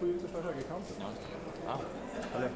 politisch weiter gecountet. Ah, Alle.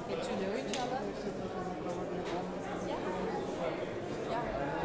Get to know each other. Yeah.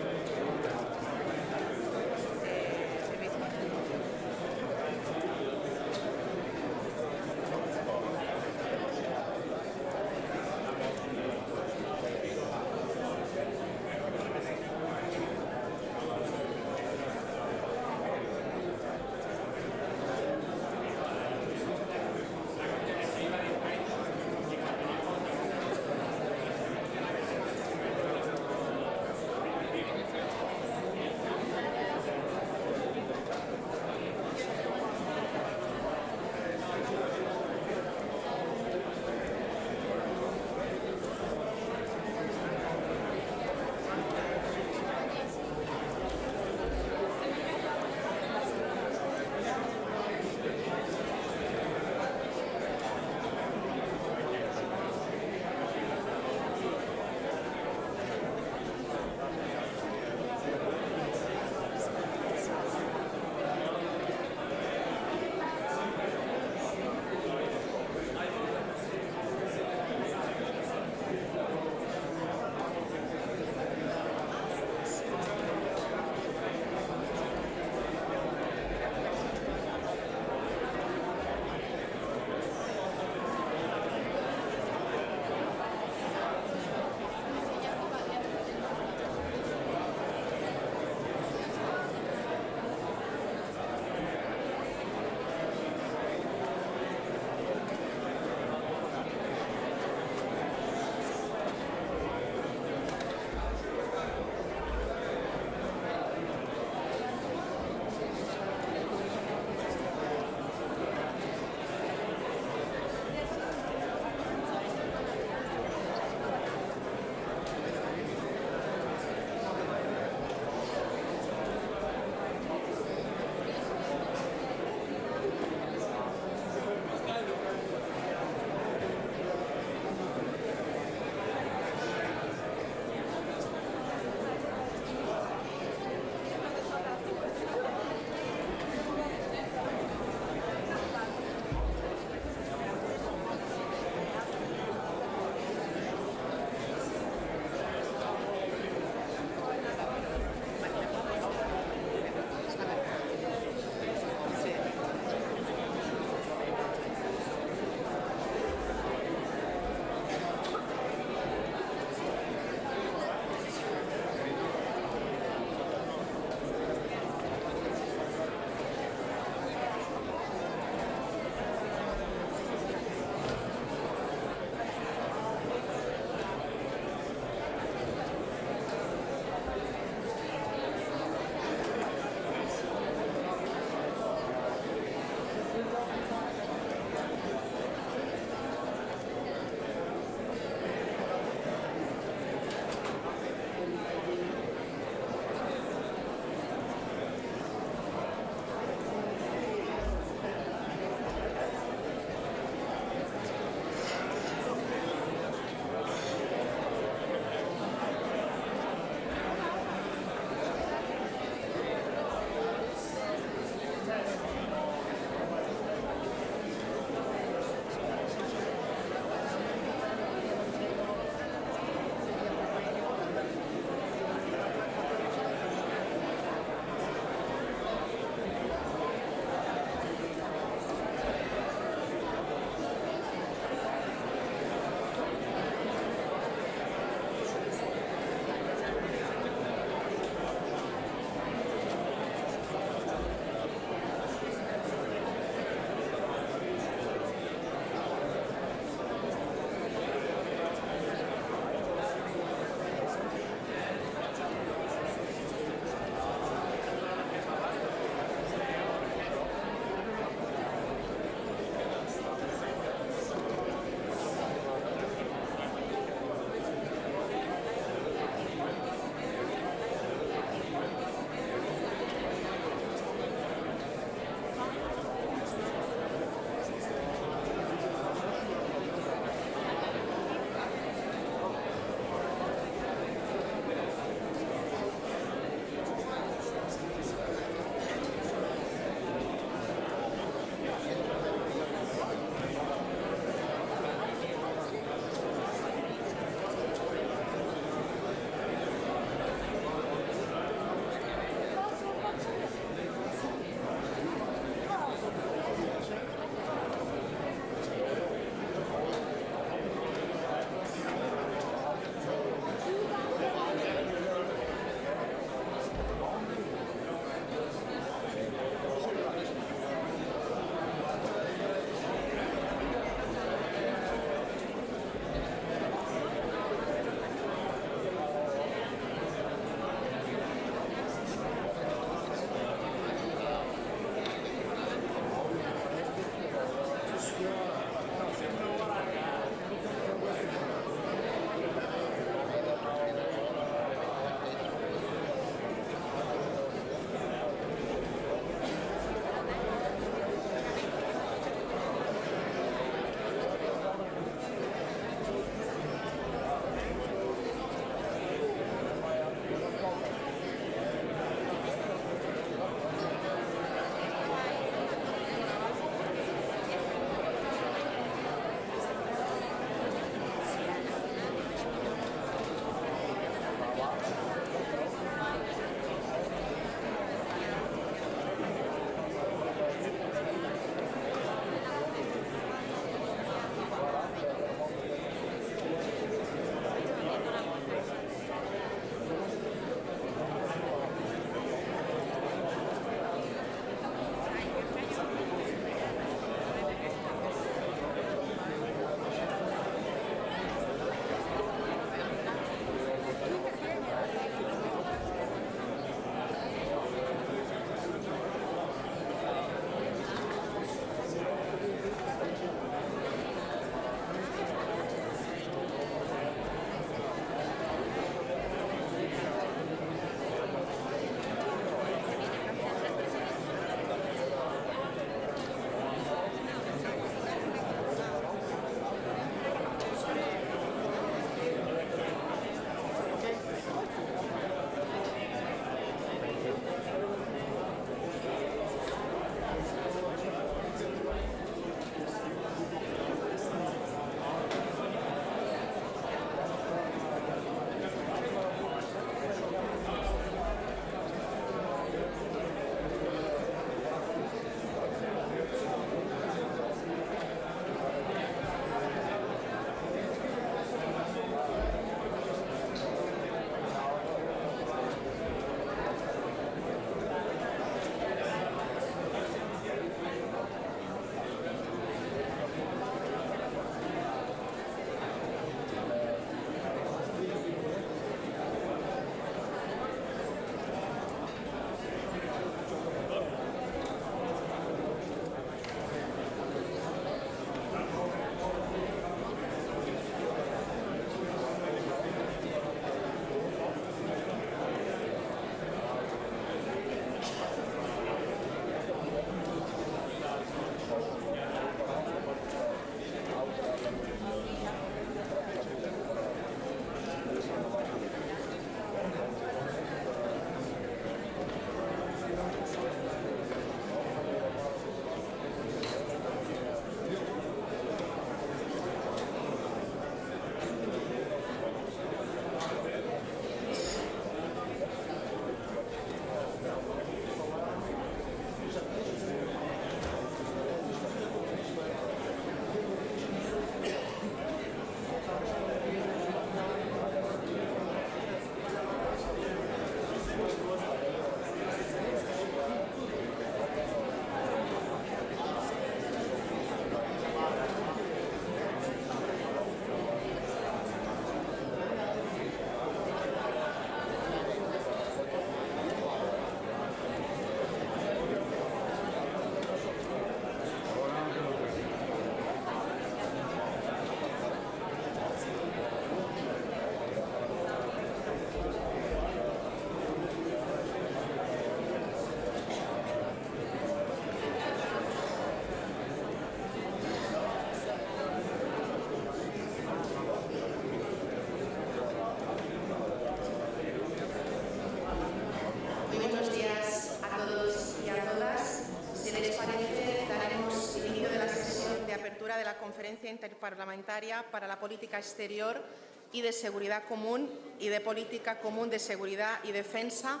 Conferencia Interparlamentaria para la Política Exterior y de Seguridad Común y de Política Común de Seguridad y Defensa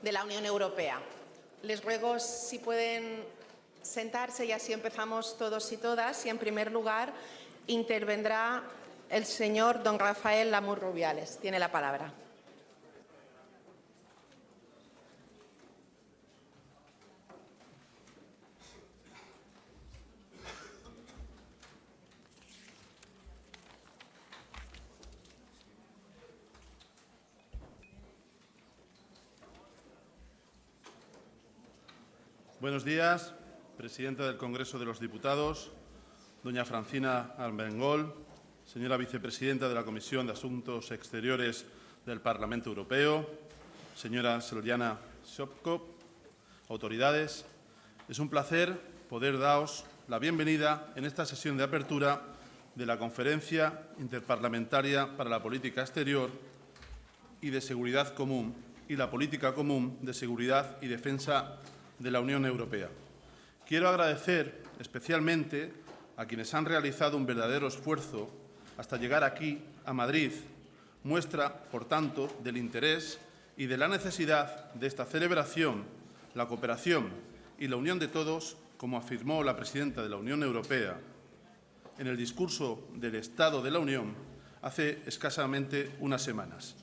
de la Unión Europea. Les ruego si pueden sentarse y así empezamos todos y todas. Y en primer lugar intervendrá el señor don Rafael Lamuz Rubiales. Tiene la palabra. Buenos días, presidenta del Congreso de los Diputados, doña Francina Armengol, señora vicepresidenta de la Comisión de Asuntos Exteriores del Parlamento Europeo, señora Silviana Sopko, autoridades. Es un placer poder daros la bienvenida en esta sesión de apertura de la Conferencia Interparlamentaria para la Política Exterior y de Seguridad Común y la Política Común de Seguridad y Defensa de la Unión Europea. Quiero agradecer especialmente a quienes han realizado un verdadero esfuerzo hasta llegar aquí, a Madrid. Muestra, por tanto, del interés y de la necesidad de esta celebración, la cooperación y la unión de todos, como afirmó la presidenta de la Unión Europea en el discurso del Estado de la Unión hace escasamente unas semanas.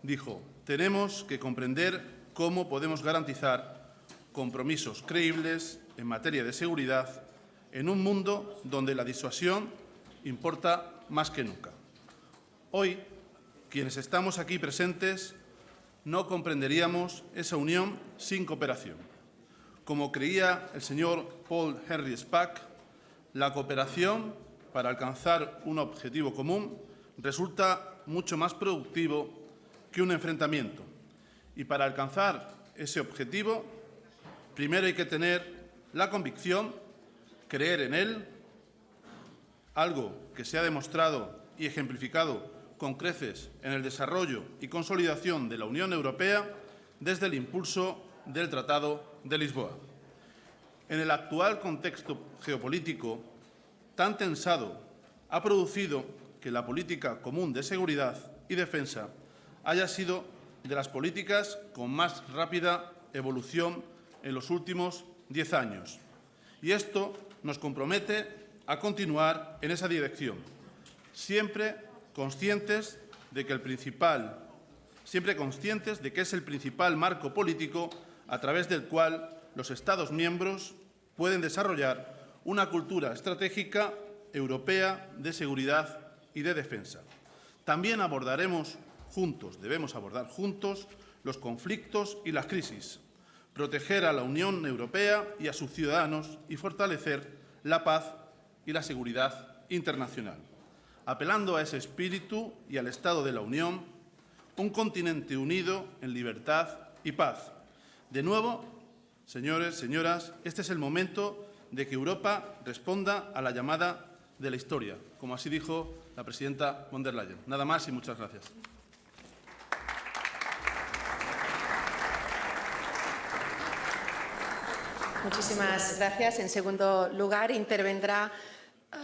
Dijo: tenemos que comprender cómo podemos garantizar compromisos creíbles en materia de seguridad en un mundo donde la disuasión importa más que nunca. Hoy, quienes estamos aquí presentes, no comprenderíamos esa unión sin cooperación. Como creía el señor Paul Henry Spaak, la cooperación para alcanzar un objetivo común resulta mucho más productivo que un enfrentamiento. Y para alcanzar ese objetivo, primero hay que tener la convicción, creer en él, algo que se ha demostrado y ejemplificado con creces en el desarrollo y consolidación de la Unión Europea desde el impulso del Tratado de Lisboa. En el actual contexto geopolítico tan tensado, ha producido que la política común de seguridad y defensa haya sido de las políticas con más rápida evolución en los últimos 10 años. Y esto nos compromete a continuar en esa dirección, siempre conscientes de que es el principal marco político a través del cual los Estados miembros pueden desarrollar una cultura estratégica europea de seguridad y de defensa. También debemos abordar juntos los conflictos y las crisis, proteger a la Unión Europea y a sus ciudadanos y fortalecer la paz y la seguridad internacional. Apelando a ese espíritu y al Estado de la Unión, un continente unido en libertad y paz. De nuevo, señores, señoras, este es el momento de que Europa responda a la llamada de la historia, como así dijo la presidenta von der Leyen. Nada más y muchas gracias. Muchísimas gracias. En segundo lugar, intervendrá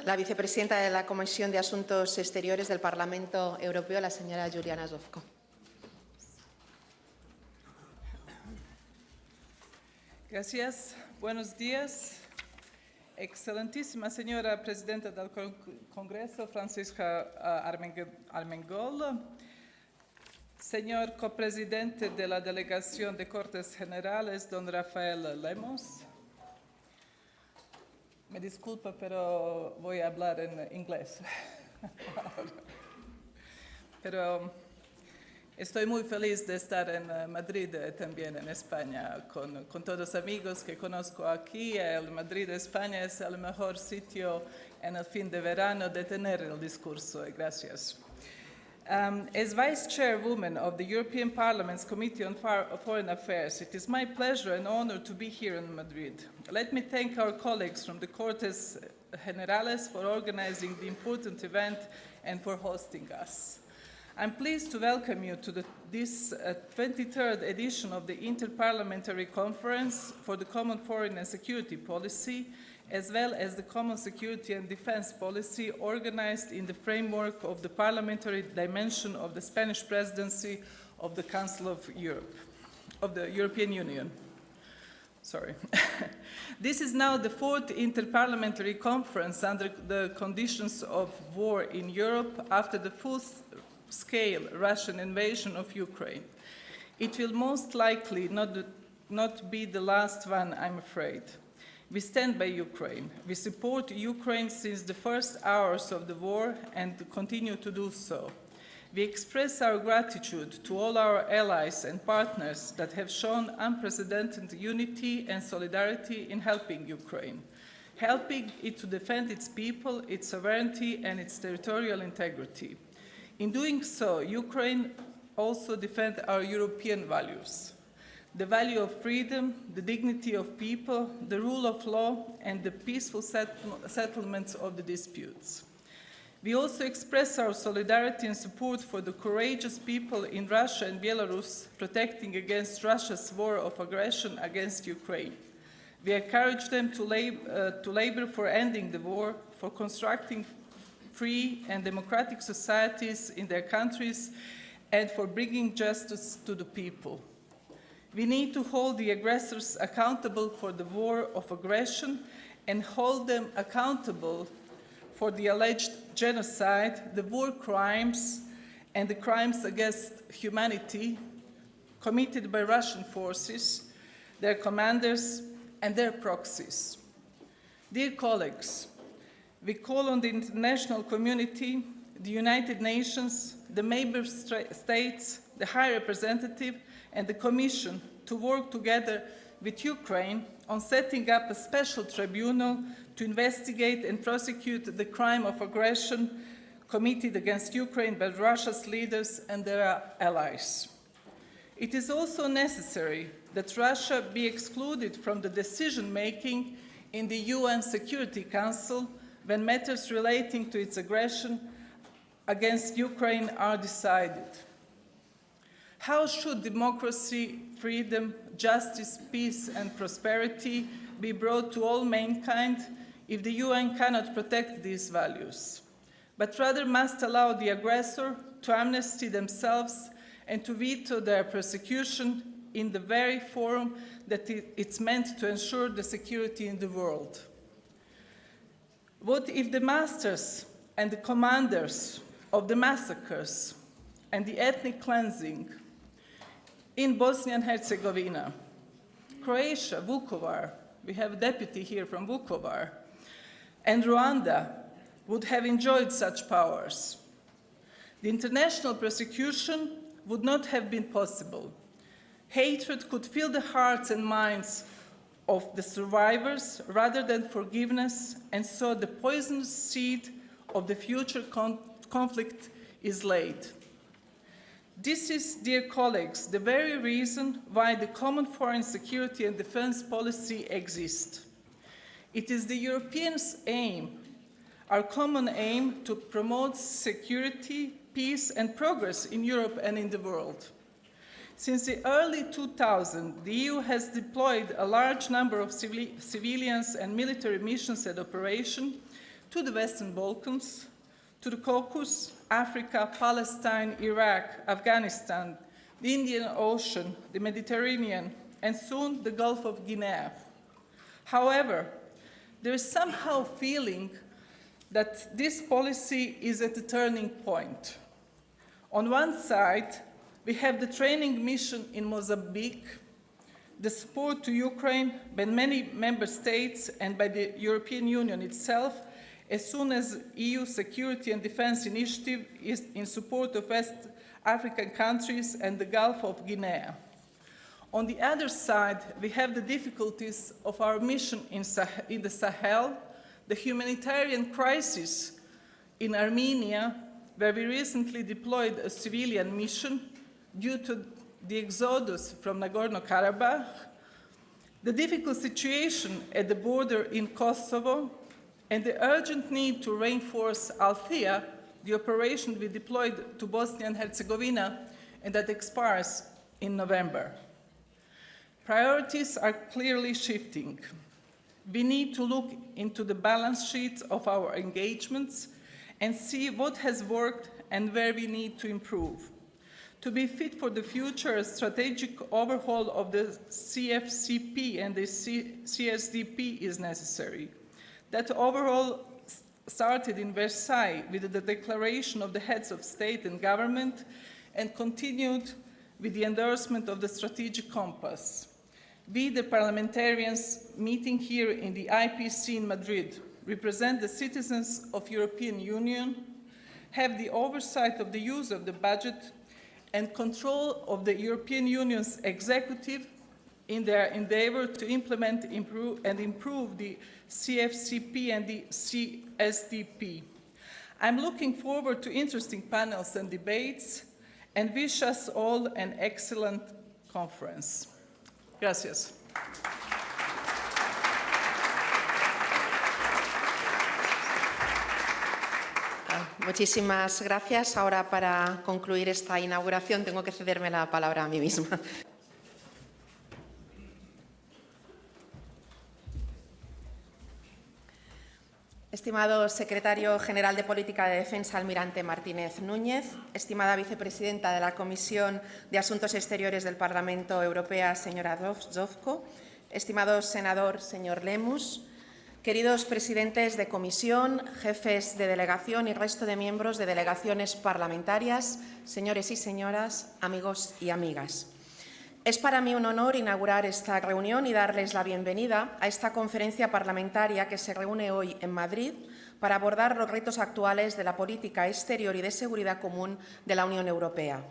la vicepresidenta de la Comisión de Asuntos Exteriores del Parlamento Europeo, la señora Juliana Zovko. Gracias. Buenos días. Excelentísima señora presidenta del Congreso, Francisca Armengol, señor copresidente de la Delegación de Cortes Generales, don Rafael Lamuz. Me disculpa, pero voy a hablar en inglés. Pero estoy muy feliz de estar en Madrid, también en España, con todos los amigos que conozco aquí. El Madrid, España, es el mejor sitio en el fin de verano de tener el discurso. Gracias. As Vice Chairwoman of the European Parliament's Committee on Foreign Affairs, it is my pleasure and honor to be here in Madrid. Let me thank our colleagues from the Cortes Generales for organizing the important event and for hosting us. I'm pleased to welcome you to this 23rd edition of the Interparliamentary Conference for the Common Foreign and Security Policy as well as the common security and defense policy organized in the framework of the parliamentary dimension of the Spanish presidency of the Council of Europe, of the European Union. Sorry. This is now the fourth interparliamentary conference under the conditions of war in Europe after the full-scale Russian invasion of Ukraine. It will most likely not be the last one, I'm afraid. We stand by Ukraine. We support Ukraine since the first hours of the war and continue to do so. We express our gratitude to all our allies and partners that have shown unprecedented unity and solidarity in helping Ukraine, helping it to defend its people, its sovereignty, and its territorial integrity. In doing so, Ukraine also defends our European values: the value of freedom, the dignity of people, the rule of law, and the peaceful settlements of the disputes. We also express our solidarity and support for the courageous people in Russia and Belarus protecting against Russia's war of aggression against Ukraine. We encourage them to labor for ending the war, for constructing free and democratic societies in their countries, and for bringing justice to the people. We need to hold the aggressors accountable for the war of aggression and hold them accountable for the alleged genocide, the war crimes, and the crimes against humanity committed by Russian forces, their commanders, and their proxies. Dear colleagues, we call on the international community, the United Nations, the member states, the High Representative, and the Commission to work together with Ukraine on setting up a special tribunal to investigate and prosecute the crime of aggression committed against Ukraine by Russia's leaders and their allies. It is also necessary that Russia be excluded from the decision-making in the UN Security Council when matters relating to its aggression against Ukraine are decided. How should democracy, freedom, justice, peace, and prosperity be brought to all mankind if the UN cannot protect these values, but rather must allow the aggressor to amnesty themselves and to veto their persecution in the very forum that it's meant to ensure the security in the world? What if the masters and the commanders of the massacres and the ethnic cleansing in Bosnia and Herzegovina, Croatia, Vukovar, we have a deputy here from Vukovar, and Rwanda would have enjoyed such powers? The international prosecution would not have been possible. Hatred could fill the hearts and minds of the survivors rather than forgiveness, and so the poisonous seed of the future conflict is laid. This is, dear colleagues, the very reason why the common foreign security and defense policy exists. It is the Europeans' aim, our common aim, to promote security, peace, and progress in Europe and in the world. Since the early 2000s, the EU has deployed a large number of civilians and military missions and operations to the Western Balkans, to the Caucasus, Africa, Palestine, Iraq, Afghanistan, the Indian Ocean, the Mediterranean, and soon the Gulf of Guinea. However, there is somehow feeling that this policy is at a turning point. On one side, we have the training mission in Mozambique, the support to Ukraine by many member states and by the European Union itself, as soon as EU security and defense initiative is in support of West African countries and the Gulf of Guinea. On the other side, we have the difficulties of our mission in the Sahel, the humanitarian crisis in Armenia, where we recently deployed a civilian mission due to the exodus from Nagorno-Karabakh, the difficult situation at the border in Kosovo, and the urgent need to reinforce Althea, the operation we deployed to Bosnia and Herzegovina, and that expires in November. Priorities are clearly shifting. We need to look into the balance sheets of our engagements and see what has worked and where we need to improve. To be fit for the future, a strategic overhaul of the CFCP and the CSDP is necessary. That overhaul started in Versailles with the declaration of the heads of state and government and continued with the endorsement of the strategic compass. We, the parliamentarians meeting here in the IPC in Madrid, represent the citizens of the European Union, have the oversight of the use of the budget and control of the European Union's executive in their endeavor to implement and improve the CFCP and the CSDP. I'm looking forward to interesting panels and debates and wish us all an excellent conference. Gracias. Muchísimas gracias. Ahora, para concluir esta inauguración, tengo que cederme la palabra a mí misma. Estimado Secretario General de Política de Defensa, Almirante Martínez Núñez, estimada Vicepresidenta de la Comisión de Asuntos Exteriores del Parlamento Europeo, señora Zovko, estimado senador, señor Lemus, queridos presidentes de comisión, jefes de delegación y resto de miembros de delegaciones parlamentarias, señores y señoras, amigos y amigas. Es para mí un honor inaugurar esta reunión y darles la bienvenida a esta conferencia parlamentaria que se reúne hoy en Madrid para abordar los retos actuales de la política exterior y de seguridad común de la Unión Europea.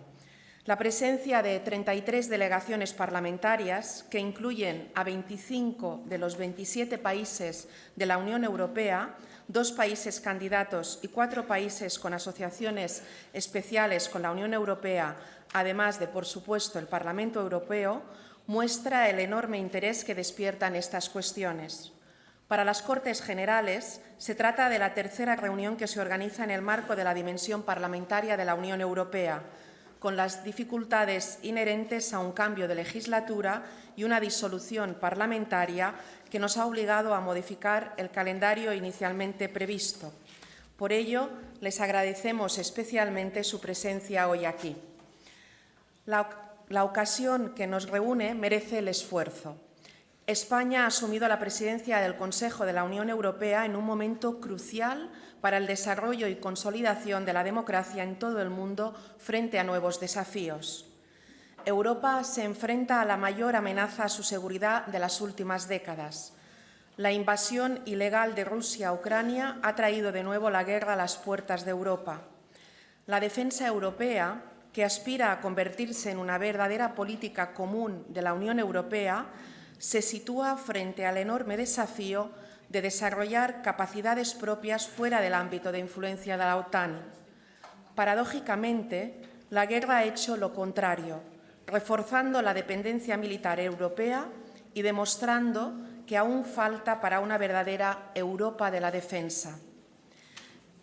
La presencia de 33 delegaciones parlamentarias, que incluyen a 25 de los 27 países de la Unión Europea, 2 países candidatos y 4 países con asociaciones especiales con la Unión Europea, además de, por supuesto, el Parlamento Europeo, muestra el enorme interés que despiertan estas cuestiones. Para las Cortes Generales, se trata de la tercera reunión que se organiza en el marco de la dimensión parlamentaria de la Unión Europea, con las dificultades inherentes a un cambio de legislatura y una disolución parlamentaria que nos ha obligado a modificar el calendario inicialmente previsto. Por ello, les agradecemos especialmente su presencia hoy aquí. La ocasión que nos reúne merece el esfuerzo. España ha asumido la presidencia del Consejo de la Unión Europea en un momento crucial para el desarrollo y consolidación de la democracia en todo el mundo frente a nuevos desafíos. Europa se enfrenta a la mayor amenaza a su seguridad de las últimas décadas. La invasión ilegal de Rusia a Ucrania ha traído de nuevo la guerra a las puertas de Europa. La defensa europea, que aspira a convertirse en una verdadera política común de la Unión Europea, se sitúa frente al enorme desafío de desarrollar capacidades propias fuera del ámbito de influencia de la OTAN. Paradójicamente, la guerra ha hecho lo contrario, reforzando la dependencia militar europea y demostrando que aún falta para una verdadera Europa de la defensa.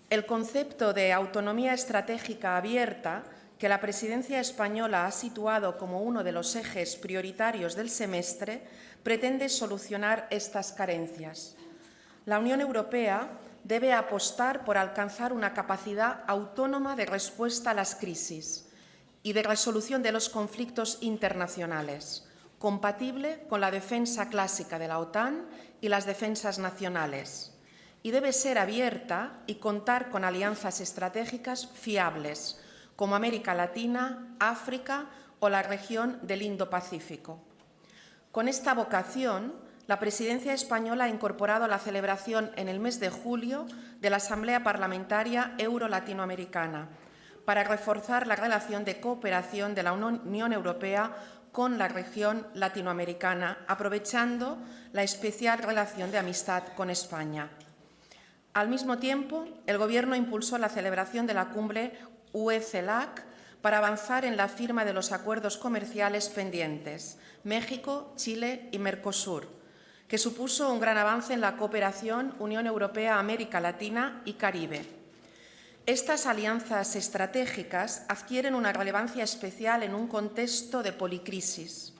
El concepto de autonomía estratégica abierta, que la presidencia española ha situado como uno de los ejes prioritarios del semestre, pretende solucionar estas carencias. La Unión Europea debe apostar por alcanzar una capacidad autónoma de respuesta a las crisis y de resolución de los conflictos internacionales, compatible con la defensa clásica de la OTAN y las defensas nacionales, y debe ser abierta y contar con alianzas estratégicas fiables, como América Latina, África o la región del Indo-Pacífico. Con esta vocación, la presidencia española ha incorporado la celebración en el mes de julio de la Asamblea Parlamentaria Euro-Latinoamericana para reforzar la relación de cooperación de la Unión Europea con la región latinoamericana, aprovechando la especial relación de amistad con España. Al mismo tiempo, el Gobierno impulsó la celebración de la cumbre UE-CELAC para avanzar en la firma de los acuerdos comerciales pendientes, México, Chile y Mercosur, que supuso un gran avance en la cooperación Unión Europea-América Latina y Caribe. Estas alianzas estratégicas adquieren una relevancia especial en un contexto de policrisis.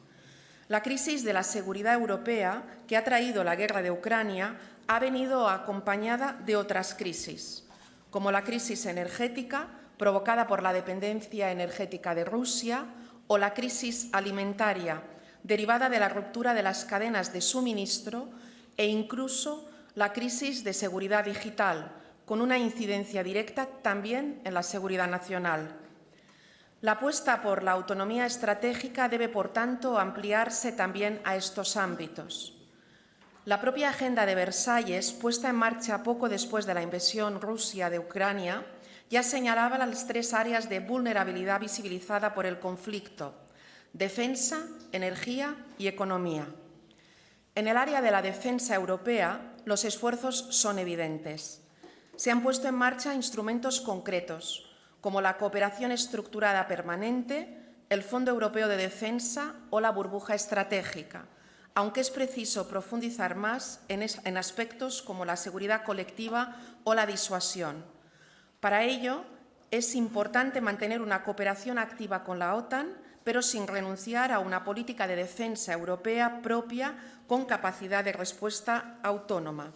La crisis de la seguridad europea que ha traído la guerra de Ucrania ha venido acompañada de otras crisis, como la crisis energética provocada por la dependencia energética de Rusia o la crisis alimentaria derivada de la ruptura de las cadenas de suministro e incluso la crisis de seguridad digital, con una incidencia directa también en la seguridad nacional. La apuesta por la autonomía estratégica debe, por tanto, ampliarse también a estos ámbitos. La propia Agenda de Versalles, puesta en marcha poco después de la invasión rusa de Ucrania, ya señalaba las 3 áreas de vulnerabilidad visibilizada por el conflicto: defensa, energía y economía. En el área de la defensa europea, los esfuerzos son evidentes. Se han puesto en marcha instrumentos concretos, como la cooperación estructurada permanente, el Fondo Europeo de Defensa o la burbuja estratégica, aunque es preciso profundizar más en aspectos como la seguridad colectiva o la disuasión. Para ello, es importante mantener una cooperación activa con la OTAN, pero sin renunciar a una política de defensa europea propia con capacidad de respuesta autónoma.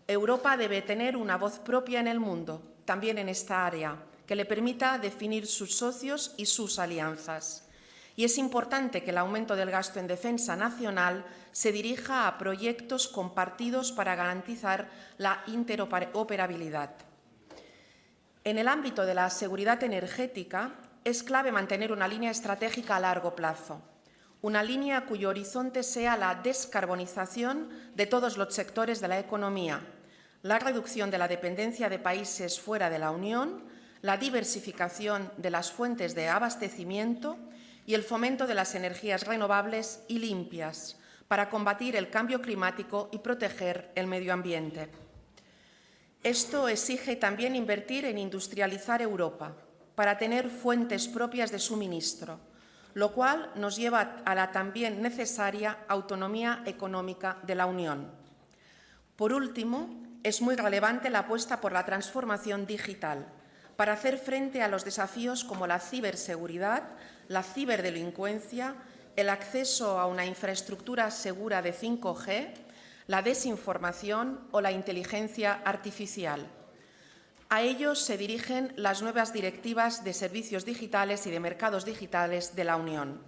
Europa debe tener una voz propia en el mundo, también en esta área, que le permita definir sus socios y sus alianzas. Y es importante que el aumento del gasto en defensa nacional se dirija a proyectos compartidos para garantizar la interoperabilidad. En el ámbito de la seguridad energética, es clave mantener una línea estratégica a largo plazo, una línea cuyo horizonte sea la descarbonización de todos los sectores de la economía, la reducción de la dependencia de países fuera de la Unión, la diversificación de las fuentes de abastecimiento y el fomento de las energías renovables y limpias para combatir el cambio climático y proteger el medio ambiente. Esto exige también invertir en industrializar Europa para tener fuentes propias de suministro, lo cual nos lleva a la también necesaria autonomía económica de la Unión. Por último, es muy relevante la apuesta por la transformación digital para hacer frente a los desafíos como la ciberseguridad, la ciberdelincuencia, el acceso a una infraestructura segura de 5G, la desinformación o la inteligencia artificial. A ellos se dirigen las nuevas directivas de servicios digitales y de mercados digitales de la Unión.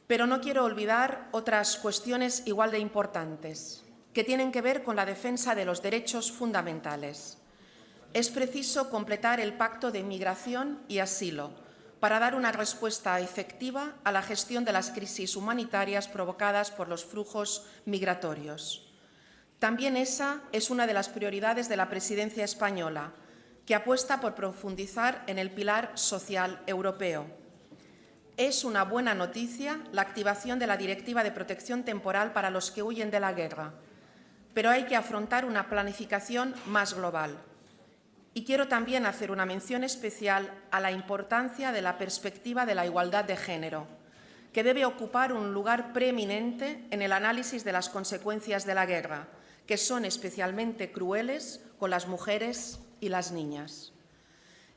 Pero no quiero olvidar otras cuestiones igual de importantes, que tienen que ver con la defensa de los derechos fundamentales. Es preciso completar el Pacto de Migración y Asilo para dar una respuesta efectiva a la gestión de las crisis humanitarias provocadas por los flujos migratorios. También esa es una de las prioridades de la presidencia española, que apuesta por profundizar en el pilar social europeo. Es una buena noticia la activación de la Directiva de Protección Temporal para los que huyen de la guerra, pero hay que afrontar una planificación más global. Y quiero también hacer una mención especial a la importancia de la perspectiva de la igualdad de género, que debe ocupar un lugar preeminente en el análisis de las consecuencias de la guerra, que son especialmente crueles con las mujeres y las niñas.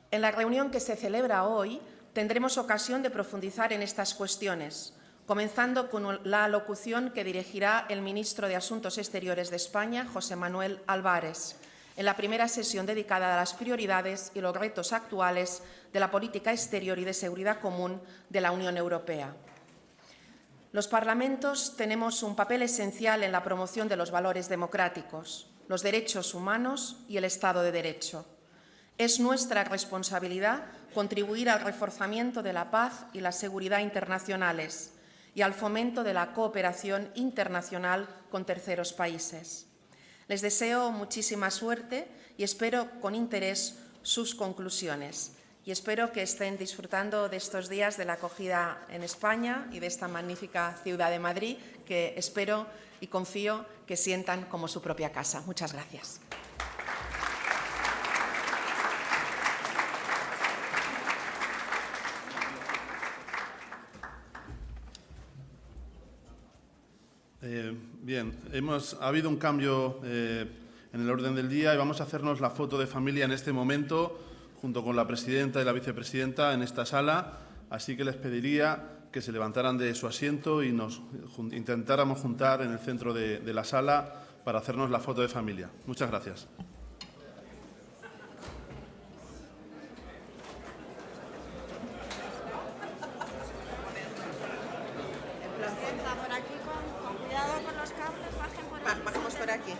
En la reunión que se celebra hoy tendremos ocasión de profundizar en estas cuestiones, comenzando con la alocución que dirigirá el ministro de Asuntos Exteriores de España, José Manuel Álvarez, en la primera sesión dedicada a las prioridades y los retos actuales de la política exterior y de seguridad común de la Unión Europea. Los parlamentos tenemos un papel esencial en la promoción de los valores democráticos, los derechos humanos y el Estado de Derecho. Es nuestra responsabilidad contribuir al reforzamiento de la paz y la seguridad internacionales y al fomento de la cooperación internacional con terceros países. Les deseo muchísima suerte y espero con interés sus conclusiones. Y espero que estén disfrutando de estos días de la acogida en España y de esta magnífica ciudad de Madrid, que espero y confío que sientan como su propia casa. Muchas gracias. Bien, ha habido un cambio en el orden del día y vamos a hacernos la foto de familia en este momento, junto con la presidenta y la vicepresidenta en esta sala. Así que les pediría que se levantaran de su asiento y nos intentáramos juntar en el centro de la sala para hacernos la foto de familia. Muchas gracias. Por aquí con cuidado con los cables, bajen por aquí. Bajamos por aquí.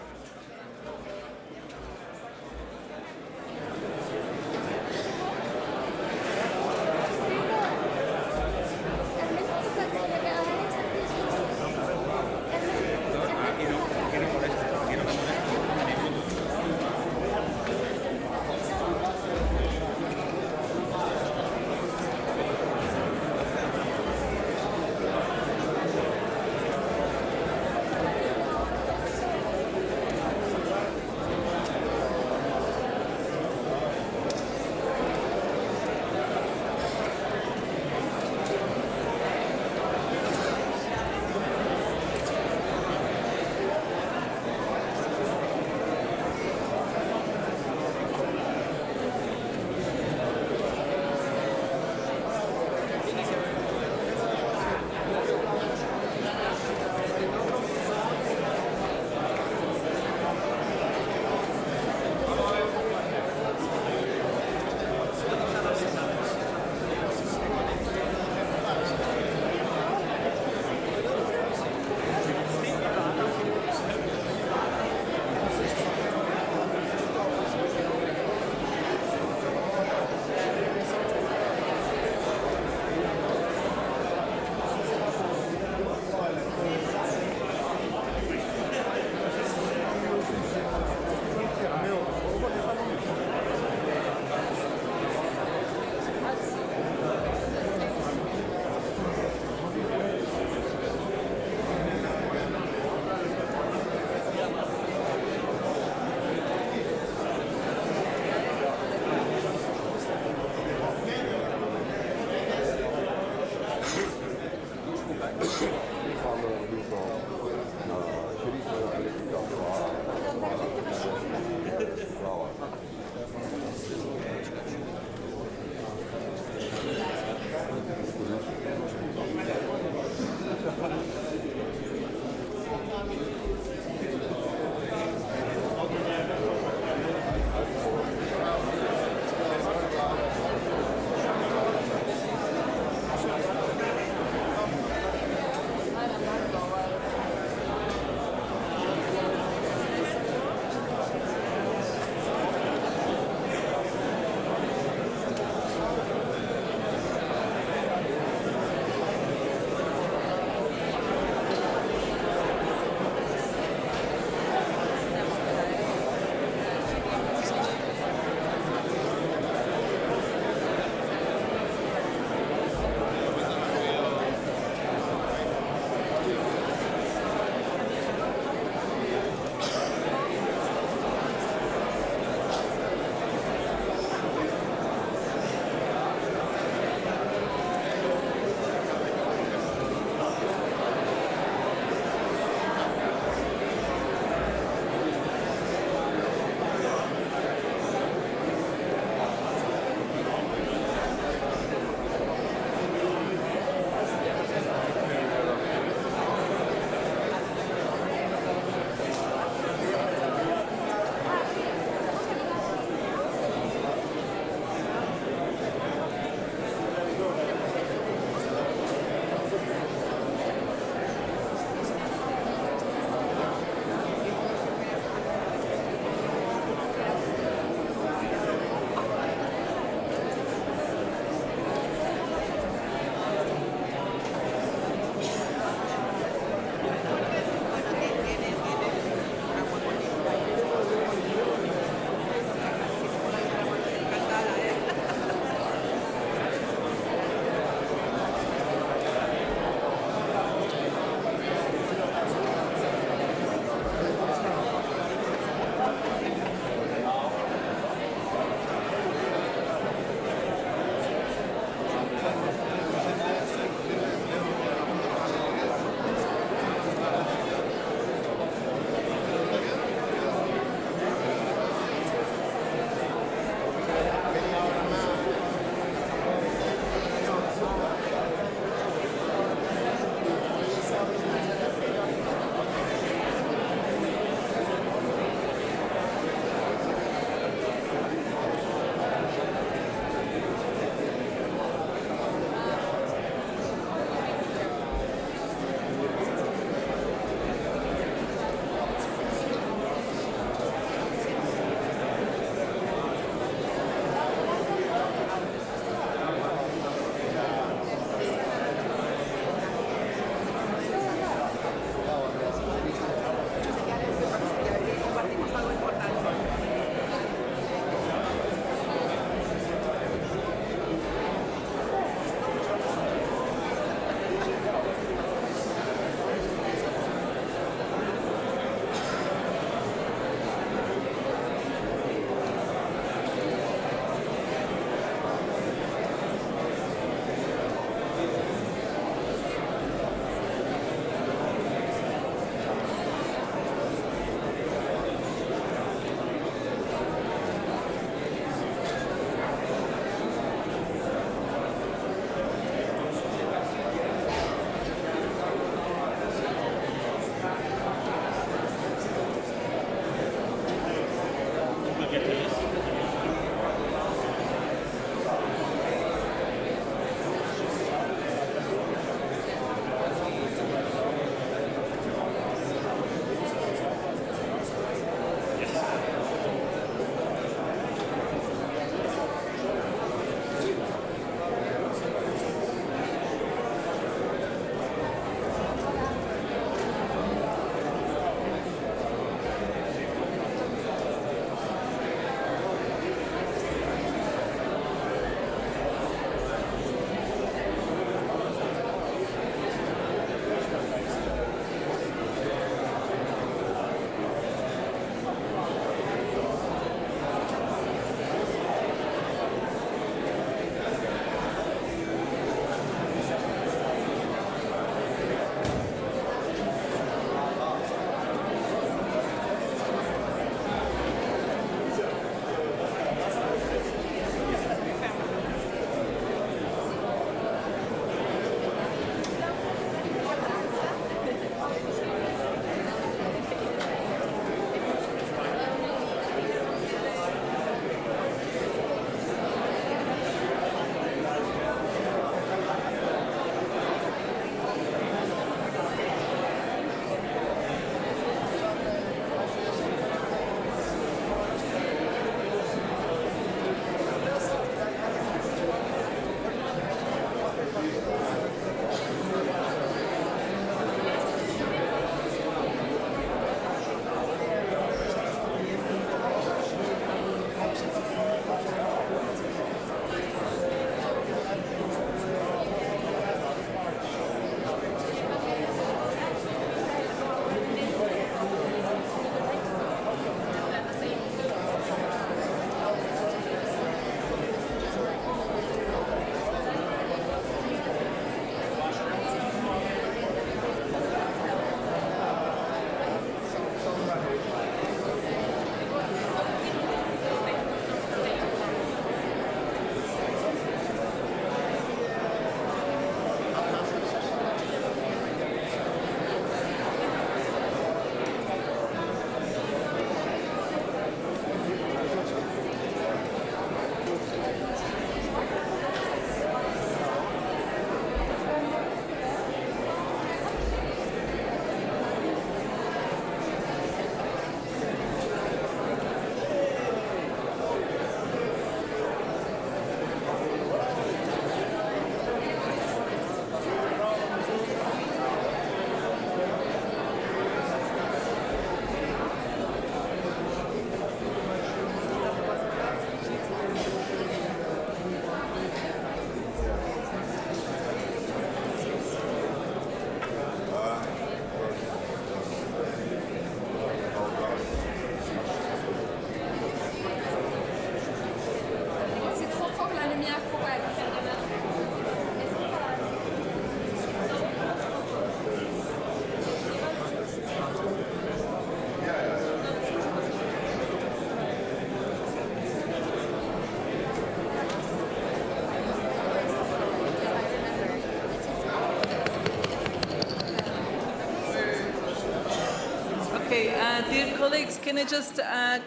Okay, dear colleagues, can I just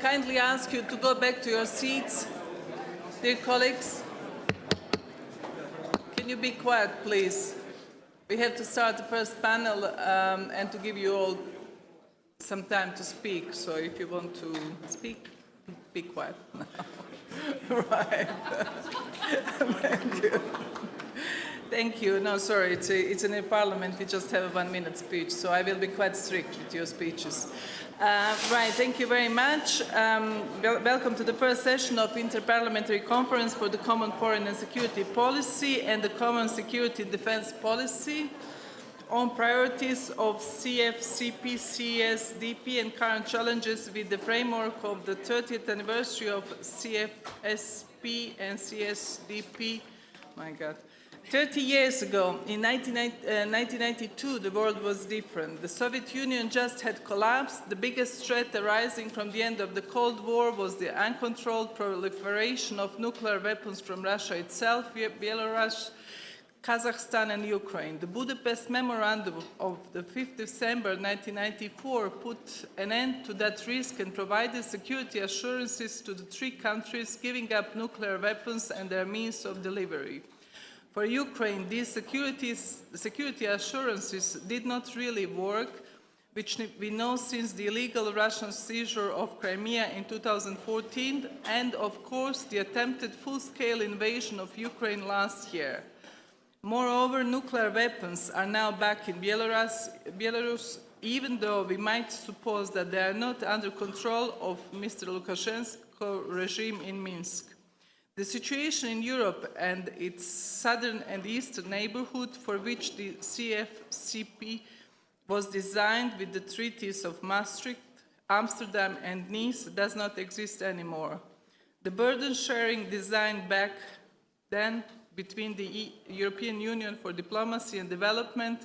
kindly ask you to go back to your seats? Dear colleagues, can you be quiet, please? We have to start the first panel and to give you all some time to speak. So if you want to speak, be quiet now. Right. Thank you. Thank you. No, sorry, it's in a parliament. We just have a 1-minute speech, so I will be quite strict with your speeches. Right, thank you very much. Welcome to the first session of Interparliamentary Conference for the Common Foreign and Security Policy and the Common Security and Defense Policy on priorities of CFCP, CSDP and current challenges with the framework of the 30th anniversary of CFSP and CSDP. My God. 30 years ago, in 1992, the world was different. The Soviet Union just had collapsed. The biggest threat arising from the end of the Cold War was the uncontrolled proliferation of nuclear weapons from Russia itself, Belarus, Kazakhstan and Ukraine. The Budapest Memorandum of the 5th December 1994 put an end to that risk and provided security assurances to the three countries giving up nuclear weapons and their means of delivery. For Ukraine, these security assurances did not really work, which we know since the illegal Russian seizure of Crimea in 2014 and, of course, the attempted full-scale invasion of Ukraine last year. Moreover, nuclear weapons are now back in Belarus, even though we might suppose that they are not under control of Mr. Lukashenko's regime in Minsk. The situation in Europe and its southern and eastern neighborhood, for which the CFCP was designed with the treaties of Maastricht, Amsterdam and Nice, does not exist anymore. The burden sharing designed back then between the European Union for Diplomacy and Development,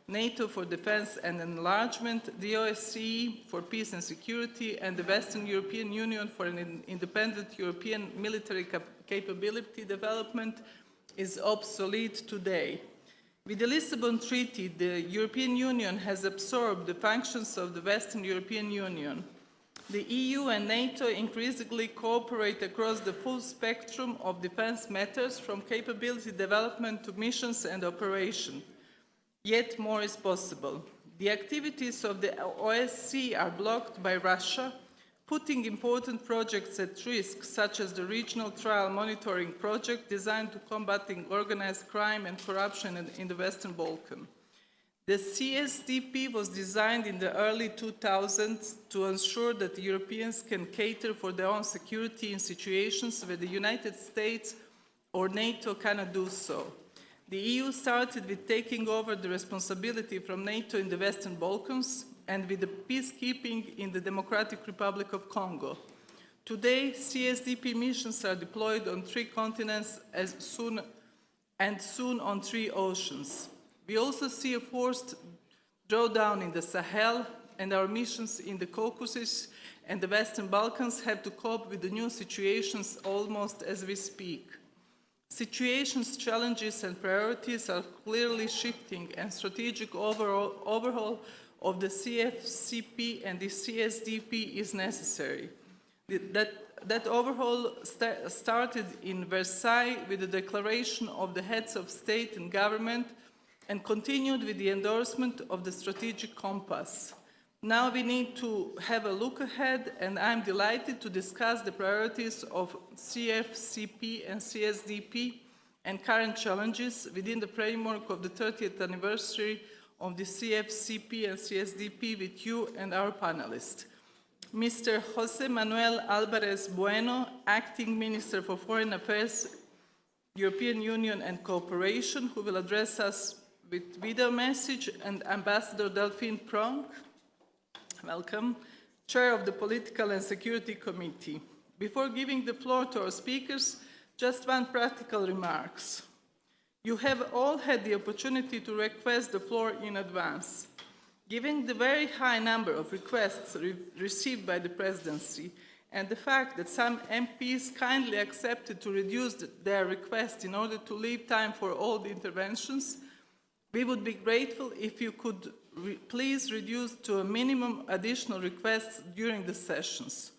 NATO for Defense and Enlargement, the OSCE for Peace and Security, and the Western European Union for an independent European military capability development is obsolete today. With the Lisbon Treaty, the European Union has absorbed the functions of the Western European Union. The EU and NATO increasingly cooperate across the full spectrum of defense matters, from capability development to missions and operations. Yet more is possible. The activities of the OSCE are blocked by Russia, putting important projects at risk, such as the Regional Trial Monitoring Project designed to combating organized crime and corruption in the Western Balkans. The CSDP was designed in the early 2000s to ensure that the Europeans can cater for their own security in situations where the United States or NATO cannot do so. The EU started with taking over the responsibility from NATO in the Western Balkans and with the peacekeeping in the Democratic Republic of Congo. Today, CSDP missions are deployed on 3 continents soon on 3 oceans. We also see a forced drawdown in the Sahel, and our missions in the Caucasus and the Western Balkans have to cope with the new situations almost as we speak. Situations, challenges and priorities are clearly shifting, and strategic overhaul of the CFCP and the CSDP is necessary. That overhaul started in Versailles with the declaration of the heads of state and government and continued with the endorsement of the strategic compass. Now we need to have a look ahead, and I'm delighted to discuss the priorities of CFCP and CSDP and current challenges within the framework of the 30th anniversary of the CFCP and CSDP with you and our panelists. Mr. Jose Manuel Alvarez Bueno, Acting Minister for Foreign Affairs, European Union and Cooperation, who will address us with video message, and Ambassador Delphine Pronk, welcome, Chair of the Political and Security Committee. Before giving the floor to our speakers, just one practical remarks. You have all had the opportunity to request the floor in advance. Given the very high number of requests received by the Presidency and the fact that some MPs kindly accepted to reduce their request in order to leave time for all the interventions, we would be grateful if you could please reduce to a minimum additional requests during the sessions.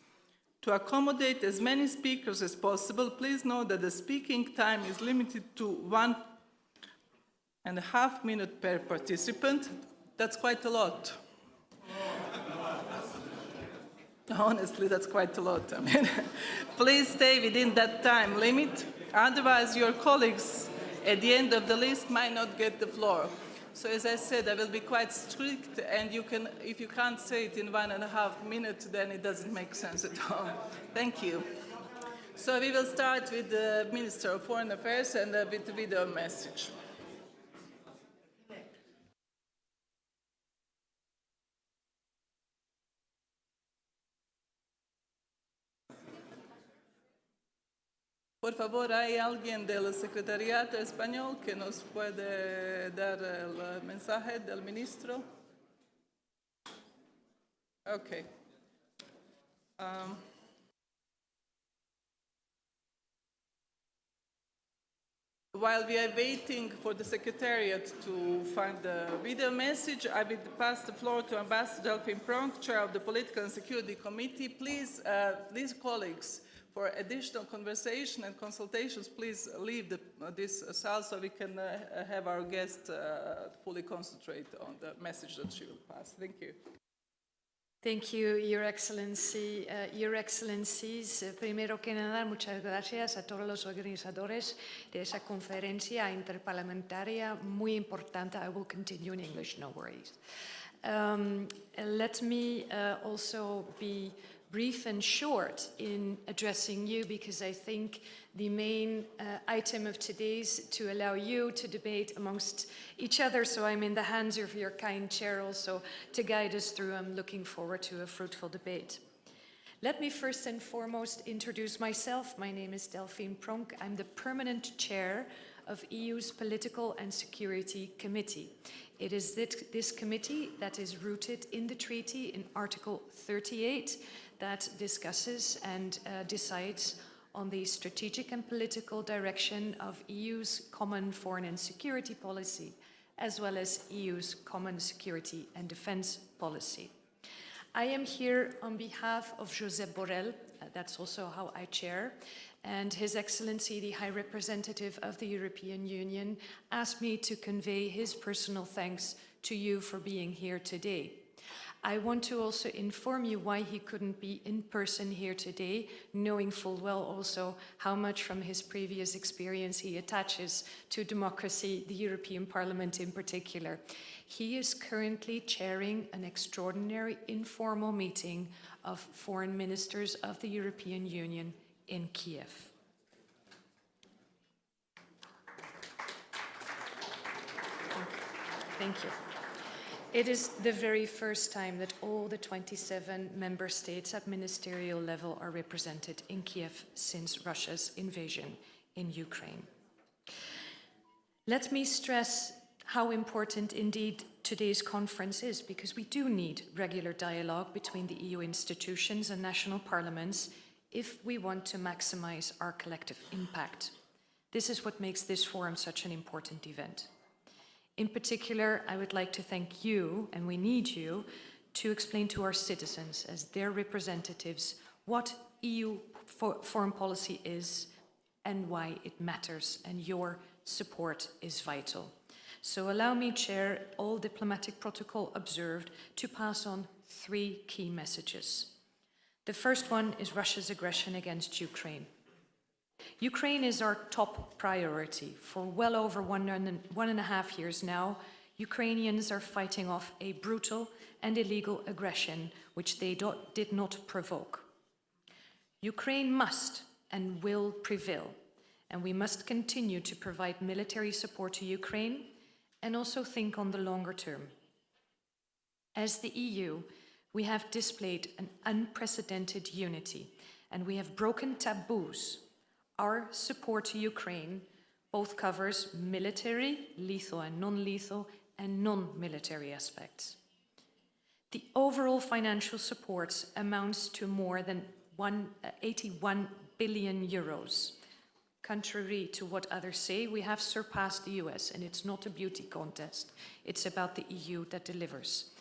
To accommodate as many speakers as possible, please note that the speaking time is limited to 1.5 minutes per participant. That's quite a lot. Honestly, that's quite a lot. I mean, please stay within that time limit. Otherwise, your colleagues at the end of the list might not get the floor. So as I said, I will be quite strict, and if you can't say it in 1.5 minutes, then it doesn't make sense at all. Thank you. So we will start with the Minister of Foreign Affairs and with the video message. Por favor, ¿hay alguien del Secretariado Español que nos puede dar el mensaje del ministro? Okay. While we are waiting for the Secretariat to find the video message, I will pass the floor to Ambassador Delphine Pronk, Chair of the Political and Security Committee. Please, these colleagues, for additional conversation and consultations, please leave this salle so we can have our guest fully concentrate on the message that she will pass. Thank you. Thank you, Your Excellency, Your Excellencies. Primero que nada, muchas gracias a todos los organizadores de esa conferencia interparlamentaria muy importante. I will continue in English, no worries. Let me also be brief and short in addressing you, because I think the main item of today is to allow you to debate amongst each other. So I'm in the hands of your kind chair also to guide us through. I'm looking forward to a fruitful debate. Let me first and foremost introduce myself. My name is Delphine Pronk. I'm the permanent chair of EU's Political and Security Committee. It is this committee that is rooted in the treaty in Article 38 that discusses and decides on the strategic and political direction of EU's common foreign and security policy, as well as EU's common security and defense policy. I am here on behalf of Josep Borrell, that's also how I chair, and His Excellency, the High Representative of the European Union, asked me to convey his personal thanks to you for being here today. I want to also inform you why he couldn't be in person here today, knowing full well also how much from his previous experience he attaches to democracy, the European Parliament in particular. He is currently chairing an extraordinary informal meeting of foreign ministers of the European Union in Kiev. Thank you. It is the very first time that all the 27 member states at ministerial level are represented in Kiev since Russia's invasion in Ukraine. Let me stress how important indeed today's conference is, because we do need regular dialogue between the EU institutions and national parliaments if we want to maximize our collective impact. This is what makes this forum such an important event. In particular, I would like to thank you, and we need you, to explain to our citizens, as their representatives, what EU foreign policy is and why it matters, and your support is vital. So allow me, Chair, all diplomatic protocol observed, to pass on 3 key messages. The first one is Russia's aggression against Ukraine. Ukraine is our top priority. For well over 1.5 years now, Ukrainians are fighting off a brutal and illegal aggression which they did not provoke. Ukraine must and will prevail, and we must continue to provide military support to Ukraine and also think on the longer term. As the EU, we have displayed an unprecedented unity, and we have broken taboos. Our support to Ukraine both covers military, lethal and non-lethal, and non-military aspects. The overall financial support amounts to more than 81 billion euros, Contrary to what others say, we have surpassed the US, and it's not a beauty contest. It's about the EU that delivers.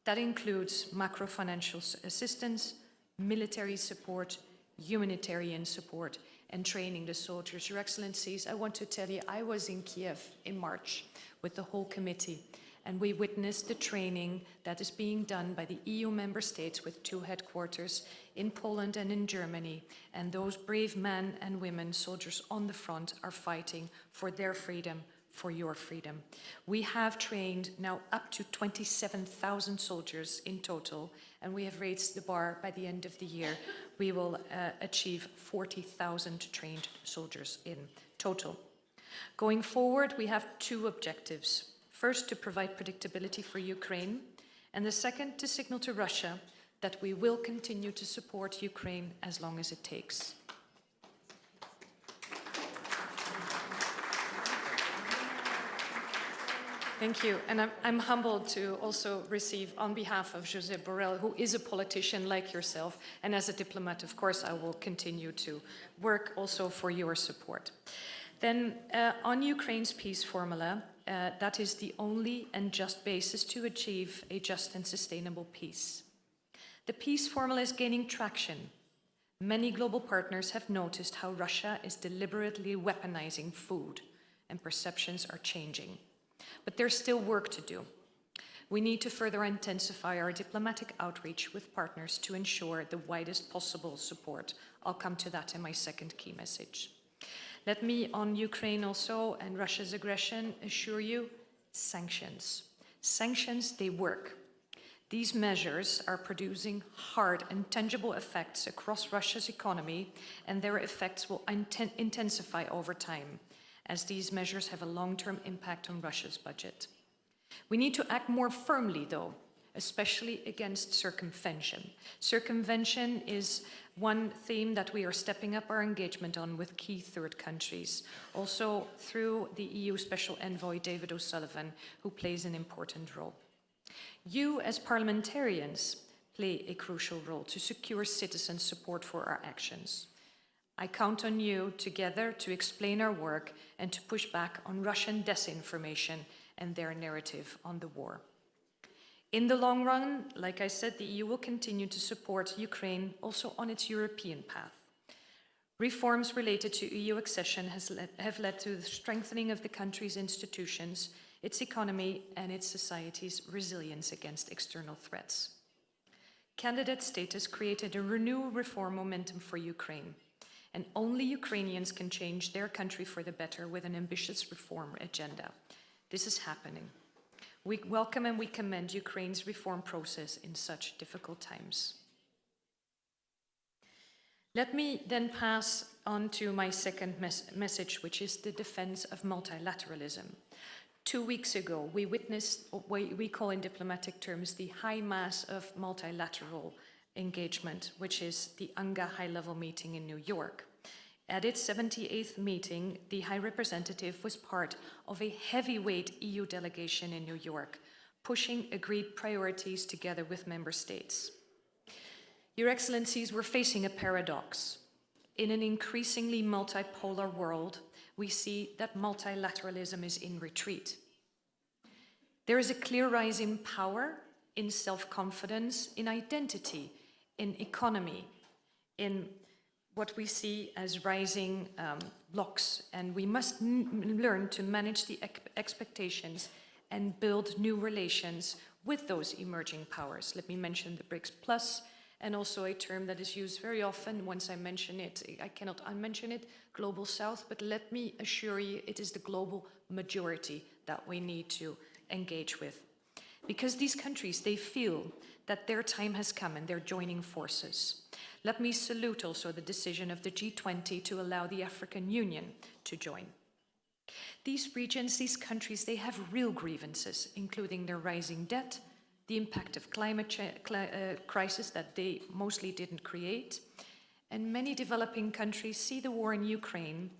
That includes macro-financial assistance, military support, humanitarian support, and training the soldiers. Your Excellencies, I want to tell you, I was in Kiev in March with the whole committee, and we witnessed the training that is being done by the EU member states with 2 headquarters in Poland and in Germany. And those brave men and women, soldiers on the front, are fighting for their freedom, for your freedom. We have trained now up to 27,000 soldiers in total, and we have raised the bar. By the end of the year, we will achieve 40,000 trained soldiers in total. Going forward, we have 2 objectives. First, to provide predictability for Ukraine, and the second, to signal to Russia that we will continue to support Ukraine as long as it takes. Thank you. And I'm humbled to also receive, on behalf of Josep Borrell, who is a politician like yourself, and as a diplomat, of course, I will continue to work also for your support. Then, on Ukraine's peace formula, that is the only and just basis to achieve a just and sustainable peace. The peace formula is gaining traction. Many global partners have noticed how Russia is deliberately weaponizing food, and perceptions are changing. But there's still work to do. We need to further intensify our diplomatic outreach with partners to ensure the widest possible support. I'll come to that in my second key message. Let me, on Ukraine also and Russia's aggression, assure you, sanctions. Sanctions, they work. These measures are producing hard and tangible effects across Russia's economy, and their effects will intensify over time, as these measures have a long-term impact on Russia's budget. We need to act more firmly, though, especially against circumvention. Circumvention is one theme that we are stepping up our engagement on with key third countries, also through the EU Special Envoy David O'Sullivan, who plays an important role. You, as parliamentarians, play a crucial role to secure citizen support for our actions. I count on you together to explain our work and to push back on Russian disinformation and their narrative on the war. In the long run, like I said, the EU will continue to support Ukraine also on its European path. Reforms related to EU accession have led to the strengthening of the country's institutions, its economy, and its society's resilience against external threats. Candidate status created a renewed reform momentum for Ukraine, and only Ukrainians can change their country for the better with an ambitious reform agenda. This is happening. We welcome and we commend Ukraine's reform process in such difficult times. Let me then pass on to my second message, which is the defense of multilateralism. 2 weeks ago, we witnessed what we call in diplomatic terms the high mass of multilateral engagement, which is the UNGA high-level meeting in New York. At its 78th meeting, the High Representative was part of a heavyweight EU delegation in New York, pushing agreed priorities together with member states. Your Excellencies, we're facing a paradox. In an increasingly multipolar world, we see that multilateralism is in retreat. There is a clear rise in power, in self-confidence, in identity, in economy, in what we see as rising blocks, and we must learn to manage the expectations and build new relations with those emerging powers. Let me mention the BRICS Plus, and also a term that is used very often. Once I mention it, I cannot unmention it, Global South, but let me assure you it is the global majority that we need to engage with. Because these countries, they feel that their time has come and they're joining forces. Let me salute also the decision of the G20 to allow the African Union to join. These regions, these countries, they have real grievances, including their rising debt, the impact of climate crisis that they mostly didn't create, and many developing countries see the war in Ukraine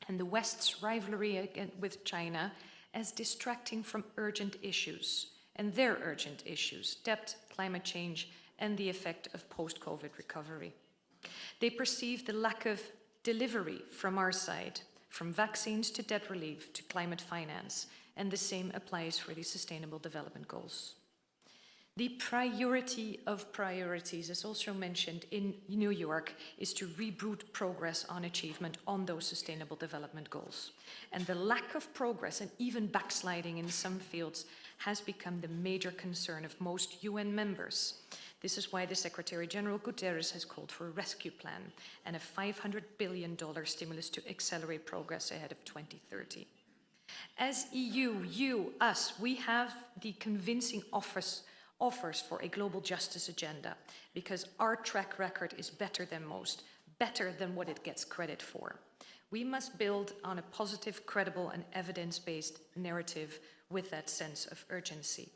and the West's rivalry with China as distracting from urgent issues, and their urgent issues, debt, climate change, and the effect of post-COVID recovery. They perceive the lack of delivery from our side, from vaccines to debt relief to climate finance, and the same applies for the Sustainable Development Goals. The priority of priorities, as also mentioned in New York, is to reboot progress on achievement on those Sustainable Development Goals. And the lack of progress and even backsliding in some fields has become the major concern of most UN members. This is why the Secretary General Guterres has called for a rescue plan and a $500 billion stimulus to accelerate progress ahead of 2030. As EU, you, us, we have the convincing offers for a global justice agenda because our track record is better than most, better than what it gets credit for. We must build on a positive, credible, and evidence-based narrative with that sense of urgency.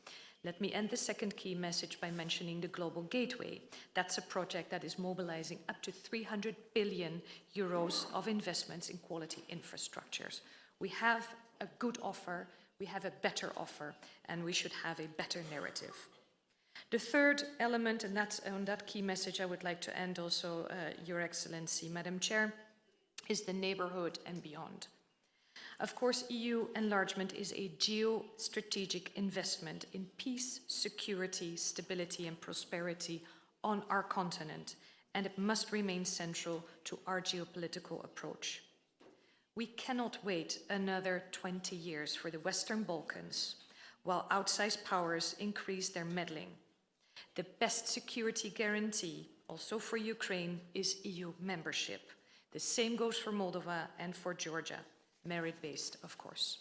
Let me end the second key message by mentioning the Global Gateway. That's a project that is mobilizing up to 300 billion euros of investments in quality infrastructures. We have a good offer, we have a better offer, and we should have a better narrative. The third element, and that's on that key message I would like to end also, Your Excellency, Madam Chair, is the neighborhood and beyond. Of course, EU enlargement is a geostrategic investment in peace, security, stability, and prosperity on our continent, and it must remain central to our geopolitical approach. We cannot wait another 20 years for the Western Balkans while outsized powers increase their meddling. The best security guarantee, also for Ukraine, is EU membership. The same goes for Moldova and for Georgia, merit-based, of course.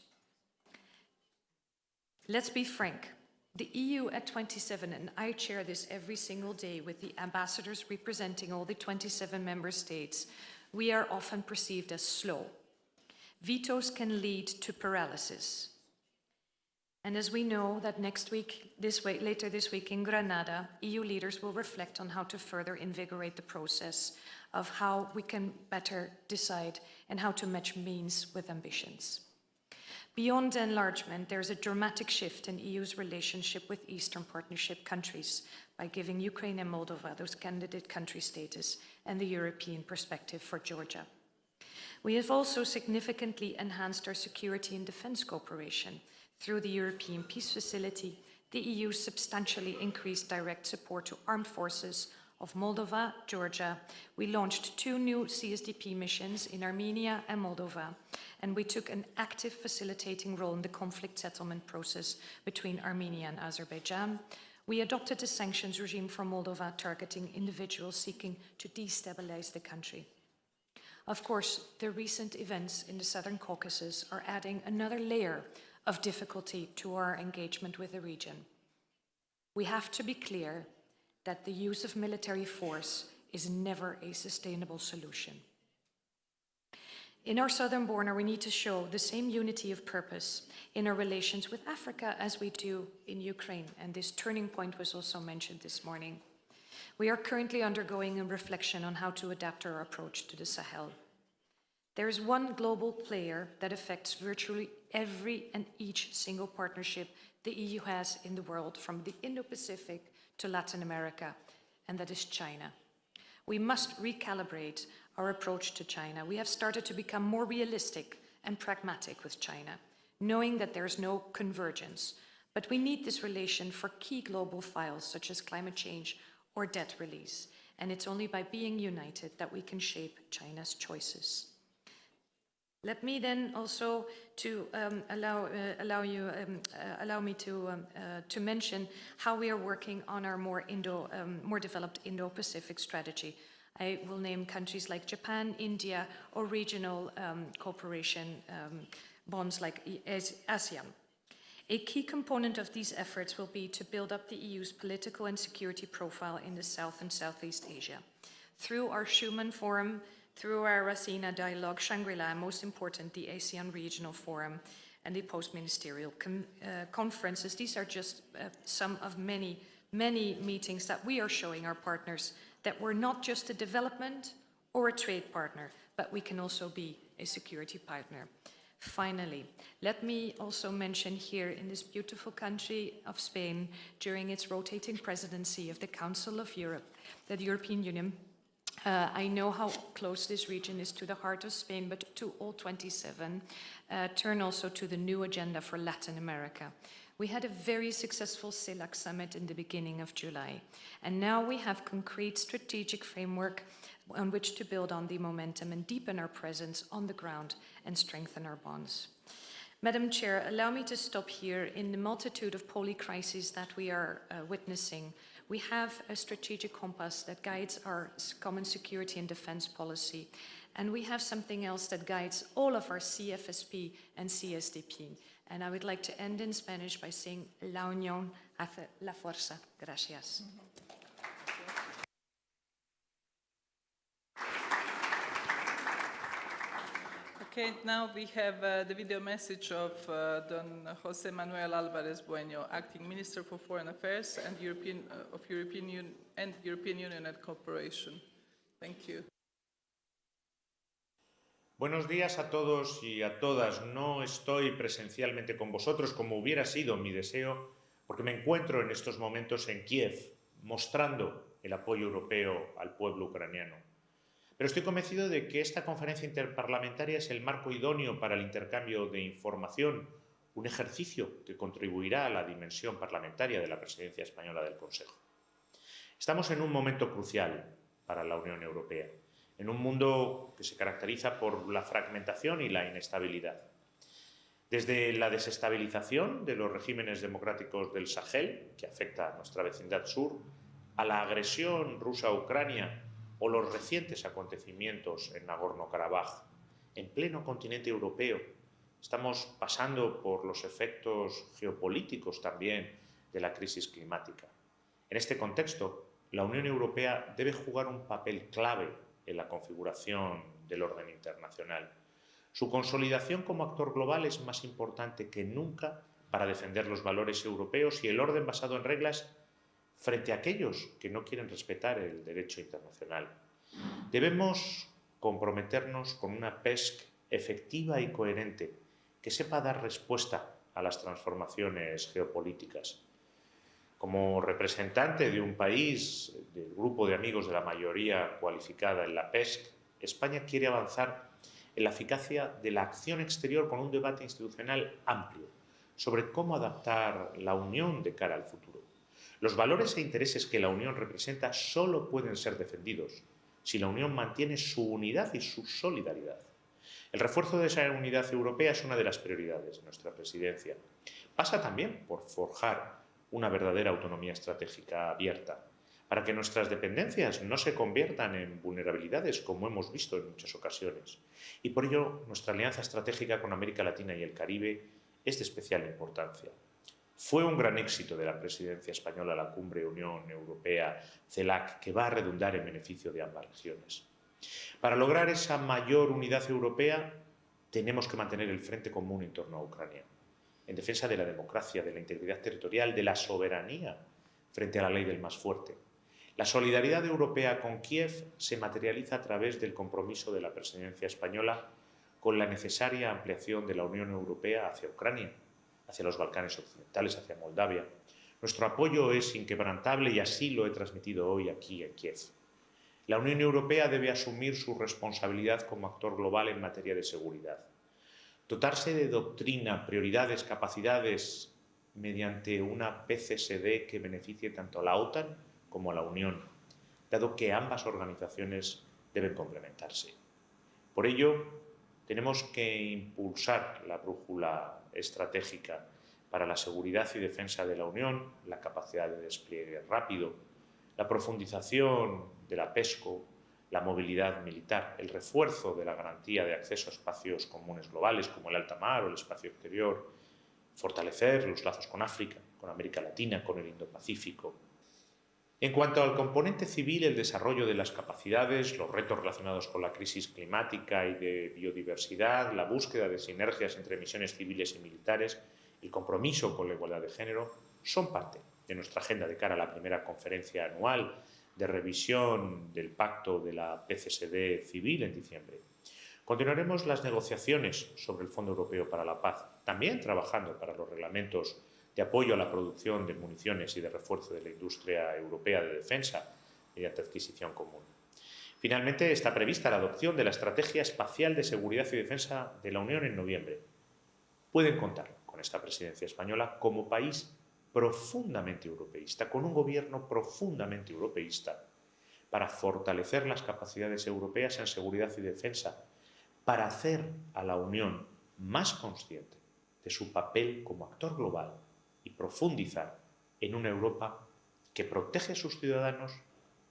Let's be frank. The EU at 27, and I chair this every single day with the ambassadors representing all the 27 member states, we are often perceived as slow. Vetoes can lead to paralysis. And as we know that later this week in Granada, EU leaders will reflect on how to further invigorate the process of how we can better decide and how to match means with ambitions. Beyond enlargement, there's a dramatic shift in EU's relationship with Eastern Partnership countries by giving Ukraine and Moldova those candidate country status and the European perspective for Georgia. We have also significantly enhanced our security and defense cooperation. Through the European Peace Facility, the EU substantially increased direct support to armed forces of Moldova, Georgia. We launched 2 new CSDP missions in Armenia and Moldova, and we took an active facilitating role in the conflict settlement process between Armenia and Azerbaijan. We adopted a sanctions regime for Moldova targeting individuals seeking to destabilize the country. Of course, the recent events in the Southern Caucasus are adding another layer of difficulty to our engagement with the region. We have to be clear that the use of military force is never a sustainable solution. In our southern border, we need to show the same unity of purpose in our relations with Africa as we do in Ukraine, and this turning point was also mentioned this morning. We are currently undergoing a reflection on how to adapt our approach to the Sahel. There is one global player that affects virtually every and each single partnership the EU has in the world, from the Indo-Pacific to Latin America, and that is China. We must recalibrate our approach to China. We have started to become more realistic and pragmatic with China, knowing that there is no convergence. But we need this relation for key global files such as climate change or debt release, and it's only by being united that we can shape China's choices. Let me then also to allow me to mention how we are working on our more developed Indo-Pacific strategy. I will name countries like Japan, India, or regional cooperation bonds like ASEAN. A key component of these efforts will be to build up the EU's political and security profile in the South and Southeast Asia. Through our Schuman Forum, through our Rasina Dialogue, Shangri-La, and most important, the ASEAN Regional Forum and the post-ministerial conferences. These are just some of many meetings that we are showing our partners that we're not just a development or a trade partner, but we can also be a security partner. Finally, let me also mention here in this beautiful country of Spain, during its rotating presidency of the Council of Europe, that the European Union I know how close this region is to the heart of Spain, but to all 27, turn also to the new agenda for Latin America. We had a very successful CELAC summit in the beginning of July, and now we have concrete strategic framework on which to build on the momentum and deepen our presence on the ground and strengthen our bonds. Madam Chair, allow me to stop here. In the multitude of polycrises that we are witnessing, we have a strategic compass that guides our common security and defense policy, and we have something else that guides all of our CFSP and CSDP. And I would like to end in Spanish by saying, la unión hace la fuerza. Gracias. Okay, now we have the video message of Don José Manuel Álvarez Bueno, Acting Minister for Foreign Affairs and European Union and Cooperation. Thank you. Buenos días a todos y a todas. No estoy presencialmente con vosotros como hubiera sido mi deseo, porque me encuentro en estos momentos en Kiev, mostrando el apoyo europeo al pueblo ucraniano. Pero estoy convencido de que esta conferencia interparlamentaria es el marco idóneo para el intercambio de información, un ejercicio que contribuirá a la dimensión parlamentaria de la presidencia española del Consejo. Estamos en un momento crucial para la Unión Europea, en un mundo que se caracteriza por la fragmentación y la inestabilidad. Desde la desestabilización de los regímenes democráticos del Sahel, que afecta a nuestra vecindad sur, a la agresión rusa a Ucrania o los recientes acontecimientos en Nagorno-Karabaj, en pleno continente europeo, estamos pasando por los efectos geopolíticos también de la crisis climática. En este contexto, la Unión Europea debe jugar un papel clave en la configuración del orden internacional. Su consolidación como actor global es más importante que nunca para defender los valores europeos y el orden basado en reglas frente a aquellos que no quieren respetar el derecho internacional. Debemos comprometernos con una PESC efectiva y coherente que sepa dar respuesta a las transformaciones geopolíticas. Como representante de un país, del grupo de amigos de la mayoría cualificada en la PESC, España quiere avanzar en la eficacia de la acción exterior con un debate institucional amplio sobre cómo adaptar la Unión de cara al futuro. Los valores e intereses que la Unión representa solo pueden ser defendidos si la Unión mantiene su unidad y su solidaridad. El refuerzo de esa unidad europea es una de las prioridades de nuestra presidencia. Pasa también por forjar una verdadera autonomía estratégica abierta, para que nuestras dependencias no se conviertan en vulnerabilidades, como hemos visto en muchas ocasiones. Y por ello, nuestra alianza estratégica con América Latina y el Caribe es de especial importancia. Fue un gran éxito de la presidencia española la Cumbre Unión Europea-CELAC, que va a redundar en beneficio de ambas regiones. Para lograr esa mayor unidad europea, tenemos que mantener el frente común en torno a Ucrania, en defensa de la democracia, de la integridad territorial, de la soberanía frente a la ley del más fuerte. La solidaridad europea con Kiev se materializa a través del compromiso de la presidencia española con la necesaria ampliación de la Unión Europea hacia Ucrania, hacia los Balcanes occidentales, hacia Moldavia. Nuestro apoyo es inquebrantable y así lo he transmitido hoy aquí en Kiev. La Unión Europea debe asumir su responsabilidad como actor global en materia de seguridad. Dotarse de doctrina, prioridades, capacidades mediante una PCSD que beneficie tanto a la OTAN como a la Unión, dado que ambas organizaciones deben complementarse. Por ello, tenemos que impulsar la brújula estratégica para la seguridad y defensa de la Unión, la capacidad de despliegue rápido, la profundización de la PESCO, la movilidad militar, el refuerzo de la garantía de acceso a espacios comunes globales como el alta mar o el espacio exterior, fortalecer los lazos con África, con América Latina, con el Indo-Pacífico. En cuanto al componente civil, el desarrollo de las capacidades, los retos relacionados con la crisis climática y de biodiversidad, la búsqueda de sinergias entre misiones civiles y militares, el compromiso con la igualdad de género, son parte de nuestra agenda de cara a la primera conferencia anual de revisión del pacto de la PCSD civil en diciembre. Continuaremos las negociaciones sobre el Fondo Europeo para la Paz, también trabajando para los reglamentos de apoyo a la producción de municiones y de refuerzo de la industria europea de defensa mediante adquisición común. Finalmente, está prevista la adopción de la Estrategia Espacial de Seguridad y Defensa de la Unión en noviembre. Pueden contar con esta presidencia española como país profundamente europeísta, con un gobierno profundamente europeísta, para fortalecer las capacidades europeas en seguridad y defensa, para hacer a la Unión más consciente de su papel como actor global y profundizar en una Europa que protege a sus ciudadanos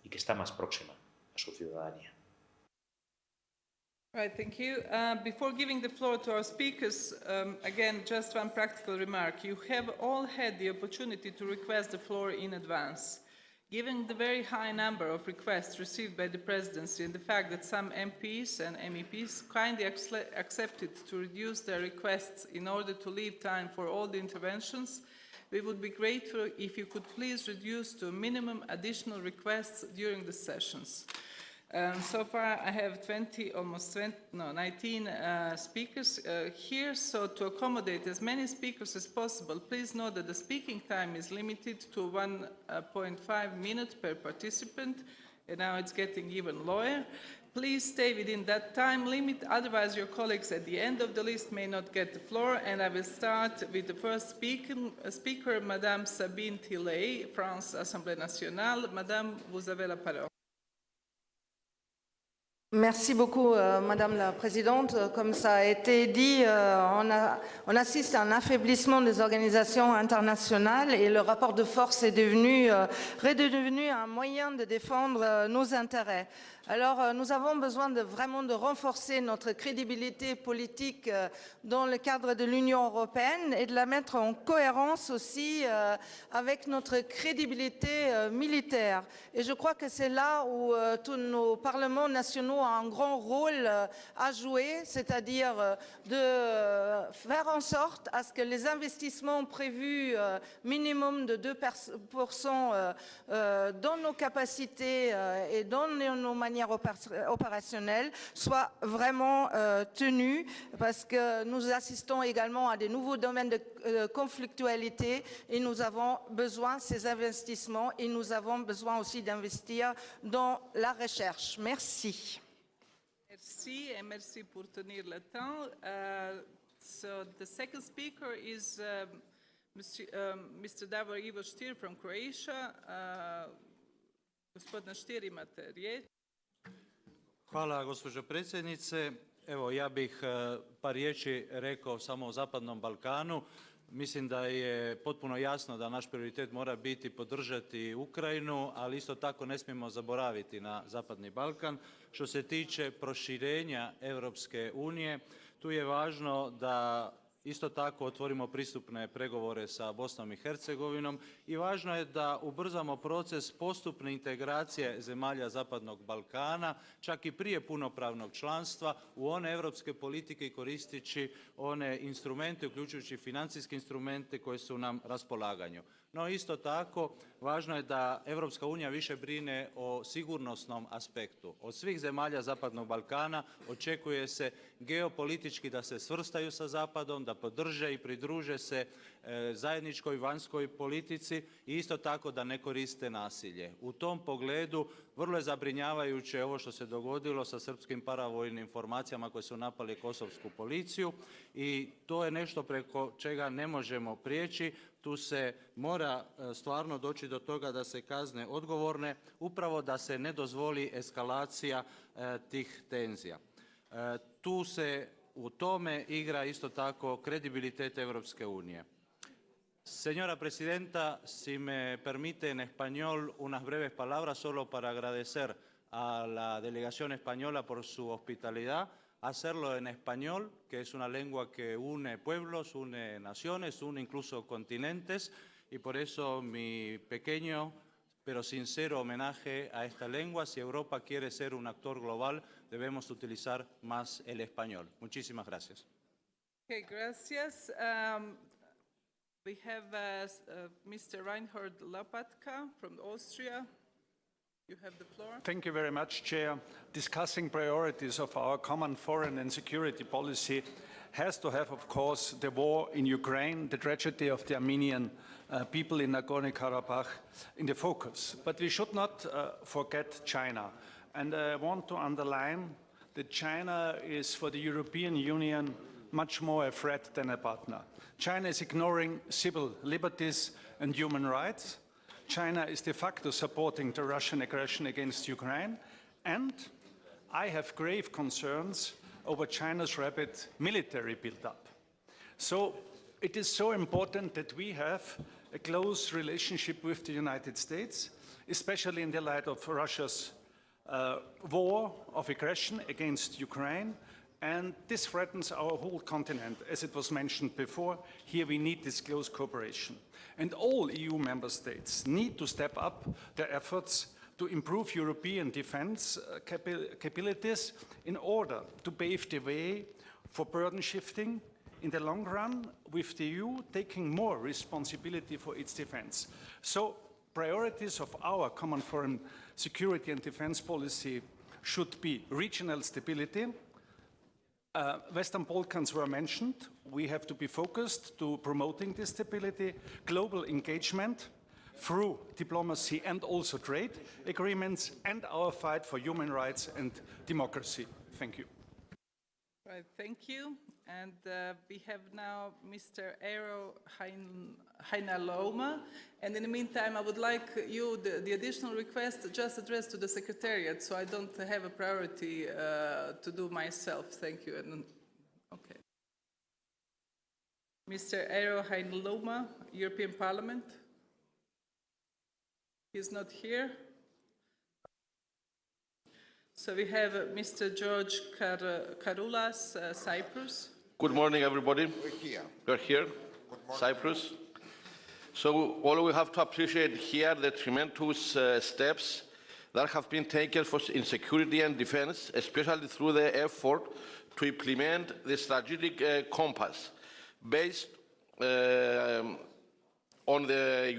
y que está más próxima a su ciudadanía. Right, thank you. Before giving the floor to our speakers, again, just one practical remark. You have all had the opportunity to request the floor in advance. Given the very high number of requests received by the Presidency and the fact that some MPs and MEPs kindly accepted to reduce their requests in order to leave time for all the interventions, we would be grateful if you could please reduce to a minimum additional requests during the sessions. So far, I have 19 speakers here, so to accommodate as many speakers as possible, please note that the speaking time is limited to 1.5 minutes per participant, and now it's getting even lower. Please stay within that time limit, otherwise your colleagues at the end of the list may not get the floor, and I will start with the first speaker, Madame Sabine Tillet, France Assemblée Nationale. Madame, vous avez la parole. Merci beaucoup, Madame la Présidente. Comme ça a été dit, on assiste à un affaiblissement des organisations internationales et le rapport de force est redevenu un moyen de défendre nos intérêts. Alors, nous avons besoin vraiment de renforcer notre crédibilité politique dans le cadre de l'Union européenne et de la mettre en cohérence aussi avec notre crédibilité militaire. Et je crois que c'est là où tous nos parlements nationaux ont un grand rôle à jouer, c'est-à-dire de faire en sorte à ce que les investissements prévus minimum de 2% dans nos capacités et dans nos manières opérationnelles soient vraiment tenus, parce que nous assistons également à des nouveaux domaines de conflictualité et nous avons besoin de ces investissements et nous avons besoin aussi d'investir dans la recherche. Merci. Merci et merci pour tenir le temps. So the second speaker is Mr. Davor Ivo Stier from Croatia. Gospodine Stier, imate riječ. Hvala, gospođo predsjednice. Evo, ja bih par riječi rekao samo o Zapadnom Balkanu. Mislim da je potpuno jasno da naš prioritet mora biti podržati Ukrajinu, ali isto tako ne smijemo zaboraviti na Zapadni Balkan. Što se tiče proširenja Europske unije, tu je važno da isto tako otvorimo pristupne pregovore sa Bosnom i Hercegovinom i važno je da ubrzamo proces postupne integracije zemalja Zapadnog Balkana, čak i prije punopravnog članstva, u one europske politike i koristeći one instrumente, uključujući financijske instrumente koji su nam raspolaganju. No isto tako, važno je da Europska unija više brine o sigurnosnom aspektu. Od svih zemalja Zapadnog Balkana očekuje se geopolitički da se svrstaju sa Zapadom, da podrže i pridruže se zajedničkoj vanjskoj politici i isto tako da ne koriste nasilje. U tom pogledu vrlo je zabrinjavajuće ovo što se dogodilo sa srpskim paravojnim formacijama koje su napali kosovsku policiju i to je nešto preko čega ne možemo prijeći. Tu se mora stvarno doći do toga da se kazne odgovorne, upravo da se ne dozvoli eskalacija tih tenzija. Tu se u tome igra isto tako kredibilitet Europske unije. Señora Presidenta, si me permite en español unas breves palabras solo para agradecer a la delegación española por su hospitalidad, hacerlo en español, que es una lengua que une pueblos, une naciones, une incluso continentes, y por eso mi pequeño pero sincero homenaje a esta lengua. Si Europa quiere ser un actor global, debemos utilizar más el español. Muchísimas gracias. Okay, gracias. We have Mr. Reinhard Lopatka from Austria. You have the floor. Thank you very much, Chair. Discussing priorities of our common foreign and security policy has to have, of course, the war in Ukraine, the tragedy of the Armenian people in Nagorno-Karabakh in the focus. But we should not forget China. And I want to underline that China is, for the European Union, much more a threat than a partner. China is ignoring civil liberties and human rights. China is de facto supporting the Russian aggression against Ukraine. And I have grave concerns over China's rapid military buildup. So it is so important that we have a close relationship with the United States, especially in the light of Russia's war of aggression against Ukraine. And this threatens our whole continent, as it was mentioned before. Here we need this close cooperation. And all EU member states need to step up their efforts to improve European defense capabilities in order to pave the way for burden shifting in the long run, with the EU taking more responsibility for its defense. So priorities of our common foreign security and defense policy should be regional stability. Western Balkans were mentioned. We have to be focused to promoting this stability, global engagement through diplomacy and also trade agreements, and our fight for human rights and democracy. Thank you. Right, thank you. And we have now Mr. Eero Heinäluoma. And in the meantime, I would like you, the additional request, just addressed to the Secretariat, so I don't have a priority to do myself. Thank you. And, okay. Mr. Eero Heinäluoma, European Parliament. He's not here. So we have Mr. George Karoulas, Cyprus. Good morning, everybody. We're here, Cyprus. So all we have to appreciate here the tremendous steps that have been taken in security and defense, especially through the effort to implement the strategic compass based on the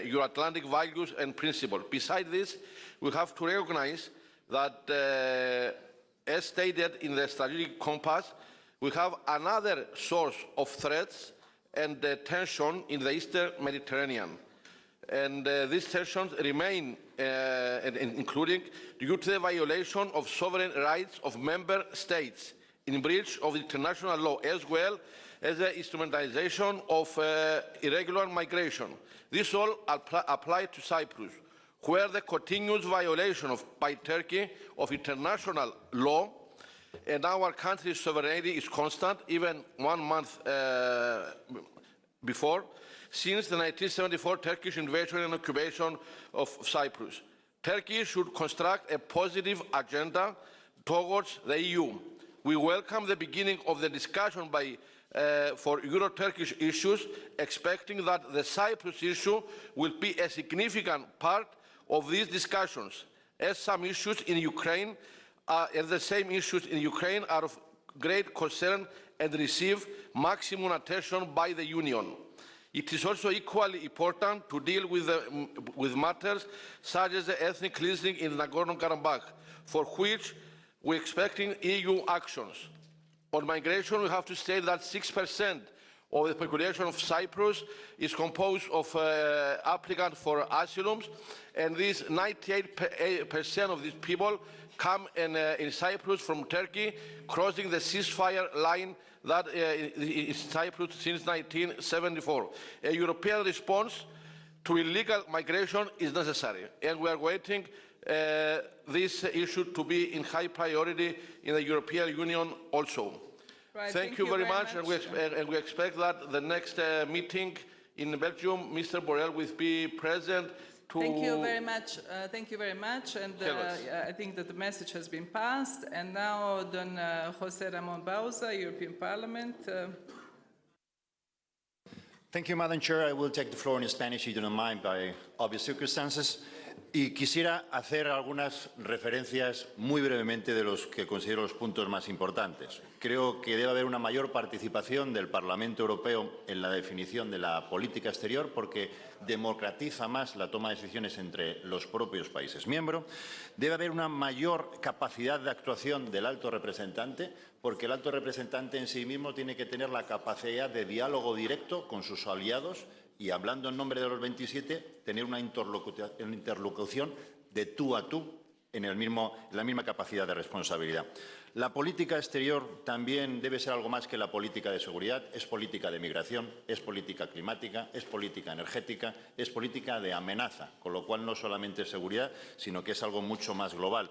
Euro-Atlantic values and principles. Besides this, we have to recognize that, as stated in the strategic compass, we have another source of threats and tension in the Eastern Mediterranean. And these tensions remain, including due to the violation of sovereign rights of member states in breach of international law, as well as the instrumentalization of irregular migration. This all applies to Cyprus, where the continuous violation by Turkey of international law and our country's sovereignty is constant, even 1 month before, since the 1974 Turkish invasion and occupation of Cyprus. Turkey should construct a positive agenda towards the EU. We welcome the beginning of the discussion for Euro-Turkish issues, expecting that the Cyprus issue will be a significant part of these discussions, as some issues in Ukraine are of great concern and receive maximum attention by the Union. It is also equally important to deal with matters such as the ethnic cleansing in Nagorno-Karabakh, for which we are expecting EU actions. On migration, we have to state that 6% of the population of Cyprus is composed of applicants for asylum, and these 98% of these people come in Cyprus from Turkey, crossing the ceasefire line that is Cyprus since 1974. A European response to illegal migration is necessary, and we are waiting this issue to be in high priority in the European Union also. Right, thank you very much. And we expect that the next meeting in Belgium, Mr. Borrell will be present to... Thank you very much. Thank you very much. And I think that the message has been passed. And now, Don José Ramón Bauza, European Parliament. Thank you, Madam Chair. I will take the floor in Spanish, if you don't mind, by obvious circumstances. Y quisiera hacer algunas referencias muy brevemente de los que considero los puntos más importantes. Creo que debe haber una mayor participación del Parlamento Europeo en la definición de la política exterior, porque democratiza más la toma de decisiones entre los propios países miembros. Debe haber una mayor capacidad de actuación del alto representante, porque el alto representante en sí mismo tiene que tener la capacidad de diálogo directo con sus aliados y, hablando en nombre de los 27, tener una interlocución de tú a tú en la misma capacidad de responsabilidad. La política exterior también debe ser algo más que la política de seguridad. Es política de migración, es política climática, es política energética, es política de amenaza, con lo cual no solamente es seguridad, sino que es algo mucho más global.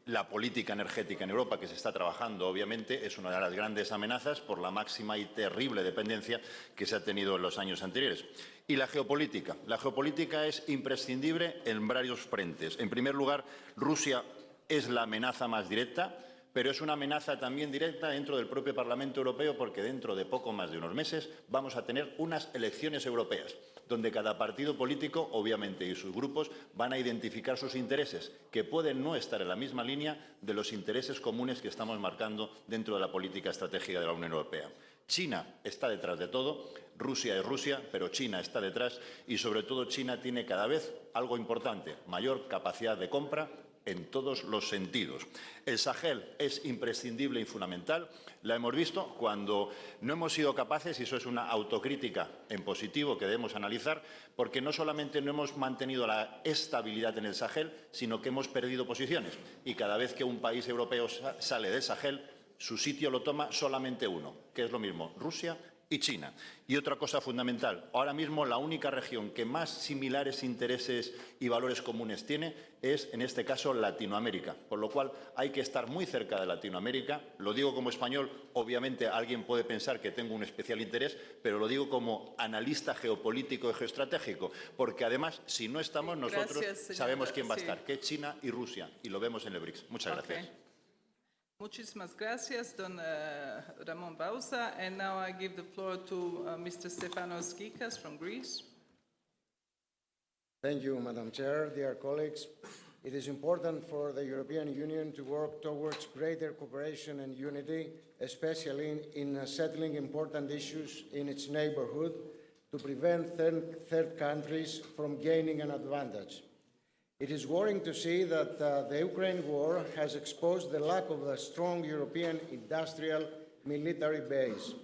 La política energética en Europa, que se está trabajando, obviamente, es una de las grandes amenazas por la máxima y terrible dependencia que se ha tenido en los años anteriores. Y la geopolítica. La geopolítica es imprescindible en varios frentes. En primer lugar, Rusia es la amenaza más directa, pero es una amenaza también directa dentro del propio Parlamento Europeo, porque dentro de poco más de unos meses vamos a tener unas elecciones europeas, donde cada partido político, obviamente, y sus grupos van a identificar sus intereses, que pueden no estar en la misma línea de los intereses comunes que estamos marcando dentro de la política estratégica de la Unión Europea. China está detrás de todo, Rusia es Rusia, pero China está detrás y, sobre todo, China tiene cada vez algo importante, mayor capacidad de compra en todos los sentidos. El Sahel es imprescindible y fundamental. La hemos visto cuando no hemos sido capaces, y eso es una autocrítica en positivo que debemos analizar, porque no solamente no hemos mantenido la estabilidad en el Sahel, sino que hemos perdido posiciones. Y cada vez que un país europeo sale del Sahel, su sitio lo toma solamente uno, que es lo mismo, Rusia y China. Y otra cosa fundamental, ahora mismo la única región que más similares intereses y valores comunes tiene es, en este caso, Latinoamérica, por lo cual hay que estar muy cerca de Latinoamérica. Lo digo como español, obviamente alguien puede pensar que tengo un especial interés, pero lo digo como analista geopolítico y geoestratégico, porque además, si no estamos nosotros, sabemos quién va a estar, que es China y Rusia, y lo vemos en el BRICS. Muchas gracias. Muchísimas gracias, don Ramon Bauza. And now I give the floor to Mr. Stefanos Gikas from Greece. Thank you, Madam Chair. Dear colleagues, it is important for the European Union to work towards greater cooperation and unity, especially in settling important issues in its neighborhood to prevent third countries from gaining an advantage. It is worrying to see that the Ukraine war has exposed the lack of a strong European industrial military base.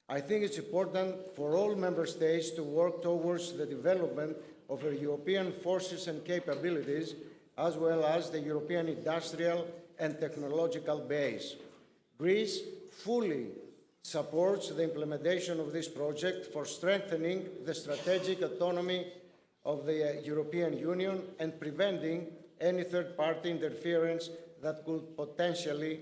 I think it's important for all member states to work towards the development of European forces and capabilities, as well as the European industrial and technological base. Greece fully supports the implementation of this project for strengthening the strategic autonomy of the European Union and preventing any third-party interference that could potentially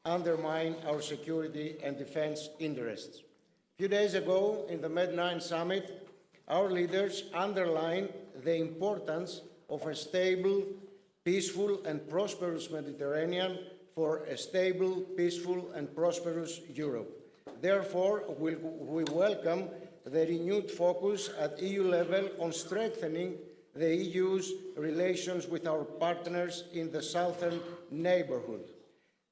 undermine our security and defense interests. A few days ago, in the Med9 summit, our leaders underlined the importance of a stable, peaceful and prosperous Mediterranean for a stable, peaceful and prosperous Europe. Therefore, we welcome the renewed focus at EU level on strengthening the EU's relations with our partners in the southern neighborhood.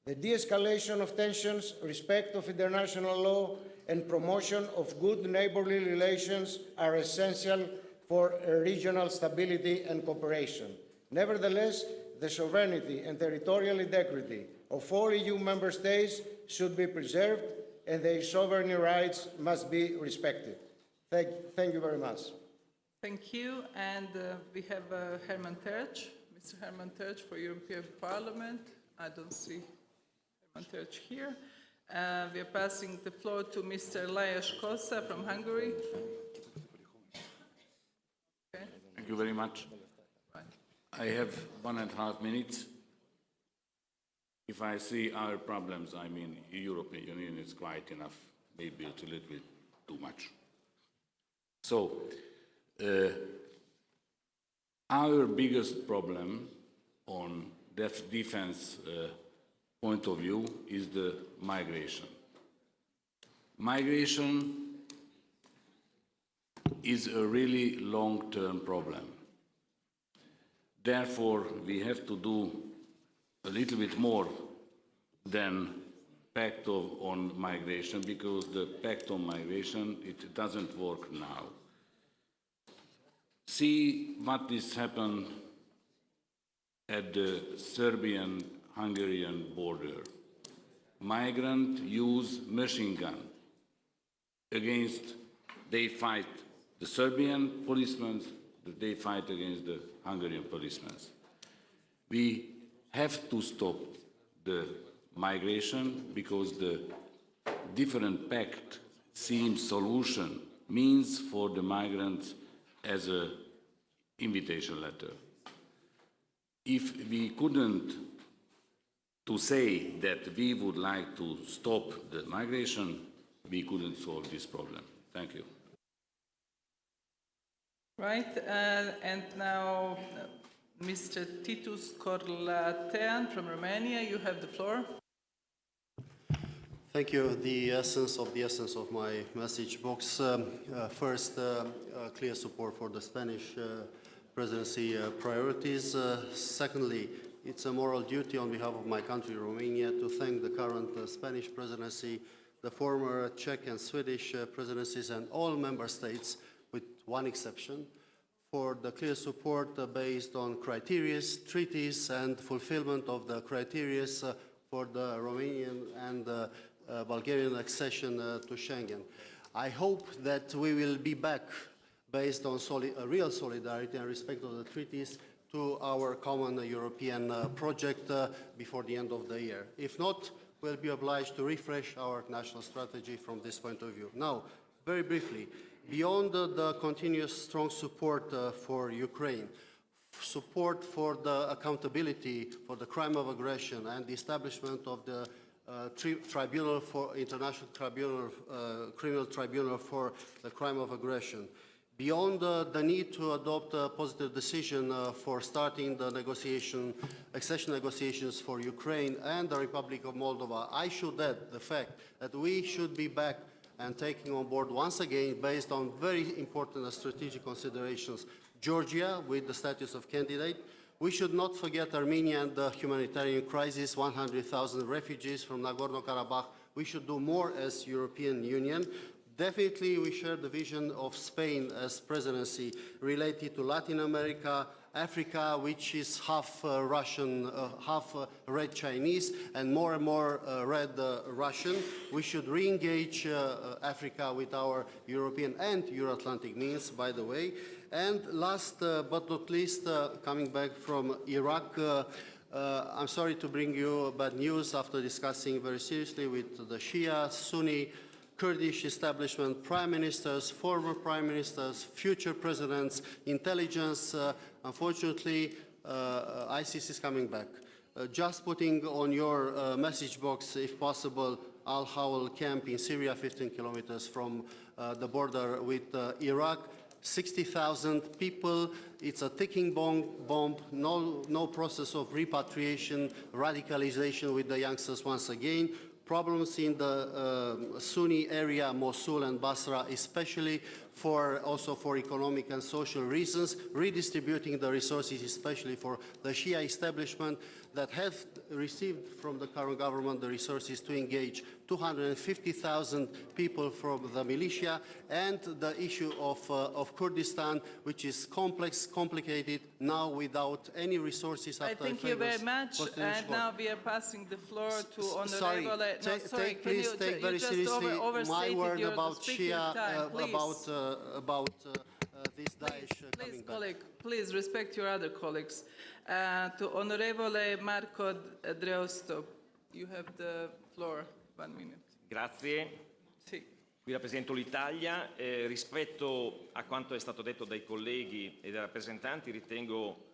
The de-escalation of tensions, respect of international law, and promotion of good neighborly relations are essential for regional stability and cooperation. Nevertheless, the sovereignty and territorial integrity of all EU member states should be preserved, and their sovereign rights must be respected. Thank you very much. Thank you. And we have Herman Tertsch. Mr. Herman Tertsch for European Parliament. I don't see Herman Tertsch here. We are passing the floor to Mr. Lajos Kossa from Hungary. Okay. Thank you very much. I have 1.5 minutes. If I see our problems, I mean, European Union is quite enough. Maybe it's a little bit too much. So, our biggest problem on defense point of view is the migration. Migration is a really long-term problem. Therefore, we have to do a little bit more than pact on migration, because the pact on migration, it doesn't work now. See what is happened at the Serbian-Hungarian border. Migrants use machine gun against, they fight the Serbian policemen, they fight against the Hungarian policemen. We have to stop the migration because the different pact seems solution means for the migrants as an invitation letter. If we couldn't to say that we would like to stop the migration, we couldn't solve this problem. Thank you. Right, and now Mr. Titus Corlatean from Romania, you have the floor. Thank you. The essence of my message box. First, clear support for the Spanish presidency priorities. Secondly, it's a moral duty on behalf of my country, Romania, to thank the current Spanish presidency, the former Czech and Swedish presidencies, and all member states, with one exception, for the clear support based on criteria, treaties, and fulfillment of the criteria for the Romanian and Bulgarian accession to Schengen. I hope that we will be back based on real solidarity and respect of the treaties to our common European project before the end of the year. If not, we'll be obliged to refresh our national strategy from this point of view. Now, very briefly, beyond the continuous strong support for Ukraine, support for the accountability for the crime of aggression and the establishment of the tribunal for international tribunal, criminal tribunal for the crime of aggression, beyond the need to adopt a positive decision for starting the accession negotiations for Ukraine and the Republic of Moldova, I should add the fact that we should be back and taking on board once again, based on very important and strategic considerations, Georgia with the status of candidate. We should not forget Armenia and the humanitarian crisis, 100,000 refugees from Nagorno-Karabakh. We should do more as European Union. Definitely, we share the vision of Spain as presidency related to Latin America, Africa, which is half Russian, half red Chinese, and more red Russian. We should re-engage Africa with our European and Euro-Atlantic means, by the way. And last but not least, coming back from Iraq, I'm sorry to bring you bad news after discussing very seriously with the Shia, Sunni, Kurdish establishment, prime ministers, former prime ministers, future presidents, intelligence. Unfortunately, ISIS is coming back. Just putting on your message box, if possible, Al-Hawal camp in Syria, 15 kilometers from the border with Iraq. 60,000 people. It's a ticking bomb. No process of repatriation, radicalization with the youngsters once again. Problems in the Sunni area, Mosul and Basra, especially also for economic and social reasons, redistributing the resources, especially for the Shia establishment that have received from the current government the resources to engage 250,000 people from the militia, and the issue of Kurdistan, which is complex, complicated, now without any resources. I thank you very much. And now we are passing the floor to Honorable. Please take very seriously my word about Shia, about this Daesh coming back. Please respect your other colleagues. To Onorevole Marco Dreosto, you have the floor. 1 minute. Grazie. Sì. Qui rappresento l'Italia. Rispetto a quanto è stato detto dai colleghi e dai rappresentanti, ritengo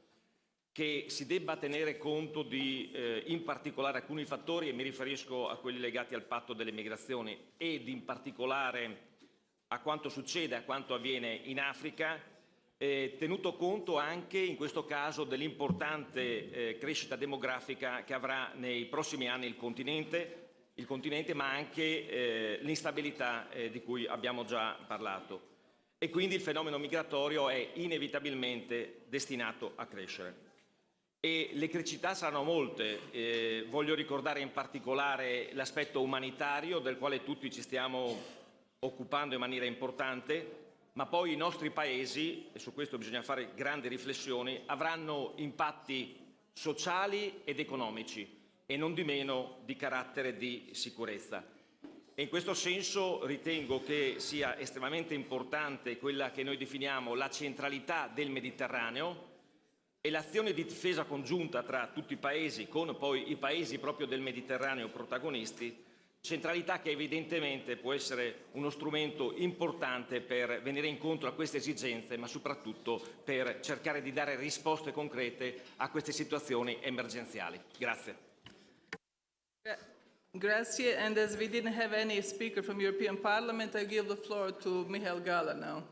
che si debba tenere conto di, in particolare, alcuni fattori, e mi riferisco a quelli legati al patto delle migrazioni ed in particolare a quanto succede, a quanto avviene in Africa, tenuto conto anche in questo caso dell'importante crescita demografica che avrà nei prossimi anni il continente, ma anche l'instabilità di cui abbiamo già parlato. E quindi il fenomeno migratorio è inevitabilmente destinato a crescere. E le criticità saranno molte. Voglio ricordare in particolare l'aspetto umanitario, del quale tutti ci stiamo occupando in maniera importante, ma poi i nostri paesi, e su questo bisogna fare grandi riflessioni, avranno impatti sociali ed economici e non di meno di carattere di sicurezza. E in questo senso ritengo che sia estremamente importante quella che noi definiamo la centralità del Mediterraneo, e l'azione di difesa congiunta tra tutti i paesi, con poi i paesi proprio del Mediterraneo protagonisti, centralità che evidentemente può essere uno strumento importante per venire incontro a queste esigenze, ma soprattutto per cercare di dare risposte concrete a queste situazioni emergenziali. Grazie. Grazie, and as we didn't have any speaker from European Parliament, I give the floor to Michael Gala now.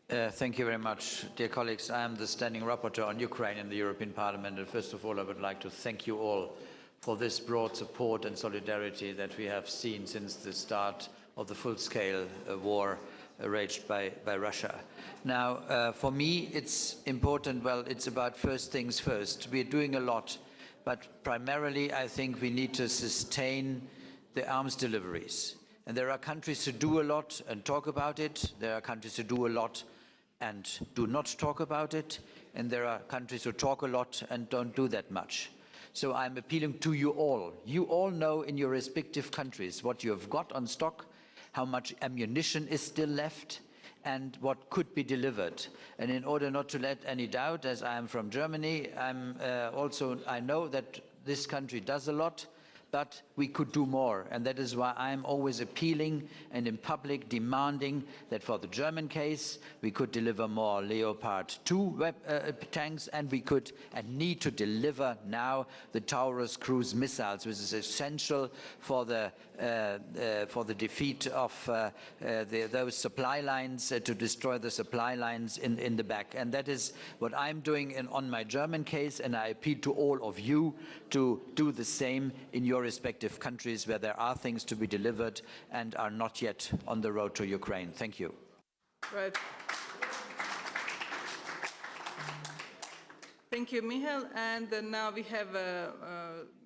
Thank you very much, dear colleagues. I am the standing rapporteur on Ukraine in the European Parliament, and first of all, I would like to thank you all for this broad support and solidarity that we have seen since the start of the full-scale war waged by Russia. Now, for me, it's important, well, it's about first things first. We're doing a lot, but primarily I think we need to sustain the arms deliveries. And there are countries who do a lot and talk about it. There are countries who do a lot and do not talk about it. And there are countries who talk a lot and don't do that much. So I'm appealing to you all. You all know in your respective countries what you have got on stock, how much ammunition is still left, and what could be delivered. And in order not to let any doubt, as I am from Germany, I know that this country does a lot, but we could do more. And that is why I'm always appealing and in public demanding that for the German case, we could deliver more Leopard 2 tanks, and we could and need to deliver now the Taurus cruise missiles, which is essential for the defeat of those supply lines, to destroy the supply lines in the back. And that is what I'm doing on my German case, and I appeal to all of you to do the same in your respective countries where there are things to be delivered and are not yet on the road to Ukraine. Thank you. Right. Thank you, Michael. And now we have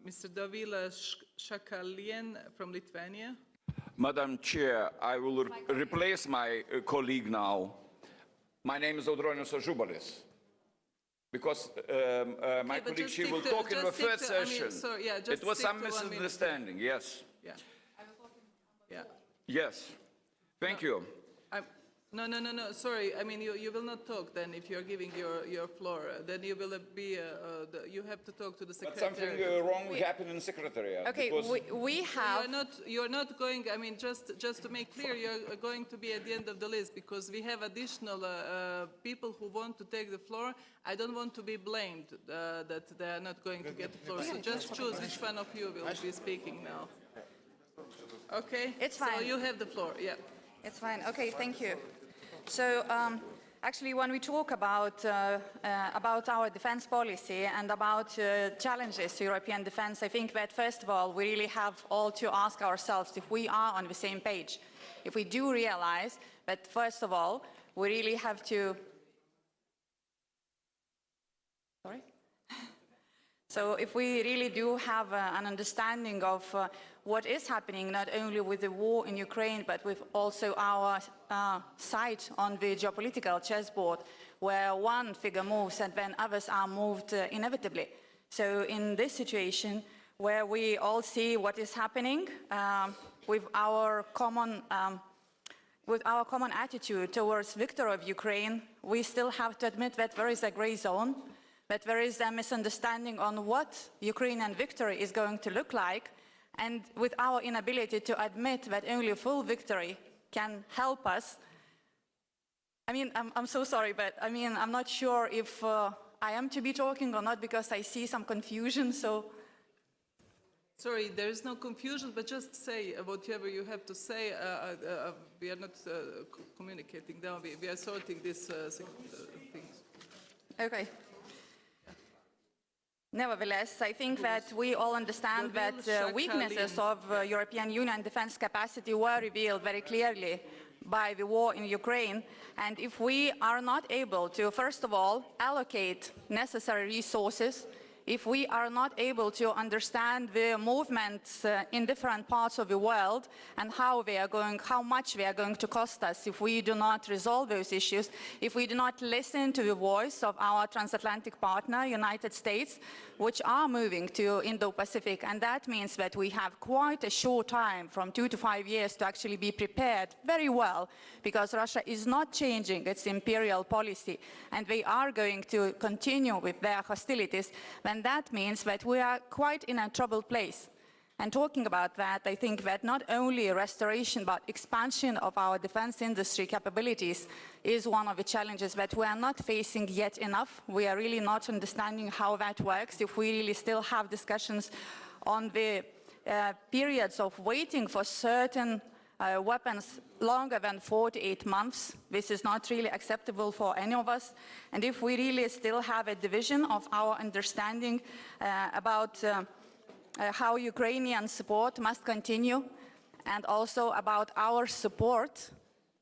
Mr. Dovila Shakalien from Lithuania. Madam Chair, I will replace my colleague now. My name is Audronius Ažubalis. Because my colleague, she will talk in the third session. It was some misunderstanding, yes. Yeah. Yeah. Yes. Thank you. No, sorry. I mean, you will not talk then if you're giving your floor. Then you will be, you have to talk to the secretary. But something wrong happened in the secretariat. Okay, we have... You're not going, I mean, just to make clear, you're going to be at the end of the list because we have additional people who want to take the floor. I don't want to be blamed that they are not going to get the floor. So just choose which one of you will be speaking now. Okay? It's fine. So you have the floor, yeah. It's fine. Okay, thank you. So actually, when we talk about our defense policy and about challenges to European defense, I think that first of all, we really have all to ask ourselves if we are on the same page. If we do realize that first of all, we really have to... Sorry? So if we really do have an understanding of what is happening, not only with the war in Ukraine, but with also our side on the geopolitical chessboard, where one figure moves and then others are moved inevitably. So in this situation, where we all see what is happening with our common attitude towards victory of Ukraine, we still have to admit that there is a gray zone, that there is a misunderstanding on what Ukrainian victory is going to look like, and with our inability to admit that only a full victory can help us. I mean, I'm so sorry, but I mean, I'm not sure if I am to be talking or not because I see some confusion, so. Sorry, there is no confusion, but just say whatever you have to say. We are not communicating now, we are sorting these things. Okay. Nevertheless, I think that we all understand that weaknesses of European Union defense capacity were revealed very clearly by the war in Ukraine. And if we are not able to, first of all, allocate necessary resources, if we are not able to understand the movements in different parts of the world and how much they are going to cost us if we do not resolve those issues, if we do not listen to the voice of our transatlantic partner, United States, which are moving to Indo-Pacific. And that means that we have quite a short time, from 2 to 5 years, to actually be prepared very well, because Russia is not changing its imperial policy, and they are going to continue with their hostilities, then that means that we are quite in a troubled place. And talking about that, I think that not only restoration, but expansion of our defense industry capabilities is one of the challenges that we are not facing yet enough. We are really not understanding how that works. If we really still have discussions on the periods of waiting for certain weapons longer than 4 to 8 months, this is not really acceptable for any of us. And if we really still have a division of our understanding about how Ukrainian support must continue, and also about our support,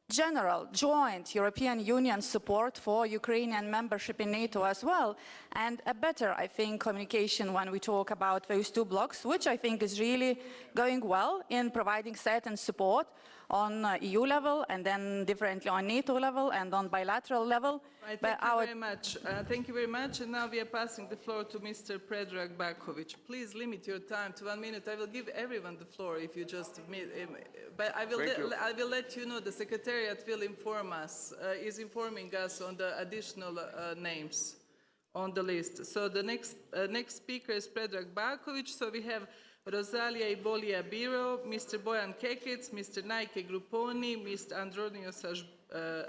general, joint European Union support for Ukrainian membership in NATO as well, and a better, I think, communication when we talk about those two blocks, which I think is really going well in providing certain support on EU level, and then differently on NATO level and on bilateral level. Right, thank you very much. Thank you very much. And now we are passing the floor to Mr. Predrag Bakovic. Please limit your time to 1 minute. I will give everyone the floor if you just... But I will let you know the Secretariat will inform us, is informing us on the additional names on the list. So the next speaker is Predrag Bakovic. So we have Rosalia Ibolia Biro, Mr. Bojan Kekec, Mr. Naike Gruponi, Mr. Andronios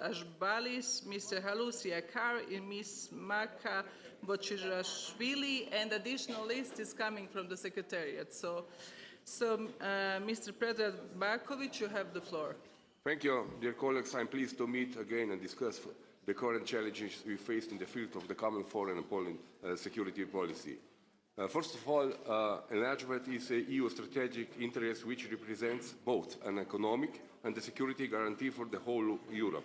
Ashbalis, Mr. Halusi Akar, and Ms. Maka Bocirashvili, and additional list is coming from the Secretariat. So Mr. Predrag Bakovic, you have the floor. Thank you, dear colleagues. I'm pleased to meet again and discuss the current challenges we faced in the field of the common foreign and security policy. First of all, enlargement is a EU strategic interest which represents both an economic and a security guarantee for the whole Europe.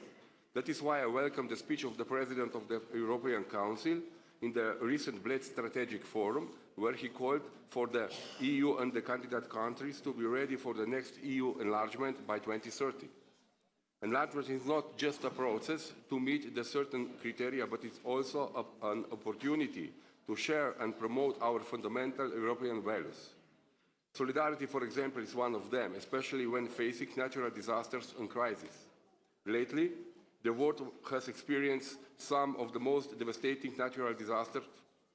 That is why I welcome the speech of the President of the European Council in the recent Bled Strategic Forum, where he called for the EU and the candidate countries to be ready for the next EU enlargement by 2030. Enlargement is not just a process to meet the certain criteria, but it's also an opportunity to share and promote our fundamental European values. Solidarity, for example, is one of them, especially when facing natural disasters and crises. Lately, the world has experienced some of the most devastating natural disasters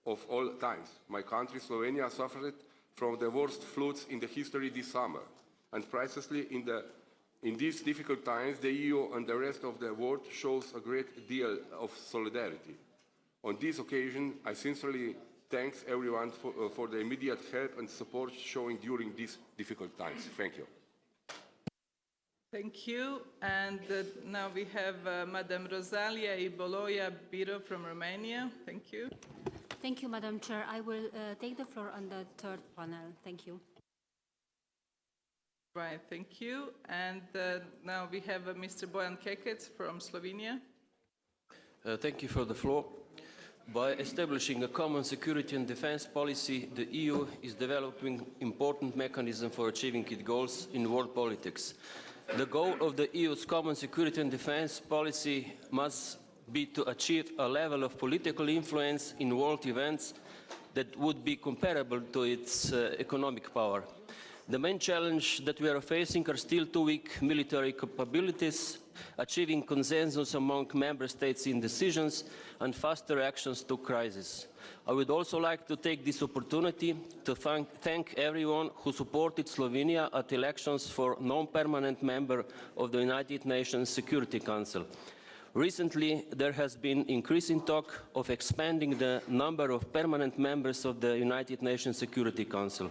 of all times. My country, Slovenia, suffered from the worst floods in the history this summer. And precisely in these difficult times, the EU and the rest of the world shows a great deal of solidarity. On this occasion, I sincerely thank everyone for the immediate help and support shown during these difficult times. Thank you. Thank you. And now we have Madam Rosalia Iboloia Biro from Romania. Thank you. Thank you, Madam Chair. I will take the floor on the third panel. Thank you. Right, thank you. And now we have Mr. Bojan Kekec from Slovenia. Thank you for the floor. By establishing a common security and defense policy, the EU is developing important mechanisms for achieving its goals in world politics. The goal of the EU's common security and defense policy must be to achieve a level of political influence in world events that would be comparable to its economic power. The main challenge that we are facing are still too weak military capabilities, achieving consensus among member states in decisions, and faster reactions to crises. I would also like to take this opportunity to thank everyone who supported Slovenia at elections for non-permanent member of the United Nations Security Council. Recently, there has been increasing talk of expanding the number of permanent members of the United Nations Security Council.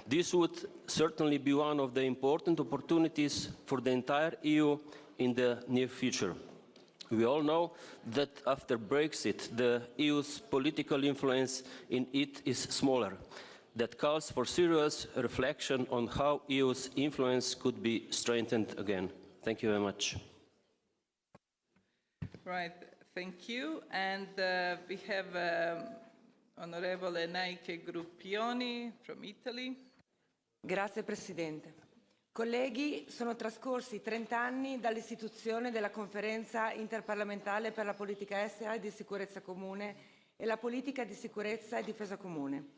This would certainly be one of the important opportunities for the entire EU in the near future. We all know that after Brexit, the EU's political influence in it is smaller. That calls for serious reflection on how EU's influence could be strengthened again. Thank you very much. Right, thank you. And we have Onorevole Naike Gruppioni from Italy. Grazie Presidente. Colleghi, sono trascorsi 30 anni dall'istituzione della Conferenza interparlamentare per la politica estera e di sicurezza comune e la politica di sicurezza e difesa comune.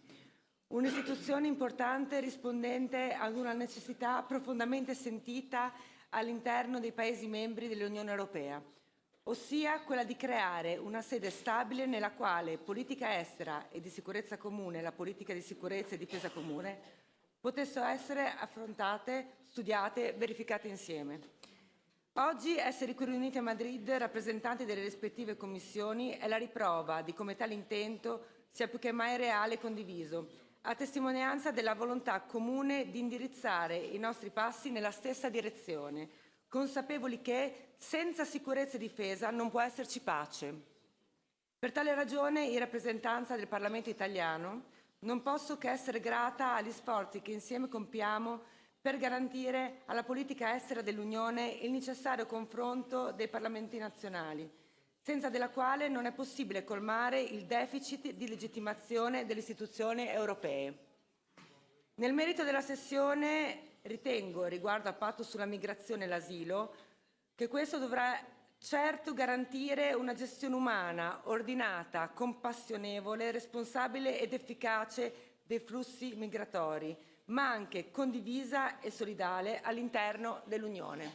Un'istituzione importante rispondente ad una necessità profondamente sentita all'interno dei Paesi membri dell'Unione Europea, ossia quella di creare una sede stabile nella quale politica estera e di sicurezza comune e la politica di sicurezza e difesa comune potessero essere affrontate, studiate, verificate insieme. Oggi essere qui riuniti a Madrid, rappresentanti delle rispettive commissioni, è la riprova di come tale intento sia più che mai reale e condiviso, a testimonianza della volontà comune di indirizzare i nostri passi nella stessa direzione, consapevoli che senza sicurezza e difesa non può esserci pace. Per tale ragione, in rappresentanza del Parlamento italiano, non posso che essere grata agli sforzi che insieme compiamo per garantire alla politica estera dell'Unione il necessario confronto dei Parlamenti nazionali, senza della quale non è possibile colmare il deficit di legittimazione delle istituzioni europee. Nel merito della sessione ritengo, riguardo al patto sulla migrazione e l'asilo, che questo dovrà certo garantire una gestione umana, ordinata, compassionevole, responsabile ed efficace dei flussi migratori, ma anche condivisa e solidale all'interno dell'Unione.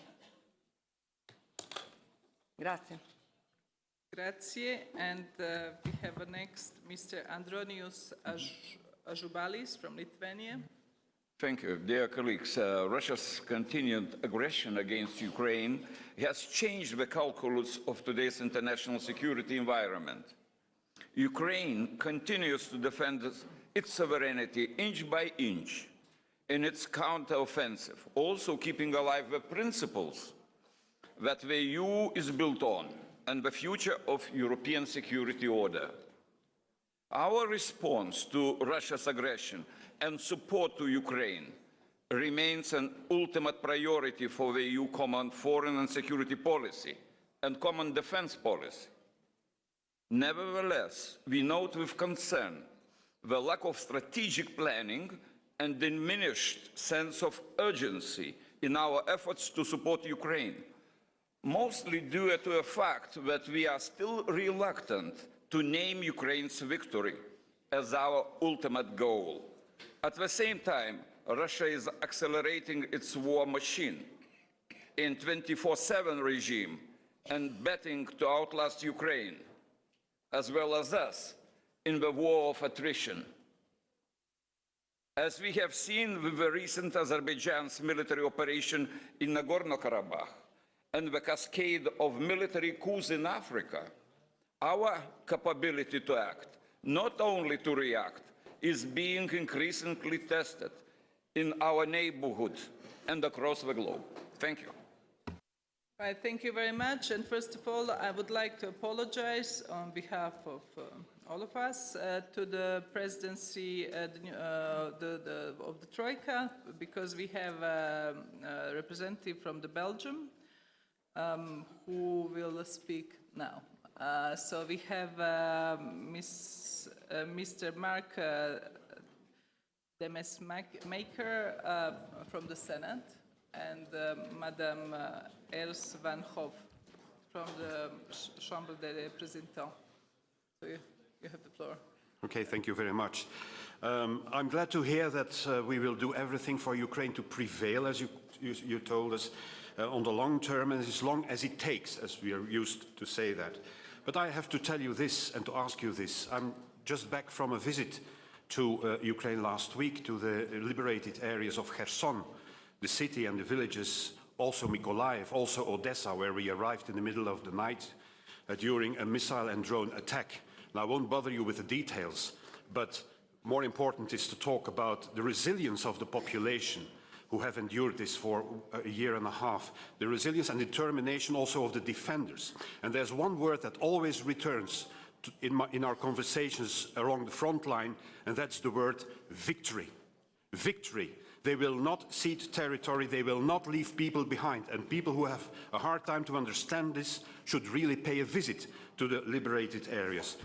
Grazie. Grazie. And we have next Mr. Andronius Ažubalis from Lithuania. Thank you. Dear colleagues, Russia's continued aggression against Ukraine has changed the calculus of today's international security environment. Ukraine continues to defend its sovereignty inch by inch in its counteroffensive, also keeping alive the principles that the EU is built on and the future of European security order. Our response to Russia's aggression and support to Ukraine remains an ultimate priority for the EU common foreign and security policy and common defense policy. Nevertheless, we note with concern the lack of strategic planning and diminished sense of urgency in our efforts to support Ukraine, mostly due to the fact that we are still reluctant to name Ukraine's victory as our ultimate goal. At the same time, Russia is accelerating its war machine in 24/7 regime and betting to outlast Ukraine, as well as us, in the war of attrition. As we have seen with the recent Azerbaijan's military operation in Nagorno-Karabakh and the cascade of military coups in Africa, our capability to act, not only to react, is being increasingly tested in our neighborhood and across the globe. Thank you. Right, thank you very much. And first of all, I would like to apologize on behalf of all of us to the presidency of the Troika, because we have a representative from the Belgium who will speak now. So we have Mr. Mark Demesmaker from the Senate and Madame Els van Hof from the Chambre des Représentants. So you have the floor. Okay, thank you very much. I'm glad to hear that we will do everything for Ukraine to prevail, as you told us, on the long term, and as long as it takes, as we are used to say that. But I have to tell you this and to ask you this. I'm just back from a visit to Ukraine last week, to the liberated areas of Kherson, the city and the villages, also Mykolaiv, also Odessa, where we arrived in the middle of the night during a missile and drone attack. Now, I won't bother you with the details, but more important is to talk about the resilience of the population who have endured this for a year and a half, the resilience and determination also of the defenders. And there's one word that always returns in our conversations along the front line, and that's the word victory. Victory. They will not cede territory, they will not leave people behind, and people who have a hard time to understand this should really pay a visit to the liberated areas.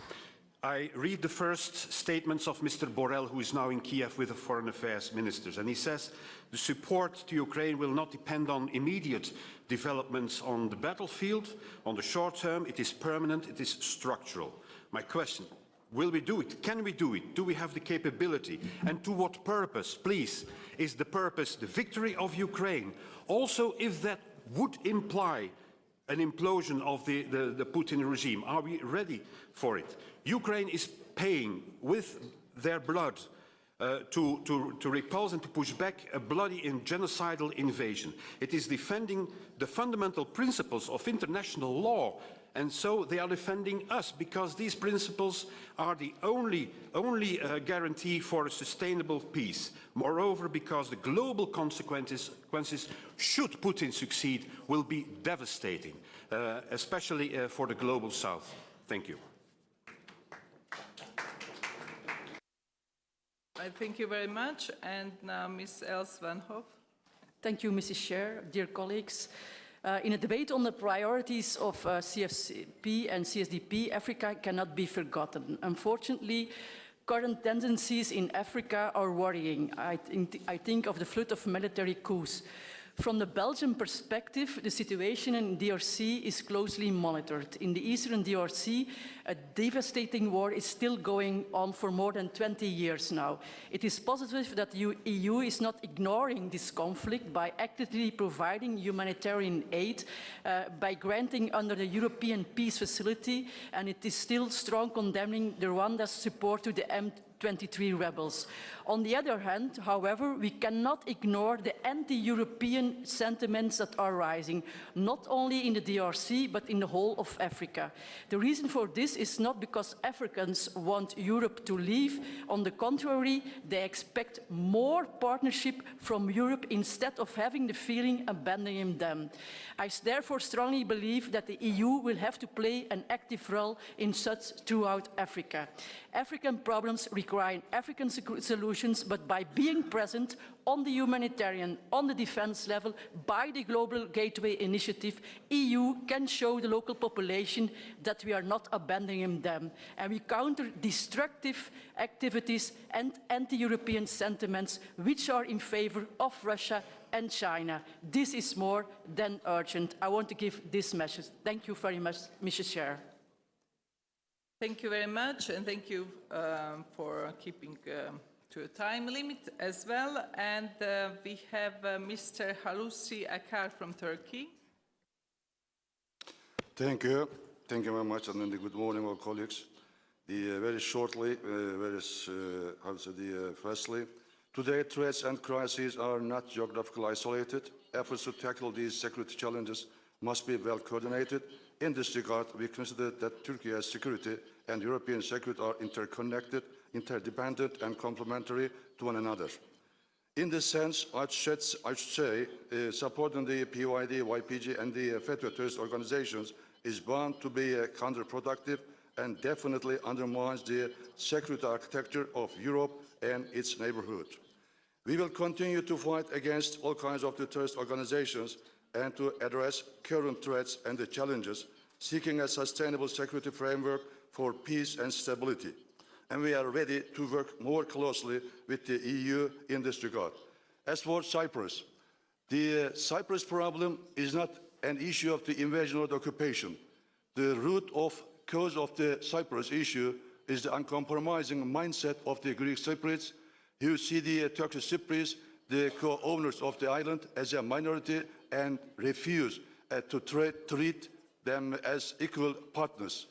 I read the first statements of Mr. Borrell, who is now in Kiev with the foreign affairs ministers, and he says the support to Ukraine will not depend on immediate developments on the battlefield. On the short term, it is permanent, it is structural. My question, will we do it? Can we do it? Do we have the capability? And to what purpose, please? Is the purpose the victory of Ukraine? Also, if that would imply an implosion of the Putin regime, are we ready for it? Ukraine is paying with their blood to repulse and to push back a bloody and genocidal invasion. It is defending the fundamental principles of international law, and so they are defending us, because these principles are the only guarantee for a sustainable peace. Moreover, because the global consequences, should Putin succeed, will be devastating, especially for the global south. Thank you. I thank you very much. And now Ms. Els van Hof. Thank you, Mrs. Chair, dear colleagues. In a debate on the priorities of CFSP and CSDP, Africa cannot be forgotten. Unfortunately, current tendencies in Africa are worrying. I think of the flood of military coups. From the Belgian perspective, the situation in DRC is closely monitored. In the eastern DRC, a devastating war is still going on for more than 20 years now. It is positive that the EU is not ignoring this conflict by actively providing humanitarian aid, by granting under the European Peace Facility, and it is still strong condemning the Rwanda's support to the M23 rebels. On the other hand, however, we cannot ignore the anti-European sentiments that are rising, not only in the DRC, but in the whole of Africa. The reason for this is not because Africans want Europe to leave. On the contrary, they expect more partnership from Europe instead of having the feeling abandoning them. I therefore strongly believe that the EU will have to play an active role in such throughout Africa. African problems require African solutions, but by being present on the humanitarian, on the defense level, by the Global Gateway Initiative, EU can show the local population that we are not abandoning them, and we counter destructive activities and anti-European sentiments which are in favor of Russia and China. This is more than urgent. I want to give this message. Thank you very much, Mr. Chair. Thank you very much, and thank you for keeping to a time limit as well. And we have Mr. Hulusi Akar from Turkey. Thank you. Thank you very much, and good morning, all colleagues. Very shortly, firstly, today threats and crises are not geographically isolated. Efforts to tackle these security challenges must be well coordinated. In this regard, we consider that Turkey's security and European security are interconnected, interdependent, and complementary to one another. In this sense, I should say, supporting the PYD, YPG, and the FETÖ terrorist organizations is bound to be counterproductive and definitely undermines the security architecture of Europe and its neighborhood. We will continue to fight against all kinds of the terrorist organizations and to address current threats and the challenges, seeking a sustainable security framework for peace and stability. And we are ready to work more closely with the EU in this regard. As for Cyprus, the Cyprus problem is not an issue of the invasion or the occupation. The root cause of the Cyprus issue is the uncompromising mindset of the Greek Cypriots, who see the Turkish Cypriots, the co-owners of the island, as a minority and refuse to treat them as equal partners.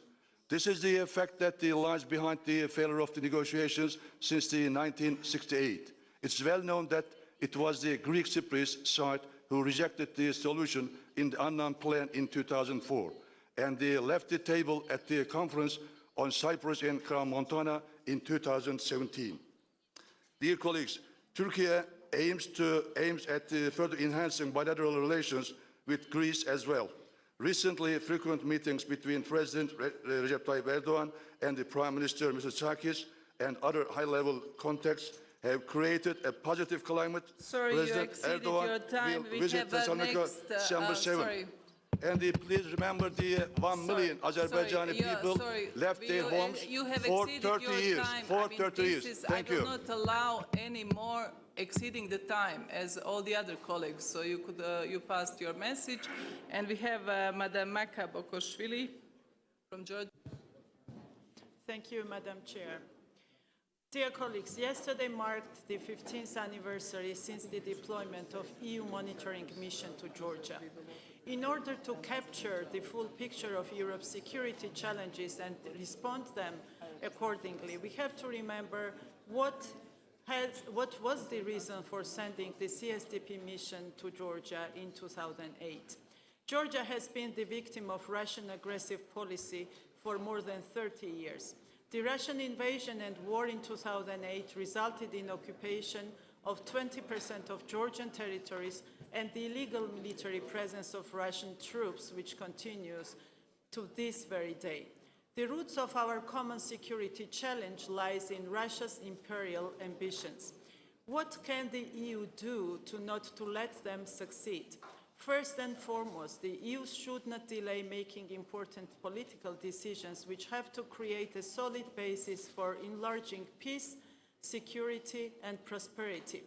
This is the fact that lies behind the failure of the negotiations since 1968. It's well known that it was the Greek Cypriot side who rejected the solution in the Annan Plan in 2004, and they left the table at the conference on Cyprus in Crans-Montana in 2017. Dear colleagues, Turkey aims at further enhancing bilateral relations with Greece as well. Recently, frequent meetings between President Recep Tayyip Erdogan and the Prime Minister, Mr. Tsakis, and other high-level contacts have created a positive climate. Sorry, President you exceeded Erdogan your time. will visit Thessalonica December 7. Sorry. And please remember the 1 million Azerbaijani people left their homes You have for exceeded 30 your years. time. For I mean, 30 years. Thank I you. will not allow any more exceeding the time as all the other colleagues. So you could you passed your message, and we have Madam Maka Bokoshvili from Georgia. Thank you, Madam Chair. Dear colleagues, yesterday marked the 15th anniversary since the deployment of EU monitoring mission to Georgia. In order to capture the full picture of Europe's security challenges and respond to them accordingly, we have to remember what was the reason for sending the CSDP mission to Georgia in 2008. Georgia has been the victim of Russian aggressive policy for more than 30 years. The Russian invasion and war in 2008 resulted in occupation of 20% of Georgian territories and the illegal military presence of Russian troops, which continues to this very day. The roots of our common security challenge lies in Russia's imperial ambitions. What can the EU do not to let them succeed? First and foremost, the EU should not delay making important political decisions which have to create a solid basis for enlarging peace, security, and prosperity.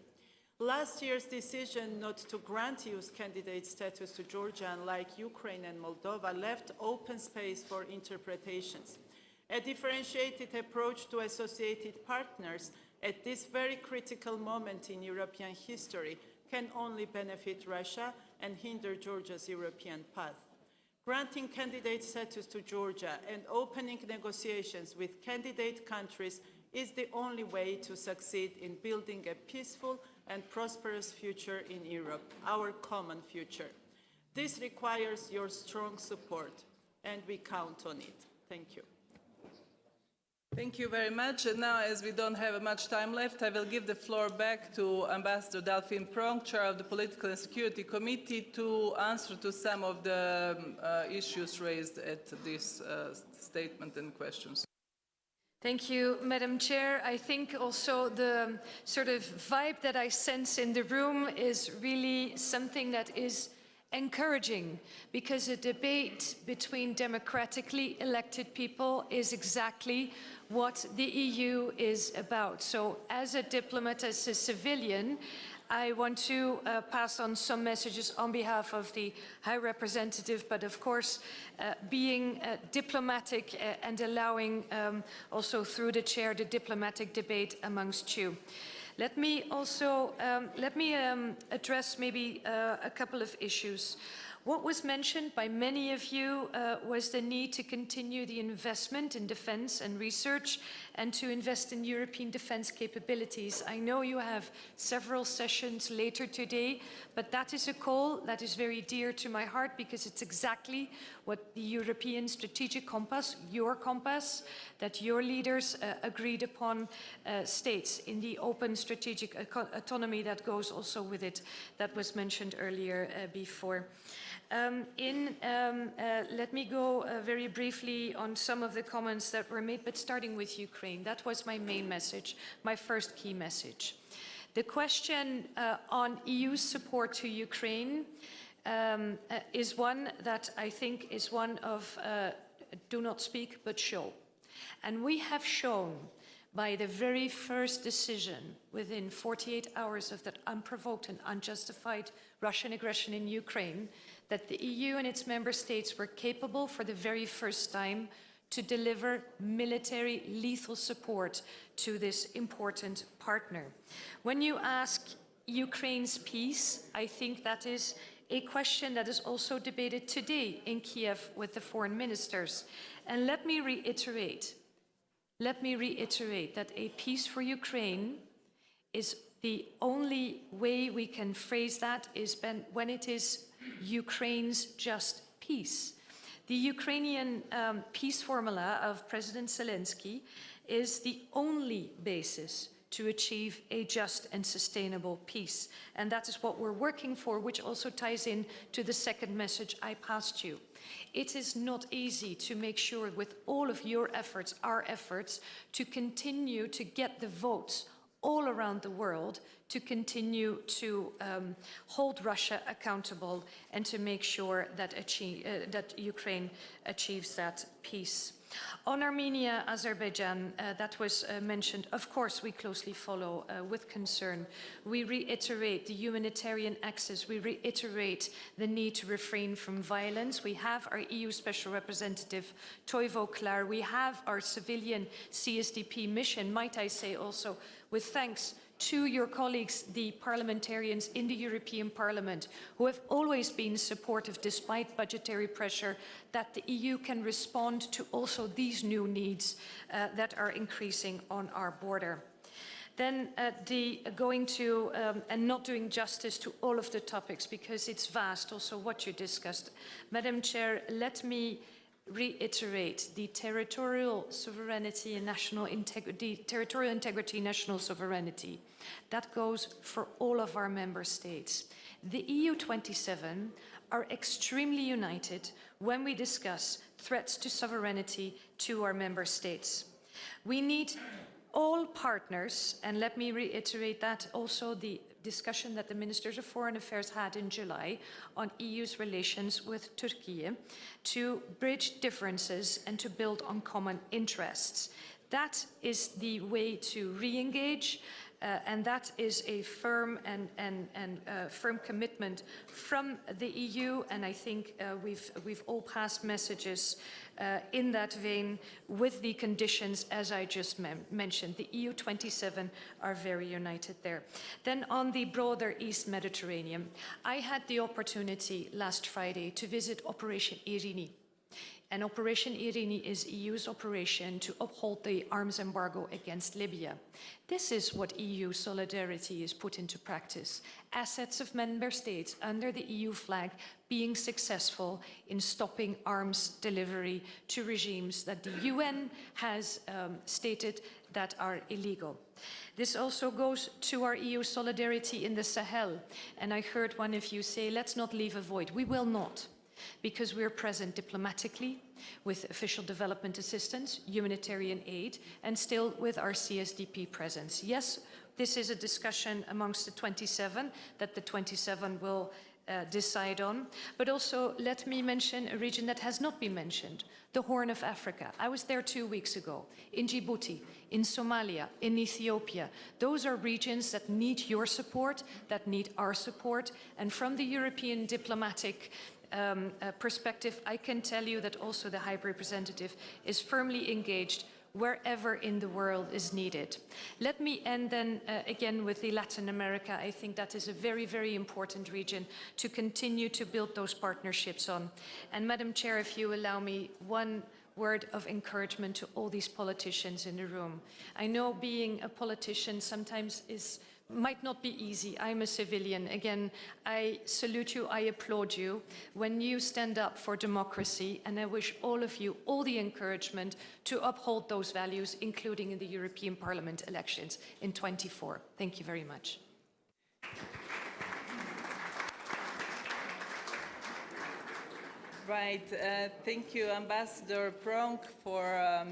Last year's decision not to grant EU candidate status to Georgia, unlike Ukraine and Moldova, left open space for interpretations. A differentiated approach to associated partners at this very critical moment in European history can only benefit Russia and hinder Georgia's European path. Granting candidate status to Georgia and opening negotiations with candidate countries is the only way to succeed in building a peaceful and prosperous future in Europe, our common future. This requires your strong support, and we count on it. Thank you. Thank you very much. And now, as we don't have much time left, I will give the floor back to Ambassador Delphine Prong, Chair of the Political and Security Committee, to answer to some of the issues raised at this statement and questions. Thank you, Madam Chair. I think also the sort of vibe that I sense in the room is really something that is encouraging, because a debate between democratically elected people is exactly what the EU is about. So as a diplomat, as a civilian, I want to pass on some messages on behalf of the High Representative, but of course being diplomatic and allowing also through the chair the diplomatic debate amongst you. Let me also address maybe a couple of issues. What was mentioned by many of you was the need to continue the investment in defense and research and to invest in European defense capabilities. I know you have several sessions later today, but that is a call that is very dear to my heart, because it's exactly what the European strategic compass, your compass, that your leaders agreed upon states in the open strategic autonomy that goes also with it, that was mentioned earlier before. Let me go very briefly on some of the comments that were made, but starting with Ukraine. That was my main message, my first key message. The question on EU support to Ukraine is one that I think is one of do not speak, but show. And we have shown by the very first decision within 48 hours of that unprovoked and unjustified Russian aggression in Ukraine that the EU and its member states were capable for the very first time to deliver military lethal support to this important partner. When you ask Ukraine's peace, I think that is a question that is also debated today in Kiev with the foreign ministers. And let me reiterate that a peace for Ukraine is the only way we can phrase that is when it is Ukraine's just peace. The Ukrainian peace formula of President Zelensky is the only basis to achieve a just and sustainable peace. And that is what we're working for, which also ties in to the second message I passed you. It is not easy to make sure with all of your efforts, our efforts, to continue to get the votes all around the world to continue to hold Russia accountable and to make sure that, that Ukraine achieves that peace. On Armenia, Azerbaijan, that was mentioned, of course we closely follow with concern. We reiterate the humanitarian access, we reiterate the need to refrain from violence. We have our EU Special Representative Toivo Klar, we have our civilian CSDP mission, might I say also with thanks to your colleagues, the parliamentarians in the European Parliament, who have always been supportive despite budgetary pressure, that the EU can respond to also these new needs that are increasing on our border. Then going to, and not doing justice to all of the topics because it's vast also what you discussed. Madam Chair, let me reiterate the territorial sovereignty and national integrity, territorial integrity, national sovereignty. That goes for all of our member states. The EU27 are extremely united when we discuss threats to sovereignty to our member states. We need all partners, and let me reiterate that also the discussion that the Ministers of Foreign Affairs had in July on EU's relations with Turkey, to bridge differences and to build on common interests. That is the way to re-engage, and that is a firm firm commitment from the EU, and I think we've all passed messages in that vein with the conditions as I just mentioned. The EU27 are very united there. Then on the broader East Mediterranean, I had the opportunity last Friday to visit Operation Irini. And Operation Irini is EU's operation to uphold the arms embargo against Libya. This is what EU solidarity is put into practice. Assets of member states under the EU flag being successful in stopping arms delivery to regimes that the UN has stated that are illegal. This also goes to our EU solidarity in the Sahel. And I heard one of you say, let's not leave a void. We will not, because we're present diplomatically with official development assistance, humanitarian aid, and still with our CSDP presence. Yes, this is a discussion amongst the 27 that the 27 will decide on, but also let me mention a region that has not been mentioned, the Horn of Africa. I was there 2 weeks ago, in Djibouti, in Somalia, in Ethiopia. Those are regions that need your support, that need our support, and from the European diplomatic perspective, I can tell you that also the High Representative is firmly engaged wherever in the world is needed. Let me end then again with the Latin America. I think that is a very, very important region to continue to build those partnerships on. And Madam Chair, if you allow me one word of encouragement to all these politicians in the room. I know being a politician sometimes might not be easy. I'm a civilian. Again, I salute you, I applaud you when you stand up for democracy, and I wish all of you all the encouragement to uphold those values, including in the European Parliament elections in 2024. Thank you very much. Right. Thank you, Ambassador Pronk, for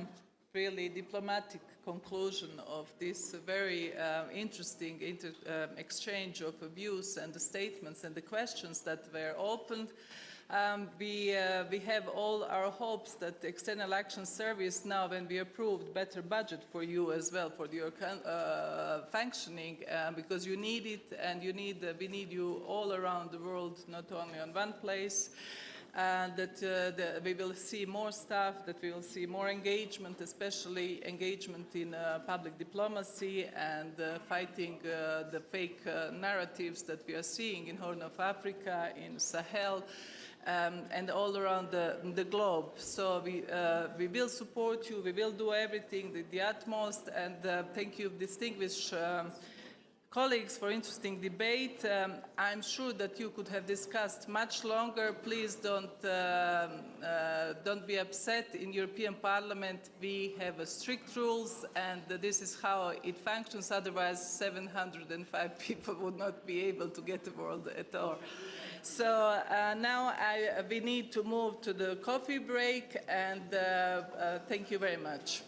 really diplomatic conclusion of this very interesting exchange of views and the statements and the questions that were opened. We have all our hopes that the External Action Service now, when we approved better budget for you as well, for your functioning, because you need it, and we need you all around the world, not only on one place. That we will see more staff, that we will see more engagement, especially engagement in public diplomacy and fighting the fake narratives that we are seeing in Horn of Africa, in Sahel, and all around the globe. So we will support you, we will do everything, the utmost, and thank you, distinguished colleagues, for interesting debate. I'm sure that you could have discussed much longer. Please don't be upset. In European Parliament, we have strict rules, and this is how it functions. Otherwise, 705 people would not be able to get the word at all. So now we need to move to the coffee break, and thank you very much.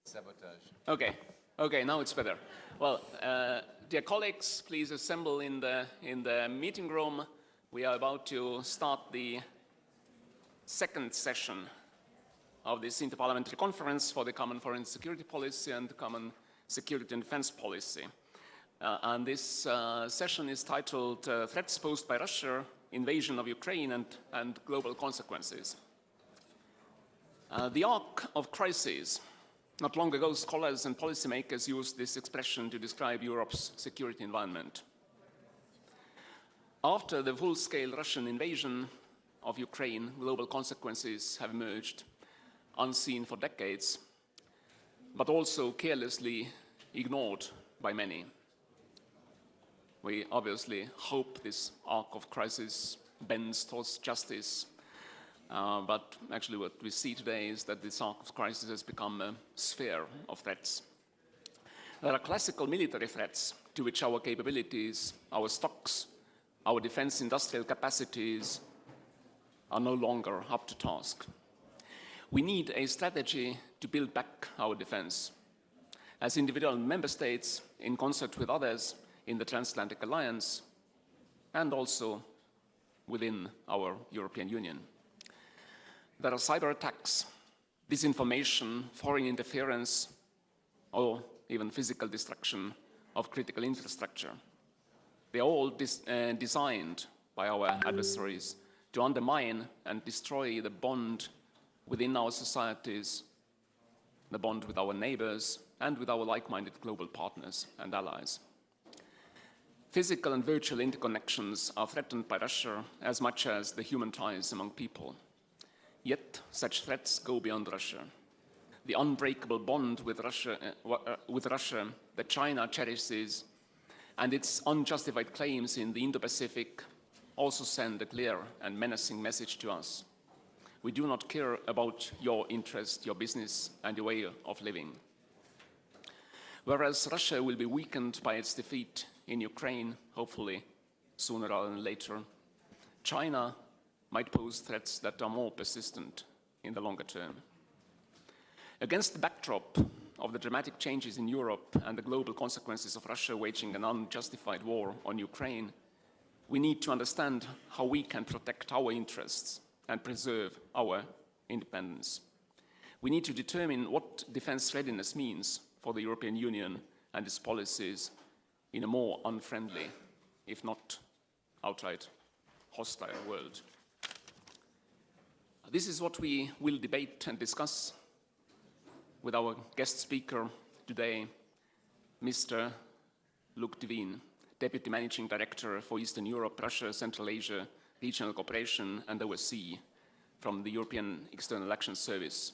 Sabotage. Okay, now it's better. Well, dear colleagues, please assemble in the meeting room. We are about to start the second session of this interparliamentary conference for the Common Foreign Security Policy and Common Security and Defense Policy. And this session is titled Threats Posed by Russia, Invasion of Ukraine and Global Consequences. The arc of crises. Not long ago, scholars and policymakers used this expression to describe Europe's security environment. After the full-scale Russian invasion of Ukraine, global consequences have emerged, unseen for decades, but also carelessly ignored by many. We obviously hope this arc of crisis bends towards justice, but actually what we see today is that this arc of crisis has become a sphere of threats. There are classical military threats to which our capabilities, our stocks, our defense industrial capacities are no longer up to task. We need a strategy to build back our defense. As individual member states, in concert with others in the Transatlantic Alliance, and also within our European Union. There are cyber attacks, disinformation, foreign interference, or even physical destruction of critical infrastructure. They are all designed by our adversaries to undermine and destroy the bond within our societies, the bond with our neighbors, and with our like-minded global partners and allies. Physical and virtual interconnections are threatened by Russia as much as the human ties among people. Yet, such threats go beyond Russia. The unbreakable bond with Russia that China cherishes and its unjustified claims in the Indo-Pacific also send a clear and menacing message to us. We do not care about your interest, your business, and your way of living. Whereas Russia will be weakened by its defeat in Ukraine, hopefully sooner rather than later, China might pose threats that are more persistent in the longer term. Against the backdrop of the dramatic changes in Europe and the global consequences of Russia waging an unjustified war on Ukraine, we need to understand how we can protect our interests and preserve our independence. We need to determine what defense readiness means for the European Union and its policies in a more unfriendly, if not outright hostile world. This is what we will debate and discuss with our guest speaker today, Mr. Luc Devine, Deputy Managing Director for Eastern Europe, Russia, Central Asia, Regional Cooperation and OSCE from the European External Action Service.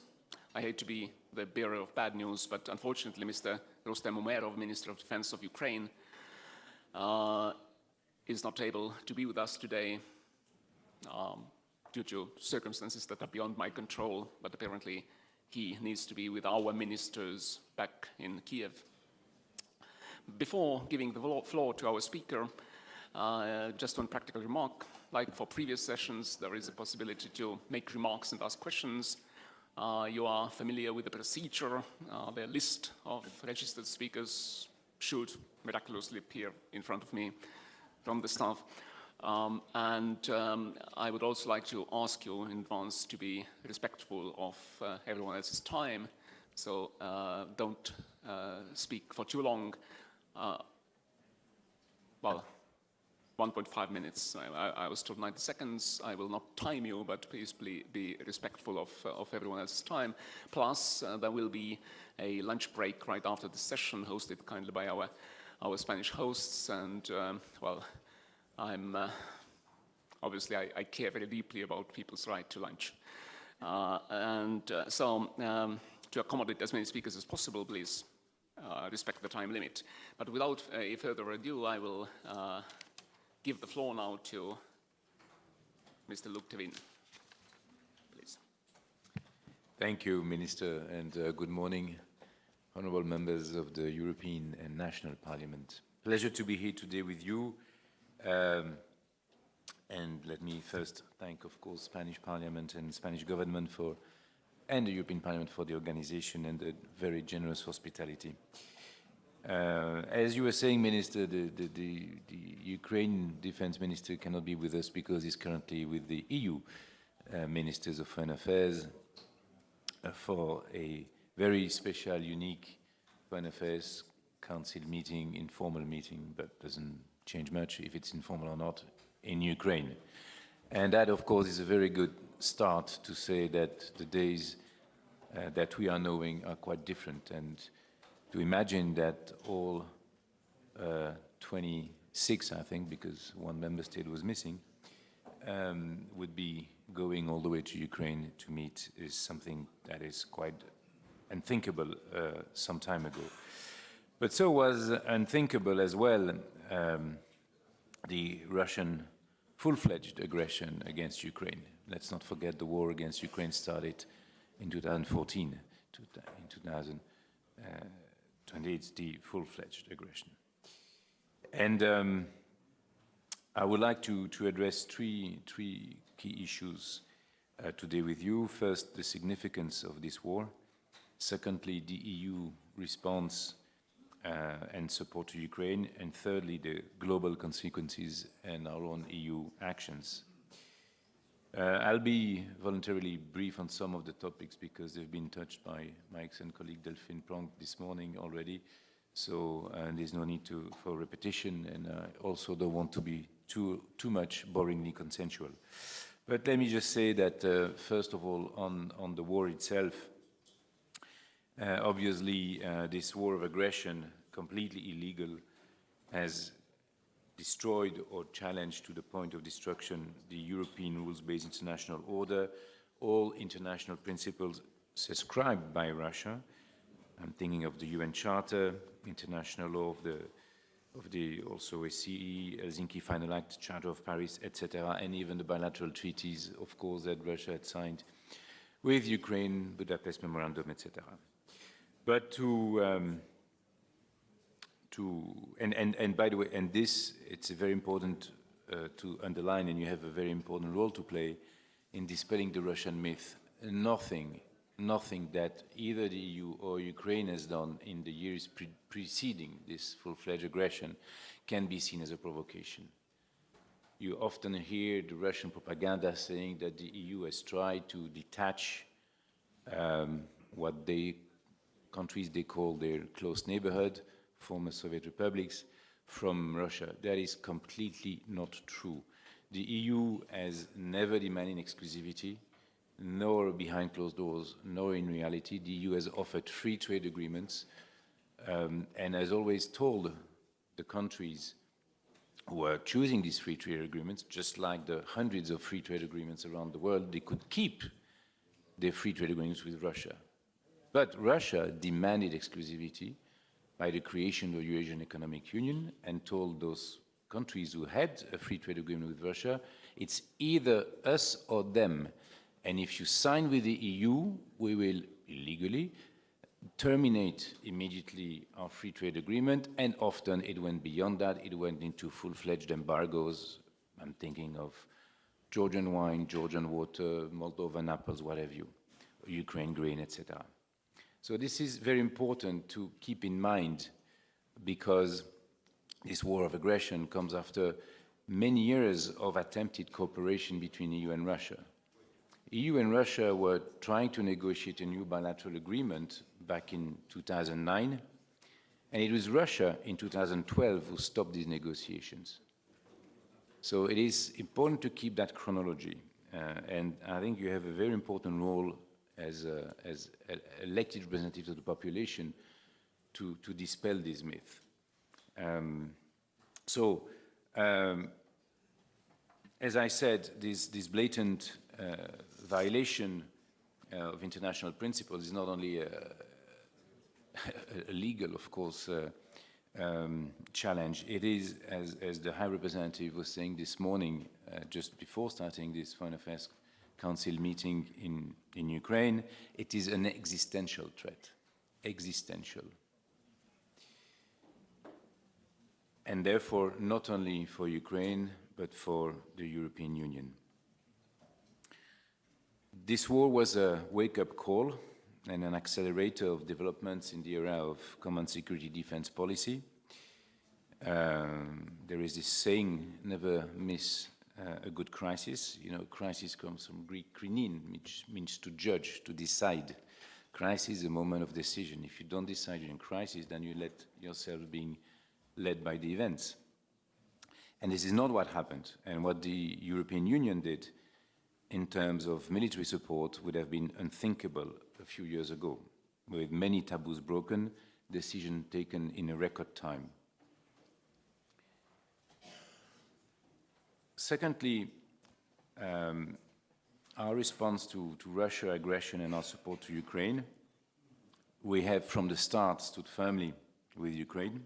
I hate to be the bearer of bad news, but unfortunately Mr. Rustem Umerov, Minister of Defense of Ukraine, is not able to be with us today due to circumstances that are beyond my control, but apparently he needs to be with our ministers back in Kiev. Before giving the floor to our speaker, just one practical remark. Like for previous sessions, there is a possibility to make remarks and ask questions. You are familiar with the procedure. The list of registered speakers should miraculously appear in front of me from the staff. I would also like to ask you in advance to be respectful of everyone else's time, so don't speak for too long. Well, 1.5 minutes. I was told 90 seconds. I will not time you, but please be respectful of everyone else's time. Plus, there will be a lunch break right after the session, hosted kindly by our Spanish hosts. And, well, obviously I care very deeply about people's right to lunch. So to accommodate as many speakers as possible, please respect the time limit. But without further ado, I will give the floor now to Mr. Luc Devine. Please. Thank you, Minister, and good morning, honorable members of the European and National Parliament. Pleasure to be here today with you. And let me first thank, of course, Spanish Parliament and Spanish government for and the European Parliament for the organization and the very generous hospitality. As you were saying, Minister, the Ukraine Defense Minister cannot be with us because he's currently with the EU Ministers of Foreign Affairs for a very special, unique Foreign Affairs Council meeting, informal meeting, but doesn't change much if it's informal or not, in Ukraine. And that, of course, is a very good start to say that the days that we are knowing are quite different, and to imagine that all 26, I think, because one member state was missing, would be going all the way to Ukraine to meet is something that is quite unthinkable some time ago. But so was unthinkable as well the Russian full-fledged aggression against Ukraine. Let's not forget the war against Ukraine started in 2014. In 2020, it's the full-fledged aggression. And I would like to address three key issues today with you. First, the significance of this war. Secondly, the EU response and support to Ukraine. And thirdly, the global consequences and our own EU actions. I'll be voluntarily brief on some of the topics because they've been touched by my excellent colleague Delphine Pronk this morning already. So there's no need for repetition, and I also don't want to be too much boringly consensual. But let me just say that, first of all, on the war itself, obviously this war of aggression, completely illegal, has destroyed or challenged to the point of destruction the European rules-based international order, all international principles subscribed by Russia. I'm thinking of the UN Charter, international law of the also OSCE, Helsinki Final Act, Charter of Paris, etc., and even the bilateral treaties, of course, that Russia had signed with Ukraine, Budapest Memorandum, etc. But and by the way, and this, it's very important to underline, and you have a very important role to play in dispelling the Russian myth. Nothing that either the EU or Ukraine has done in the years preceding this full-fledged aggression can be seen as a provocation. You often hear the Russian propaganda saying that the EU has tried to detach what countries they call their close neighborhood, former Soviet republics, from Russia. That is completely not true. The EU has never demanded exclusivity, nor behind closed doors, nor in reality. The EU has offered free trade agreements and has always told the countries who are choosing these free trade agreements, just like the hundreds of free trade agreements around the world, they could keep their free trade agreements with Russia. But Russia demanded exclusivity by the creation of the Eurasian Economic Union and told those countries who had a free trade agreement with Russia, it's either us or them. And if you sign with the EU, we will illegally terminate immediately our free trade agreement, and often it went beyond that. It went into full-fledged embargoes. I'm thinking of Georgian wine, Georgian water, Moldovan apples, what have you, Ukraine grain, etc. So this is very important to keep in mind, because this war of aggression comes after many years of attempted cooperation between EU and Russia. EU and Russia were trying to negotiate a new bilateral agreement back in 2009, and it was Russia in 2012 who stopped these negotiations. So it is important to keep that chronology, and I think you have a very important role as elected representatives of the population to dispel this myth. As I said, this blatant violation of international principles is not only a legal, of course, challenge. It is, as the High Representative was saying this morning, just before starting this Foreign Affairs Council meeting in Ukraine, it is an existential threat, existential. And therefore, not only for Ukraine, but for the European Union. This war was a wake-up call and an accelerator of developments in the area of common security defense policy. There is this saying, never miss a good crisis. You know, crisis comes from Greek krinein, which means to judge, to decide. Crisis is a moment of decision. If you don't decide in crisis, then you let yourself being led by the events. And this is not what happened. And what the European Union did in terms of military support would have been unthinkable a few years ago, with many taboos broken, decisions taken in a record time. Secondly, our response to Russia aggression and our support to Ukraine, we have from the start stood firmly with Ukraine.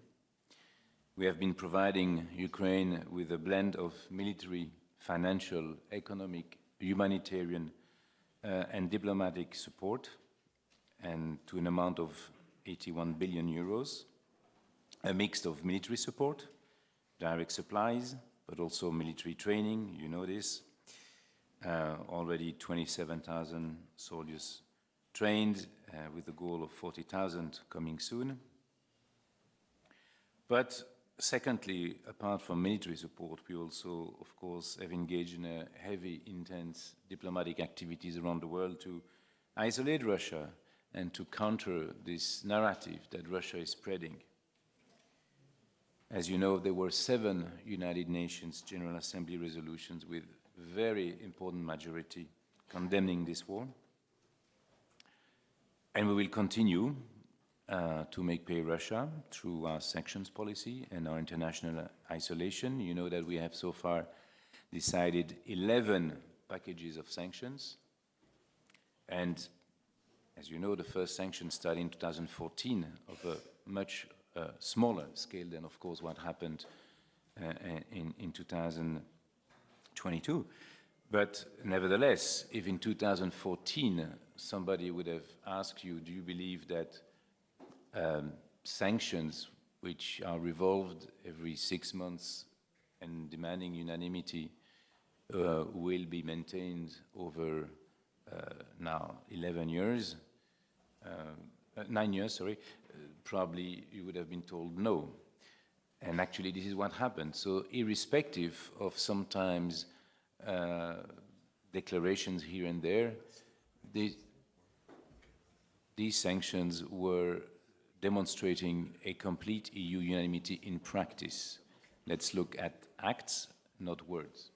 We have been providing Ukraine with a blend of military, financial, economic, humanitarian and diplomatic support, and to an amount of 81 billion euros, a mix of military support, direct supplies, but also military training, you know this. Already 27,000 soldiers trained with the goal of 40,000 coming soon. But secondly, apart from military support, we also, of course, have engaged in a heavy, intense diplomatic activities around the world to isolate Russia and to counter this narrative that Russia is spreading. As you know, there were 7 United Nations General Assembly resolutions with very important majority condemning this war. And we will continue to make pay Russia through our sanctions policy and our international isolation. You know that we have so far decided 11 packages of sanctions. And as you know, the first sanctions started in 2014 of a much smaller scale than, of course, what happened in 2022. But nevertheless, if in 2014 somebody would have asked you, do you believe that sanctions which are revolved every 6 months and demanding unanimity will be maintained over now 11 years, 9 years, sorry, probably you would have been told no. And actually this is what happened. So irrespective of sometimes declarations here and there, these sanctions were demonstrating a complete EU unanimity in practice. Let's look at acts, not words.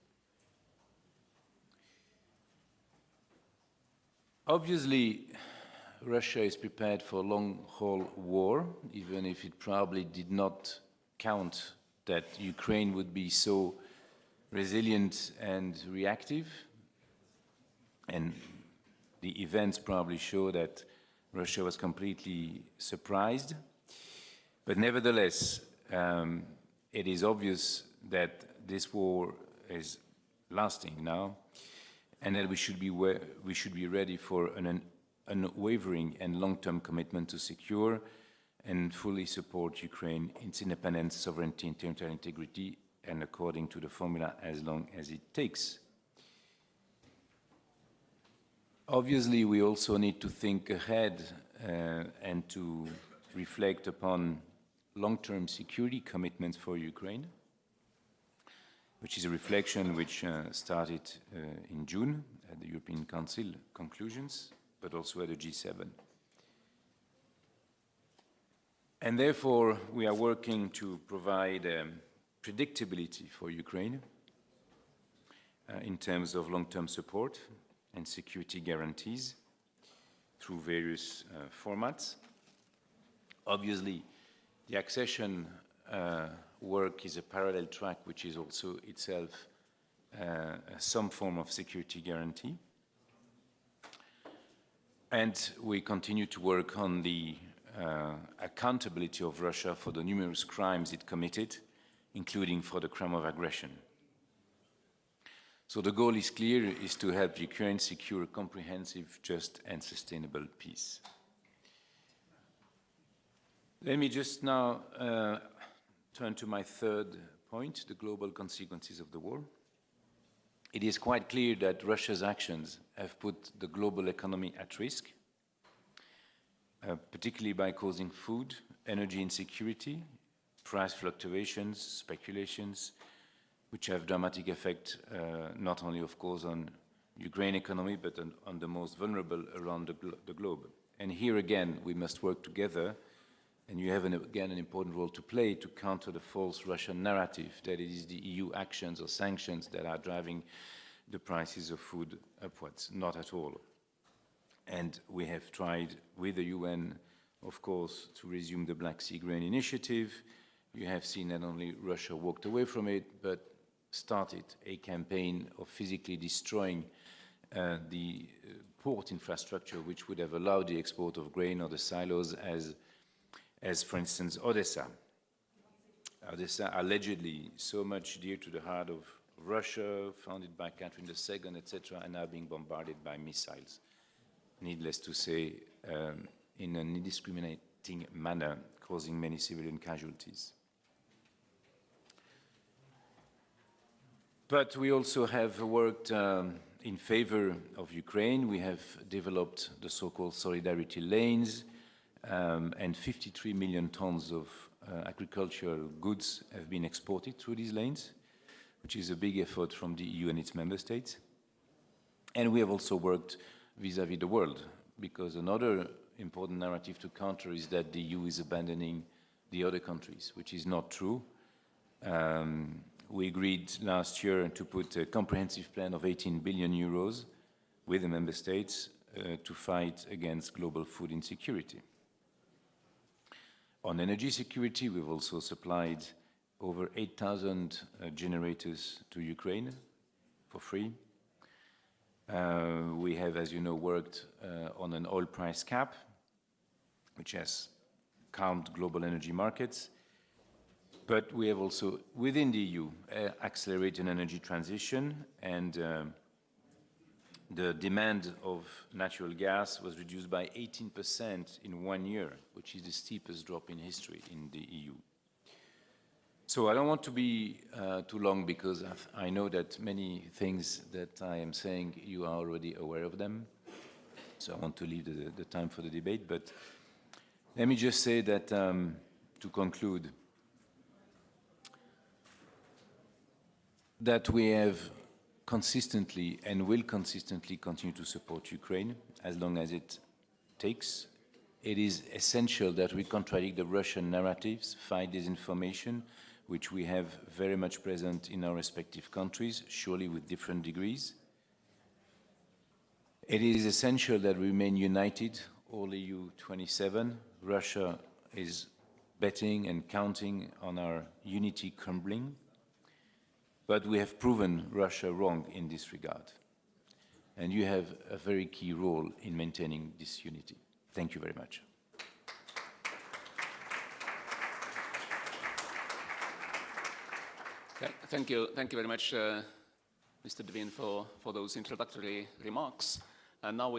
Obviously, Russia is prepared for a long-haul war, even if it probably did not count that Ukraine would be so resilient and reactive. And the events probably show that Russia was completely surprised. But nevertheless, it is obvious that this war is lasting now, and that we should be ready for an unwavering and long-term commitment to secure and fully support Ukraine, its independence, sovereignty, and territorial integrity, and according to the formula, as long as it takes. Obviously, we also need to think ahead and to reflect upon long-term security commitments for Ukraine, which is a reflection which started in June at the European Council conclusions, but also at the G7. And therefore, we are working to provide predictability for Ukraine in terms of long-term support and security guarantees through various formats. Obviously, the accession work is a parallel track, which is also itself some form of security guarantee. And we continue to work on the accountability of Russia for the numerous crimes it committed, including for the crime of aggression. So the goal is clear, is to help Ukraine secure a comprehensive, just and sustainable peace. Let me just now turn to my third point, the global consequences of the war. it is quite clear that Russia's actions have put the global economy at risk, particularly by causing food, energy insecurity, price fluctuations, speculations, which have dramatic effect not only, of course, on Ukraine economy, but on the most vulnerable around the globe. And here again, we must work together, and you have, again, an important role to play to counter the false Russian narrative that it is the EU actions or sanctions that are driving the prices of food upwards. Not at all. And we have tried with the UN, of course, to resume the Black Sea Grain Initiative. You have seen not only Russia walked away from it, but started a campaign of physically destroying the port infrastructure, which would have allowed the export of grain or the silos as for instance, Odessa. Odessa, allegedly so much dear to the heart of Russia, founded by Catherine II, etc., and now being bombarded by missiles. Needless to say, in an indiscriminating manner, causing many civilian casualties. But we also have worked in favor of Ukraine. We have developed the so-called solidarity lanes, and 53 million tons of agricultural goods have been exported through these lanes, which is a big effort from the EU and its member states. And we have also worked vis-à-vis the world, because another important narrative to counter is that the EU is abandoning the other countries, which is not true. We agreed last year to put a comprehensive plan of 18 billion euros with the member states to fight against global food insecurity. On energy security, we've also supplied over 8,000 generators to Ukraine for free. We have, as you know, worked on an oil price cap, which has calmed global energy markets. But we have also, within the EU, accelerated an energy transition, and the demand of natural gas was reduced by 18% in 1 year, which is the steepest drop in history in the EU. So I don't want to be too long, because I know that many things that I am saying, you are already aware of them. So I want to leave the time for the debate. But let me just say that, to conclude, that we have consistently and will consistently continue to support Ukraine as long as it takes. It is essential that we contradict the Russian narratives, fight disinformation, which we have very much present in our respective countries, surely with different degrees. It is essential that we remain united, all EU 27. Russia is betting and counting on our unity crumbling. But we have proven Russia wrong in this regard. And you have a very key role in maintaining this unity. Thank you very much. Thank you very much, Mr. Devine, for those introductory remarks. And now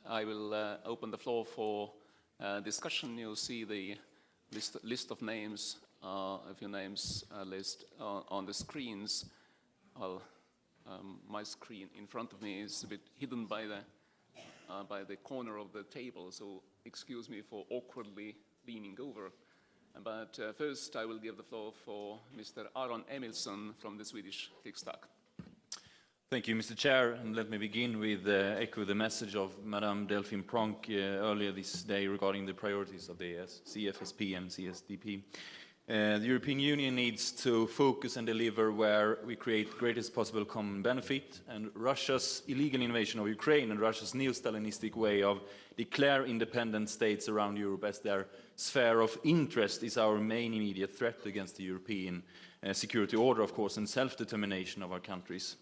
I will open the floor for discussion. You'll see the list of names. A few names list on the screens. Well, my screen in front of me is a bit hidden by the corner of the table, so excuse me for awkwardly leaning over. But first, I will give the floor for Mr. Aron Emilsson from the Swedish Riksdag. Thank you, Mr. Chair, and let me begin with echo the message of Madame Delphine Pronk earlier this day regarding the priorities of the CFSP and CSDP. The European Union needs to focus and deliver where we create greatest possible common benefit, and Russia's illegal invasion of Ukraine and Russia's neo-Stalinistic way of declare independent states around Europe as their sphere of interest is our main immediate threat against the European security order, of course, and self-determination of our countries.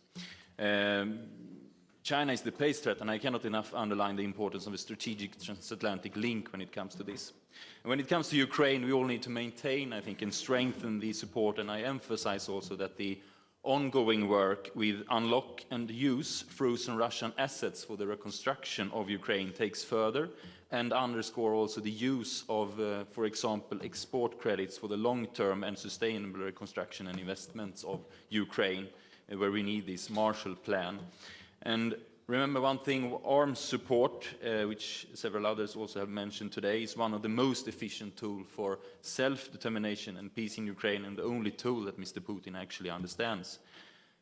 China is the place threat, and I cannot enough underline the importance of a strategic transatlantic link when it comes to this. And when it comes to Ukraine, we all need to maintain, I think, and strengthen the support, and I emphasize also that the ongoing work with unlock and use frozen Russian assets for the reconstruction of Ukraine takes further, and underscore also the use of, for example, export credits for the long-term and sustainable reconstruction and investments of Ukraine. where we need this Marshall Plan. And remember one thing, arms support, which several others also have mentioned today, is one of the most efficient tools for self-determination and peace in Ukraine, and the only tool that Mr. Putin actually understands.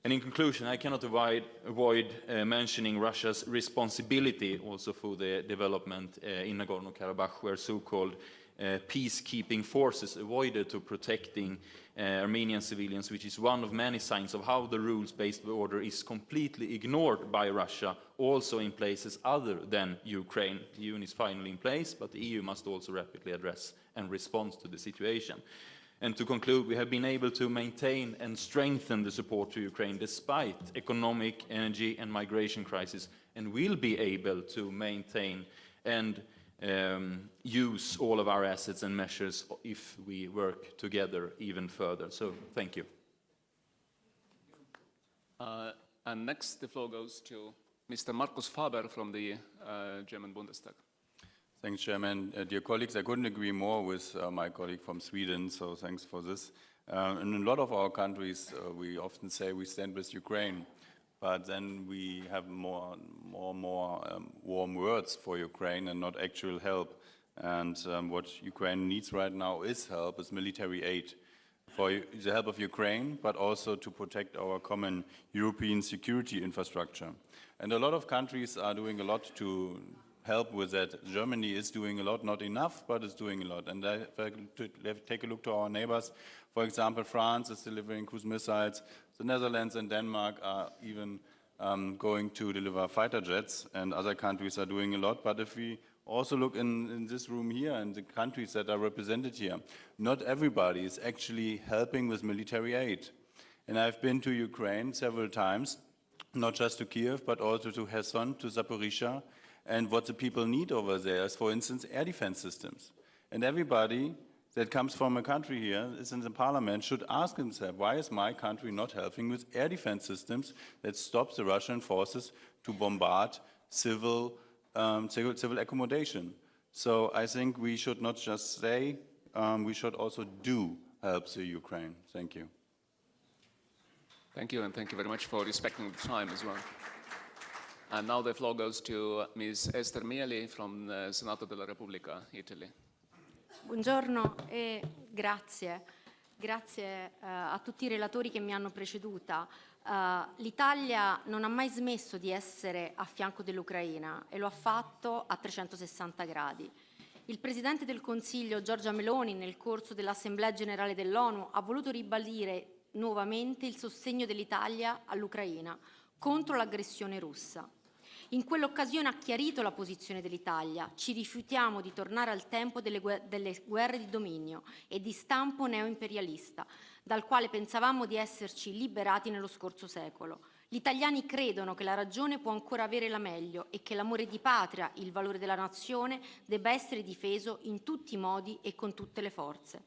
And in conclusion, I cannot avoid mentioning Russia's responsibility also for the development in Nagorno-Karabakh, where so-called peacekeeping forces avoided to protecting Armenian civilians, which is one of many signs of how the rules-based order is completely ignored by Russia, also in places other than Ukraine. The UN is finally in place, but the EU must also rapidly address and respond to the situation. And to conclude, we have been able to maintain and strengthen the support to Ukraine despite economic, energy and migration crisis, and will be able to maintain and use all of our assets and measures if we work together even further. So, thank you. And next, the floor goes to Mr. Markus Faber from the German Bundestag. Thanks, Chairman. Dear colleagues, I couldn't agree more with my colleague from Sweden, so thanks for this. In a lot of our countries, we often say we stand with Ukraine, but then we have more warm words for Ukraine and not actual help. And what Ukraine needs right now is help, is military aid for the help of Ukraine, but also to protect our common European security infrastructure. And a lot of countries are doing a lot to help with that. Germany is doing a lot, not enough, but is doing a lot. And if I take a look to our neighbors, for example, France is delivering cruise missiles. The Netherlands and Denmark are even going to deliver fighter jets, and other countries are doing a lot. But if we also look in this room here and the countries that are represented here, not everybody is actually helping with military aid. And I've been to Ukraine several times, not just to Kiev, but also to Kherson, to Zaporizhzhia. And what the people need over there is, for instance, air defense systems. And everybody that comes from a country here, is in the parliament, should ask himself, why is my country not helping with air defense systems that stop the Russian forces to bombard civil accommodation? So I think we should not just say, we should also do help the Ukraine. Thank you. Thank you, and thank you very much for respecting the time as well. And now the floor goes to Ms. Esther Mieli from the Senato della Repubblica, Italy. Buongiorno e grazie. Grazie a tutti i relatori che mi hanno preceduta. L'Italia non ha mai smesso di essere a fianco dell'Ucraina e lo ha fatto a 360 gradi. Il Presidente del Consiglio Giorgia Meloni, nel corso dell'Assemblea Generale dell'ONU, ha voluto ribadire nuovamente il sostegno dell'Italia all'Ucraina contro l'aggressione russa. In quell'occasione ha chiarito la posizione dell'Italia: ci rifiutiamo di tornare al tempo delle guerre di dominio e di stampo neoimperialista, dal quale pensavamo di esserci liberati nello scorso secolo. Gli italiani credono che la ragione può ancora avere la meglio e che l'amore di patria, il valore della nazione, debba essere difeso in tutti i modi e con tutte le forze.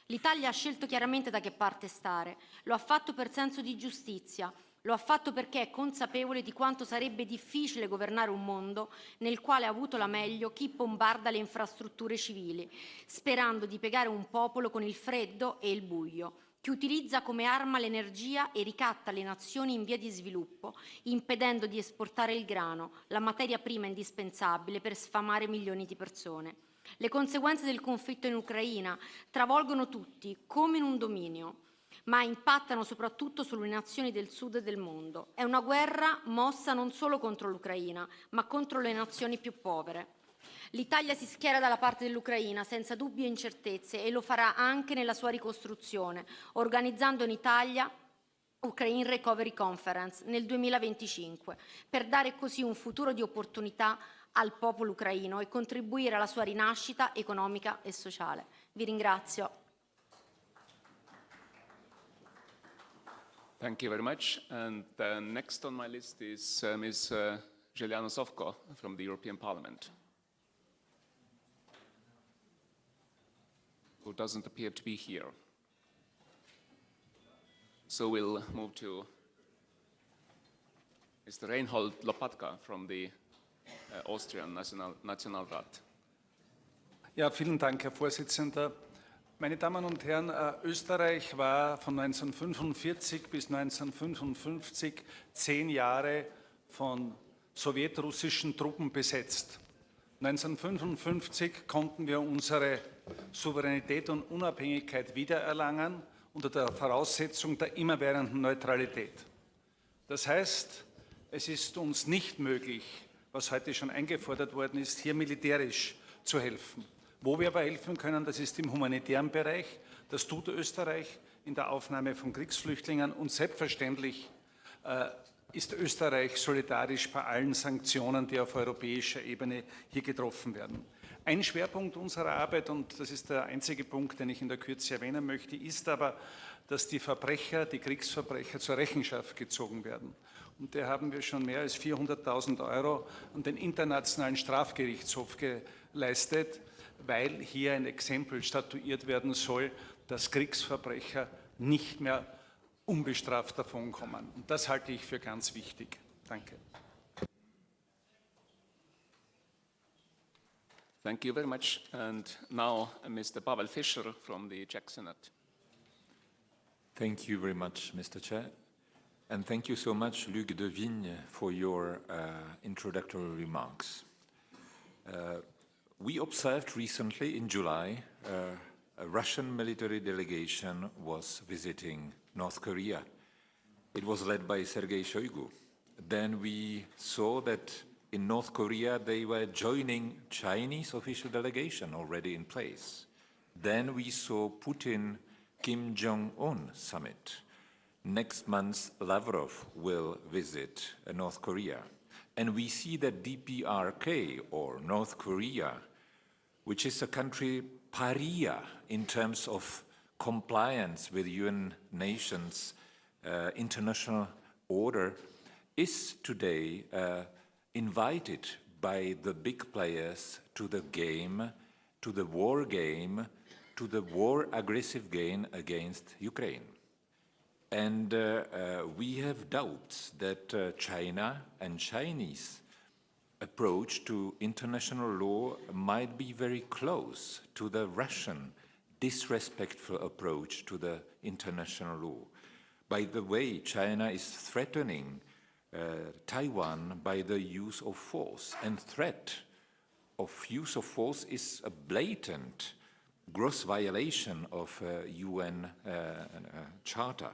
L'Italia ha scelto chiaramente da che parte stare, lo ha fatto per senso di giustizia, lo ha fatto perché è consapevole di quanto sarebbe difficile governare un mondo nel quale ha avuto la meglio chi bombarda le infrastrutture civili, sperando di piegare un popolo con il freddo e il buio, chi utilizza come arma l'energia e ricatta le nazioni in via di sviluppo, impedendo di esportare il grano, la materia prima indispensabile per sfamare milioni di persone. Le conseguenze del conflitto in Ucraina travolgono tutti, come in un dominio, ma impattano soprattutto sulle nazioni del sud del mondo. È una guerra mossa non solo contro l'Ucraina, ma contro le nazioni più povere. L'Italia si schiera dalla parte dell'Ucraina senza dubbi e incertezze e lo farà anche nella sua ricostruzione, organizzando in Italia Ukraine Recovery Conference nel 2025, per dare così un futuro di opportunità al popolo ucraino e contribuire alla sua rinascita economica e sociale. Vi ringrazio. Thank you very much. And next on my list is Ms. Zheliana Sovko from the European Parliament, who doesn't appear to be here. So we'll move to Mr. Reinhold Lopatka from the Austrian Nationalrat. Ja, vielen Dank, Herr Vorsitzender. Meine Damen und Herren, Österreich war von 1945 bis 1955 10 Jahre von sowjetrussischen Truppen besetzt. 1955 konnten wir unsere Souveränität und Unabhängigkeit wiedererlangen unter der Voraussetzung der immerwährenden Neutralität. Das heißt, es ist uns nicht möglich, was heute schon eingefordert worden ist, hier militärisch zu helfen. Wo wir aber helfen können, das ist im humanitären Bereich. Das tut Österreich in der Aufnahme von Kriegsflüchtlingen und selbstverständlich ist Österreich solidarisch bei allen Sanktionen, die auf europäischer Ebene hier getroffen werden. Ein Schwerpunkt unserer Arbeit, und das ist der einzige Punkt, den ich in der Kürze erwähnen möchte, ist aber, dass die Verbrecher, die Kriegsverbrecher zur Rechenschaft gezogen werden. Und da haben wir schon mehr als 400.000 € an den Internationalen Strafgerichtshof geleistet, weil hier ein Exempel statuiert werden soll, dass Kriegsverbrecher nicht mehr unbestraft davonkommen. Und das halte ich für ganz wichtig. Danke. Thank you very much. And now Mr. Pavel Fischer from the Czech Senate. Thank you very much, Mr. Chair. And thank you so much, Luc de Vigne, for your introductory remarks. We observed recently in July a Russian military delegation was visiting North Korea. It was led by Sergei Shoigu. Then we saw that in North Korea they were joining Chinese official delegation already in place. Then we saw Putin-Kim Jong-un summit. Next month, Lavrov will visit North Korea. And we see that DPRK, or North Korea, which is a country pariah in terms of compliance with UN nations' international order, is today invited by the big players to the game, to the war game, to the war aggressive game against Ukraine. And we have doubts that China and Chinese approach to international law might be very close to the Russian disrespectful approach to the international law. By the way, China is threatening Taiwan by the use of force, and threat of use of force is a blatant, gross violation of UN Charter.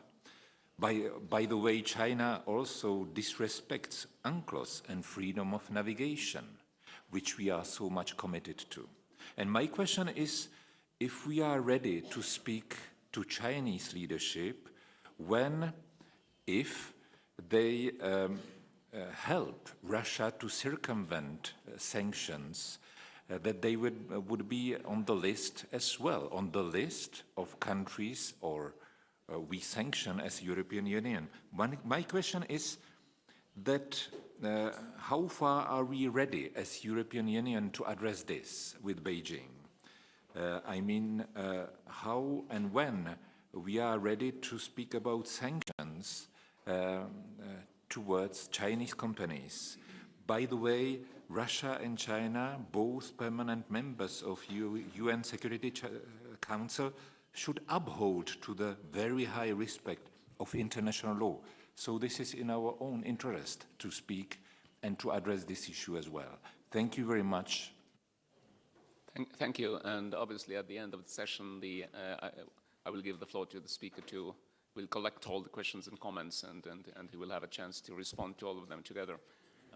By the way, China also disrespects UNCLOS and freedom of navigation, which we are so much committed to. And my question is, if we are ready to speak to Chinese leadership when, if they help Russia to circumvent sanctions, that they would be on the list as well, on the list of countries or we sanction as European Union. My question is that how far are we ready as European Union to address this with Beijing? I mean, how and when we are ready to speak about sanctions towards Chinese companies. By the way, Russia and China, both permanent members of UN Security Council, should uphold to the very high respect of international law. So this is in our own interest to speak and to address this issue as well. Thank you very much. Thank you. And obviously at the end of the session, I will give the floor to the speaker to will collect all the questions and comments, and he will have a chance to respond to all of them together.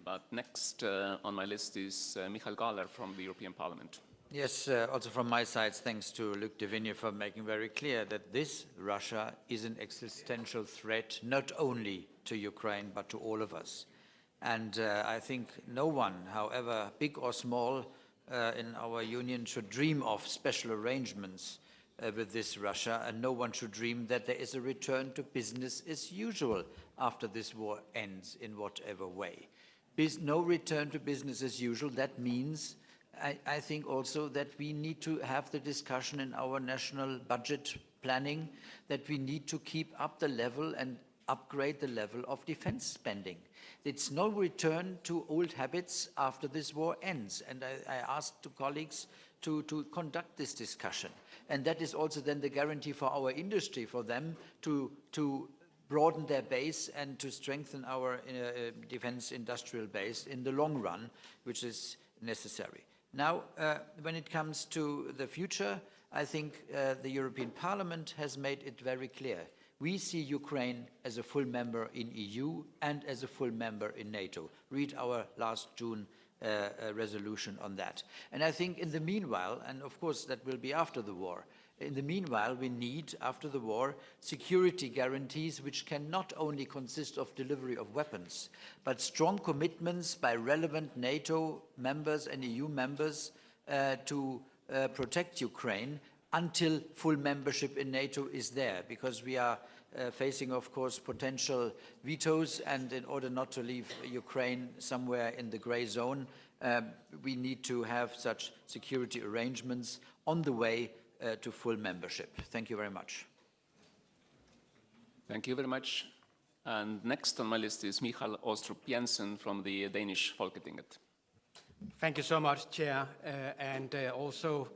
But next on my list is Michael Gahler from the European Parliament. Yes, also from my side, thanks to Luc de Vigne for making very clear that this Russia is an existential threat, not only to Ukraine, but to all of us. And I think no one, however big or small, in our union should dream of special arrangements with this Russia, and no one should dream that there is a return to business as usual after this war ends in whatever way. No return to business as usual, that means I think also that we need to have the discussion in our national budget planning, that we need to keep up the level and upgrade the level of defense spending. It's no return to old habits after this war ends. And I asked the colleagues to conduct this discussion. And that is also then the guarantee for our industry, for them to broaden their base and to strengthen our defense industrial base in the long run, which is necessary. Now, when it comes to the future, I think the European Parliament has made it very clear. We see Ukraine as a full member in EU and as a full member in NATO. Read our last June resolution on that. And I think in the meanwhile, and of course that will be after the war, in the meanwhile we need, after the war, security guarantees which can not only consist of delivery of weapons, but strong commitments by relevant NATO members and EU members to protect Ukraine until full membership in NATO is there, because we are facing, of course, potential vetoes, and in order not to leave Ukraine somewhere in the gray zone, we need to have such security arrangements on the way to full membership. Thank you very much. Thank you very much. And next on my list is Michael Åstrup Jensen from the Danish Folketinget. Thank you so much, Chair, and also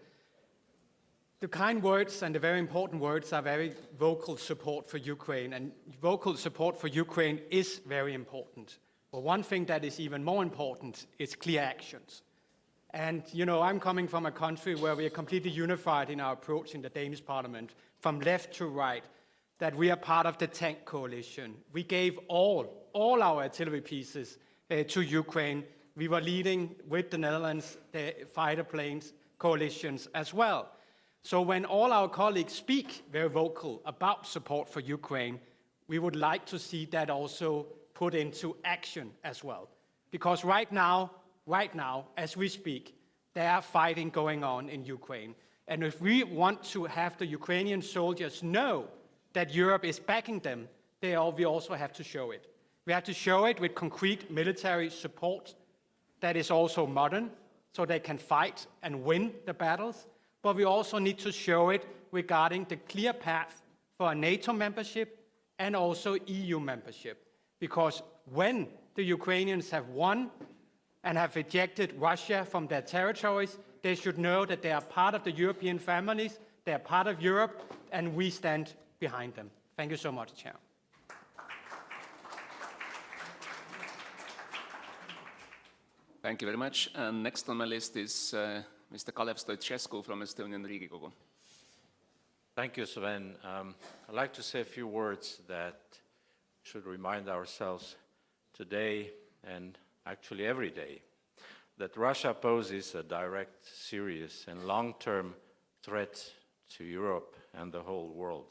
the kind words and the very important words are very vocal support for Ukraine, and vocal support for Ukraine is very important. But one thing that is even more important is clear actions. And, you know, I'm coming from a country where we are completely unified in our approach in the Danish Parliament, from left to right, that we are part of the tank coalition. We gave all our artillery pieces to Ukraine. We were leading with the Netherlands, the fighter planes coalitions as well. So when all our colleagues speak very vocal about support for Ukraine, we would like to see that also put into action as well. Because right now, as we speak, there are fighting going on in Ukraine. And if we want to have the Ukrainian soldiers know that Europe is backing them, we also have to show it. We have to show it with concrete military support that is also modern, so they can fight and win the battles. But we also need to show it regarding the clear path for a NATO membership and also EU membership. Because when the Ukrainians have won and have ejected Russia from their territories, they should know that they are part of the European families, they are part of Europe, and we stand behind them. Thank you so much, Chair. Thank you very much. And next on my list is Mr. Kalev Stoicescu from Estonian Riigikogu. Thank you, Sven. I'd like to say a few words that should remind ourselves today and actually every day that Russia poses a direct, serious and long-term threat to Europe and the whole world.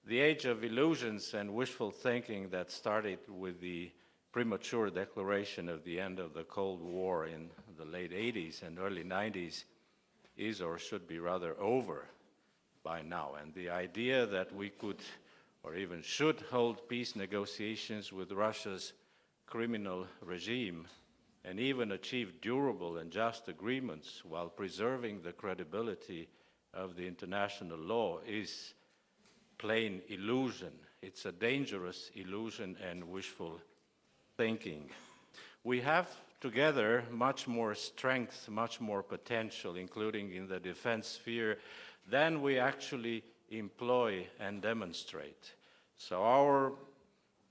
The age of illusions and wishful thinking that started with the premature declaration of the end of the Cold War in the late 80s and early 90s is or should be rather over by now. And the idea that we could or even should hold peace negotiations with Russia's criminal regime and even achieve durable and just agreements while preserving the credibility of the international law is plain illusion. It's a dangerous illusion and wishful thinking. We have together much more strength, much more potential, including in the defense sphere, than we actually employ and demonstrate. So our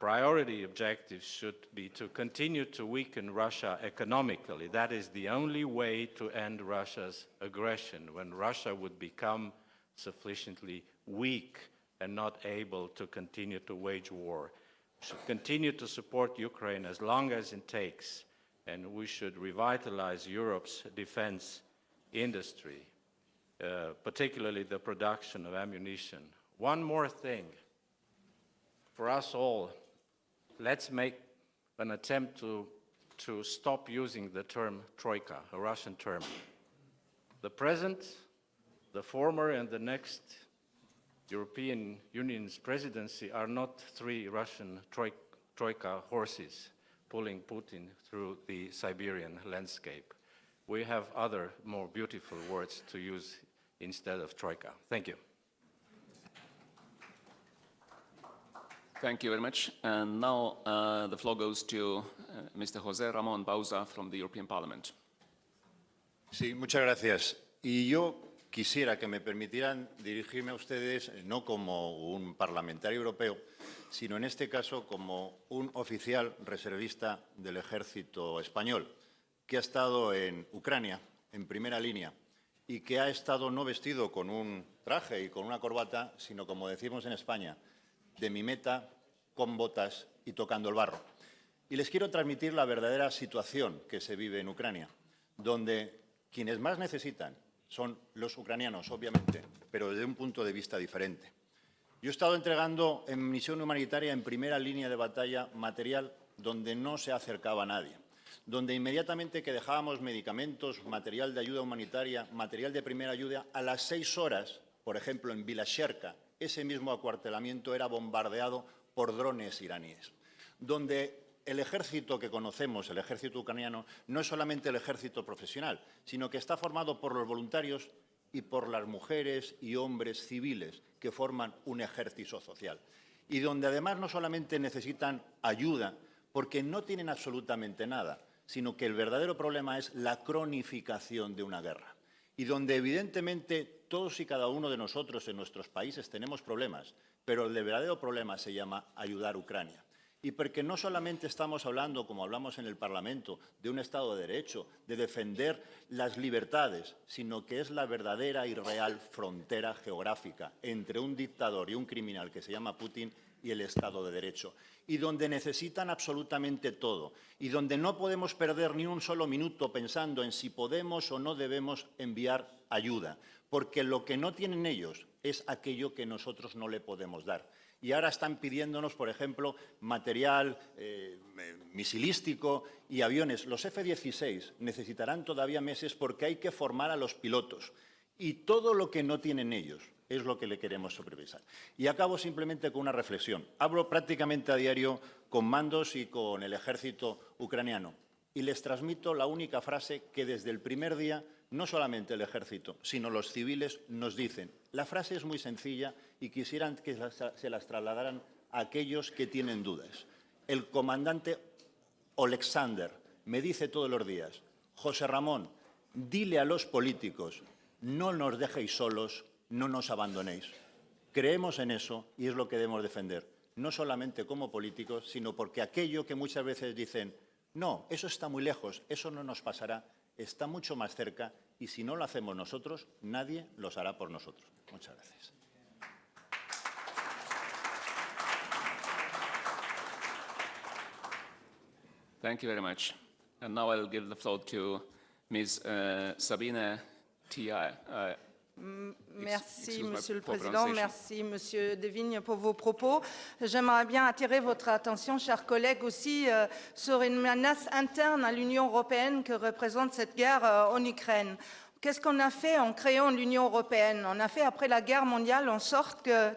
priority objective should be to continue to weaken Russia economically. That is the only way to end Russia's aggression, when Russia would become sufficiently weak and not able to continue to wage war. We should continue to support Ukraine as long as it takes, and we should revitalize Europe's defense industry, particularly the production of ammunition. One more thing. For us all, let's make an attempt to stop using the term troika, a Russian term. The present, the former, and the next European Union's presidency are not three Russian troika horses pulling Putin through the Siberian landscape. We have other, more beautiful words to use instead of troika. Thank you. Thank you very much. And now the floor goes to Mr. José Ramón Bauza from the European Parliament. Sí, muchas gracias. Y yo quisiera que me permitieran dirigirme a ustedes no como un parlamentario europeo, sino en este caso como un oficial reservista del Ejército español, que ha estado en Ucrania, en primera línea, y que ha estado no vestido con un traje y con una corbata, sino, como decimos en España, de mimeta, con botas y tocando el barro. Y les quiero transmitir la verdadera situación que se vive en Ucrania, donde quienes más necesitan son los ucranianos, obviamente, pero desde un punto de vista diferente. Yo he estado entregando en misión humanitaria en primera línea de batalla material donde no se acercaba a nadie, donde inmediatamente que dejábamos medicamentos, material de ayuda humanitaria, material de primera ayuda, a las 6 horas, por ejemplo, en Bilasherka, ese mismo acuartelamiento era bombardeado por drones iraníes, donde el ejército que conocemos, el ejército ucraniano, no es solamente el ejército profesional, sino que está formado por los voluntarios y por las mujeres y hombres civiles que forman un ejército social. Y donde además no solamente necesitan ayuda, porque no tienen absolutamente nada, sino que el verdadero problema es la cronificación de una guerra. Y donde evidentemente todos y cada uno de nosotros en nuestros países tenemos problemas, pero el verdadero problema se llama ayudar a Ucrania. Y porque no solamente estamos hablando, como hablamos en el Parlamento, de un Estado de Derecho, de defender las libertades, sino que es la verdadera y real frontera geográfica entre un dictador y un criminal que se llama Putin y el Estado de Derecho, y donde necesitan absolutamente todo, y donde no podemos perder ni un solo minuto pensando en si podemos o no debemos enviar ayuda, porque lo que no tienen ellos es aquello que nosotros no le podemos dar. Y ahora están pidiéndonos, por ejemplo, material misilístico y aviones. Los F-16 necesitarán todavía meses porque hay que formar a los pilotos. Y todo lo que no tienen ellos es lo que le queremos supervisar. Y acabo simplemente con una reflexión. Hablo prácticamente a diario con mandos y con el ejército ucraniano. Y les transmito la única frase que desde el primer día, no solamente el ejército, sino los civiles nos dicen. La frase es muy sencilla y quisieran que se las trasladaran a aquellos que tienen dudas. El comandante Oleksandr me dice todos los días: José Ramón, dile a los políticos, no nos dejéis solos, no nos abandonéis. Creemos en eso y es lo que debemos defender, no solamente como políticos, sino porque aquello que muchas veces dicen, no, eso está muy lejos, eso no nos pasará, está mucho más cerca y si no lo hacemos nosotros, nadie lo hará por nosotros. Muchas gracias. Thank you very much. And now I'll give the floor to Ms. Sabine Tia. Merci, Monsieur le Président. Merci, Monsieur Devigne, pour vos propos. J'aimerais bien attirer votre attention, chers collègues, aussi sur une menace interne à l'Union européenne que représente cette guerre en Ukraine. Qu'est-ce qu'on a fait en créant l'Union européenne? On a fait, après la guerre mondiale,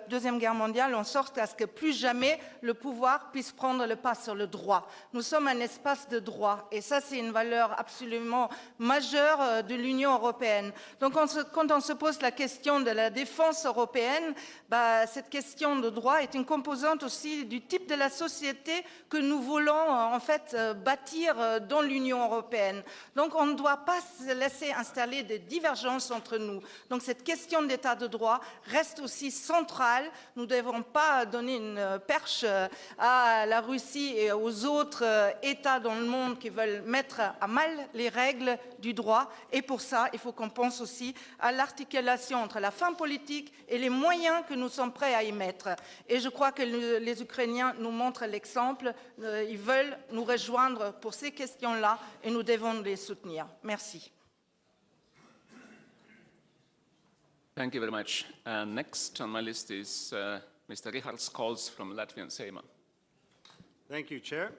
Deuxième Guerre mondiale, en sorte à ce que plus jamais le pouvoir puisse prendre le pas sur le droit. Nous sommes un espace de droit et ça, c'est une valeur absolument majeure de l'Union européenne. Donc, quand on se pose la question de la défense européenne, cette question de droit est une composante aussi du type de la société que nous voulons en fait bâtir dans l'Union européenne. Donc, on ne doit pas se laisser installer des divergences entre nous. Donc cette question d'état de droit reste aussi centrale. Nous ne devons pas donner une perche à la Russie et aux autres États dans le monde qui veulent mettre à mal les règles du droit. Et pour ça, il faut qu'on pense aussi à l'articulation entre la fin politique et les moyens que nous sommes prêts à y mettre. Et je crois que les Ukrainiens nous montrent l'exemple. Ils veulent nous rejoindre pour ces questions-là et nous devons les soutenir. Merci. Thank you very much. Next on my list is Mr. Richard Scholz from Latvian Seima. Thank you, Chair.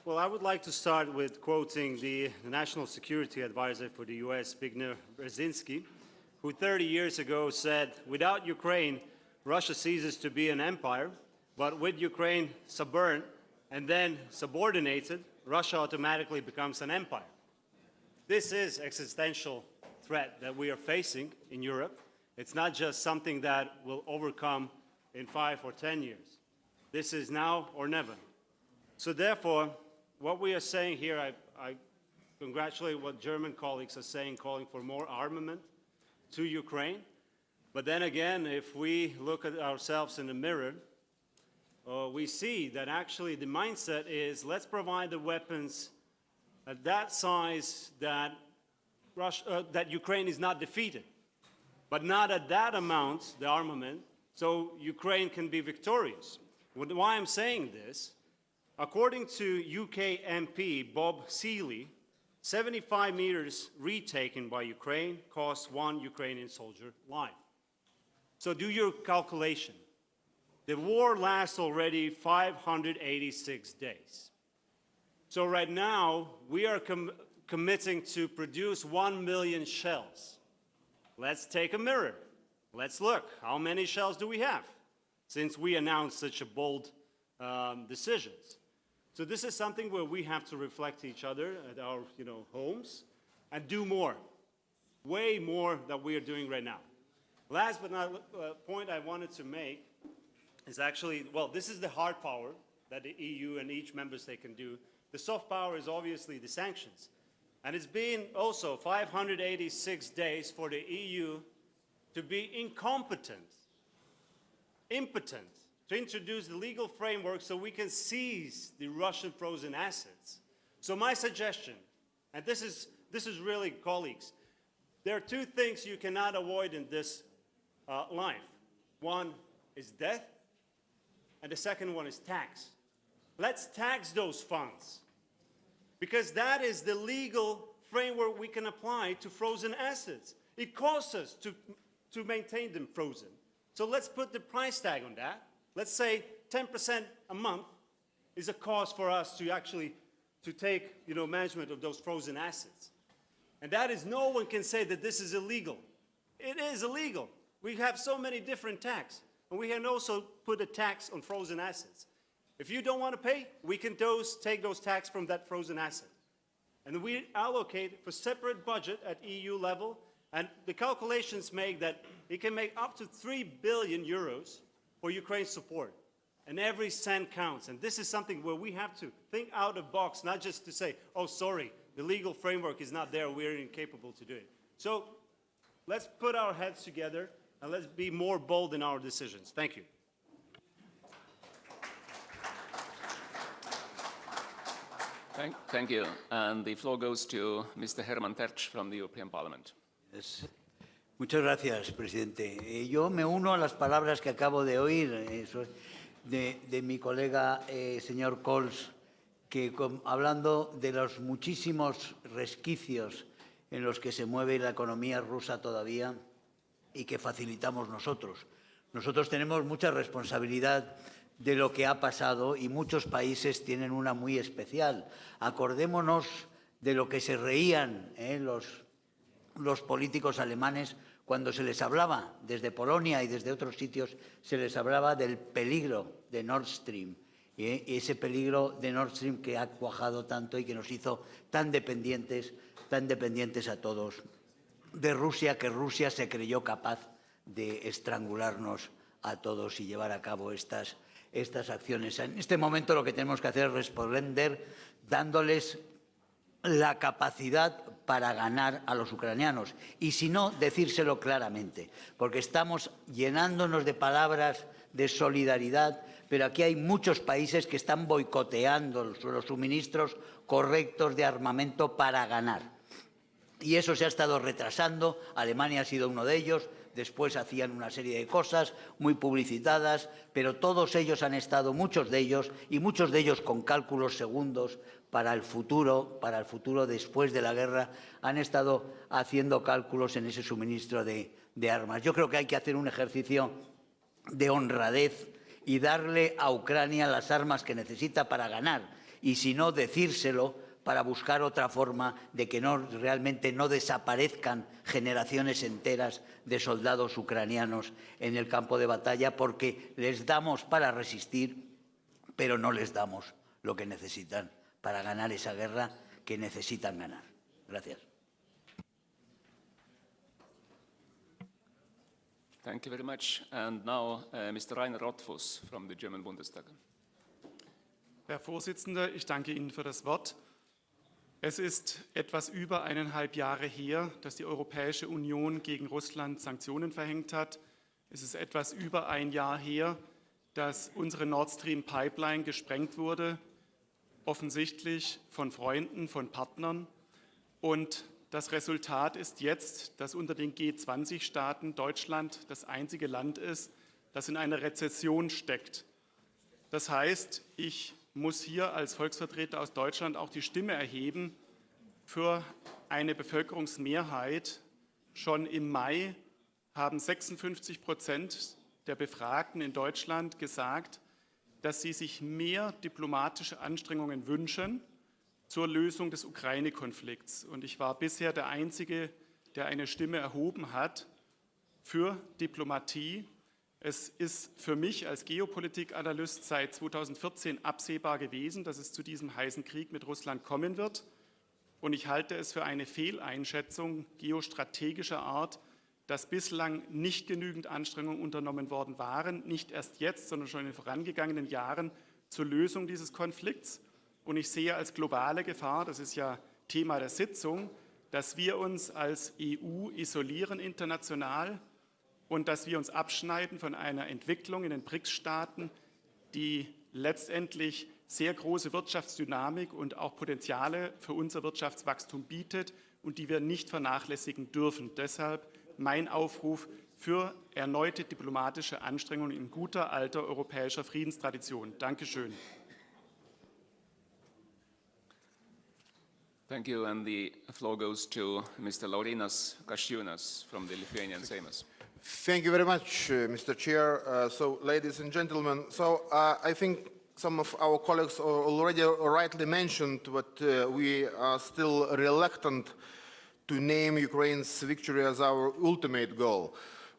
Well, I would like to start with quoting the National Security Advisor for the US, Zbigniew Brzezinski, who 30 years ago said, without Ukraine, Russia ceases to be an empire, but with Ukraine subverted and then subordinated, Russia automatically becomes an empire. This is existential threat that we are facing in Europe. It's not just something that will overcome in 5 or 10 years. This is now or never. So therefore, what we are saying here, I congratulate what German colleagues are saying, calling for more armament to Ukraine. But then again, if we look at ourselves in the mirror, we see that actually the mindset is, let's provide the weapons at that size that Ukraine is not defeated, but not at that amount, the armament, so Ukraine can be victorious. Why I'm saying this, according to UK MP Bob Seeley, 75 meters retaken by Ukraine costs one Ukrainian soldier life. So do your calculation. The war lasts already 586 days. So right now, we are committing to produce 1 million shells. Let's take a mirror. Let's look. How many shells do we have since we announced such a bold decisions? So this is something where we have to reflect each other at our homes and do more, way more than we are doing right now. Last but not point I wanted to make is actually, well, this is the hard power that the EU and each member state can do. The soft power is obviously the sanctions. And it's been also 586 days for the EU to be impotent, to introduce the legal framework so we can seize the Russian frozen assets. So my suggestion, and this is really, colleagues, there are two things you cannot avoid in this life. One is death, and the second one is tax. Let's tax those funds, because that is the legal framework we can apply to frozen assets. It costs us to maintain them frozen. So let's put the price tag on that. Let's say 10% a month is a cost for us to actually take management of those frozen assets. And that is, no one can say that this is illegal. It is illegal. We have so many different taxes. And we can also put a tax on frozen assets. If you don't want to pay, we can take those taxes from that frozen asset. And we allocate for separate budget at EU level, and the calculations make that it can make up to 3 billion euros for Ukraine's support. And every cent counts. And this is something where we have to think out of the box, not just to say, oh, sorry, the legal framework is not there, we're incapable to do it. So let's put our heads together and let's be more bold in our decisions. Thank you. Thank you. And the floor goes to Mr. Herman Tertsch from the European Parliament. Yes. Muchas gracias, presidente. Yo me uno a las palabras que acabo de oír de mi colega, señor Cols, que hablando de los muchísimos resquicios en los que se mueve la economía rusa todavía y que facilitamos nosotros. Nosotros tenemos mucha responsabilidad de lo que ha pasado y muchos países tienen una muy especial. Acordémonos de lo que se reían los políticos alemanes cuando se les hablaba, desde Polonia y desde otros sitios, se les hablaba del peligro de Nord Stream. Y ese peligro de Nord Stream que ha cuajado tanto y que nos hizo tan dependientes a todos de Rusia, que Rusia se creyó capaz de estrangularnos a todos y llevar a cabo estas acciones. En este momento lo que tenemos que hacer es responder dándoles la capacidad para ganar a los ucranianos. Y si no, decírselo claramente, porque estamos llenándonos de palabras de solidaridad, pero aquí hay muchos países que están boicoteando los suministros correctos de armamento para ganar. Y eso se ha estado retrasando. Alemania ha sido uno de ellos. Después hacían una serie de cosas muy publicitadas, pero todos ellos han estado, muchos de ellos con cálculos segundos para el futuro después de la guerra, han estado haciendo cálculos en ese suministro de armas. Yo creo que hay que hacer un ejercicio de honradez y darle a Ucrania las armas que necesita para ganar, y si no, decírselo para buscar otra forma de que realmente no desaparezcan generaciones enteras de soldados ucranianos en el campo de batalla, porque les damos para resistir, pero no les damos lo que necesitan para ganar esa guerra que necesitan ganar. Gracias. Thank you very much. And now Mr. Rainer Rothfuss from the German Bundestag. Herr Vorsitzender, ich danke Ihnen für das Wort. Es ist etwas über 1,5 Jahre her, dass die Europäische Union gegen Russland Sanktionen verhängt hat. Es ist etwas über ein Jahr her, dass unsere Nord Stream Pipeline gesprengt wurde, offensichtlich von Freunden, von Partnern. Und das Resultat ist jetzt, dass unter den G20-Staaten Deutschland das einzige Land ist, das in einer Rezession steckt. Das heißt, ich muss hier als Volksvertreter aus Deutschland auch die Stimme erheben für eine Bevölkerungsmehrheit. Schon im Mai haben 56% der Befragten in Deutschland gesagt, dass sie sich mehr diplomatische Anstrengungen wünschen zur Lösung des Ukraine-Konflikts. Und ich war bisher der Einzige, der eine Stimme erhoben hat für Diplomatie. Es ist für mich als Geopolitikanalyst seit 2014 absehbar gewesen, dass es zu diesem heißen Krieg mit Russland kommen wird. Und ich halte es für eine Fehleinschätzung geostrategischer Art, dass bislang nicht genügend Anstrengungen unternommen worden waren, nicht erst jetzt, sondern schon in den vorangegangenen Jahren zur Lösung dieses Konflikts. Und ich sehe als globale Gefahr, das ist ja Thema der Sitzung, dass wir uns als EU isolieren international und dass wir uns abschneiden von einer Entwicklung in den BRICS-Staaten, die letztendlich sehr große Wirtschaftsdynamik und auch Potenziale für unser Wirtschaftswachstum bietet und die wir nicht vernachlässigen dürfen. Deshalb mein Aufruf für erneute diplomatische Anstrengungen in guter alter europäischer Friedenstradition. Dankeschön. Thank you. And the floor goes to Mr. Laurynas Kasčiūnas from the Lithuanian Seimas. Thank you very much, Mr. Chair. So, ladies and gentlemen, I think some of our colleagues already rightly mentioned that we are still reluctant to name Ukraine's victory as our ultimate goal.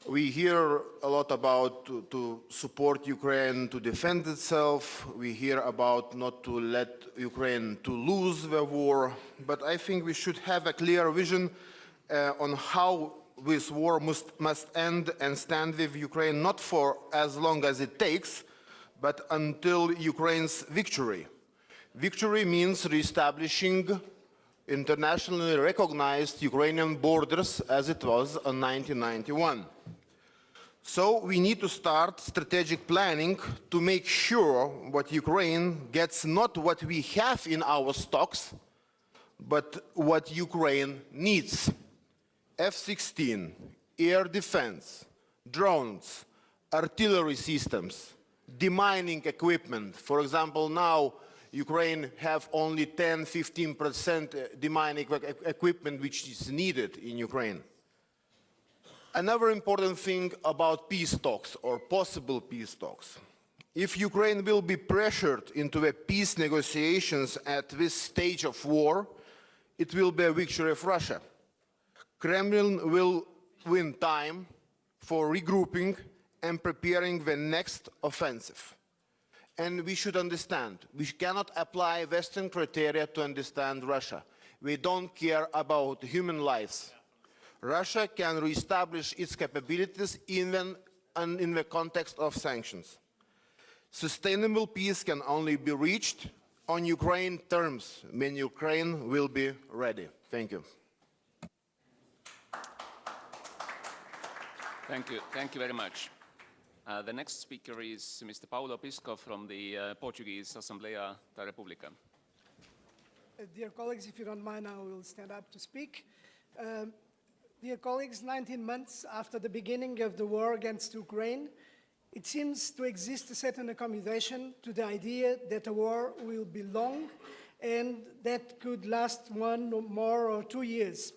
We hear a lot about to support Ukraine to defend itself. We hear about not to let Ukraine to lose the war. But I think we should have a clear vision on how this war must end and stand with Ukraine, not for as long as it takes, but until Ukraine's victory. Victory means reestablishing internationally recognized Ukrainian borders as it was in 1991. So we need to start strategic planning to make sure that Ukraine gets not what we have in our stocks, but what Ukraine needs. F-16, air defense, drones, artillery systems, demining equipment. For example, now Ukraine have only 10–15% demining equipment which is needed in Ukraine. Another important thing about peace talks or possible peace talks. If Ukraine will be pressured into the peace negotiations at this stage of war, it will be a victory of Russia. Kremlin will win time for regrouping and preparing the next offensive. And we should understand, we cannot apply Western criteria to understand Russia. We don't care about human lives. Russia can reestablish its capabilities even in the context of sanctions. Sustainable peace can only be reached on Ukraine terms when Ukraine will be ready. Thank you. Thank you. Thank you very much. The next speaker is Mr. Paulo Pisco from the Portuguese Assembleia da República. Dear colleagues, if you don't mind, I will stand up to speak. Dear colleagues, 19 months after the beginning of the war against Ukraine, it seems to exist a certain accommodation to the idea that the war will be long and that could last 1 or more or 2 years.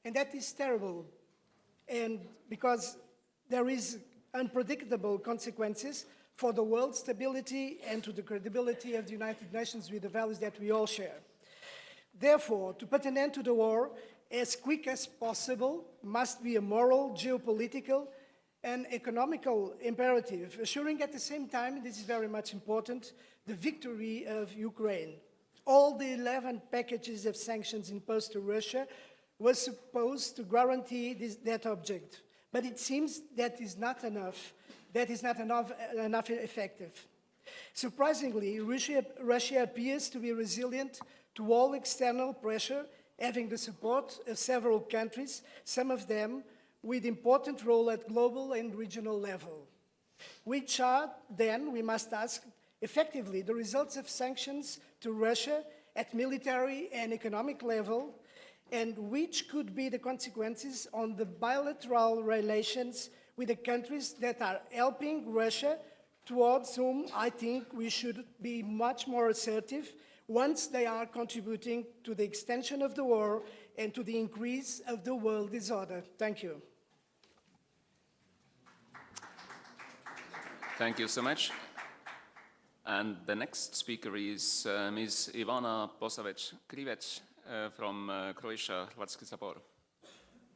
And that is terrible. And because there is unpredictable consequences for the world's stability and to the credibility of the United Nations with the values that we all share. Therefore, to put an end to the war as quick as possible must be a moral, geopolitical, and economical imperative, assuring at the same time, this is very much important, the victory of Ukraine. All the 11 packages of sanctions imposed to Russia was supposed to guarantee that object. But it seems that is not enough. That is not enough effective. Surprisingly, Russia appears to be resilient to all external pressure, having the support of several countries, some of them with important role at global and regional level. Which are, then, we must ask, effectively the results of sanctions to Russia at military and economic level, and which could be the consequences on the bilateral relations with the countries that are helping Russia, towards whom I think we should be much more assertive once they are contributing to the extension of the war and to the increase of the world disorder. Thank you. Thank you so much. And the next speaker is Ms. Ivana Posavec-Krivec from Croatia, Hrvatski sabor.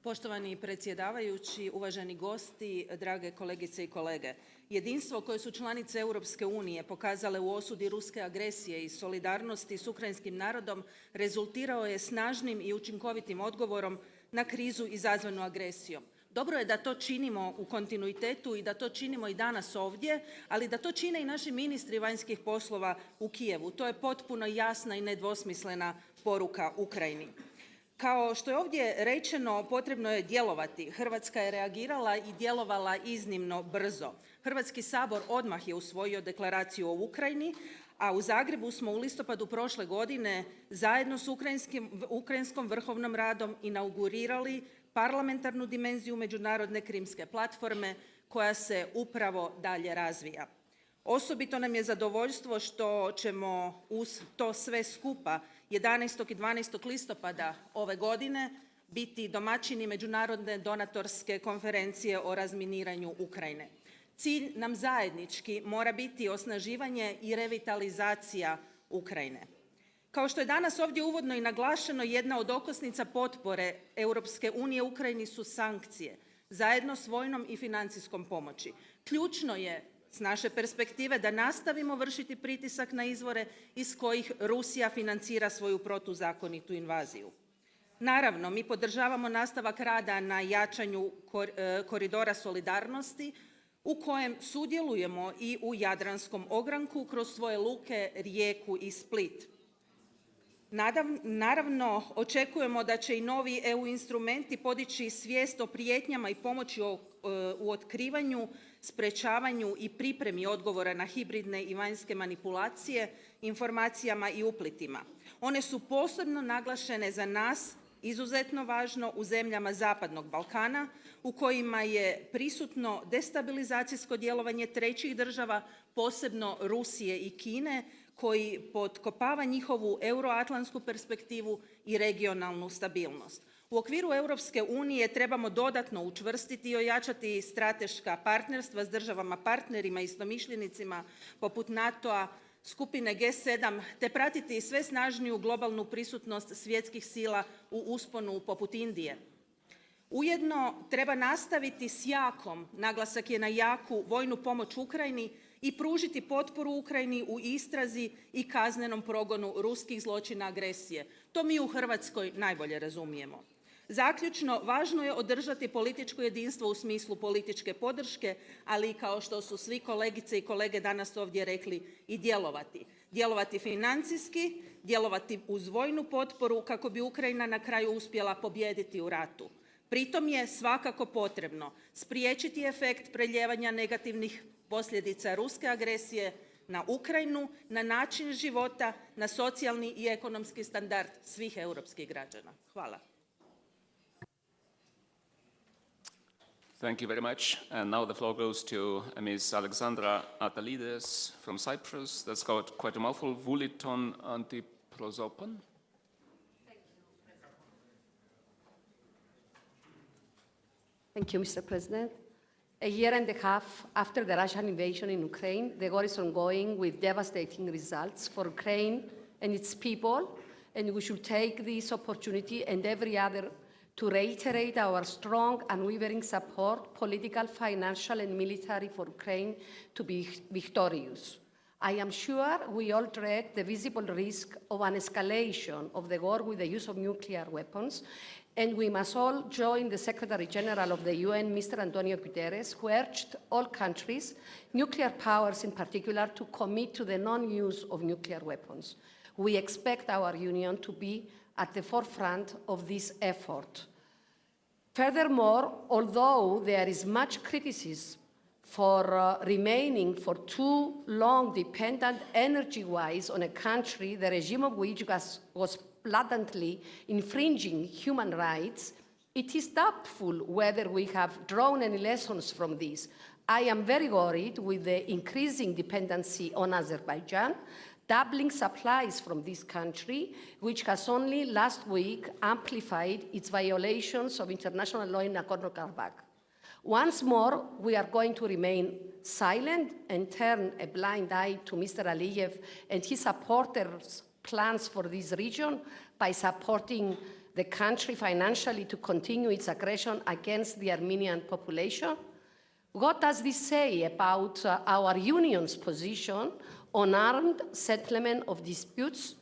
Poštovani predsjedavajući, uvaženi gosti, drage kolegice i kolege. Jedinstvo koje su članice Europske unije pokazale u osudi ruske agresije i solidarnosti s ukrajinskim narodom rezultirao je snažnim i učinkovitim odgovorom na krizu izazvanu agresijom. Dobro je da to činimo u kontinuitetu i da to činimo i danas ovdje, ali da to čine i naši ministri vanjskih poslova u Kijevu. To je potpuno jasna i nedvosmislena poruka Ukrajini. Kao što je ovdje rečeno, potrebno je djelovati. Hrvatska je reagirala i djelovala iznimno brzo. Hrvatski sabor odmah je usvojio deklaraciju o Ukrajini, a u Zagrebu smo u listopadu prošle godine zajedno s Ukrajinskom vrhovnom radom inaugurirali parlamentarnu dimenziju Međunarodne krimske platforme koja se upravo dalje razvija. Osobito nam je zadovoljstvo što ćemo uz to sve skupa 11. i 12. listopada ove godine biti domaćini Međunarodne donatorske konferencije o razminiranju Ukrajine. Cilj nam zajednički mora biti osnaživanje i revitalizacija Ukrajine. Kao što je danas ovdje uvodno i naglašeno, jedna od okosnica potpore Europske unije Ukrajini su sankcije, zajedno s vojnom i financijskom pomoći. Ključno je s naše perspektive da nastavimo vršiti pritisak na izvore iz kojih Rusija financira svoju protuzakonitu invaziju. Naravno, mi podržavamo nastavak rada na jačanju koridora solidarnosti u kojem sudjelujemo i u Jadranskom ogranku kroz svoje luke Rijeku i Split. Naravno, očekujemo da će i novi EU instrumenti podići svijest o prijetnjama i pomoći u otkrivanju, sprečavanju i pripremi odgovora na hibridne i vanjske manipulacije, informacijama i uplitima. One su posebno naglašene za nas, izuzetno važno u zemljama Zapadnog Balkana, u kojima je prisutno destabilizacijsko djelovanje trećih država, posebno Rusije i Kine, koji potkopava njihovu euroatlantsku perspektivu i regionalnu stabilnost. U okviru Europske unije trebamo dodatno učvrstiti i ojačati strateška partnerstva s državama partnerima i istomišljenicima poput NATO-a, skupine G7, te pratiti sve snažniju globalnu prisutnost svjetskih sila u usponu poput Indije. Ujedno treba nastaviti s jakom, naglasak je na jaku, vojnu pomoć Ukrajini i pružiti potporu Ukrajini u istrazi i kaznenom progonu ruskih zločina agresije. To mi u Hrvatskoj najbolje razumijemo. Zaključno, važno je održati političko jedinstvo u smislu političke podrške, ali i kao što su svi kolegice i kolege danas ovdje rekli, i djelovati. Djelovati financijski, djelovati uz vojnu potporu kako bi Ukrajina na kraju uspjela pobijediti u ratu. Pritom je svakako potrebno spriječiti efekt preljevanja negativnih posljedica ruske agresije na Ukrajinu, na način života, na socijalni i ekonomski standard svih europskih građana. Hvala. Thank you very much. And now the floor goes to Ms. Alexandra Atalides from Cyprus. That's got quite a mouthful. Vouliton Antiprosopon. Thank you, Mr. President. A year and a half after the Russian invasion in Ukraine, the war is ongoing with devastating results for Ukraine and its people, and we should take this opportunity and every other to reiterate our strong, unwavering support, political, financial, and military, for Ukraine to be victorious. I am sure we all dread the visible risk of an escalation of the war with the use of nuclear weapons, and we must all join the Secretary General of the UN, Mr. Antonio Guterres, who urged all countries, nuclear powers in particular, to commit to the non-use of nuclear weapons. We expect our Union to be at the forefront of this effort. Furthermore, although there is much criticism for remaining for too long dependent energy-wise on a country, the regime of which was blatantly infringing human rights, it is doubtful whether we have drawn any lessons from this. I am very worried with the increasing dependency on Azerbaijan, doubling supplies from this country, which has only last week amplified its violations of international law in Nagorno-Karabakh. Once more, we are going to remain silent and turn a blind eye to Mr. Aliyev and his supporters' plans for this region by supporting the country financially to continue its aggression against the Armenian population? What does this say about our Union's position on armed settlement of disputes?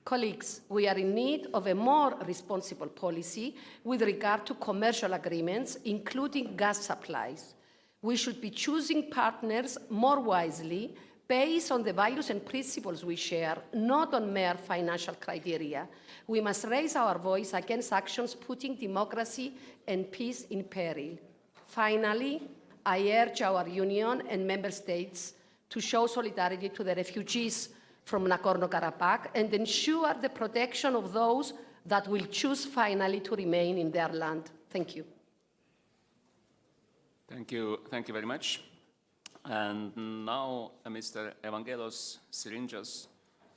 Colleagues, we are in need of a more responsible policy with regard to commercial agreements, including gas supplies. We should be choosing partners more wisely based on the values and principles we share, not on mere financial criteria. We must raise our voice against actions putting democracy and peace in peril. Finally, I urge our Union and Member States to show solidarity to the refugees from Nagorno-Karabakh and ensure the protection of those that will choose finally to remain in their land. Thank you. Thank you very much. And now Mr. Evangelos Syringas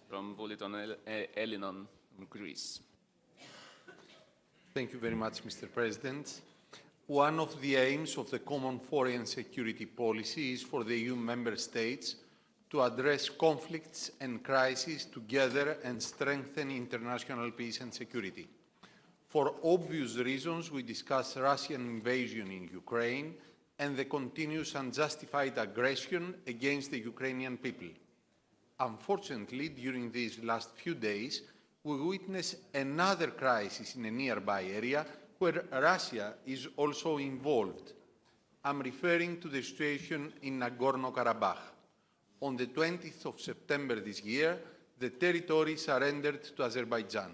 from Voliton Ellinon, Greece. Thank you very much, Mr. President. One of the aims of the common foreign and security policy is for the EU member states to address conflicts and crises together and strengthen international peace and security. For obvious reasons, we discuss Russian invasion in Ukraine and the continuous unjustified aggression against the Ukrainian people. Unfortunately, during these last few days, we witnessed another crisis in a nearby area where Russia is also involved. I'm referring to the situation in Nagorno-Karabakh. On the 20th of September this year, the territory surrendered to Azerbaijan.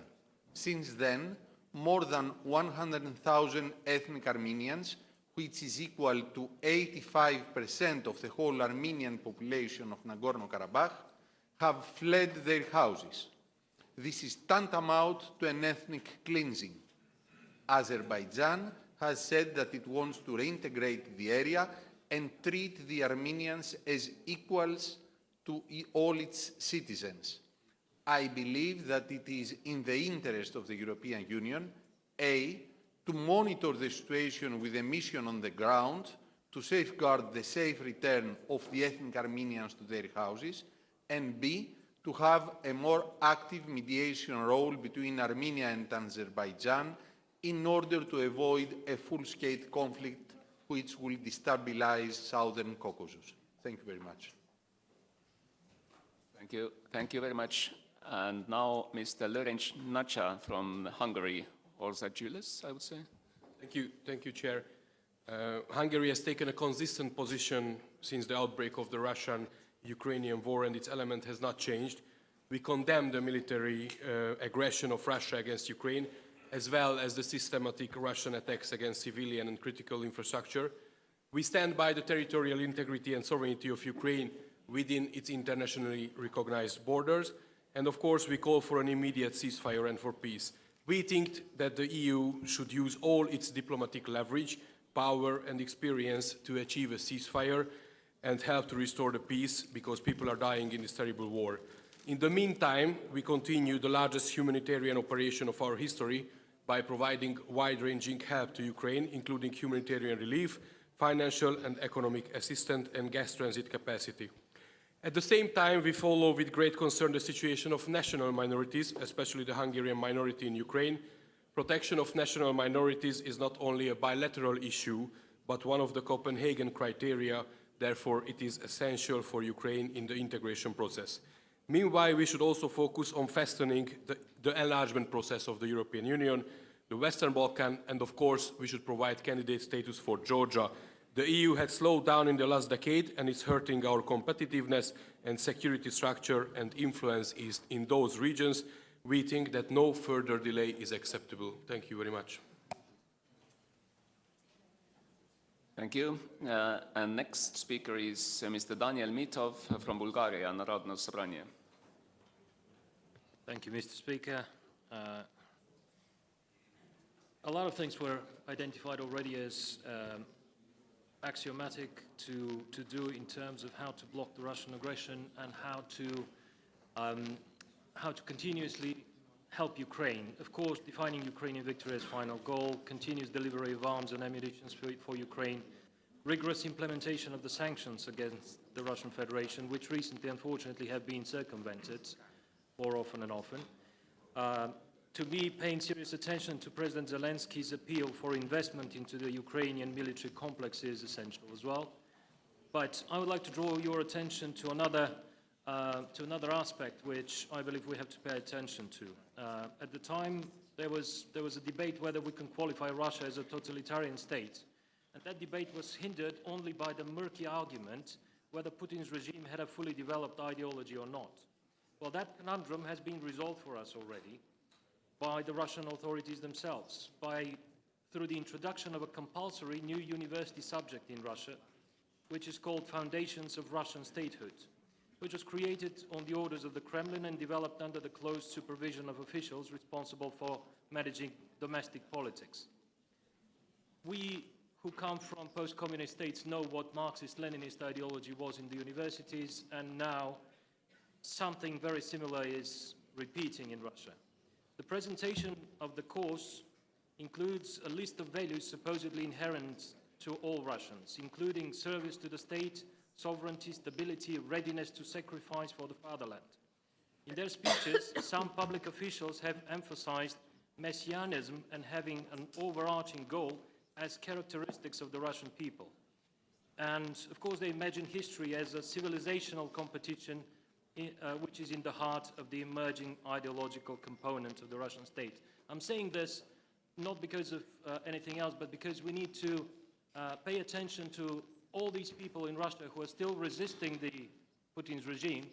Since then, more than 100,000 ethnic Armenians, which is equal to 85% of the whole Armenian population of Nagorno-Karabakh, have fled their houses. This is tantamount to an ethnic cleansing. Azerbaijan has said that it wants to reintegrate the area and treat the Armenians as equals to all its citizens. I believe that it is in the interest of the European Union, A, to monitor the situation with a mission on the ground to safeguard the safe return of the ethnic Armenians to their houses, and B, to have a more active mediation role between Armenia and Azerbaijan in order to avoid a full-scale conflict which will destabilize southern Caucasus. Thank you very much. Thank you very much. And now Mr. Lőrinc Nacsa from Hungary, or Zajulis, I would say. Thank you, Chair. Hungary has taken a consistent position since the outbreak of the Russian-Ukrainian war, and its element has not changed. We condemn the military aggression of Russia against Ukraine, as well as the systematic Russian attacks against civilian and critical infrastructure. We stand by the territorial integrity and sovereignty of Ukraine within its internationally recognized borders, and of course we call for an immediate ceasefire and for peace. We think that the EU should use all its diplomatic leverage, power and experience to achieve a ceasefire and help to restore the peace, because people are dying in this terrible war. In the meantime, we continue the largest humanitarian operation of our history by providing wide-ranging help to Ukraine, including humanitarian relief, financial and economic assistance and gas transit capacity. At the same time, we follow with great concern the situation of national minorities, especially the Hungarian minority in Ukraine. Protection of national minorities is not only a bilateral issue, but one of the Copenhagen criteria Therefore, it is essential for Ukraine in the integration process. Meanwhile, we should also focus on fastening the enlargement process of the European Union, the Western Balkans, and of course, we should provide candidate status for Georgia. The EU had slowed down in the last decade, and it's hurting our competitiveness and security structure and influence is in those regions. We think that no further delay is acceptable. Thank you very much. Thank you. And next speaker is Mr. Daniel Mitov from Bulgaria, Narodno Sobranie. Thank you, Mr. Speaker. A lot of things were identified already as axiomatic to do in terms of how to block the Russian aggression and how to continuously help Ukraine. Of course, defining Ukrainian victory as final goal, continuous delivery of arms and ammunition for Ukraine, rigorous implementation of the sanctions against the Russian Federation, which recently, unfortunately, have been circumvented more often and often. To me, paying serious attention to President Zelensky's appeal for investment into the Ukrainian military complex is essential as well. But I would like to draw your attention to another aspect which I believe we have to pay attention to. At the time, there was a debate whether we can qualify Russia as a totalitarian state. And that debate was hindered only by the murky argument whether Putin's regime had a fully developed ideology or not. Well, that conundrum has been resolved for us already by the Russian authorities themselves, through the introduction of a compulsory new university subject in Russia, which is called Foundations of Russian Statehood, which was created on the orders of the Kremlin and developed under the close supervision of officials responsible for managing domestic politics. We who come from post-communist states know what Marxist-Leninist ideology was in the universities, and now something very similar is repeating in Russia. The presentation of the course includes a list of values supposedly inherent to all Russians, including service to the state, sovereignty, stability, readiness to sacrifice for the fatherland. In their speeches, some public officials have emphasized messianism and having an overarching goal as characteristics of the Russian people. And, of course, they imagine history as a civilizational competition which is in the heart of the emerging ideological component of the Russian state. I'm saying this not because of anything else, but because we need to pay attention to all these people in Russia who are still resisting Putin's regime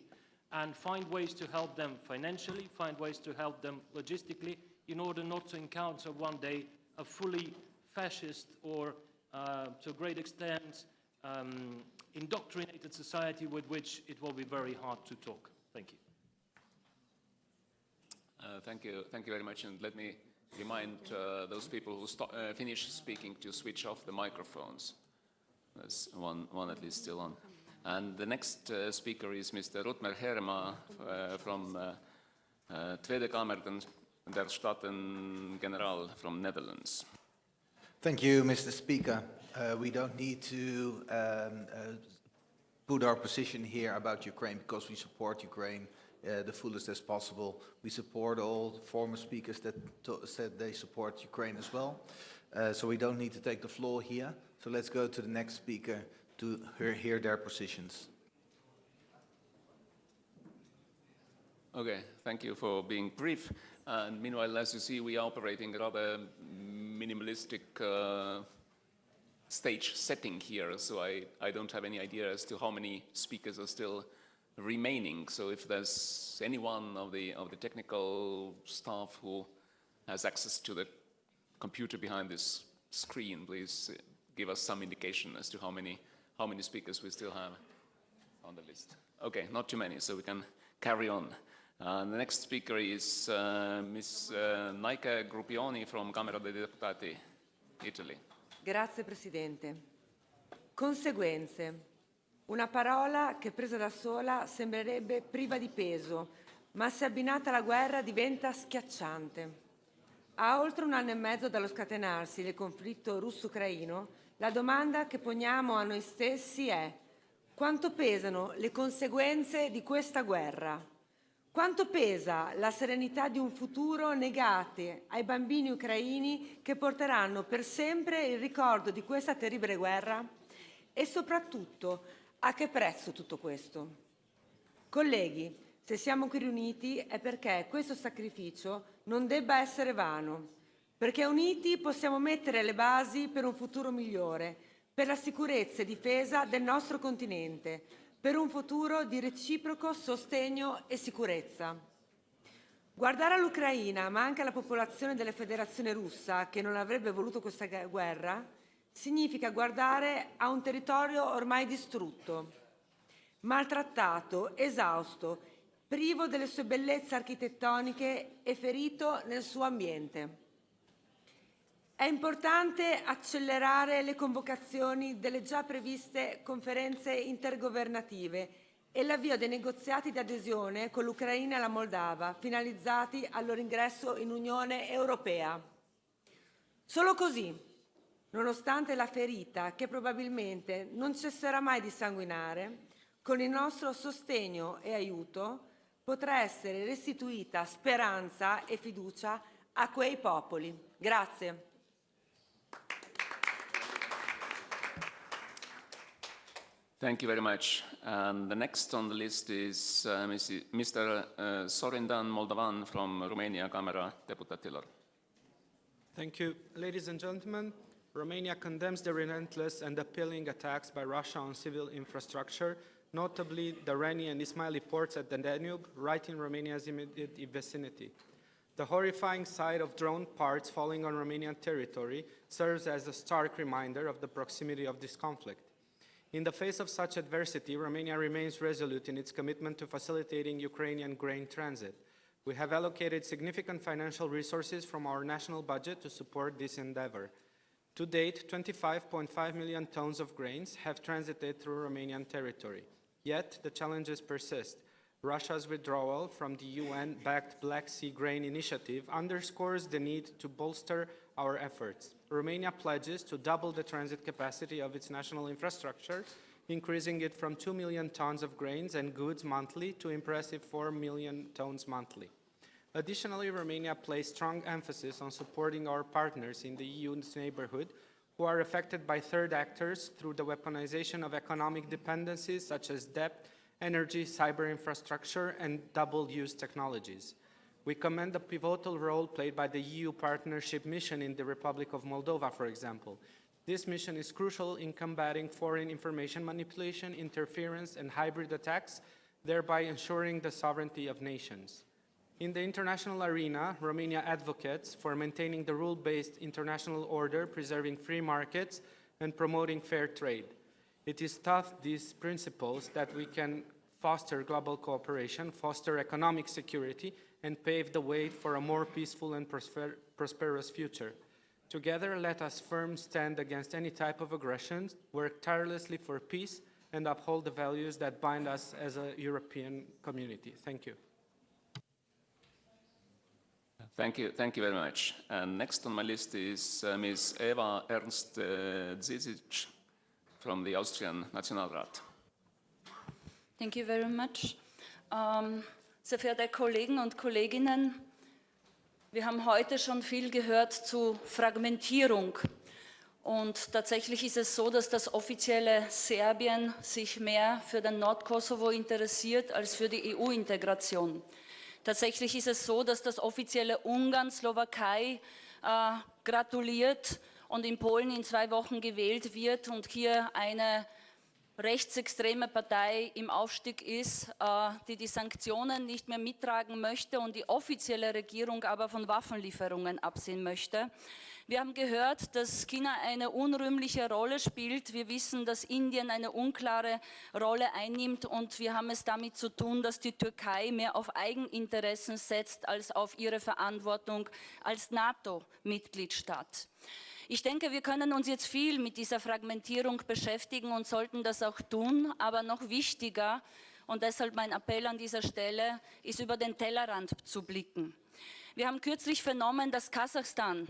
and find ways to help them financially, find ways to help them logistically, in order not to encounter one day a fully fascist or, to a great extent, indoctrinated society with which it will be very hard to talk. Thank you. Thank you very much. And let me remind those people who finish speaking to switch off the microphones. There's one at least still on. And the next speaker is Mr. Rutmer Herma from Tweede Kamer der Staten-Generaal from Netherlands. Thank you, Mr. Speaker. We don't need to put our position here about Ukraine because we support Ukraine the fullest as possible. We support all former speakers that said they support Ukraine as well. So we don't need to take the floor here. So let's go to the next speaker to hear their positions. Okay, thank you for being brief. And meanwhile, as you see, we are operating a rather minimalistic stage setting here, so I don't have any idea as to how many speakers are still remaining. So if there's anyone of the technical staff who has access to the computer behind this screen, please give us some indication as to how many speakers we still have on the list. Okay, not too many, so we can carry on. The next speaker is Ms. Naike Gruppioni from Camera dei Deputati, Italy. Grazie Presidente. Conseguenze. Una parola che presa da sola sembrerebbe priva di peso, ma se abbinata alla guerra diventa schiacciante. A oltre un anno e mezzo dallo scatenarsi del conflitto russo-ucraino, la domanda che poniamo a noi stessi è: quanto pesano le conseguenze di questa guerra? Quanto pesa la serenità di un futuro negate ai bambini ucraini che porteranno per sempre il ricordo di questa terribile guerra? E soprattutto, a che prezzo tutto questo? Colleghi, se siamo qui riuniti è perché questo sacrificio non debba essere vano, perché uniti possiamo mettere le basi per un futuro migliore, per la sicurezza e difesa del nostro continente, per un futuro di reciproco sostegno e sicurezza. Guardare all'Ucraina, ma anche alla popolazione della Federazione Russa, che non avrebbe voluto questa guerra, significa guardare a un territorio ormai distrutto, maltrattato, esausto, privo delle sue bellezze architettoniche e ferito nel suo ambiente. È importante accelerare le convocazioni delle già previste conferenze intergovernative e l'avvio dei negoziati di adesione con l'Ucraina e la Moldava, finalizzati al loro ingresso in Unione Europea. Solo così, nonostante la ferita che probabilmente non cesserà mai di sanguinare, con il nostro sostegno e aiuto potrà essere restituita speranza e fiducia a quei popoli. Grazie. Thank you very much. And the next on the list is Mr. Sorindan Moldovan from Romania, Camera Deputatilor. Thank you. Ladies and gentlemen, Romania condemns the relentless and appalling attacks by Russia on civil infrastructure, notably the Reni and Ismaili ports at the Danube, right in Romania's immediate vicinity. The horrifying sight of drone parts falling on Romanian territory serves as a stark reminder of the proximity of this conflict. In the face of such adversity, Romania remains resolute in its commitment to facilitating Ukrainian grain transit. We have allocated significant financial resources from our national budget to support this endeavor. To date, 25.5 million tons of grains have transited through Romanian territory. Yet, the challenges persist. Russia's withdrawal from the UN-backed Black Sea Grain Initiative underscores the need to bolster our efforts. Romania pledges to double the transit capacity of its national infrastructure, increasing it from 2 million tons of grains and goods monthly to impressive 4 million tons monthly. Additionally, Romania placed strong emphasis on supporting our partners in the EU's neighborhood who are affected by third actors through the weaponization of economic dependencies such as debt, energy, cyber infrastructure, and double-use technologies. We commend the pivotal role played by the EU Partnership Mission in the Republic of Moldova, for example. This mission is crucial in combating foreign information manipulation, interference, and hybrid attacks, thereby ensuring the sovereignty of nations. In the international arena, Romania advocates for maintaining the rule-based international order, preserving free markets, and promoting fair trade. It is taught these principles that we can foster global cooperation, foster economic security, and pave the way for a more peaceful and prosperous future. Together, let us firmly stand against any type of aggression, work tirelessly for peace, and uphold the values that bind us as a European community. Thank you. Thank you very much. And next on my list is Ms. Eva Ernst-Zizic from the Austrian Nationalrat. Thank you very much. Sehr verehrte Kollegen und Kolleginnen, wir haben heute schon viel gehört zu Fragmentierung. Und tatsächlich ist es so, dass das offizielle Serbien sich mehr für den Nordkosovo interessiert als für die EU-Integration. Tatsächlich ist es so, dass das offizielle Ungarn, Slowakei gratuliert und in Polen in 2 Wochen gewählt wird und hier eine rechtsextreme Partei im Aufstieg ist, die die Sanktionen nicht mehr mittragen möchte und die offizielle Regierung aber von Waffenlieferungen absehen möchte. Wir haben gehört, dass China eine unrühmliche Rolle spielt. Wir wissen, dass Indien eine unklare Rolle einnimmt und wir haben es damit zu tun, dass die Türkei mehr auf Eigeninteressen setzt als auf ihre Verantwortung als NATO-Mitgliedstaat. Ich denke, wir können uns jetzt viel mit dieser Fragmentierung beschäftigen und sollten das auch tun, aber noch wichtiger, und deshalb mein Appell an dieser Stelle, ist über den Tellerrand zu blicken. Wir haben kürzlich vernommen, dass Kasachstan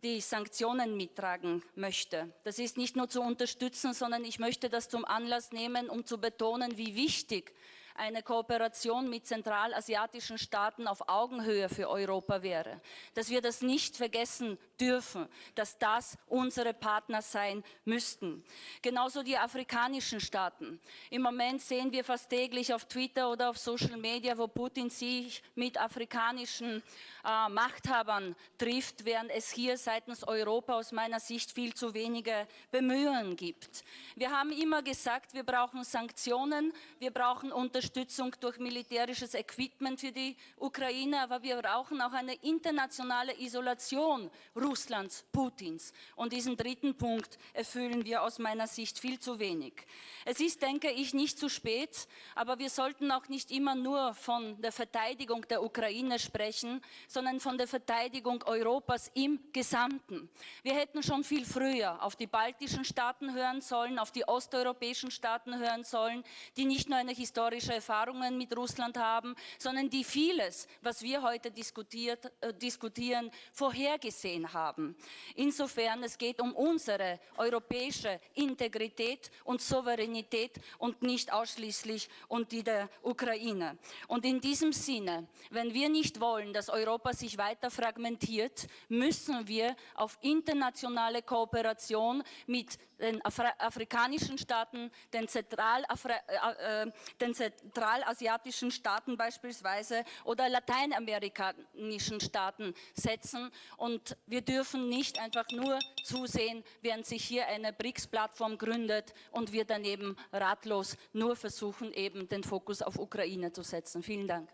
die Sanktionen mittragen möchte. Das ist nicht nur zu unterstützen, sondern ich möchte das zum Anlass nehmen, um zu betonen, wie wichtig eine Kooperation mit zentralasiatischen Staaten auf Augenhöhe für Europa wäre, dass wir das nicht vergessen dürfen, dass das unsere Partner sein müssten. Genauso die afrikanischen Staaten. Im Moment sehen wir fast täglich auf Twitter oder auf Social Media, wo Putin sich mit afrikanischen Machthabern trifft, während es hier seitens Europa aus meiner Sicht viel zu wenige Bemühungen gibt. Wir haben immer gesagt, wir brauchen Sanktionen, wir brauchen Unterstützung durch militärisches Equipment für die Ukraine, aber wir brauchen auch eine internationale Isolation Russlands, Putins. Und diesen dritten Punkt erfüllen wir aus meiner Sicht viel zu wenig. Es ist, denke ich, nicht zu spät, aber wir sollten auch nicht immer nur von der Verteidigung der Ukraine sprechen, sondern von der Verteidigung Europas im Gesamten. Wir hätten schon viel früher auf die baltischen Staaten hören sollen, auf die osteuropäischen Staaten hören sollen, die nicht nur eine historische Erfahrung mit Russland haben, sondern die vieles, was wir heute diskutieren, vorhergesehen haben. Insofern, es geht um unsere europäische Integrität und Souveränität und nicht ausschließlich um die der Ukraine. Und in diesem Sinne, wenn wir nicht wollen, dass Europa sich weiter fragmentiert, müssen wir auf internationale Kooperation mit den afrikanischen Staaten, den zentralasiatischen Staaten beispielsweise oder lateinamerikanischen Staaten setzen. Und wir dürfen nicht einfach nur zusehen, während sich hier eine BRICS-Plattform gründet und wir daneben ratlos nur versuchen, eben den Fokus auf Ukraine zu setzen. Vielen Dank.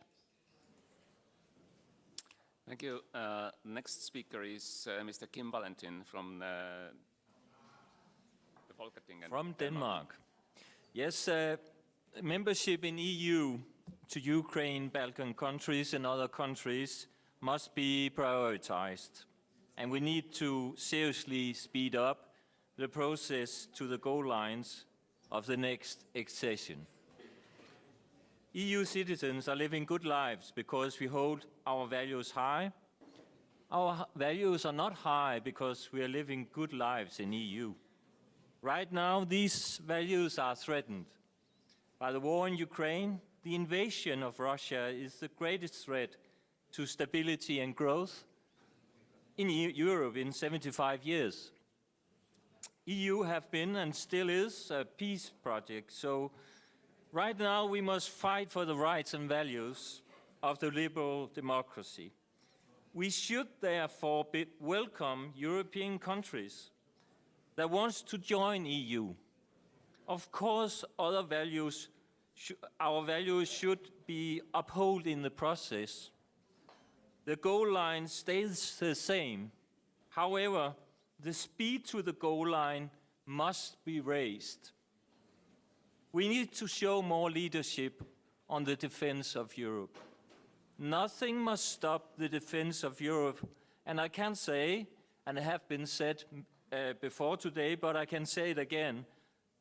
Thank you. Next speaker is Mr. Kim Valentin from the Folketing. From Denmark. Yes, membership in EU to Ukraine, Balkan countries and other countries must be prioritized. And we need to seriously speed up the process to the goal lines of the next accession. EU citizens are living good lives because we hold our values high. Our values are not high because we are living good lives in EU. Right now, these values are threatened. By the war in Ukraine, the invasion of Russia is the greatest threat to stability and growth in Europe in 75 years. EU have been and still is a peace project, so right now we must fight for the rights and values of the liberal democracy. We should therefore welcome European countries that want to join EU. Of course, our values should be upheld in the process. The goal line stays the same. However, the speed to the goal line must be raised. We need to show more leadership on the defense of Europe. Nothing must stop the defense of Europe. And I can say, and it has been said before today, but I can say it again,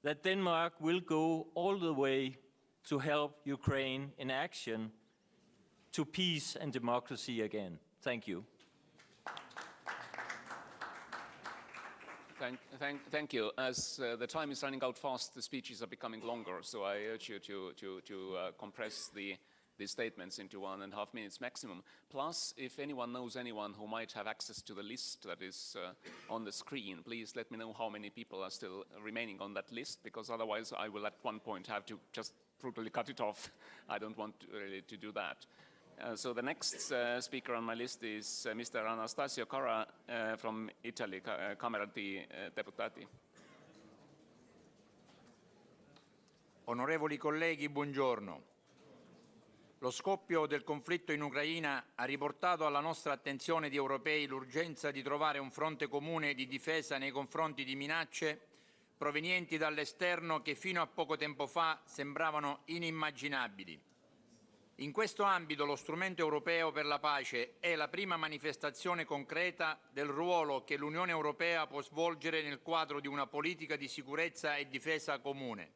that Denmark will go all the way to help Ukraine in action to peace and democracy again. Thank you. Thank you. As the time is running out fast, the speeches are becoming longer, so I urge you to compress the statements into 1.5 minutes maximum. Plus, if anyone knows anyone who might have access to the list that is on the screen, please let me know how many people are still remaining on that list, because otherwise I will at one point have to just brutally cut it off. I don't want really to do that. So the next speaker on my list is Mr. Anastasio Carra from Italy, Camera di Deputati. Onorevoli colleghi, buongiorno. Lo scoppio del conflitto in Ucraina ha riportato alla nostra attenzione di europei l'urgenza di trovare un fronte comune di difesa nei confronti di minacce provenienti dall'esterno che fino a poco tempo fa sembravano inimmaginabili. In questo ambito lo strumento europeo per la pace è la prima manifestazione concreta del ruolo che l'Unione Europea può svolgere nel quadro di una politica di sicurezza e difesa comune.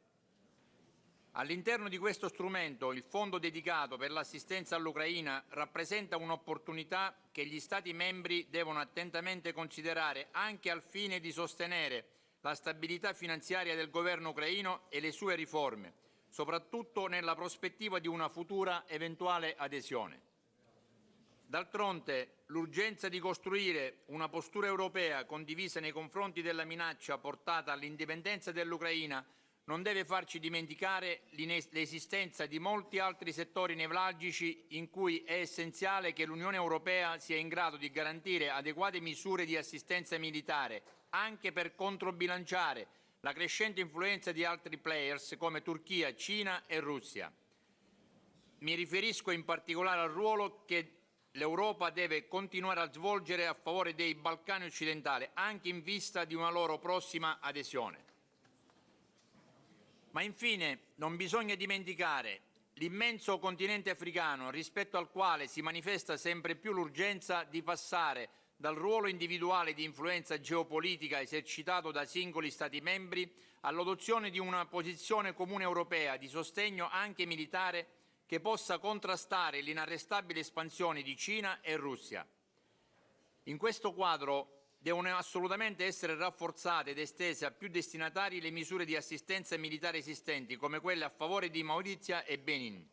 All'interno di questo strumento il fondo dedicato per l'assistenza all'Ucraina rappresenta un'opportunità che gli Stati membri devono attentamente considerare anche al fine di sostenere la stabilità finanziaria del governo ucraino e le sue riforme, soprattutto nella prospettiva di una futura eventuale adesione. D'altronde, l'urgenza di costruire una postura europea condivisa nei confronti della minaccia portata all'indipendenza dell'Ucraina non deve farci dimenticare l'esistenza di molti altri settori nevralgici in cui è essenziale che l'Unione Europea sia in grado di garantire adeguate misure di assistenza militare, anche per controbilanciare la crescente influenza di altri players come Turchia, Cina e Russia. Mi riferisco in particolare al ruolo che l'Europa deve continuare a svolgere a favore dei Balcani occidentali, anche in vista di una loro prossima adesione. Ma infine non bisogna dimenticare l'immenso continente africano, rispetto al quale si manifesta sempre più l'urgenza di passare dal ruolo individuale di influenza geopolitica esercitato da singoli Stati membri all'adozione di una posizione comune europea di sostegno anche militare che possa contrastare l'inarrestabile espansione di Cina e Russia. In questo quadro devono assolutamente essere rafforzate ed estese a più destinatari le misure di assistenza militare esistenti, come quelle a favore di Maurizia e Benin.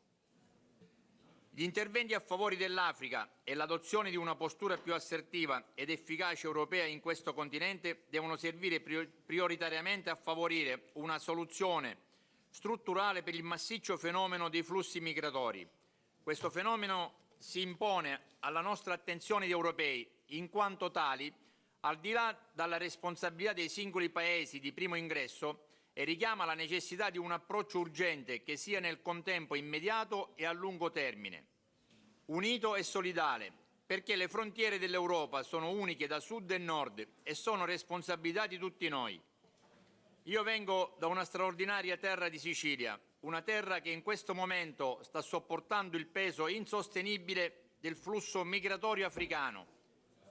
Gli interventi a favore dell'Africa e l'adozione di una postura più assertiva ed efficace europea in questo continente devono servire prioritariamente a favorire una soluzione strutturale per il massiccio fenomeno dei flussi migratori. Questo fenomeno si impone alla nostra attenzione di europei, in quanto tali, al di là dalla responsabilità dei singoli Paesi di primo ingresso, e richiama la necessità di un approccio urgente che sia nel contempo immediato e a lungo termine, unito e solidale, perché le frontiere dell'Europa sono uniche da sud e nord e sono responsabilità di tutti noi. Io vengo da una straordinaria terra di Sicilia, una terra che in questo momento sta sopportando il peso insostenibile del flusso migratorio africano.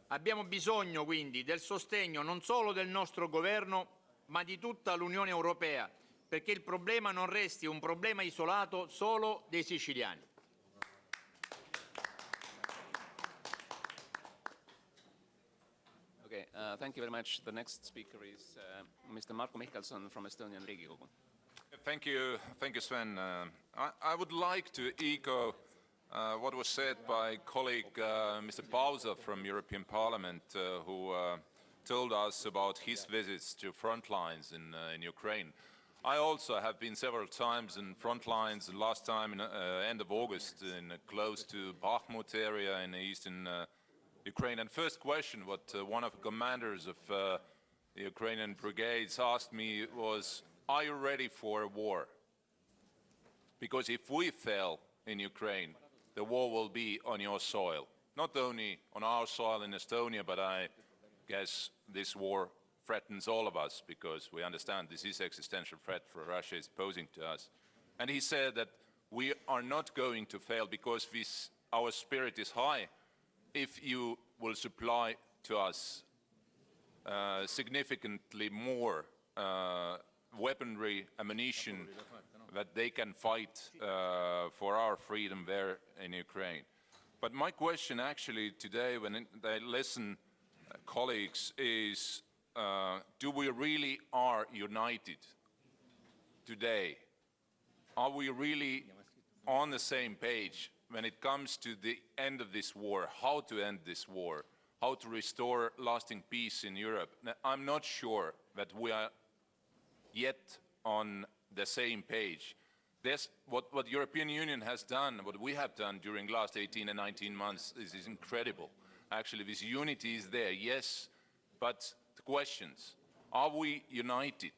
Abbiamo bisogno quindi del sostegno non solo del nostro governo, ma di tutta l'Unione Europea, perché il problema non resti un problema isolato solo dei siciliani. Okay, thank you very much. The next speaker is Mr. Marko Mihkelson from Estonian Riigikogu. Thank you, Sven. I would like to echo what was said by colleague Mr. Pausa from European Parliament, who told us about his visits to front lines in Ukraine. I also have been several times in front lines, last time in end of August, close to Bakhmut area in eastern Ukraine. And first question what one of the commanders of the Ukrainian brigades asked me was, are you ready for a war? Because if we fail in Ukraine, the war will be on your soil. Not only on our soil in Estonia, but I guess this war threatens all of us because we understand this is existential threat for Russia is posing to us. And he said that we are not going to fail because our spirit is high if you will supply to us significantly more weaponry, ammunition, that they can fight for our freedom there in Ukraine. But my question actually today, when I listen colleagues, is do we really are united today? Are we really on the same page when it comes to the end of this war, how to end this war, how to restore lasting peace in Europe? Now, I'm not sure that we are yet on the same page. What the European Union has done, what we have done during the last 18 and 19 months is incredible. Actually, this unity is there, yes, but the questions, are we united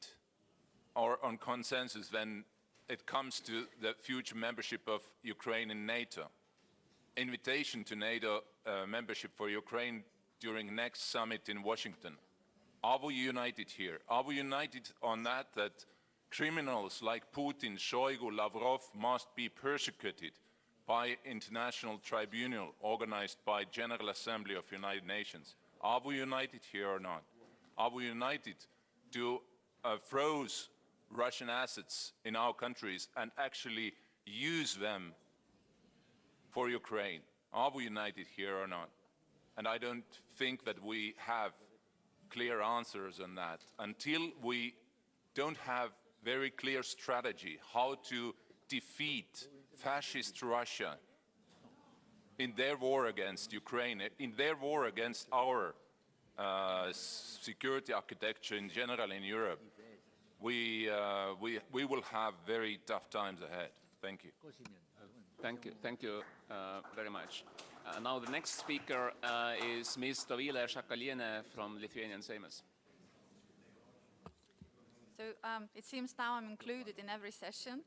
or on consensus when it comes to the future membership of Ukraine in NATO? Invitation to NATO membership for Ukraine during next summit in Washington. Are we united here? Are we united on that criminals like Putin, Shoigu, Lavrov must be persecuted by international tribunal organized by General Assembly of United Nations? Are we united here or not? Are we united to froze Russian assets in our countries and actually use them for Ukraine? Are we united here or not? And I don't think that we have clear answers on that until we don't have very clear strategy how to defeat fascist Russia in their war against Ukraine, in their war against our security architecture in general in Europe, we will have very tough times ahead. Thank you. Thank you very much. Now the next speaker is Ms. Dovilė Šakalienė from Lithuanian Seimas. So it seems now I'm included in every session,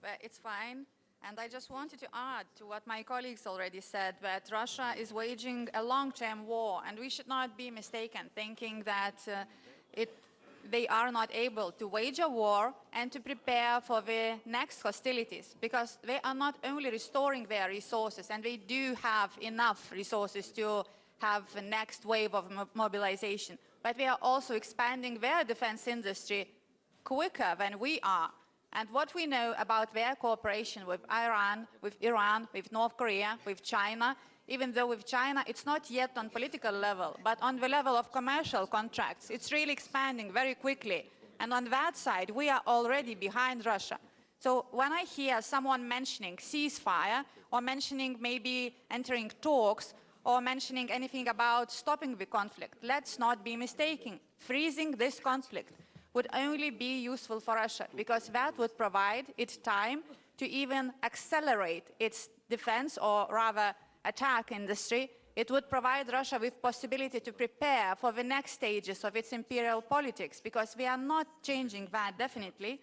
but it's fine. And I just wanted to add to what my colleagues already said, that Russia is waging a long-term war, and we should not be mistaken thinking that they are not able to wage a war and to prepare for the next hostilities, because they are not only restoring their resources, and they do have enough resources to have the next wave of mobilization, but they are also expanding their defense industry quicker than we are. And what we know about their cooperation with Iran, with North Korea, with China, even though with China it's not yet on political level, but on the level of commercial contracts, it's really expanding very quickly. And on that side, we are already behind Russia. So when I hear someone mentioning ceasefire, or mentioning maybe entering talks, or mentioning anything about stopping the conflict, let's not be mistaken. Freezing this conflict would only be useful for Russia, because that would provide it time to even accelerate its defense, or rather attack industry. It would provide Russia with possibility to prepare for the next stages of its imperial politics, because we are not changing that definitely.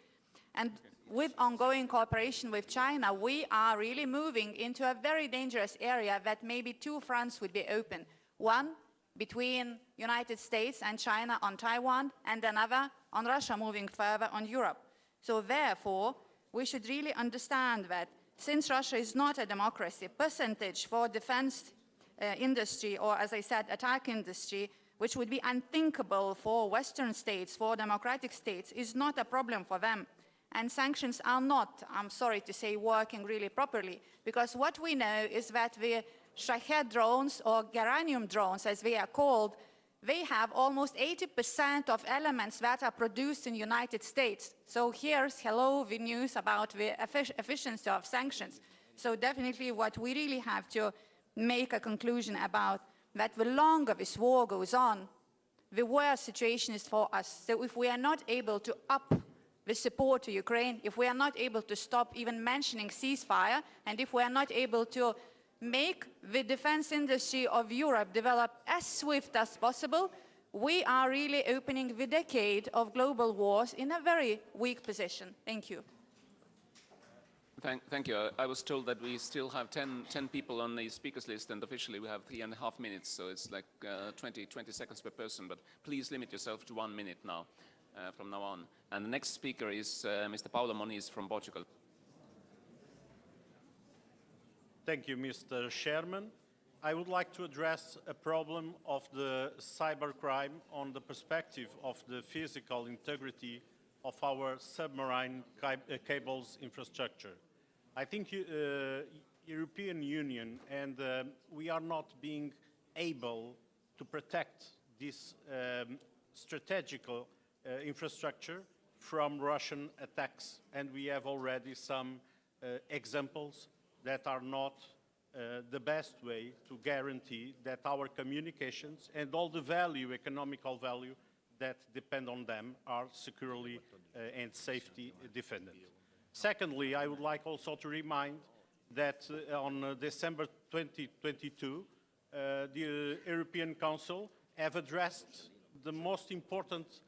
And with ongoing cooperation with China, we are really moving into a very dangerous area that maybe two fronts would be open. One between United States and China on Taiwan, and another on Russia moving further on Europe. So therefore, we should really understand that since Russia is not a democracy, percentage for defense industry, or as I said, attack industry, which would be unthinkable for Western states, for democratic states, is not a problem for them. And sanctions are not, I'm sorry to say, working really properly, because what we know is that the Shahed drones, or Geranium drones as they are called, they have almost 80% of elements that are produced in the United States. So here's the news about the efficiency of sanctions. So definitely what we really have to make a conclusion about, that the longer this war goes on, the worse situation is for us. So if we are not able to up the support to Ukraine, if we are not able to stop even mentioning ceasefire, and if we are not able to make the defense industry of Europe develop as swift as possible, we are really opening the decade of global wars in a very weak position. Thank you. Thank you. I was told that we still have 10 people on the speakers list, and officially we have 3.5 minutes, so it's like 20 seconds per person, but please limit yourself to 1 minute now, from now on. And the next speaker is Mr. Paulo Moniz from Portugal. Thank you, Mr. Chairman. I would like to address a problem of the cybercrime on the perspective of the physical integrity of our submarine cables infrastructure. I think European Union and we are not being able to protect this strategical infrastructure from Russian attacks, and we have already some examples that are not the best way to guarantee that our communications and all the value, economical value, that depend on them are securely and safely defended. Secondly, I would like also to remind that on December 2022, the European Council have addressed the most important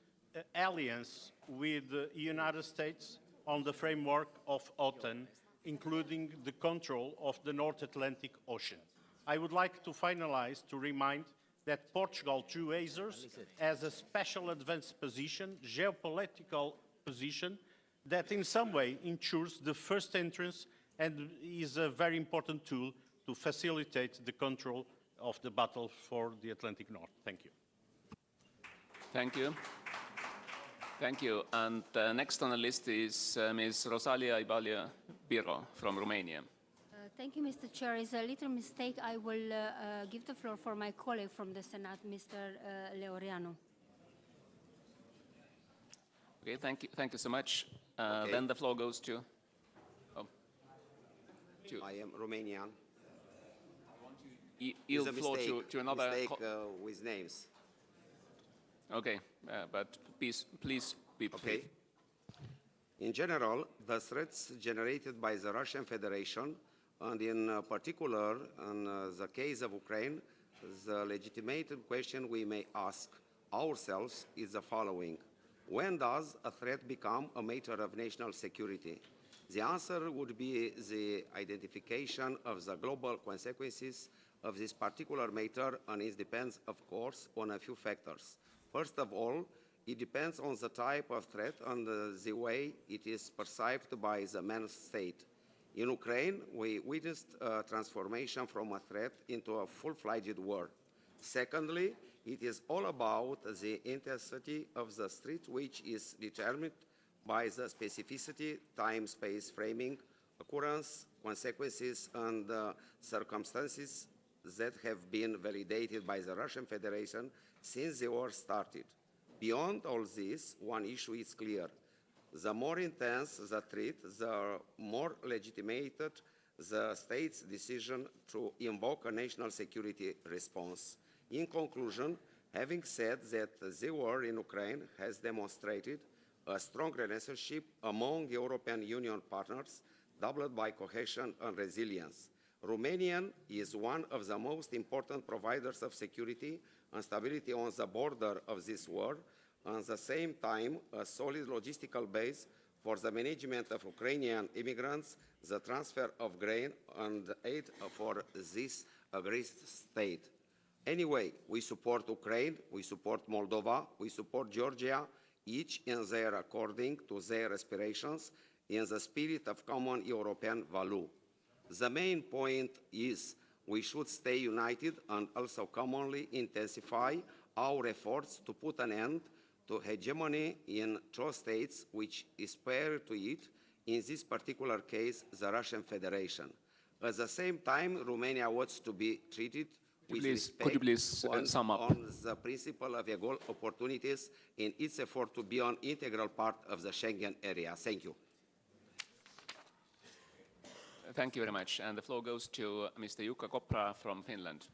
alliance with the United States on the framework of OTAN, including the control of the North Atlantic Ocean. I would like to finalize to remind that Portugal, through ACERS, has a special advanced position, geopolitical position, that in some way ensures the first entrance and is a very important tool to facilitate the control of the battle for the Atlantic North. Thank you. Thank you. Thank you. And next on the list is Ms. Rosalia Ibalia Biro from Romania. Thank you, Mr. Chair. It's a little mistake. I will give the floor for my colleague from the Senate, Mr. Leoreanu. Okay, thank you so much. Then the floor goes to... Oh, I am Romanian. Yield It's a floor mistake, to another. mistake with names. Okay, but please be brief. Okay. In general, the threats generated by the Russian Federation, and in particular in the case of Ukraine, the legitimate question we may ask ourselves is the following. When does a threat become a matter of national security? The answer would be the identification of the global consequences of this particular matter, and it depends, of course, on a few factors. First of all, it depends on the type of threat and the way it is perceived by the main state. In Ukraine, we witnessed a transformation from a threat into a full-fledged war. Secondly, it is all about the intensity of the threat, which is determined by the specificity, time-space framing, occurrence, consequences, and circumstances that have been validated by the Russian Federation since the war started. Beyond all this, one issue is clear. The more intense the threat, the more legitimated the state's decision to invoke a national security response. In conclusion, having said that the war in Ukraine has demonstrated a strong relationship among European Union partners, doubled by cohesion and resilience. Romania is one of the most important providers of security and stability on the border of this war, and at the same time, a solid logistical base for the management of Ukrainian immigrants, the transfer of grain, and aid for this aggressive state. Anyway, we support Ukraine, we support Moldova, we support Georgia, each in their according to their aspirations, in the spirit of common European value. The main point is we should stay united and also commonly intensify our efforts to put an end to hegemony in two states, which is prior to it, in this particular case, the Russian Federation. At the same time, Romania wants to be treated with respect could you please sum up? on the principle of equal opportunities in its effort to be an integral part of the Schengen area. Thank you. Thank you very much. And the floor goes to Mr. Jukka Kopra from Finland.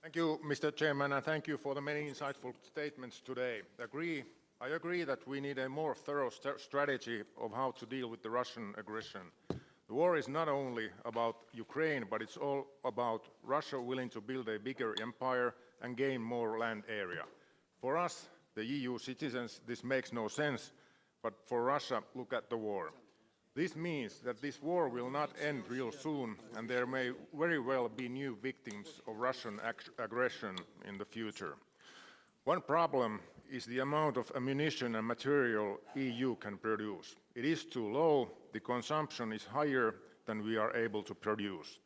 Thank you, Mr. Chairman, and thank you for the many insightful statements today. I agree that we need a more thorough strategy of how to deal with the Russian aggression. The war is not only about Ukraine, but it's all about Russia willing to build a bigger empire and gain more land area. For us, the EU citizens, this makes no sense, but for Russia, look at the war. This means that this war will not end real soon, and there may very well be new victims of Russian aggression in the future. One problem is the amount of ammunition and material EU can produce. It is too low, the consumption is higher than we are able to produce.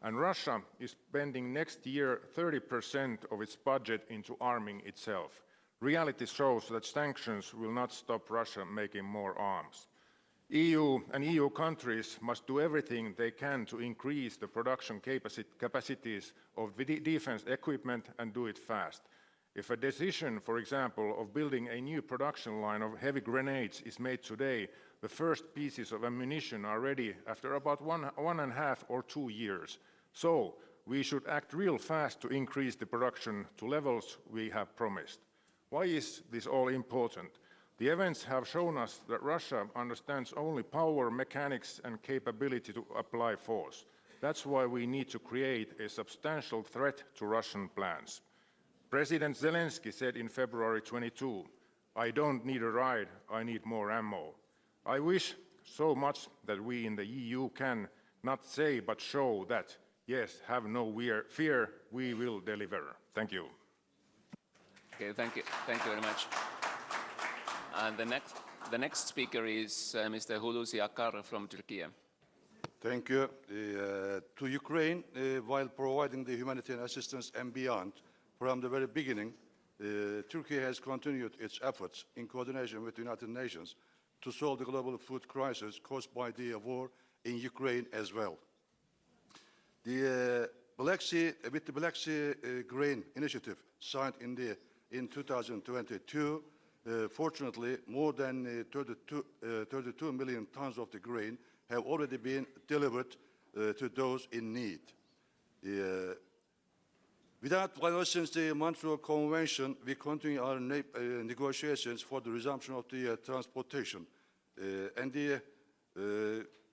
And Russia is spending next year 30% of its budget into arming itself. Reality shows that sanctions will not stop Russia making more arms. EU and EU countries must do everything they can to increase the production capacities of defense equipment and do it fast. If a decision, for example, of building a new production line of heavy grenades is made today, the first pieces of ammunition are ready after about one and a half or 2 years. So we should act real fast to increase the production to levels we have promised. Why is this all important? The events have shown us that Russia understands only power, mechanics, and capability to apply force. That's why we need to create a substantial threat to Russian plans. President Zelensky said in February 22, "I don't need a ride, I need more ammo." I wish so much that we in the EU can not say but show that, yes, have no fear, we will deliver. Thank you. Okay, thank you very much. And the next speaker is Mr. Hulusi Akar from Turkey. Thank you. To Ukraine, while providing the humanitarian assistance and beyond, from the very beginning, Turkey has continued its efforts in coordination with the United Nations to solve the global food crisis caused by the war in Ukraine as well. With the Black Sea Grain Initiative signed in 2022, fortunately, more than 32 million tons of the grain have already been delivered to those in need. Without violations of the Montreal Convention, we continue our negotiations for the resumption of the transportation. And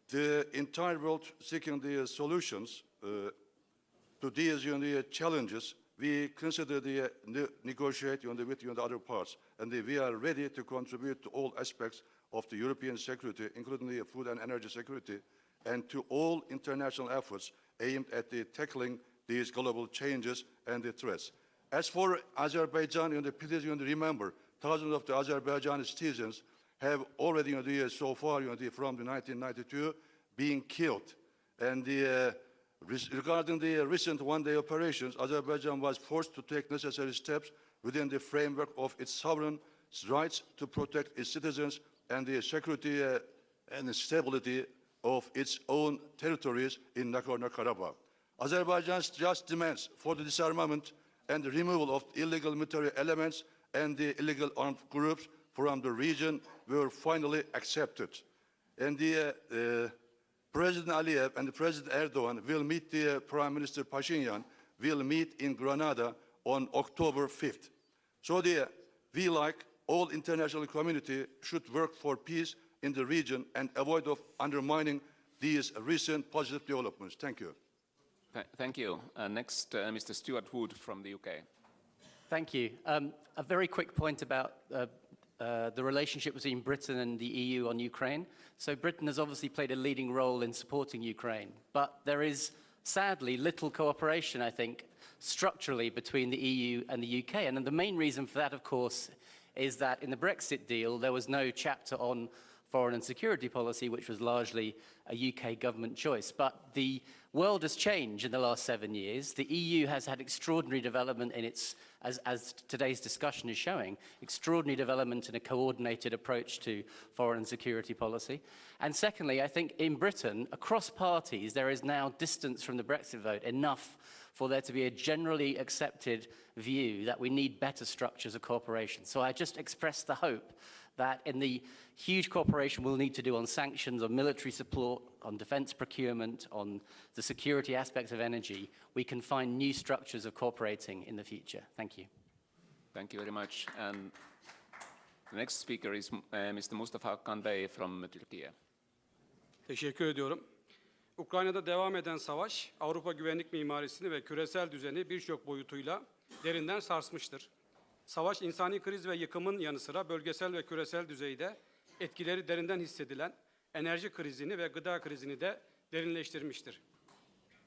the entire world seeking the solutions to these challenges. We consider the negotiate with the other parts, and we are ready to contribute to all aspects of the European security, including the food and energy security, and to all international efforts aimed at tackling these global changes and the threats. As for Azerbaijan, please remember, thousands of the Azerbaijani citizens have already, so far, from the 1992, being killed. And regarding the recent one-day operations, Azerbaijan was forced to take necessary steps within the framework of its sovereign rights to protect its citizens and the security and the stability of its own territories in Nagorno-Karabakh. Azerbaijan's just demands for the disarmament and the removal of illegal military elements and the illegal armed groups from the region were finally accepted. And President Aliyev and President Erdogan will meet the Prime Minister Pashinyan, will meet in Granada on October 5th. So we, like all international community, should work for peace in the region and avoid undermining these recent positive developments. Thank you. Thank you. Next, Mr. Stuart Wood from the UK. Thank you. A very quick point about the relationship between Britain and the EU on Ukraine. So Britain has obviously played a leading role in supporting Ukraine, but there is sadly little cooperation, I think, structurally between the EU and the UK. And the main reason for that, of course, is that in the Brexit deal, there was no chapter on foreign and security policy, which was largely a UK government choice. But the world has changed in the last 7 years. The EU has had extraordinary development in its, as today's discussion is showing, extraordinary development in a coordinated approach to foreign and security policy. And secondly, I think in Britain, across parties, there is now distance from the Brexit vote enough for there to be a generally accepted view that we need better structures of cooperation. So I just express the hope that in the huge cooperation we'll need to do on sanctions, on military support, on defense procurement, on the security aspects of energy, we can find new structures of cooperating in the future. Thank you. Thank you very much. And the next speaker is Mr. Mustafa Hakan Bey from Turkey. Teşekkür ediyorum. Ukrayna'da devam eden savaş, Avrupa güvenlik mimarisini ve küresel düzeni birçok boyutuyla derinden sarsmıştır. Savaş, insani kriz ve yıkımın yanı sıra bölgesel ve küresel düzeyde etkileri derinden hissedilen enerji krizini ve gıda krizini de derinleştirmiştir.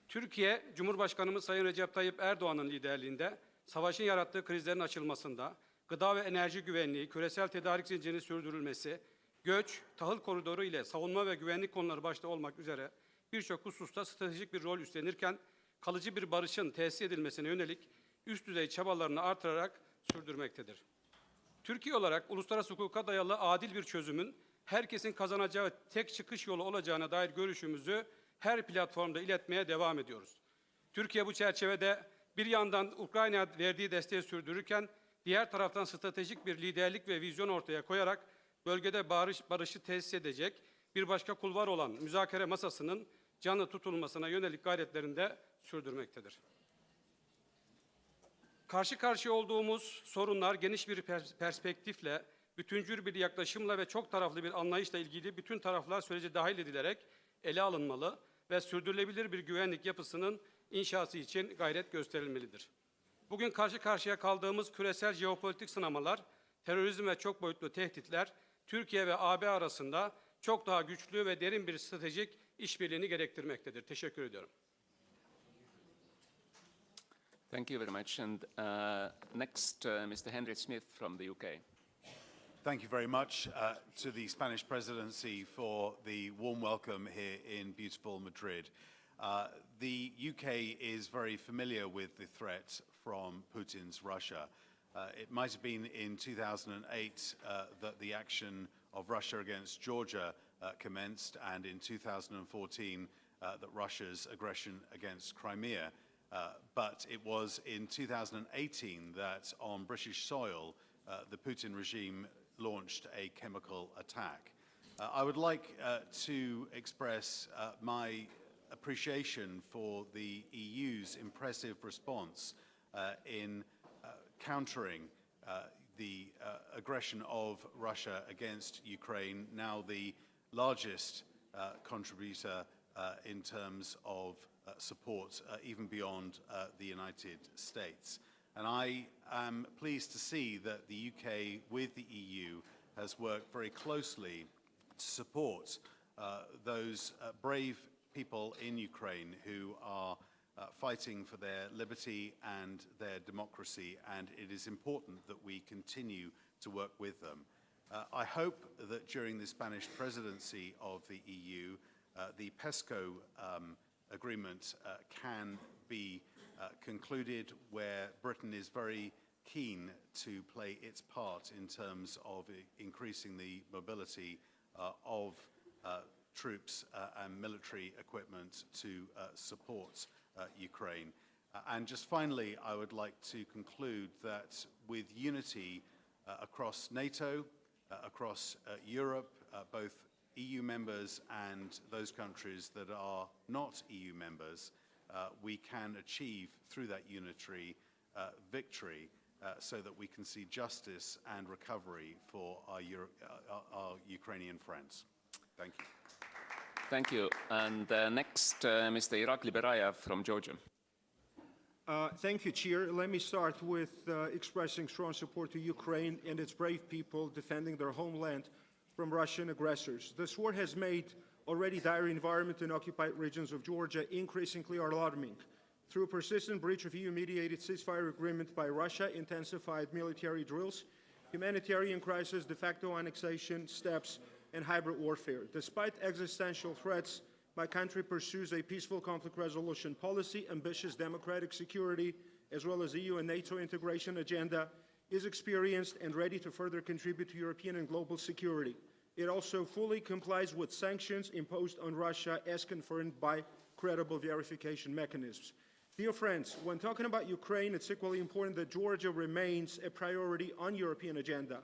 Türkiye, Cumhurbaşkanımız Sayın Recep Tayyip Erdoğan'ın liderliğinde savaşın yarattığı krizlerin açılmasında, gıda ve enerji güvenliği, küresel tedarik zincirinin sürdürülmesi, göç, tahıl koridoru ile savunma ve güvenlik konuları başta olmak üzere birçok hususta stratejik bir rol üstlenirken, kalıcı bir barışın tesis edilmesine yönelik üst düzey çabalarını artırarak sürdürmektedir. Türkiye olarak uluslararası hukuka dayalı adil bir çözümün herkesin kazanacağı tek çıkış yolu olacağına dair görüşümüzü her platformda iletmeye devam ediyoruz. Türkiye bu çerçevede bir yandan Ukrayna'ya verdiği desteği sürdürürken diğer taraftan stratejik bir liderlik ve vizyon ortaya koyarak bölgede barışı tesis edecek bir başka kulvar olan müzakere masasının canlı tutulmasına yönelik gayretlerini de sürdürmektedir. Karşı karşıya olduğumuz sorunlar geniş bir perspektifle, bütüncül bir yaklaşımla ve çok taraflı bir anlayışla ilgili bütün taraflar sürece dahil edilerek ele alınmalı ve sürdürülebilir bir güvenlik yapısının inşası için gayret gösterilmelidir. Bugün karşı karşıya kaldığımız küresel jeopolitik sınamalar, terörizm ve çok boyutlu tehditler, Türkiye ve AB arasında çok daha güçlü ve derin bir stratejik işbirliğini gerektirmektedir. Teşekkür ediyorum. Thank you very much. And next, Mr. Henry Smith from the UK. Thank you very much to the Spanish presidency for the warm welcome here in beautiful Madrid. The UK is very familiar with the threat from Putin's Russia. It might have been in 2008 that the action of Russia against Georgia commenced, and in 2014 that Russia's aggression against Crimea. But it was in 2018 that on British soil the Putin regime launched a chemical attack. I would like to express my appreciation for the EU's impressive response in countering the aggression of Russia against Ukraine, now the largest contributor in terms of support, even beyond the United States. And I am pleased to see that the UK, with the EU, has worked very closely to support those brave people in Ukraine who are fighting for their liberty and their democracy, and it is important that we continue to work with them. I hope that during the Spanish presidency of the EU, the PESCO agreement can be concluded, where Britain is very keen to play its part in terms of increasing the mobility of troops and military equipment to support Ukraine. And just finally, I would like to conclude that with unity across NATO, across Europe, both EU members and those countries that are not EU members, we can achieve through that unitary victory so that we can see justice and recovery for our Ukrainian friends. Thank you. Thank you. And next, Mr. Irakli Berayev from Georgia. Thank you, Chair. Let me start with expressing strong support to Ukraine and its brave people defending their homeland from Russian aggressors. This war has made already dire environment in occupied regions of Georgia increasingly alarming. Through persistent breach of EU-mediated ceasefire agreement by Russia, intensified military drills, humanitarian crisis, de facto annexation steps, and hybrid warfare. Despite existential threats, my country pursues a peaceful conflict resolution policy, ambitious democratic security, as well as EU and NATO integration agenda, is experienced and ready to further contribute to European and global security. It also fully complies with sanctions imposed on Russia as confirmed by credible verification mechanisms. Dear friends, when talking about Ukraine, it's equally important that Georgia remains a priority on European agenda.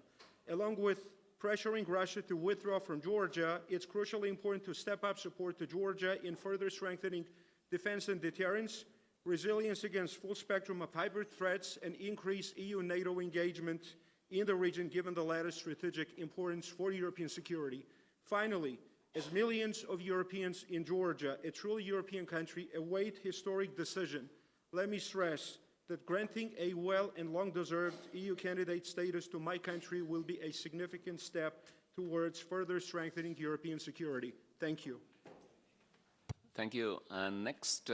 Along with pressuring Russia to withdraw from Georgia, it's crucially important to step up support to Georgia in further strengthening defense and deterrence, resilience against full spectrum of hybrid threats, and increase EU-NATO engagement in the region given the latter's strategic importance for European security. Finally, as millions of Europeans in Georgia, a truly European country, await historic decision, let me stress that granting a well and long-deserved EU candidate status to my country will be a significant step towards further strengthening European security. Thank you. Thank you. And next,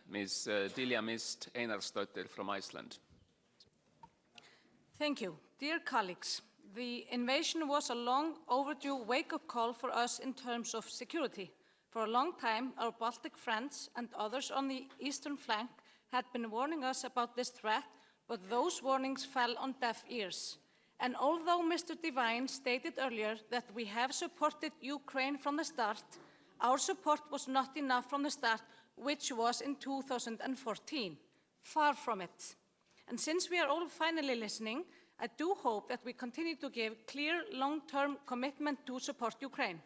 Ms. Dilja Mist Einarsdottir from Iceland. Thank you. Dear colleagues, the invasion was a long overdue wake-up call for us in terms of security. For a long time, our Baltic friends and others on the eastern flank had been warning us about this threat, but those warnings fell on deaf ears. And although Mr. Devine stated earlier that we have supported Ukraine from the start, our support was not enough from the start, which was in 2014. Far from it. And since we are all finally listening, I do hope that we continue to give clear long-term commitment to support Ukraine.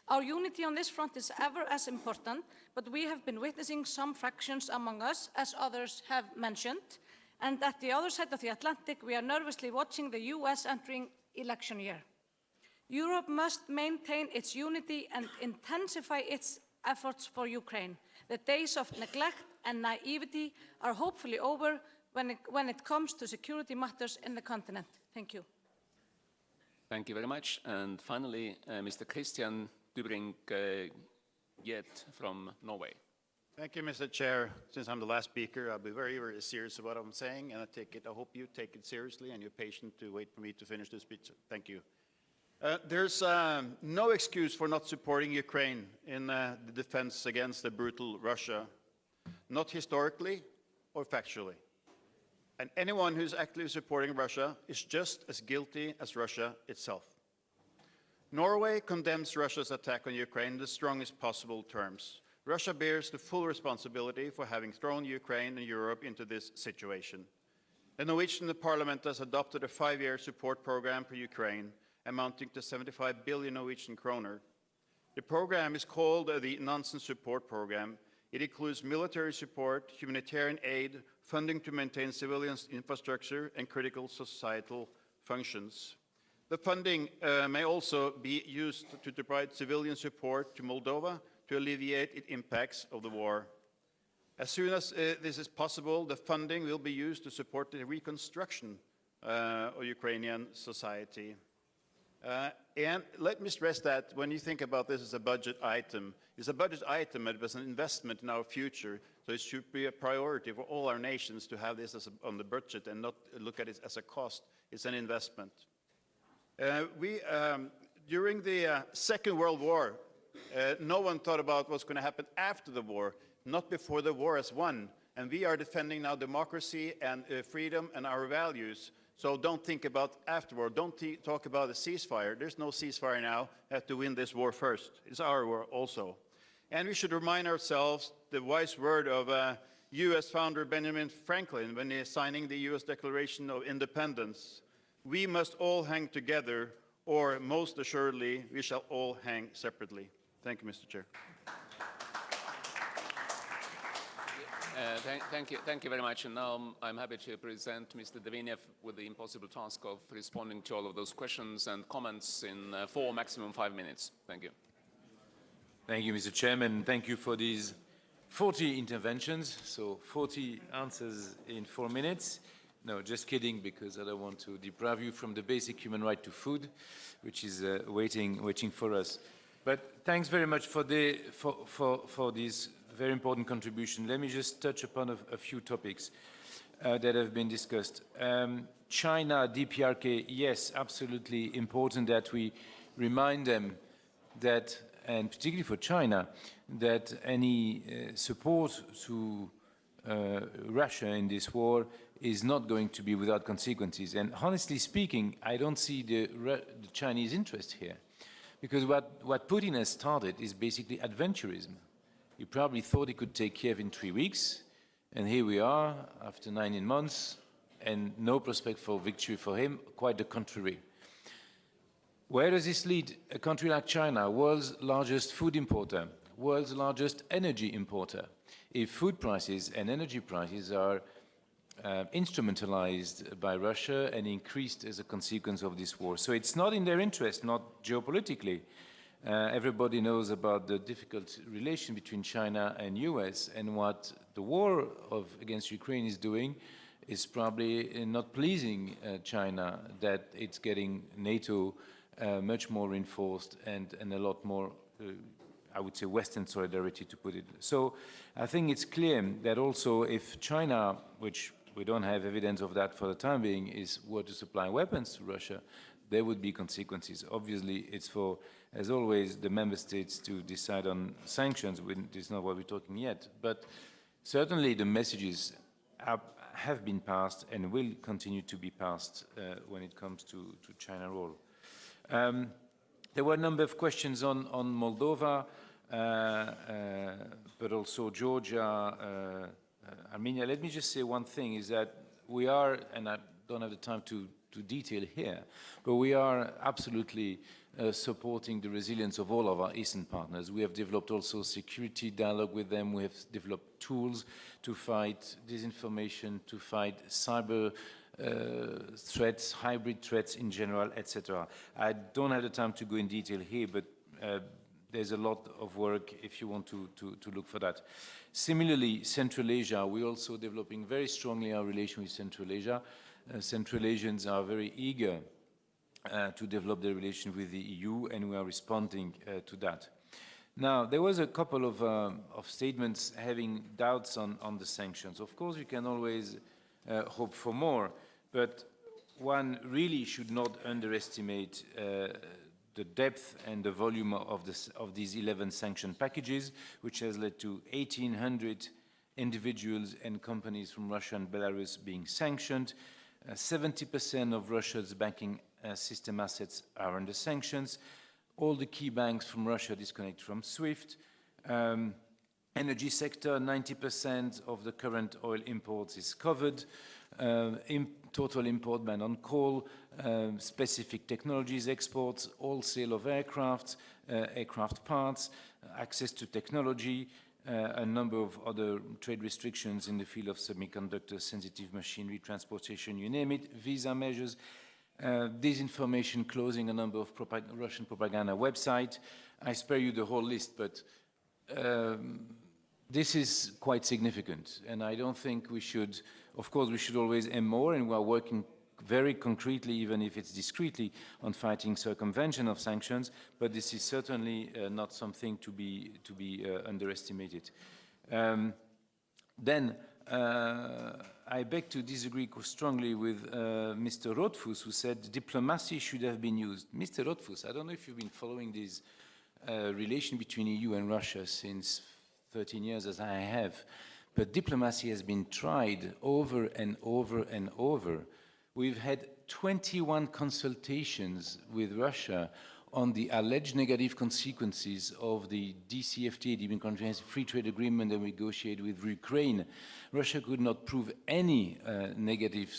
Our unity on this front is ever as important, but we have been witnessing some fractions among us, as others have mentioned, and at the other side of the Atlantic, we are nervously watching the US entering election year. Europe must maintain its unity and intensify its efforts for Ukraine. The days of neglect and naivety are hopefully over when it comes to security matters in the continent. Thank you. Thank you very much. And finally, Mr. Christian Tybring-Gjedde from Norway. Thank you, Mr. Chair. Since I'm the last speaker, I'll be very, very serious about what I'm saying, and I hope you take it seriously and you're patient to wait for me to finish the speech. Thank you. There's no excuse for not supporting Ukraine in the defense against the brutal Russia, not historically or factually. And anyone who's actively supporting Russia is just as guilty as Russia itself. Norway condemns Russia's attack on Ukraine in the strongest possible terms. Russia bears the full responsibility for having thrown Ukraine and Europe into this situation. The Norwegian Parliament has adopted a 5-year support program for Ukraine, amounting to 75 billion Norwegian kroner. The program is called the Nonsense Support Program. It includes military support, humanitarian aid, funding to maintain civilian infrastructure, and critical societal functions. The funding may also be used to provide civilian support to Moldova to alleviate the impacts of the war. As soon as this is possible, the funding will be used to support the reconstruction of Ukrainian society. And let me stress that when you think about this as a budget item, it's a budget item that was an investment in our future, so it should be a priority for all our nations to have this as on the budget and not look at it as a cost. It's an investment. During the Second World War, no one thought about what's going to happen after the war, not before the war is won. And we are defending now democracy and freedom and our values. So don't think about afterward. Don't talk about a ceasefire. There's no ceasefire now. We have to win this war first. It's our war also. And we should remind ourselves the wise word of U.S. founder Benjamin Franklin when he is signing the U.S. Declaration of Independence. We must all hang together, or most assuredly, we shall all hang separately. Thank you, Mr. Chair. Thank you very much. And now I'm happy to present Mr. Devinev with the impossible task of responding to all of those questions and comments in 4, maximum 5 minutes. Thank you. Thank you, Mr. Chairman. Thank you for these 40 interventions, so 40 answers in 4 minutes. No, just kidding, because I don't want to deprive you from the basic human right to food, which is waiting for us. But thanks very much for this very important contribution. Let me just touch upon a few topics that have been discussed. China, DPRK, yes, absolutely important that we remind them that, and particularly for China, that any support to Russia in this war is not going to be without consequences. And honestly speaking, I don't see the Chinese interest here. Because what Putin has started is basically adventurism. He probably thought he could take Kiev in 3 weeks, and here we are after 19 months, and no prospect for victory for him, quite the contrary. Where does this lead a country like China, world's largest food importer, world's largest energy importer? If food prices and energy prices are instrumentalized by Russia and increased as a consequence of this war. So it's not in their interest, not geopolitically. Everybody knows about the difficult relation between China and US, and what the war against Ukraine is doing is probably not pleasing China, that it's getting NATO much more reinforced and a lot more I would say Western solidarity, to put it. So I think it's clear that also if China, which we don't have evidence of that for the time being, were to supply weapons to Russia, there would be consequences. Obviously, it's for, as always, the member states to decide on sanctions. This is not what we're talking yet. But certainly the messages have been passed and will continue to be passed when it comes to China's role. There were a number of questions on Moldova, but also Georgia, Armenia. Let me just say one thing, is that we are, and I don't have the time to detail here, but we are absolutely supporting the resilience of all of our Eastern partners. We have developed also security dialogue with them. We have developed tools to fight disinformation, to fight cyber threats, hybrid threats in general, etc. I don't have the time to go in detail here, but there's a lot of work if you want to look for that. Similarly, Central Asia, we're also developing very strongly our relation with Central Asia. Central Asians are very eager to develop their relation with the EU, and we are responding to that. Now, there was a couple of statements having doubts on the sanctions. Of course, you can always hope for more, but one really should not underestimate the depth and the volume of these 11 sanction packages, which has led to 1,800 individuals and companies from Russia and Belarus being sanctioned. 70% of Russia's banking system assets are under sanctions. All the key banks from Russia disconnect from SWIFT. Energy sector, 90% of the current oil imports is covered. total import ban on coal, specific technologies exports, wholesale of aircraft, aircraft parts, access to technology, a number of other trade restrictions in the field of semiconductors, sensitive machinery, transportation, you name it, visa measures, disinformation, closing a number of Russian propaganda websites. I spare you the whole list, but this is quite significant, and I don't think we should, of course, we should always aim more, and we are working very concretely, even if it's discreetly, on fighting circumvention of sanctions, but this is certainly not something to be underestimated. Then, I beg to disagree strongly with Mr. Rothfuss, who said diplomacy should have been used. Mr. Rothfuss, I don't know if you've been following this relation between EU and Russia since 13 years, as I have, but diplomacy has been tried over and over and over. We've had 21 consultations with Russia on the alleged negative consequences of the DCFTA, the Comprehensive Free Trade Agreement that we negotiated with Ukraine. Russia could not prove any negative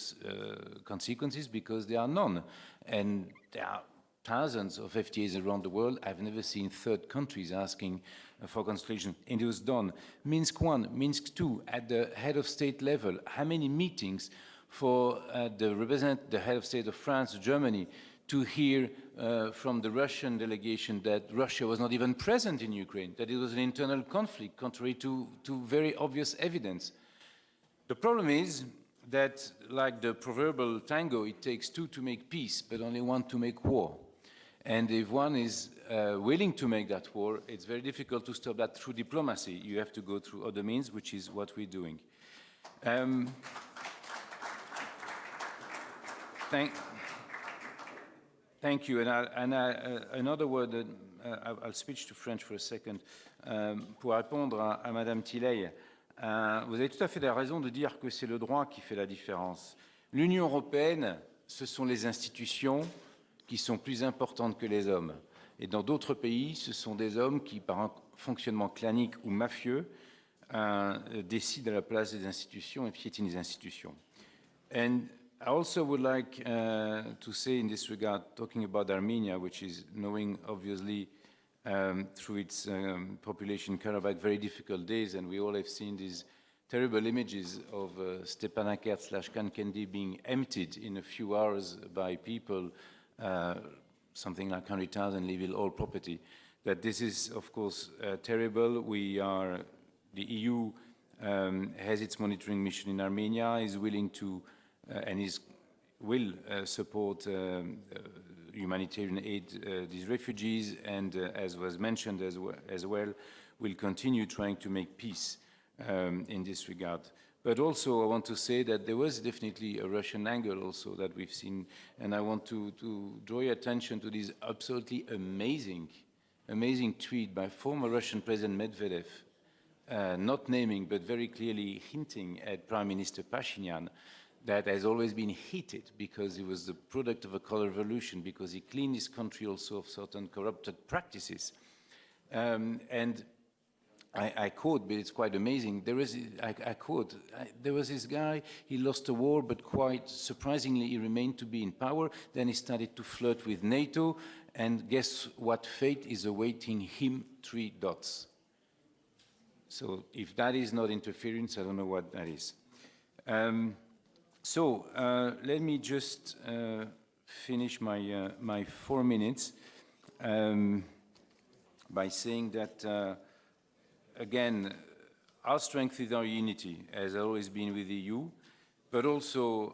consequences because there are none. And there are thousands of FTAs around the world. I've never seen third countries asking for consultation, and it was done. Minsk I, Minsk II, at the head of state level, how many meetings for the head of state of France or Germany to hear from the Russian delegation that Russia was not even present in Ukraine, that it was an internal conflict, contrary to very obvious evidence. The problem is that, like the proverbial tango, it takes two to make peace, but only one to make war. And if one is willing to make that war, it's very difficult to stop that through diplomacy. You have to go through other means, which is what we're doing. Thank you. And another word, that, I'll switch to French for a second, pour répondre à Madame Tilley. Vous avez tout à fait raison de dire que c'est le droit qui fait la différence. L'Union européenne, ce sont les institutions qui sont plus importantes que les hommes. Et dans d'autres pays, ce sont des hommes qui, par un fonctionnement clanique ou mafieux, décident à la place des institutions et piétinent les institutions. And I also would like to say in this regard, talking about Armenia, which is knowing obviously through its population Karabakh very difficult days, and we all have seen these terrible images of Stepanakert/Kankendi being emptied in a few hours by people, something like 100,000 leave all property, that this is of course terrible. The EU has its monitoring mission in Armenia, is willing to and will support humanitarian aid these refugees, and as was mentioned as well, will continue trying to make peace in this regard. But also I want to say that there was definitely a Russian angle also that we've seen, and I want to draw your attention to this absolutely amazing tweet by former Russian President Medvedev, not naming but very clearly hinting at Prime Minister Pashinyan, that has always been heated because he was the product of a color revolution, because he cleaned his country also of certain corrupted practices. And I quote, but it's quite amazing. I quote, there was this guy, he lost a war, but quite surprisingly, he remained to be in power. Then he started to flirt with NATO, and guess what fate is awaiting him? 3 dots. So if that is not interference, I don't know what that is. So let me just finish my 4 minutes by saying that, again, our strength is our unity, has always been with the EU, but also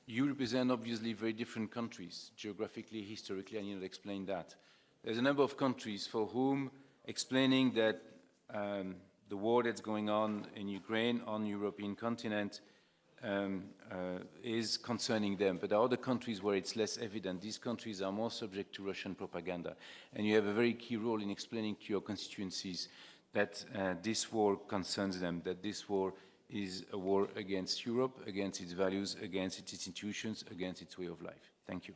you represent obviously very different countries, geographically, historically, I need not explain that. There's a number of countries for whom explaining that the war that's going on in Ukraine, on the European continent, is concerning them. But there are other countries where it's less evident. These countries are more subject to Russian propaganda. And you have a very key role in explaining to your constituencies that this war concerns them, that this war is a war against Europe, against its values, against its institutions, against its way of life. Thank you.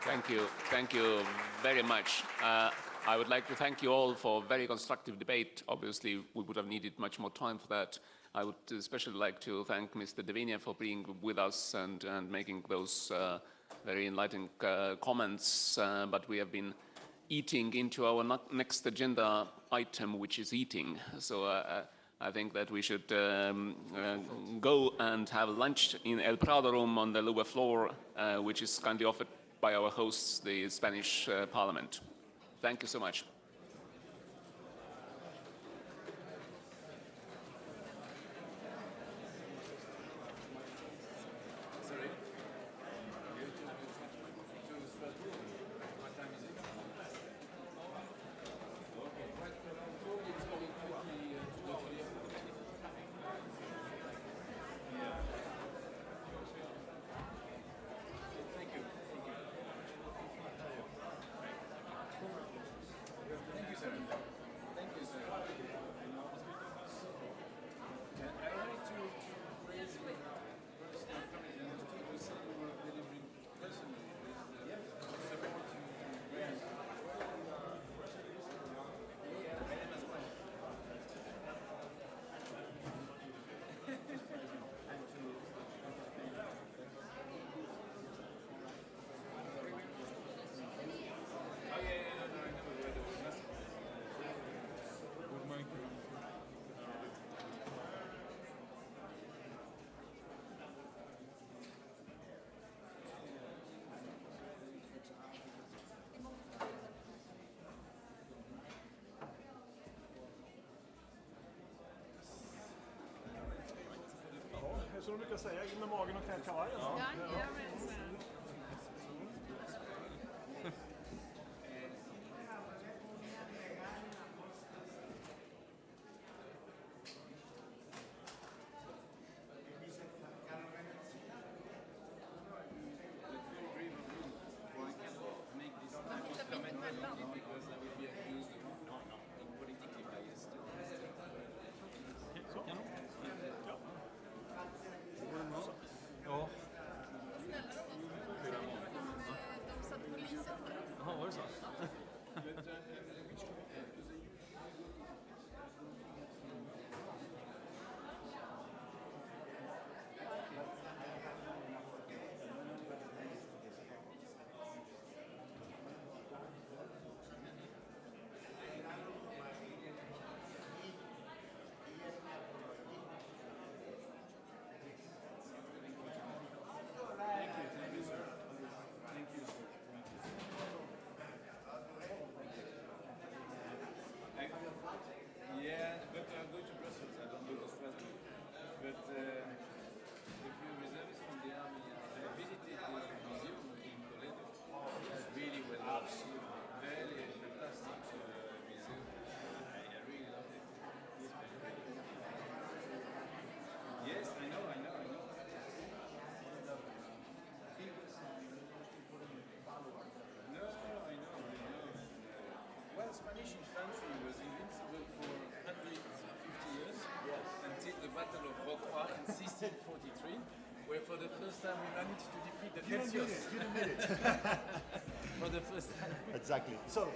Thank you very much. I would like to thank you all for a very constructive debate. Obviously, we would have needed much more time for that. I would especially like to thank Mr. Devinia for being with us and making those very enlightening comments, but we have been eating into our next agenda item, which is eating. So I think that we should go and have lunch in El Prado room on the lower floor, which is kindly offered by our hosts, the Spanish Parliament. Thank you so much. Så du brukar säga, in med magen och knät kavajen. Ja. Spanish infantry was invincible for 150 years until the Battle of Rocroi in 1643, where for the first time we managed to defeat the Tercios. You did it. For the first time. Exactly. So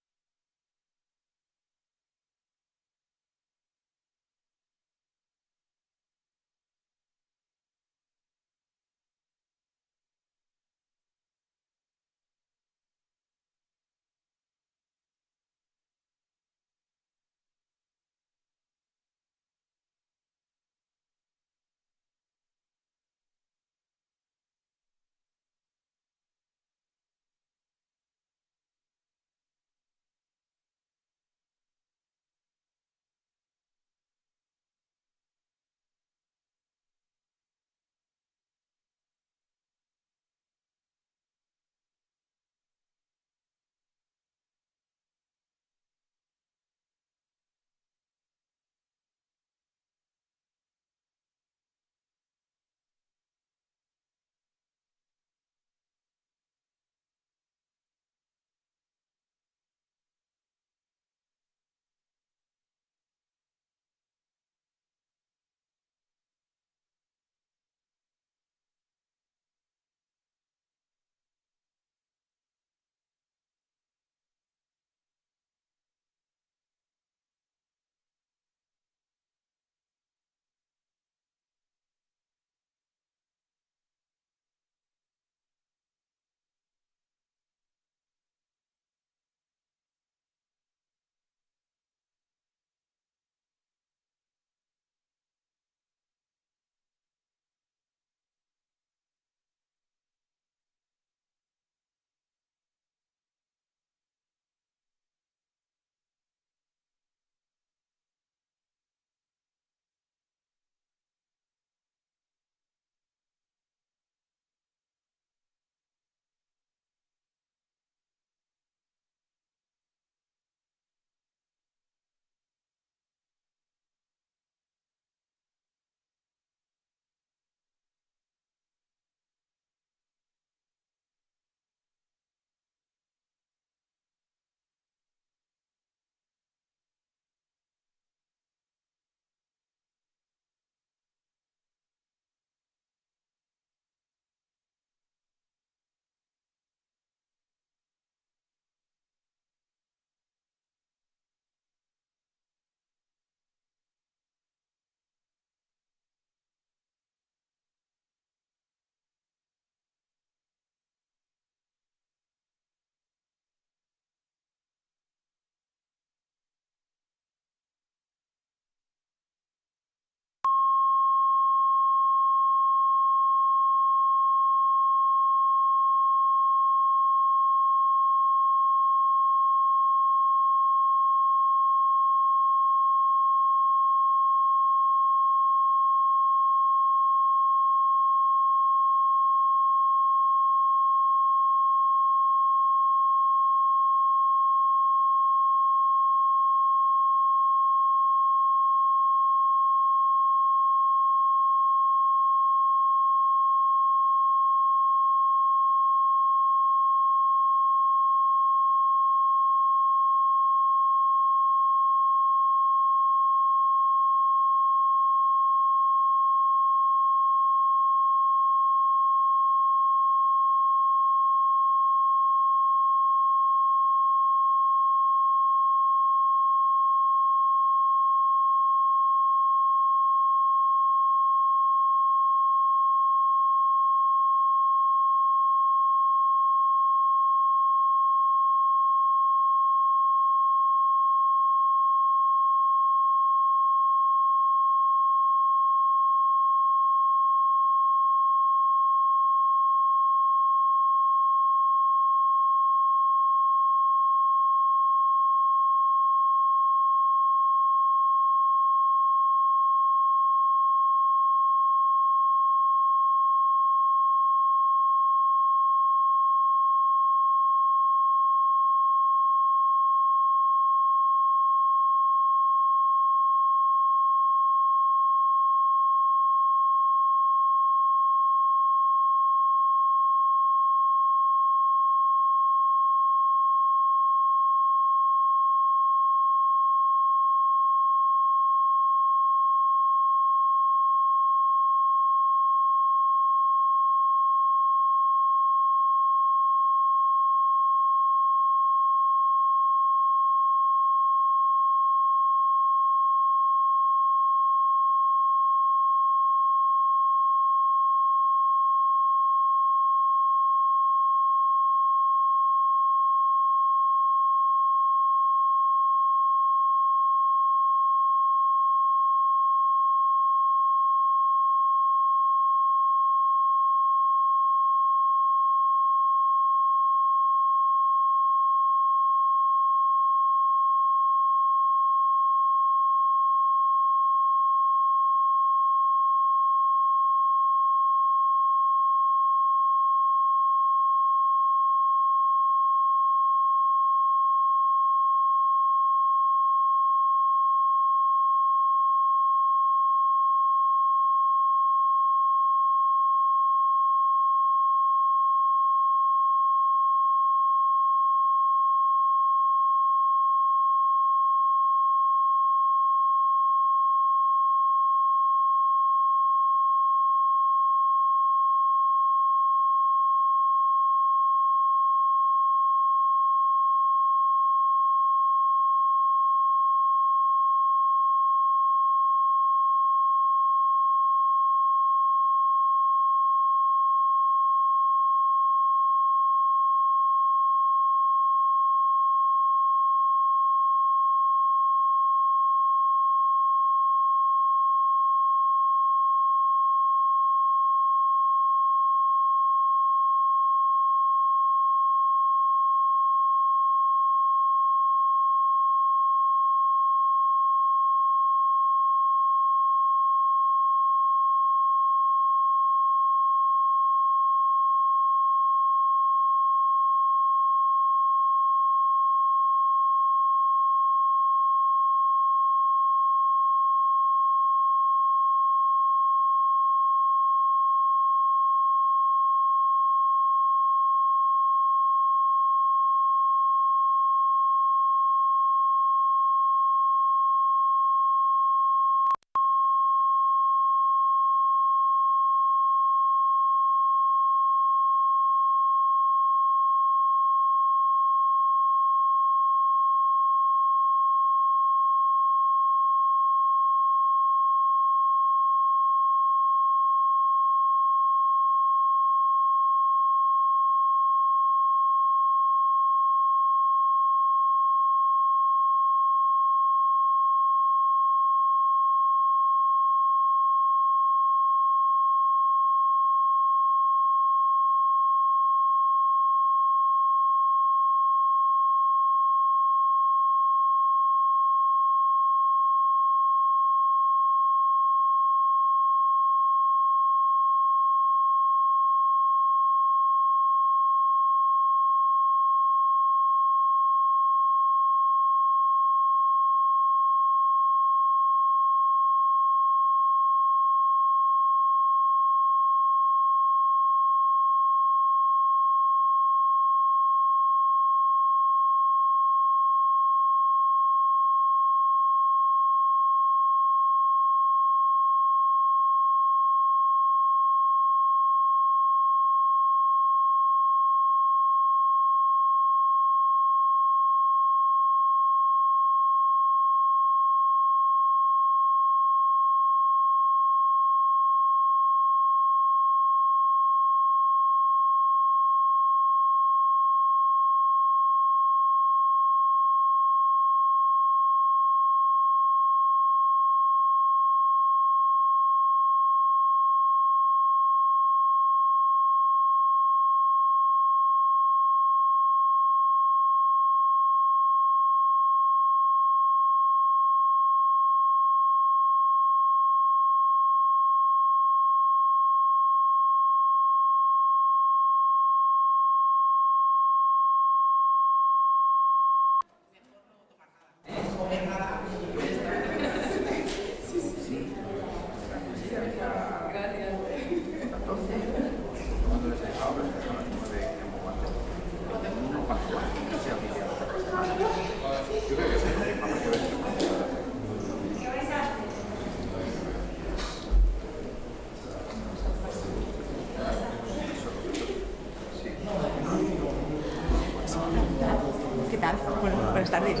tardes.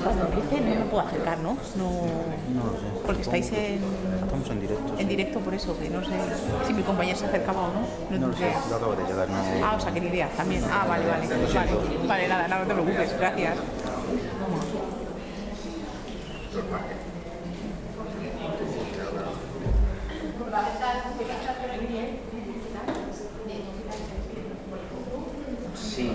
Cuando empiece no me puedo acercar, ¿no? No lo sé. porque estáis Estamos en directo. en directo, por eso, que no sé si mi compañero se acercaba o no. No lo sé, lo acabo de llegar. No. Ah, o sea, que ni idea, también. Ah, vale. Vale, nada, no te preocupes, gracias. Sí.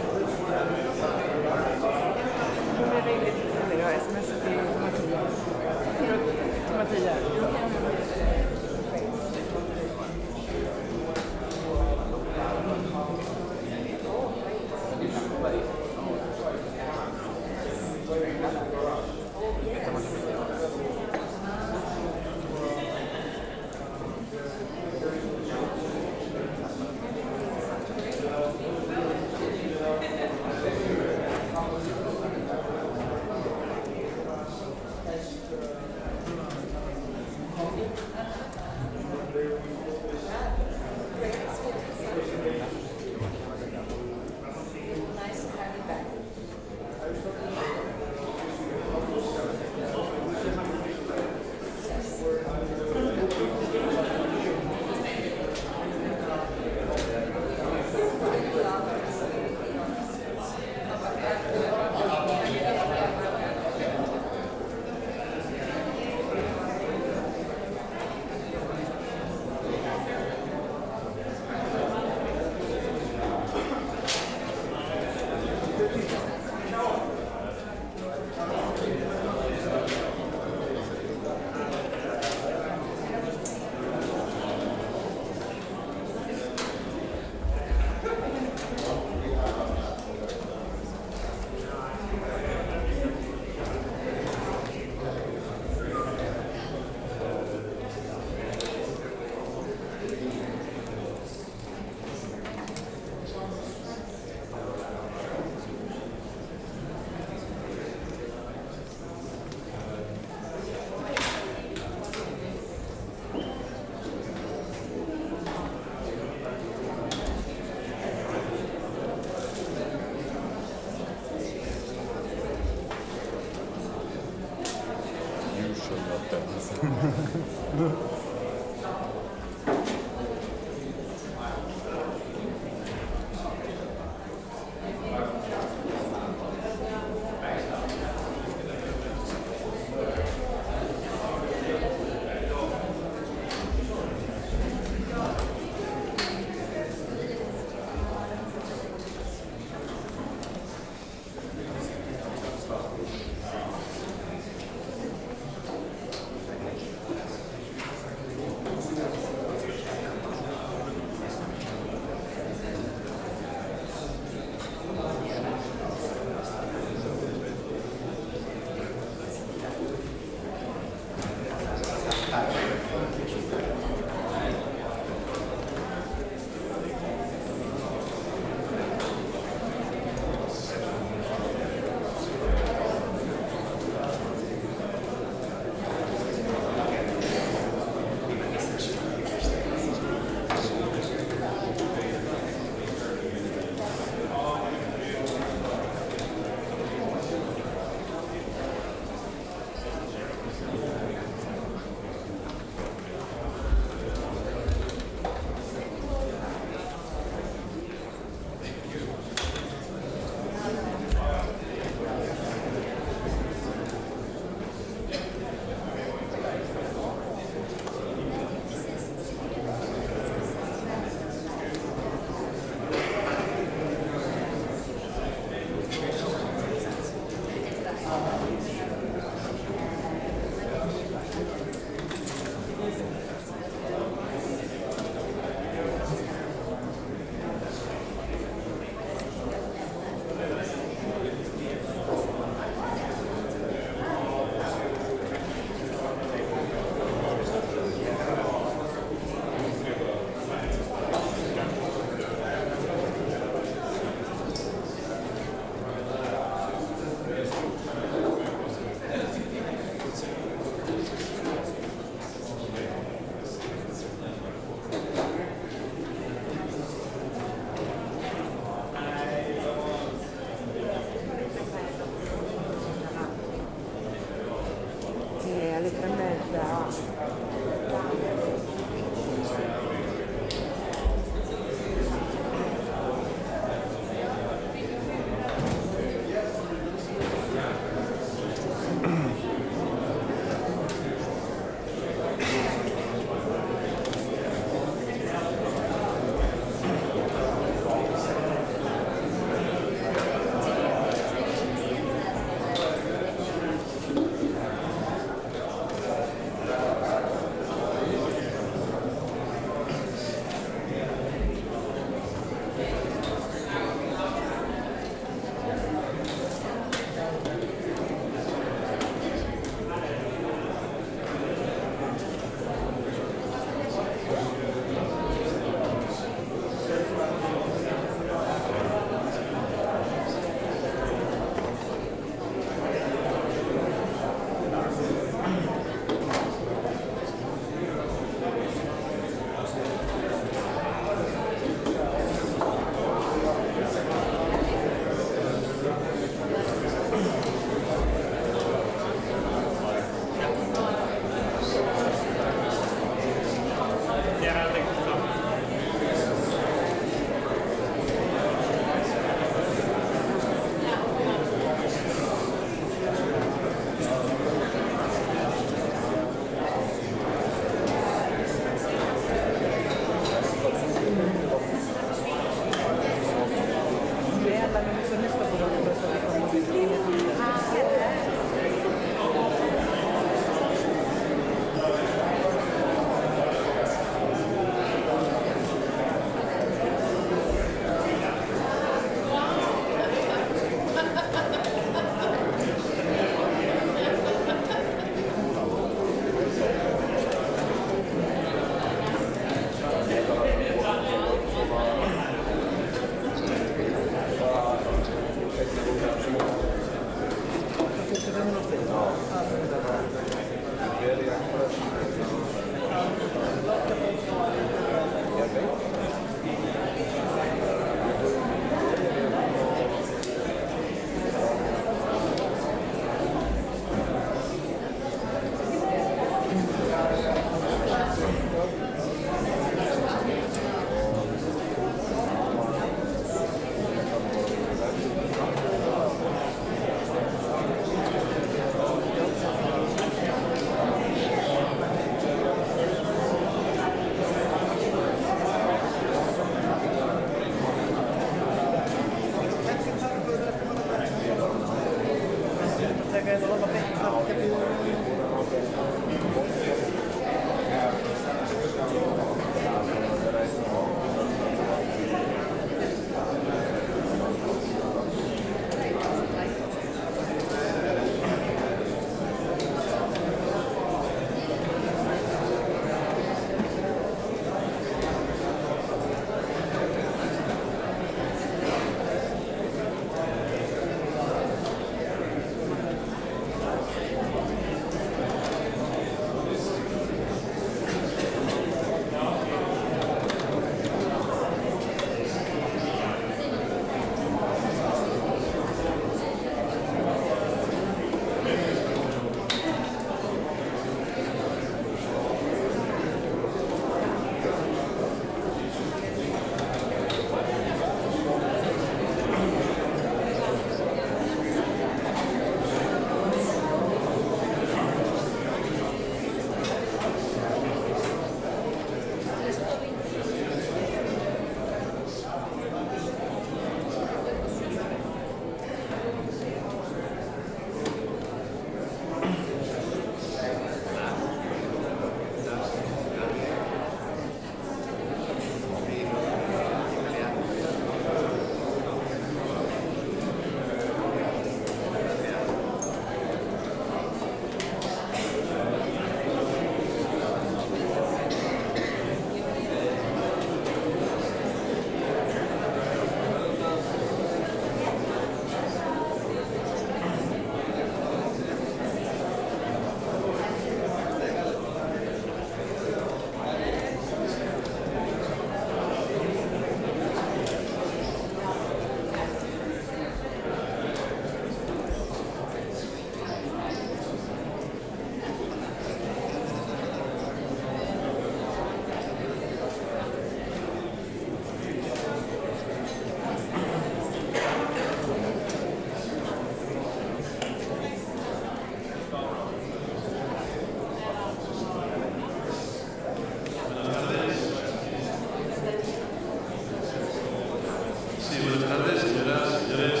Sí, buenas tardes, señoras, señores.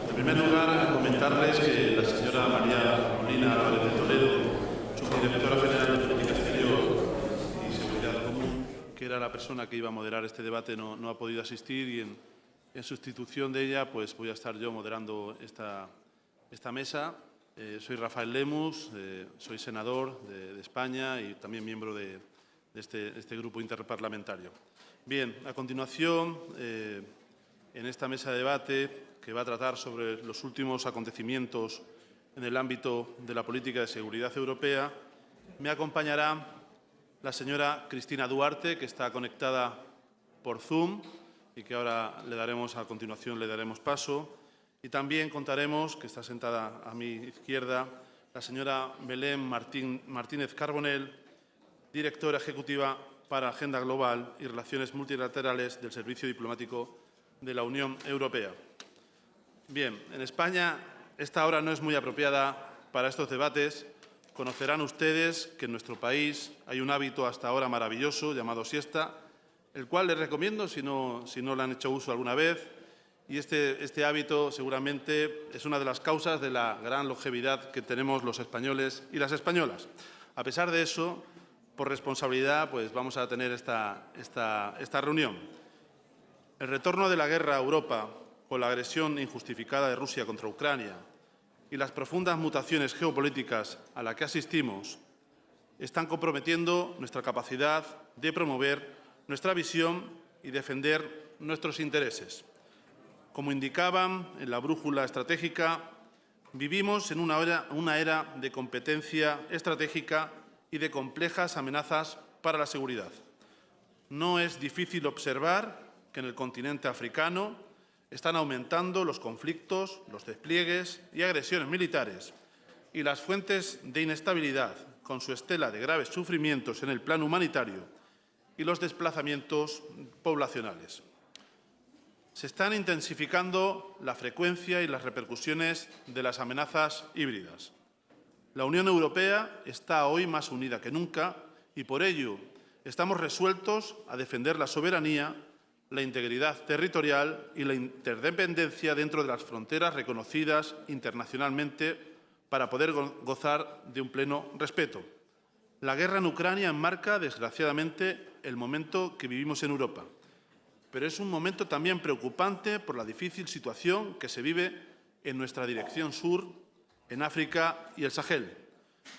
En primer lugar, comentarles que la señora María Molina Álvarez de Toledo, subdirectora general de Política Exterior y Seguridad Común, que era la persona que iba a moderar este debate, no ha podido asistir y en sustitución de ella pues voy a estar yo moderando esta mesa. Soy Rafael Lemus, soy senador de España y también miembro de este grupo interparlamentario. Bien, a continuación, en esta mesa de debate, que va a tratar sobre los últimos acontecimientos en el ámbito de la política de seguridad europea, me acompañará la señora Cristina Duarte, que está conectada por Zoom y que ahora a continuación le daremos paso. Y también contaremos, que está sentada a mi izquierda, la señora Belén Martínez Carbonell, directora ejecutiva para Agenda Global y Relaciones Multilaterales del Servicio Diplomático de la Unión Europea. Bien, en España esta hora no es muy apropiada para estos debates. Conocerán ustedes que en nuestro país hay un hábito hasta ahora maravilloso llamado siesta, el cual les recomiendo si no le han hecho uso alguna vez. Y este hábito seguramente es una de las causas de la gran longevidad que tenemos los españoles y las españolas. A pesar de eso, por responsabilidad, pues vamos a tener esta reunión. El retorno de la guerra a Europa con la agresión injustificada de Rusia contra Ucrania y las profundas mutaciones geopolíticas a las que asistimos están comprometiendo nuestra capacidad de promover nuestra visión y defender nuestros intereses. Como indicaban en la brújula estratégica, vivimos en una era de competencia estratégica y de complejas amenazas para la seguridad. No es difícil observar que en el continente africano están aumentando los conflictos, los despliegues y agresiones militares y las fuentes de inestabilidad, con su estela de graves sufrimientos en el plano humanitario y los desplazamientos poblacionales. Se están intensificando la frecuencia y las repercusiones de las amenazas híbridas. La Unión Europea está hoy más unida que nunca y, por ello, estamos resueltos a defender la soberanía, la integridad territorial y la interdependencia dentro de las fronteras reconocidas internacionalmente para poder gozar de un pleno respeto. La guerra en Ucrania enmarca, desgraciadamente, el momento que vivimos en Europa. Pero es un momento también preocupante por la difícil situación que se vive en nuestra dirección sur, en África y el Sahel.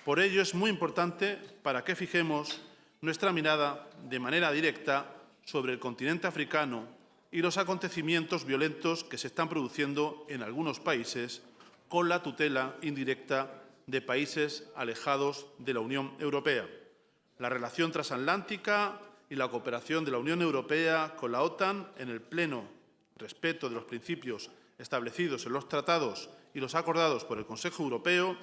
Por ello, es muy importante para que fijemos nuestra mirada de manera directa sobre el continente africano y los acontecimientos violentos que se están produciendo en algunos países con la tutela indirecta de países alejados de la Unión Europea. La relación transatlántica y la cooperación de la Unión Europea con la OTAN en el pleno respeto de los principios establecidos en los tratados y los acordados por el Consejo Europeo,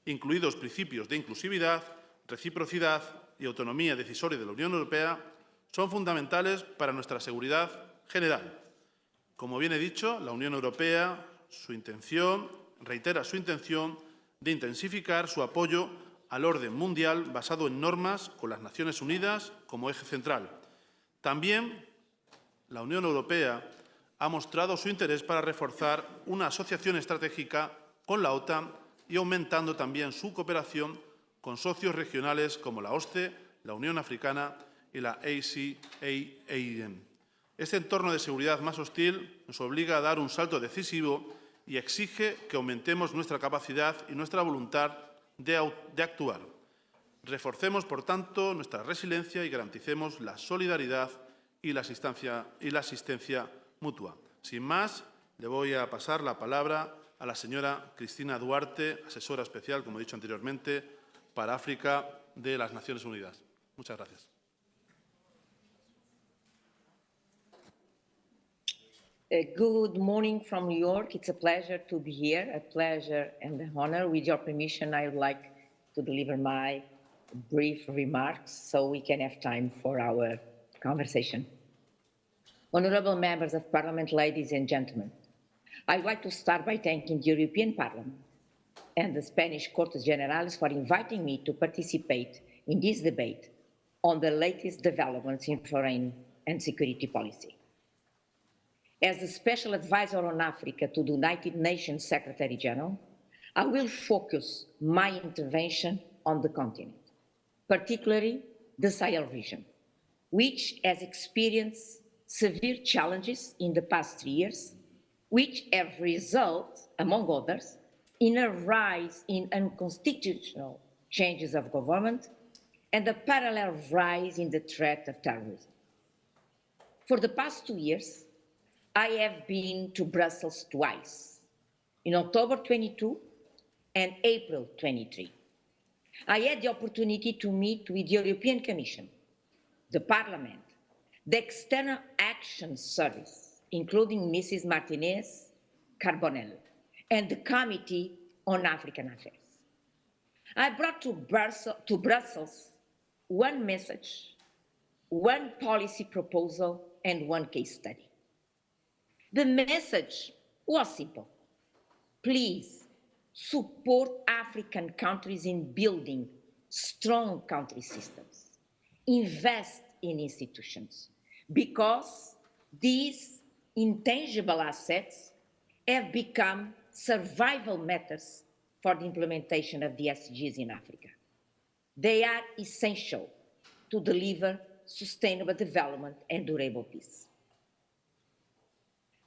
incluidos principios de inclusividad, reciprocidad y autonomía decisoria de la Unión Europea, son fundamentales para nuestra seguridad general. Como bien he dicho, la Unión Europea reitera su intención de intensificar su apoyo al orden mundial basado en normas con las Naciones Unidas como eje central. También la Unión Europea ha mostrado su interés para reforzar una asociación estratégica con la OTAN y aumentando también su cooperación con socios regionales como la OSCE, la Unión Africana y la ASEAN. Este entorno de seguridad más hostil nos obliga a dar un salto decisivo y exige que aumentemos nuestra capacidad y nuestra voluntad de actuar. Reforcemos, por tanto, nuestra resiliencia y garanticemos la solidaridad y la asistencia mutua. Sin más, le voy a pasar la palabra a la señora Cristina Duarte, asesora especial, como he dicho anteriormente, para África de las Naciones Unidas. Muchas gracias. Good morning from New York. It's a pleasure to be here, a pleasure and an honor. With your permission, I would like to deliver my brief remarks so we can have time for our conversation. Honorable members of Parliament, ladies and gentlemen, I'd like to start by thanking the European Parliament and the Spanish Cortes Generales for inviting me to participate in this debate on the latest developments in foreign and security policy. As the Special Advisor on Africa to the United Nations Secretary General, I will focus my intervention on the continent, particularly the Sahel region, which has experienced severe challenges in the past 3 years, which have resulted, among others, in a rise in unconstitutional changes of government and a parallel rise in the threat of terrorism. For the past 2 years, I have been to Brussels twice, in October 22 and April 23. I had the opportunity to meet with the European Commission, the Parliament, the External Action Service, including Mrs. Martinez Carbonell, and the Committee on African Affairs. I brought to Brussels one message, one policy proposal, and one case study. The message was simple. Please support African countries in building strong country systems. Invest in institutions, because these intangible assets have become survival matters for the implementation of the SDGs in Africa. They are essential to deliver sustainable development and durable peace.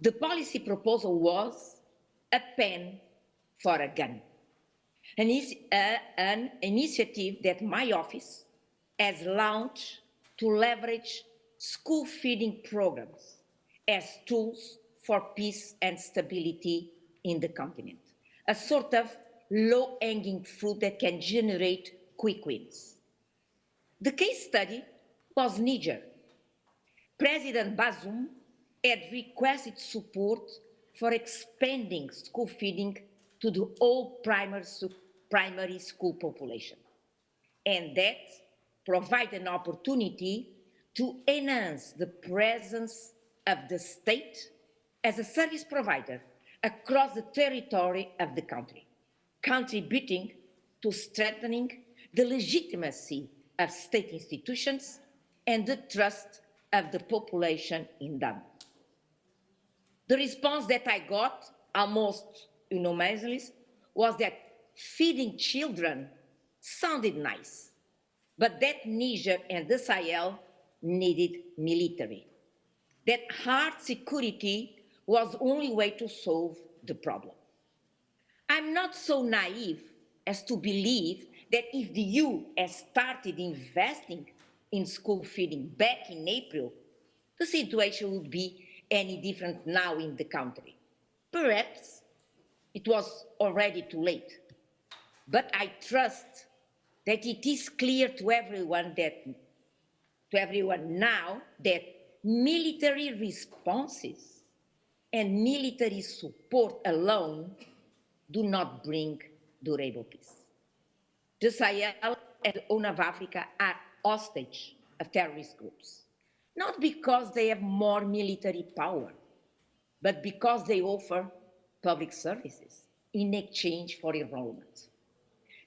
The policy proposal was a pen for a gun, an initiative that my office has launched to leverage school feeding programs as tools for peace and stability in the continent, a sort of low-hanging fruit that can generate quick wins. The case study was Niger. President Bazoum had requested support for expanding school feeding to the whole primary school population, and that provided an opportunity to enhance the presence of the state as a service provider across the territory of the country, contributing to strengthening the legitimacy of state institutions and the trust of the population in them. The response that I got, almost unanimously, was that feeding children sounded nice, but that Niger and the Sahel needed military, that hard security was the only way to solve the problem. I'm not so naive as to believe that if the EU has started investing in school feeding back in April, the situation would be any different now in the country. Perhaps it was already too late, but I trust that it is clear to everyone now that military responses and military support alone do not bring durable peace. The Sahel and the Horn of Africa are hostage of terrorist groups, not because they have more military power, but because they offer public services in exchange for enrollment.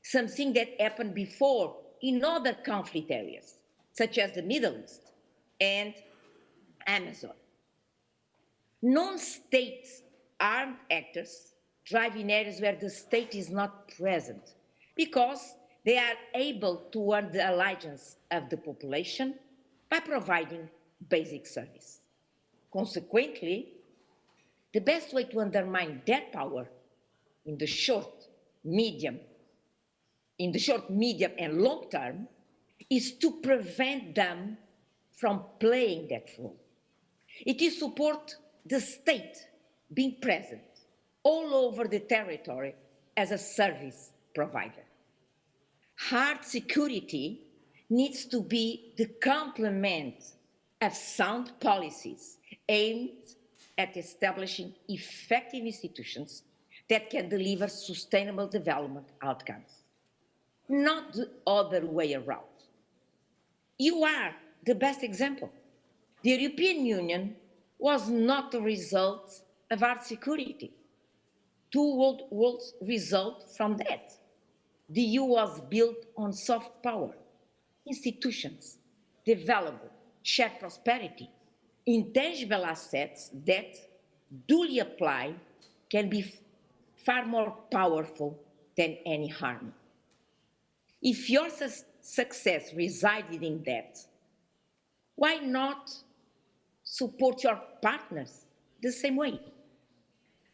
Something that happened before in other conflict areas, such as the Middle East and Amazon. Non-state armed actors thrive in areas where the state is not present because they are able to earn the allegiance of the population by providing basic service. Consequently, the best way to undermine that power in the short, medium, and long term is to prevent them from playing that role. It is support the state being present all over the territory as a service provider. Hard security needs to be the complement of sound policies aimed at establishing effective institutions that can deliver sustainable development outcomes, not the other way around. You are the best example. The European Union was not the result of hard security. Two worlds result from that. The EU was built on soft power, institutions, development, shared prosperity, intangible assets that, duly applied, can be far more powerful than any harm. If your success resided in that, why not support your partners the same way?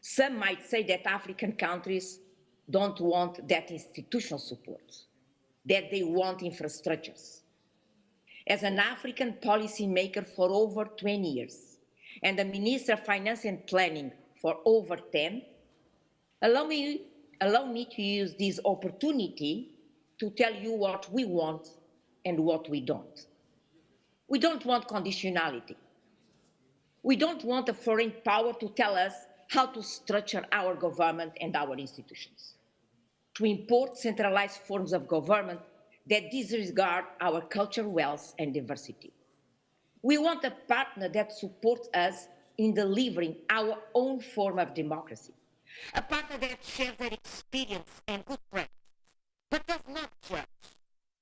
Some might say that African countries don't want that institutional support, that they want infrastructures. As an African policymaker for over 20 years and a Minister of Finance and Planning for over 10, allow me to use this opportunity to tell you what we want and what we don't. We don't want conditionality. We don't want a foreign power to tell us how to structure our government and our institutions, to import centralized forms of government that disregard our cultural wealth and diversity. We want a partner that supports us in delivering our own form of democracy, a partner that shares their experience and good practice, but does not judge,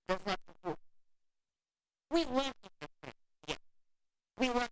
does not impose. We want yes. We want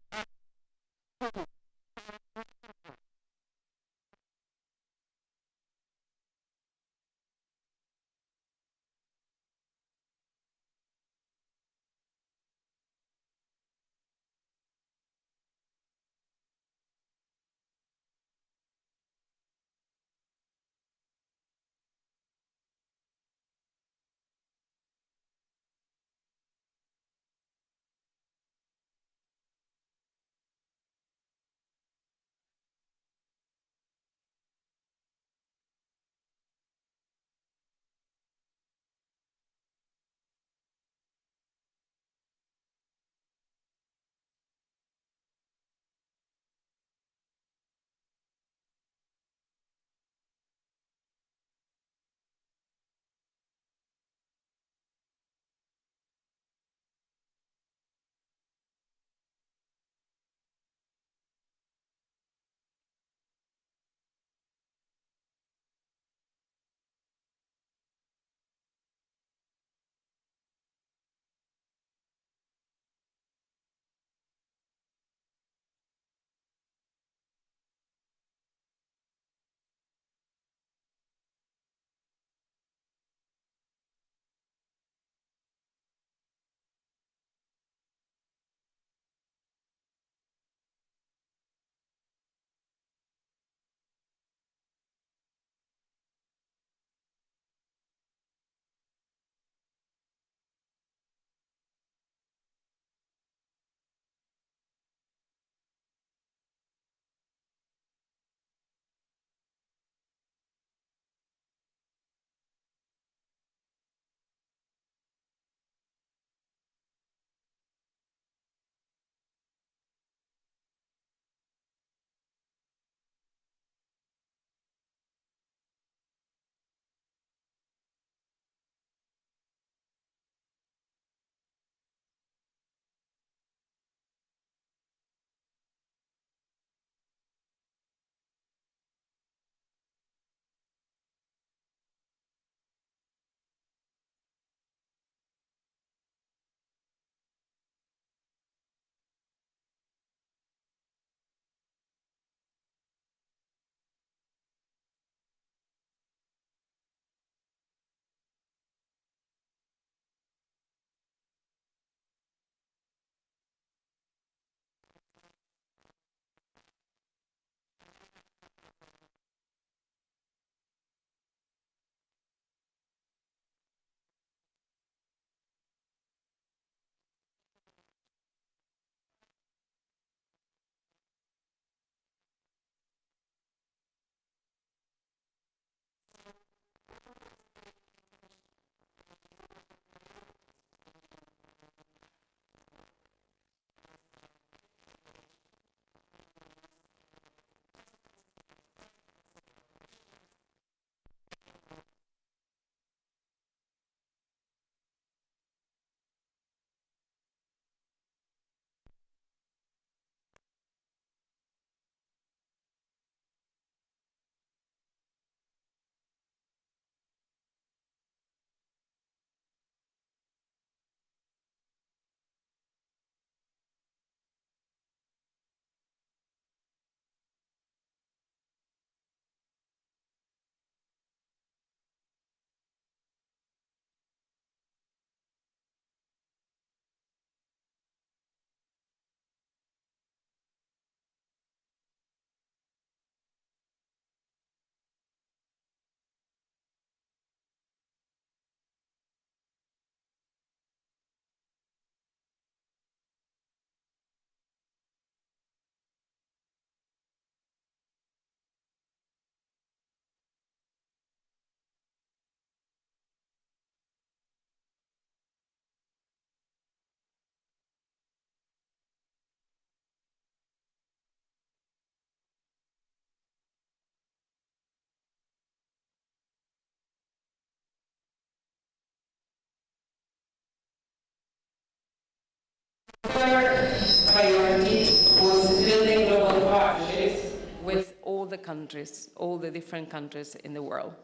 First priority was building global partnerships with all the countries, all the different countries in the world.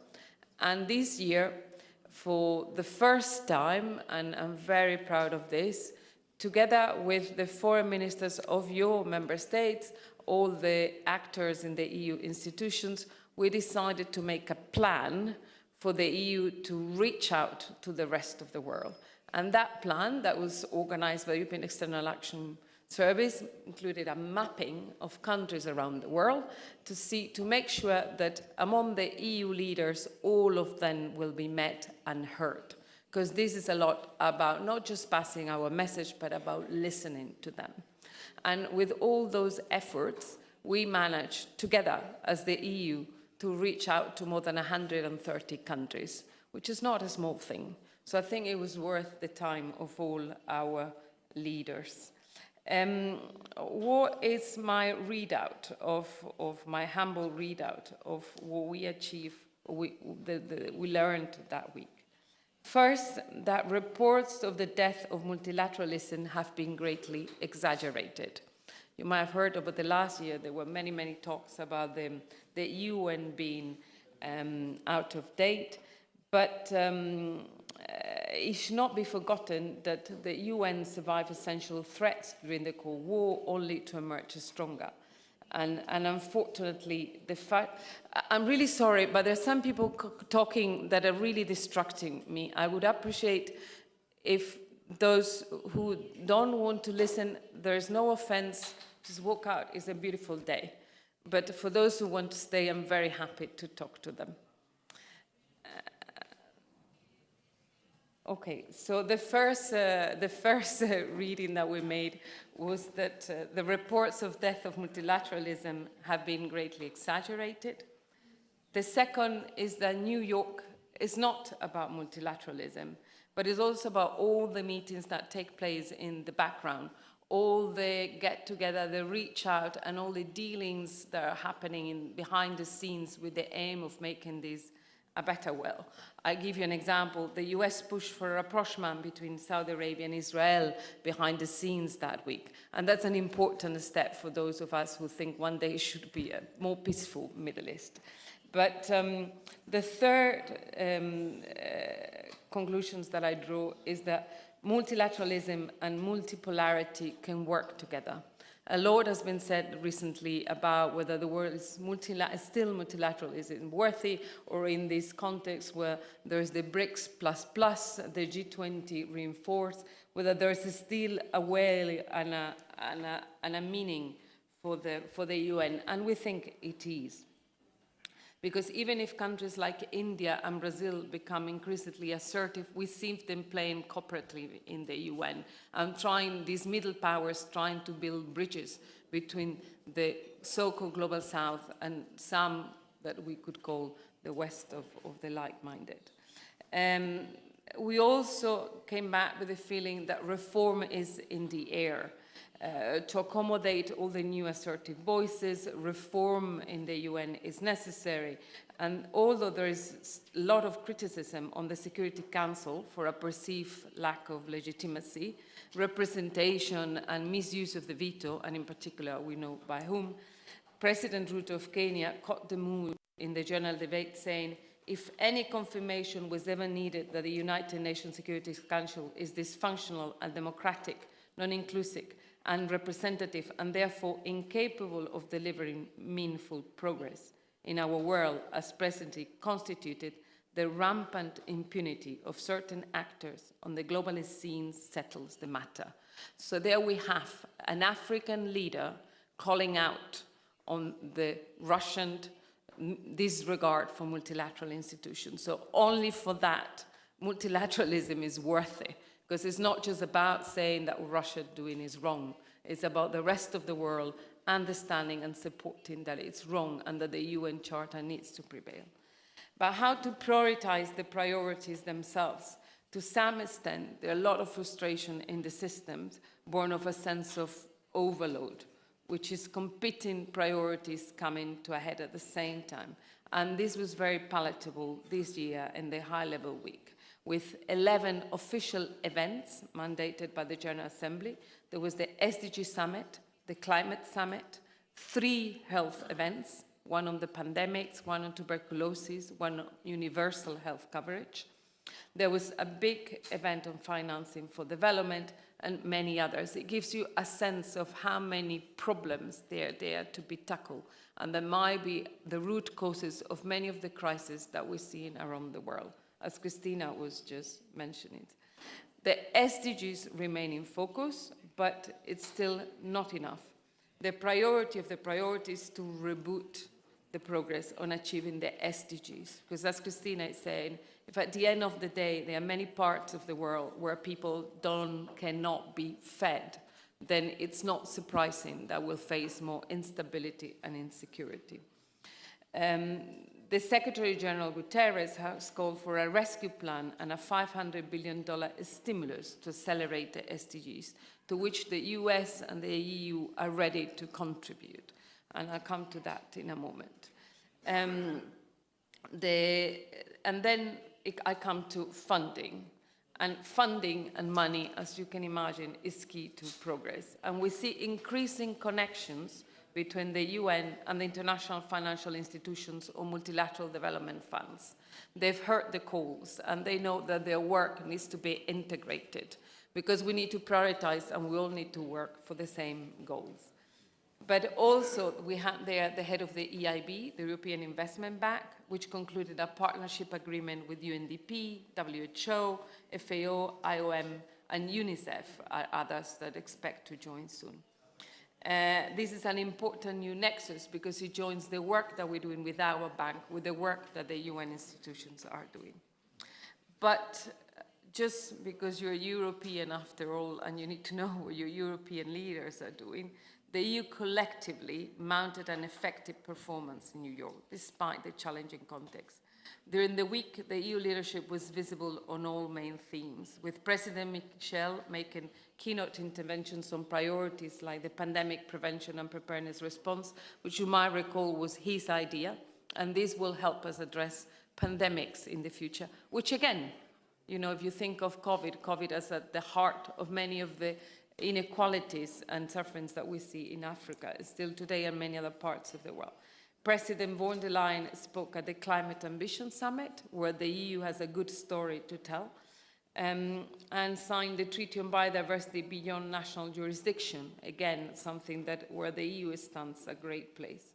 And this year, for the first time, and I'm very proud of this, together with the foreign ministers of your member states, all the actors in the EU institutions, we decided to make a plan for the EU to reach out to the rest of the world. And that plan that was organized by the European External Action Service included a mapping of countries around the world to make sure that among the EU leaders, all of them will be met and heard. Because this is a lot about not just passing our message, but about listening to them. And with all those efforts, we managed together as the EU to reach out to more than 130 countries, which is not a small thing. So I think it was worth the time of all our leaders. What is my readout of my humble readout of what we achieved, we learned that week? First, that reports of the death of multilateralism have been greatly exaggerated. You might have heard over the last year, there were many, many talks about the UN being out of date, but it should not be forgotten that the UN survived essential threats during the Cold War only to emerge stronger. And unfortunately, I'm really sorry, but there are some people talking that are really distracting me. I would appreciate if those who don't want to listen, there is no offense, just walk out. It's a beautiful day. But for those who want to stay, I'm very happy to talk to them. Okay, so the first reading that we made was that the reports of death of multilateralism have been greatly exaggerated. The second is that New York is not about multilateralism, but is also about all the meetings that take place in the background, all the get-together, the reach out, and all the dealings that are happening behind the scenes with the aim of making this a better world. I give you an example. The US pushed for a rapprochement between Saudi Arabia and Israel behind the scenes that week. And that's an important step for those of us who think one day it should be a more peaceful Middle East. But the third conclusions that I draw is that multilateralism and multipolarity can work together. A lot has been said recently about whether the world is still multilateral. Is it worthy, or in this context where there's the BRICS plus, the G20 reinforced, whether there's still a way and a meaning for the UN, and we think it is. Because even if countries like India and Brazil become increasingly assertive, we see them playing cooperatively in the UN and these middle powers trying to build bridges between the so-called global south and some that we could call the west of the like-minded. We also came back with the feeling that reform is in the air. To accommodate all the new assertive voices, reform in the UN is necessary. And although there is a lot of criticism on the Security Council for a perceived lack of legitimacy, representation and misuse of the veto, and in particular we know by whom, President Ruto of Kenya caught the mood in the general debate saying, if any confirmation was ever needed that the United Nations Security Council is dysfunctional and democratic, non-inclusive, and representative, and therefore incapable of delivering meaningful progress in our world as presently constituted, the rampant impunity of certain actors on the globalist scene settles the matter. So there we have an African leader calling out on the Russian disregard for multilateral institutions. So only for that, multilateralism is worthy. Because it's not just about saying that what Russia doing is wrong. It's about the rest of the world understanding and supporting that it's wrong and that the UN Charter needs to prevail. But how to prioritize the priorities themselves? To some extent, there are a lot of frustration in the systems born of a sense of overload, which is competing priorities coming to a head at the same time. And this was very palatable this year in the high-level week, with 11 official events mandated by the General Assembly. There was the SDG Summit, the Climate Summit, 3 health events, one on the pandemics, one on tuberculosis, one on universal health coverage. There was a big event on financing for development and many others. It gives you a sense of how many problems there are there to be tackled, and that might be the root causes of many of the crises that we're seeing around the world, as Christina was just mentioning. The SDGs remain in focus, but it's still not enough. The priority of the priorities is to reboot the progress on achieving the SDGs. Because as Christina is saying, if at the end of the day there are many parts of the world where people cannot be fed, then it's not surprising that we'll face more instability and insecurity. The Secretary General Guterres has called for a rescue plan and a $500 billion stimulus to accelerate the SDGs, to which the US and the EU are ready to contribute. And I'll come to that in a moment. And then I come to funding. And funding and money, as you can imagine, is key to progress. And we see increasing connections between the UN and the international financial institutions or multilateral development funds. They've heard the calls, and they know that their work needs to be integrated, because we need to prioritize and we all need to work for the same goals. But also, we had there the head of the EIB, the European Investment Bank, which concluded a partnership agreement with UNDP, WHO, FAO, IOM, and UNICEF are others that expect to join soon. This is an important new nexus because it joins the work that we're doing with our bank with the work that the UN institutions are doing. But just because you're European after all, and you need to know what your European leaders are doing, the EU collectively mounted an effective performance in New York, despite the challenging context. During the week, the EU leadership was visible on all main themes, with President Michel making keynote interventions on priorities like the pandemic prevention and preparedness response, which you might recall was his idea, and this will help us address pandemics in the future, which again, you know, if you think of COVID is at the heart of many of the inequalities and sufferings that we see in Africa still today and many other parts of the world. President von der Leyen spoke at the Climate Ambition Summit, where the EU has a good story to tell, and signed the Treaty on Biodiversity beyond national jurisdiction, again, something where the EU stands a great place.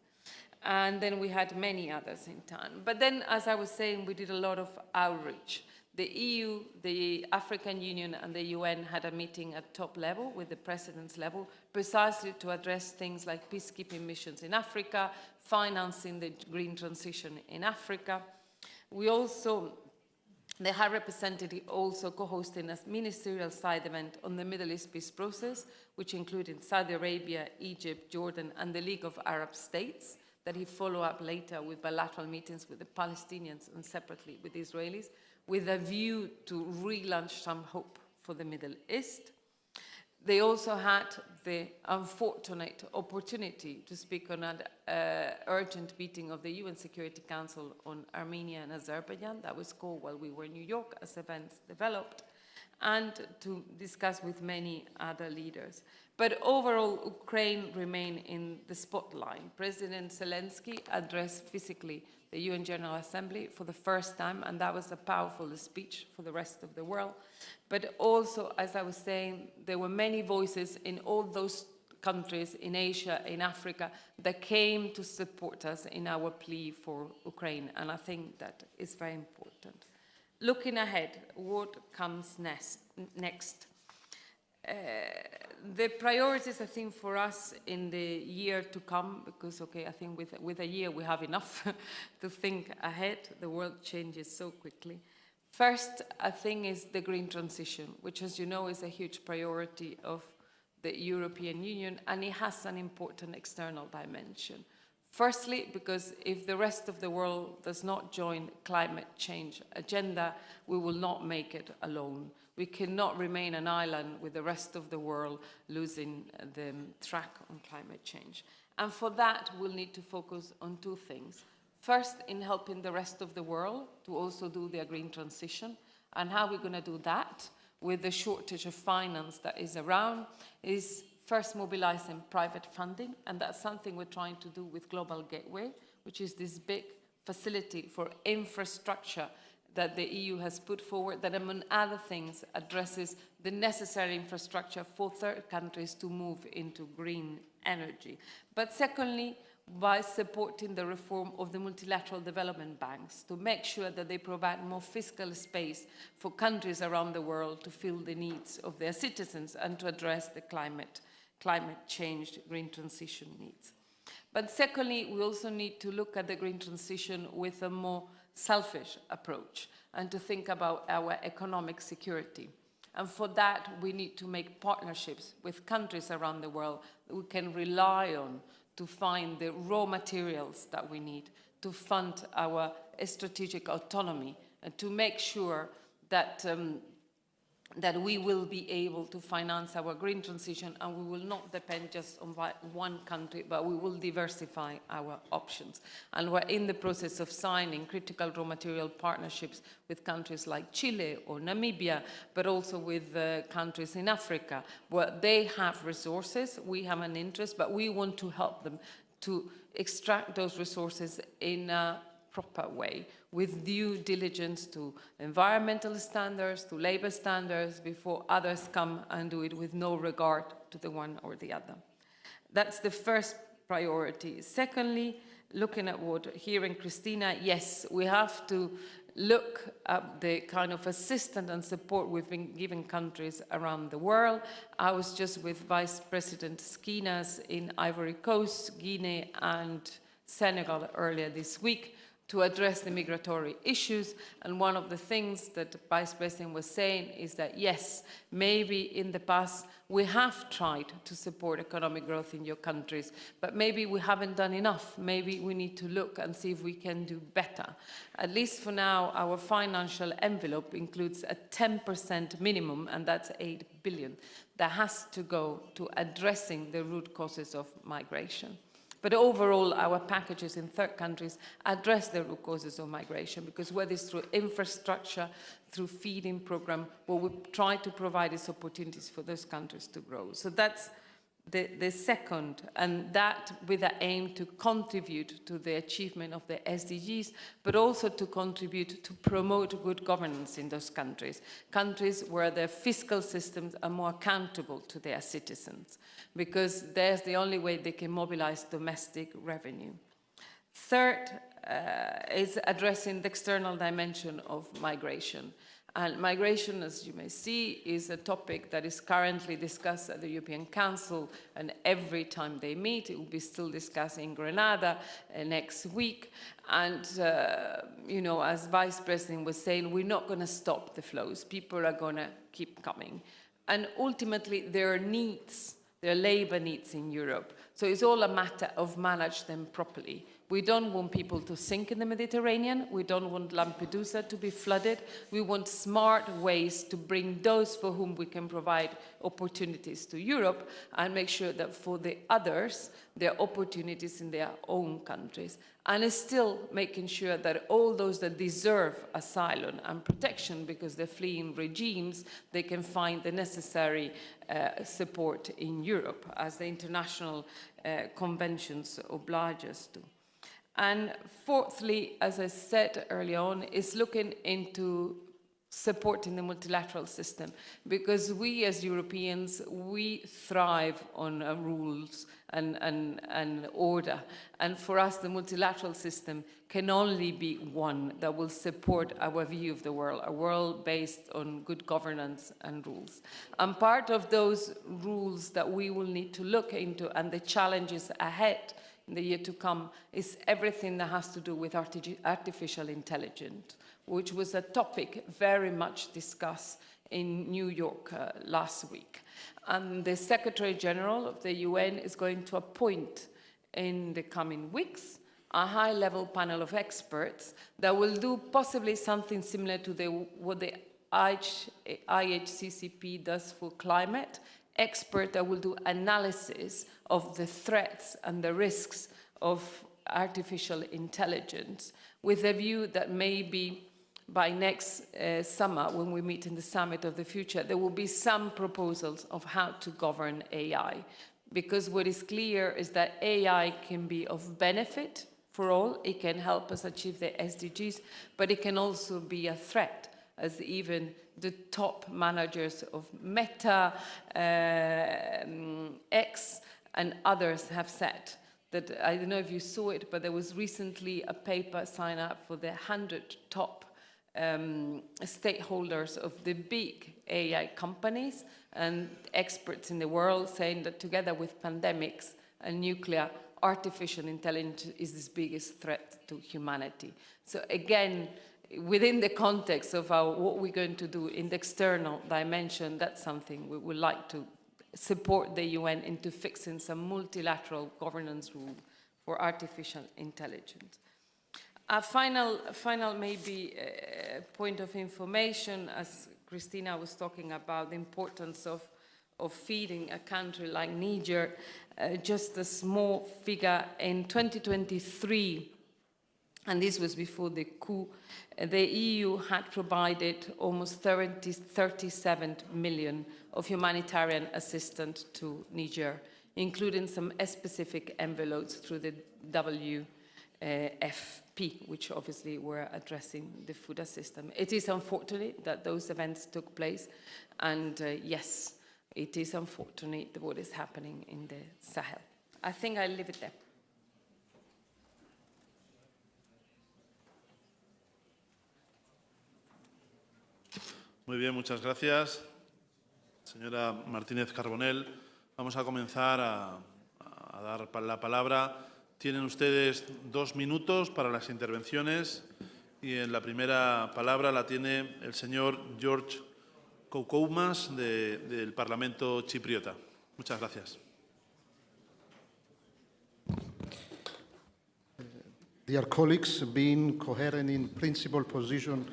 And then we had many others in town. But then, as I was saying, we did a lot of outreach. The EU, the African Union, and the UN had a meeting at top level with the president's level, precisely to address things like peacekeeping missions in Africa, financing the green transition in Africa. The High Representative also co-hosted a ministerial side event on the Middle East peace process, which included Saudi Arabia, Egypt, Jordan, and the League of Arab States, that he followed up later with bilateral meetings with the Palestinians and separately with the Israelis, with a view to relaunch some hope for the Middle East. They also had the unfortunate opportunity to speak on an urgent meeting of the UN Security Council on Armenia and Azerbaijan. That was called while we were in New York as events developed, and to discuss with many other leaders. But overall, Ukraine remained in the spotlight. President Zelensky addressed physically the UN General Assembly for the first time, and that was a powerful speech for the rest of the world. But also, as I was saying, there were many voices in all those countries in Asia, in Africa, that came to support us in our plea for Ukraine, and I think that is very important. Looking ahead, what comes next? The priorities, I think, for us in the year to come, because, okay, I think with a year we have enough to think ahead. The world changes so quickly. First, I think, is the green transition, which, as you know, is a huge priority of the European Union, and it has an important external dimension. Firstly, because if the rest of the world does not join climate change agenda, we will not make it alone. We cannot remain an island with the rest of the world losing the track on climate change. And for that, we'll need to focus on two things. First, in helping the rest of the world to also do their green transition. And how we're going to do that with the shortage of finance that is around is first mobilizing private funding, and that's something we're trying to do with Global Gateway, which is this big facility for infrastructure that the EU has put forward that, among other things, addresses the necessary infrastructure for third countries to move into green energy. But secondly, by supporting the reform of the multilateral development banks to make sure that they provide more fiscal space for countries around the world to fill the needs of their citizens and to address the climate change, green transition needs. But secondly, we also need to look at the green transition with a more selfish approach and to think about our economic security. And for that, we need to make partnerships with countries around the world that we can rely on to find the raw materials that we need to fund our strategic autonomy and to make sure that, that we will be able to finance our green transition, and we will not depend just on one country, but we will diversify our options. And we're in the process of signing critical raw material partnerships with countries like Chile or Namibia, but also with countries in Africa, where they have resources, we have an interest, but we want to help them to extract those resources in a proper way, with due diligence to environmental standards, to labor standards, before others come and do it with no regard to the one or the other. That's the first priority. Secondly, looking at what, hearing Christina, yes, we have to look at the kind of assistance and support we've been giving countries around the world. I was just with Vice President Skinas in Ivory Coast, Guinea, and Senegal earlier this week to address the migratory issues. And one of the things that the Vice President was saying is that, yes, maybe in the past we have tried to support economic growth in your countries, but maybe we haven't done enough. Maybe we need to look and see if we can do better. At least for now, our financial envelope includes a 10% minimum, and that's 8 billion, that has to go to addressing the root causes of migration. But overall, our packages in third countries address the root causes of migration, because whether it's through infrastructure, through feeding program, what we try to provide is opportunities for those countries to grow. So that's the second, and that with the aim to contribute to the achievement of the SDGs, but also to contribute to promote good governance in those countries, countries where their fiscal systems are more accountable to their citizens, because there's the only way they can mobilize domestic revenue. Third is addressing the external dimension of migration. And migration, as you may see, is a topic that is currently discussed at the European Council, and every time they meet, it will be still discussed in Grenada next week. And, you know, as Vice President was saying, we're not going to stop the flows. People are going to keep coming. And ultimately, there are needs, there are labor needs in Europe. So it's all a matter of manage them properly. We don't want people to sink in the Mediterranean. We don't want Lampedusa to be flooded. We want smart ways to bring those for whom we can provide opportunities to Europe and make sure that for the others, there are opportunities in their own countries. And it's still making sure that all those that deserve asylum and protection because they're fleeing regimes, they can find the necessary support in Europe, as the international conventions oblige us to. And fourthly, as I said early on, is looking into supporting the multilateral system, because we as Europeans, we thrive on rules and order. And for us, the multilateral system can only be one that will support our view of the world, a world based on good governance and rules. And part of those rules that we will need to look into and the challenges ahead in the year to come is everything that has to do with artificial intelligence, which was a topic very much discussed in New York last week. And the Secretary General of the UN is going to appoint in the coming weeks a high-level panel of experts that will do possibly something similar to what the IHCCP does for climate, expert that will do analysis of the threats and the risks of artificial intelligence with a view that maybe by next summer, when we meet in the Summit of the Future, there will be some proposals of how to govern AI. Because what is clear is that AI can be of benefit for all. It can help us achieve the SDGs, but it can also be a threat, as even the top managers of Meta, X, and others have said. That, I don't know if you saw it, but there was recently a paper signed up for the 100 top stakeholders of the big AI companies and experts in the world, saying that together with pandemics and nuclear, artificial intelligence is the biggest threat to humanity. So again, within the context of what we're going to do in the external dimension, that's something we would like to support the UN into fixing some multilateral governance rule for artificial intelligence. A final maybe point of information, as Christina was talking about the importance of feeding a country like Niger. Just a small figure, in 2023, and this was before the coup, the EU had provided almost 37 million of humanitarian assistance to Niger, including some specific envelopes through the WFP, which obviously were addressing the food assistance. It is unfortunate that those events took place, and yes, it is unfortunate what is happening in the Sahel. I think I'll leave it there. Muy bien, muchas gracias. Señora Martínez Carbonell, vamos a comenzar a dar la palabra. Tienen ustedes 2 minutos para las intervenciones y en la primera palabra la tiene el señor George Koukoumas del Parlamento chipriota. Muchas gracias. Dear colleagues, being coherent in principal position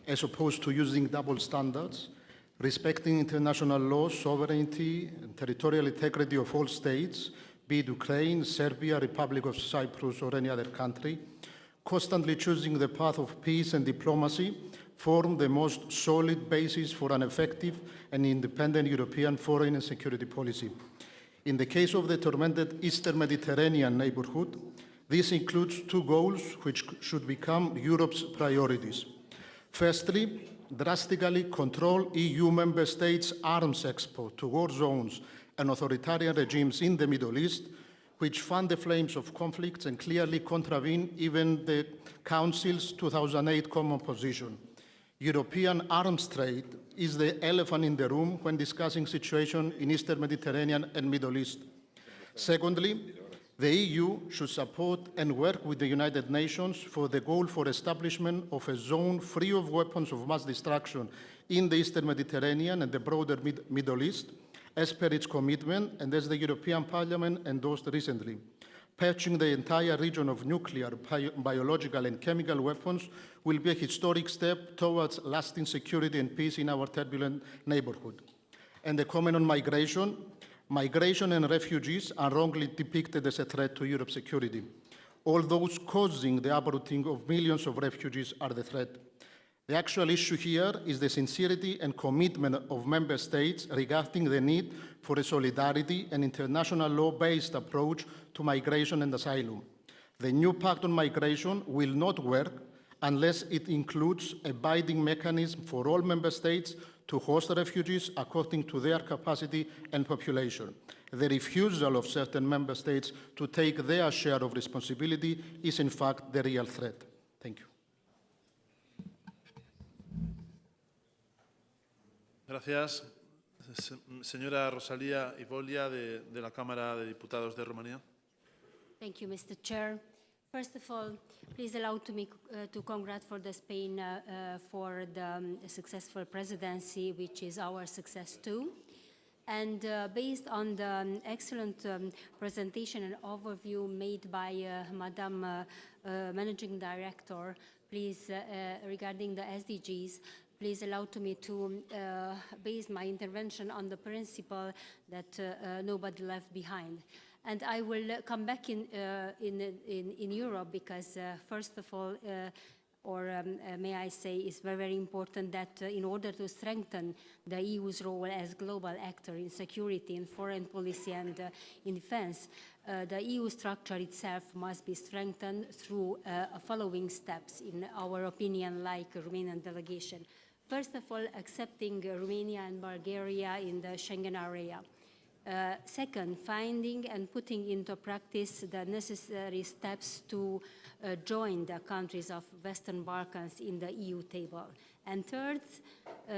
as opposed to using double standards, respecting international law, sovereignty, and territorial integrity of all states, be it Ukraine, Serbia, Republic of Cyprus, or any other country, constantly choosing the path of peace and diplomacy, form the most solid basis for an effective and independent European foreign and security policy. In the case of the tormented Eastern Mediterranean neighborhood, this includes 2 goals which should become Europe's priorities. Firstly, drastically control EU member states' arms export to war zones and authoritarian regimes in the Middle East, which fan the flames of conflicts and clearly contravene even the Council's 2008 common position. European arms trade is the elephant in the room when discussing situation in Eastern Mediterranean and Middle East. Secondly, the EU should support and work with the United Nations for the goal for establishment of a zone free of weapons of mass destruction in the Eastern Mediterranean and the broader Middle East, as per its commitment and as the European Parliament endorsed recently. Patching the entire region of nuclear, biological and chemical weapons will be a historic step towards lasting security and peace in our turbulent neighborhood. And the comment on migration. Migration and refugees are wrongly depicted as a threat to Europe's security. All those causing the uprooting of millions of refugees are the threat. The actual issue here is the sincerity and commitment of member states regarding the need for a solidarity and international law-based approach to migration and asylum. The new pact on migration will not work unless it includes a binding mechanism for all member states to host refugees according to their capacity and population. The refusal of certain member states to take their share of responsibility is in fact the real threat. Thank you. Gracias. Señora Rosalía Ivolia de la Cámara de Diputados de Rumanía. Thank you, Mr. Chair. First of all, please allow me to congratulate Spain for the successful presidency, which is our success too. And based on the excellent presentation and overview made by Madam Managing Director, please, regarding the SDGs, please allow me to base my intervention on the principle that nobody left behind. And I will come back in Europe because, first of all or may I say, it's very, very important that in order to strengthen the EU's role as global actor in security, in foreign policy, and in defense, the EU structure itself must be strengthened through following steps, in our opinion, like a Romanian delegation. First of all, accepting Romania and Bulgaria in the Schengen area. Second, finding and putting into practice the necessary steps to join the countries of Western Balkans in the EU table. And third,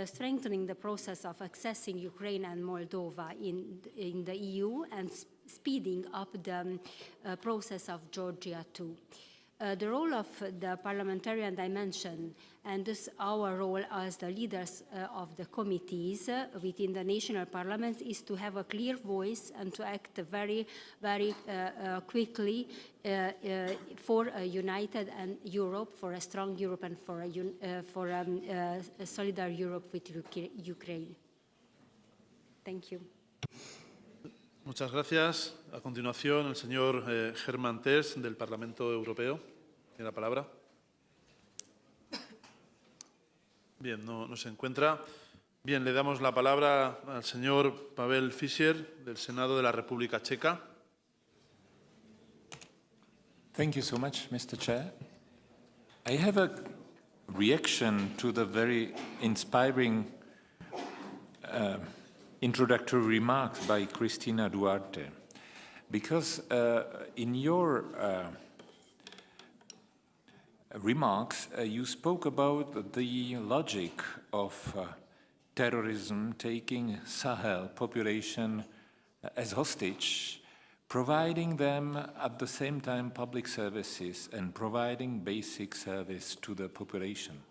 strengthening the process of accessing Ukraine and Moldova in the EU and speeding up the process of Georgia too. The role of the parliamentarian dimension and thus our role as the leaders of the committees within the national parliaments is to have a clear voice and to act very, very quickly for a united Europe, for a strong Europe, and for a solidar Europe with Ukraine. Thank you. Muchas gracias. A continuación, el señor Herman Tertsch, del Parlamento Europeo. Tiene la palabra. Bien, no se encuentra. Bien, le damos la palabra al señor Pavel Fischer, del Senado de la República Checa. Thank you so much, Mr. Chair. I have a reaction to the very inspiring introductory remarks by Cristina Duarte, because in your remarks you spoke about the logic of terrorism taking Sahel population as hostage, providing them at the same time public services and providing basic service to the population.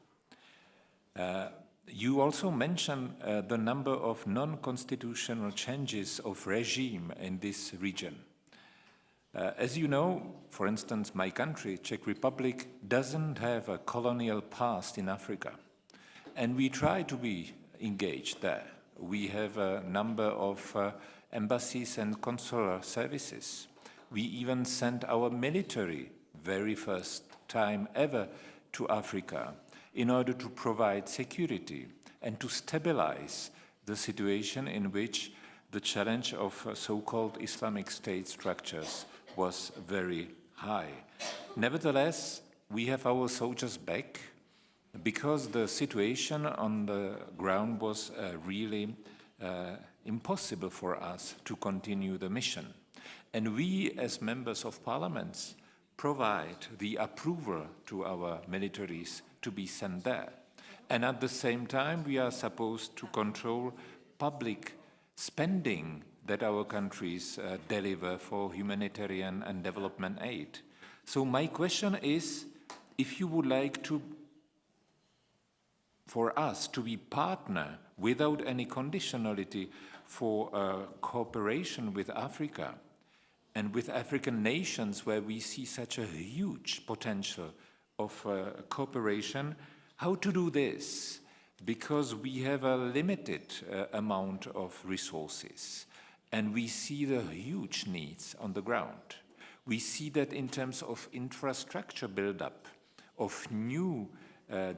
You also mentioned the number of non-constitutional changes of regime in this region. As you know, for instance, my country, Czech Republic, doesn't have a colonial past in Africa. And we try to be engaged there. We have a number of embassies and consular services. We even sent our military, very first time ever, to Africa, in order to provide security and to stabilize the situation in which the challenge of so-called Islamic State structures was very high. Nevertheless, we have our soldiers back because the situation on the ground was really impossible for us to continue the mission. And we, as members of parliaments, provide the approval to our militaries to be sent there. And at the same time, we are supposed to control public spending that our countries deliver for humanitarian and development aid. So my question is, if you would like for us to be partner without any conditionality for cooperation with Africa and with African nations where we see such a huge potential of cooperation, how to do this? Because we have a limited amount of resources and we see the huge needs on the ground. We see that in terms of infrastructure build-up, of new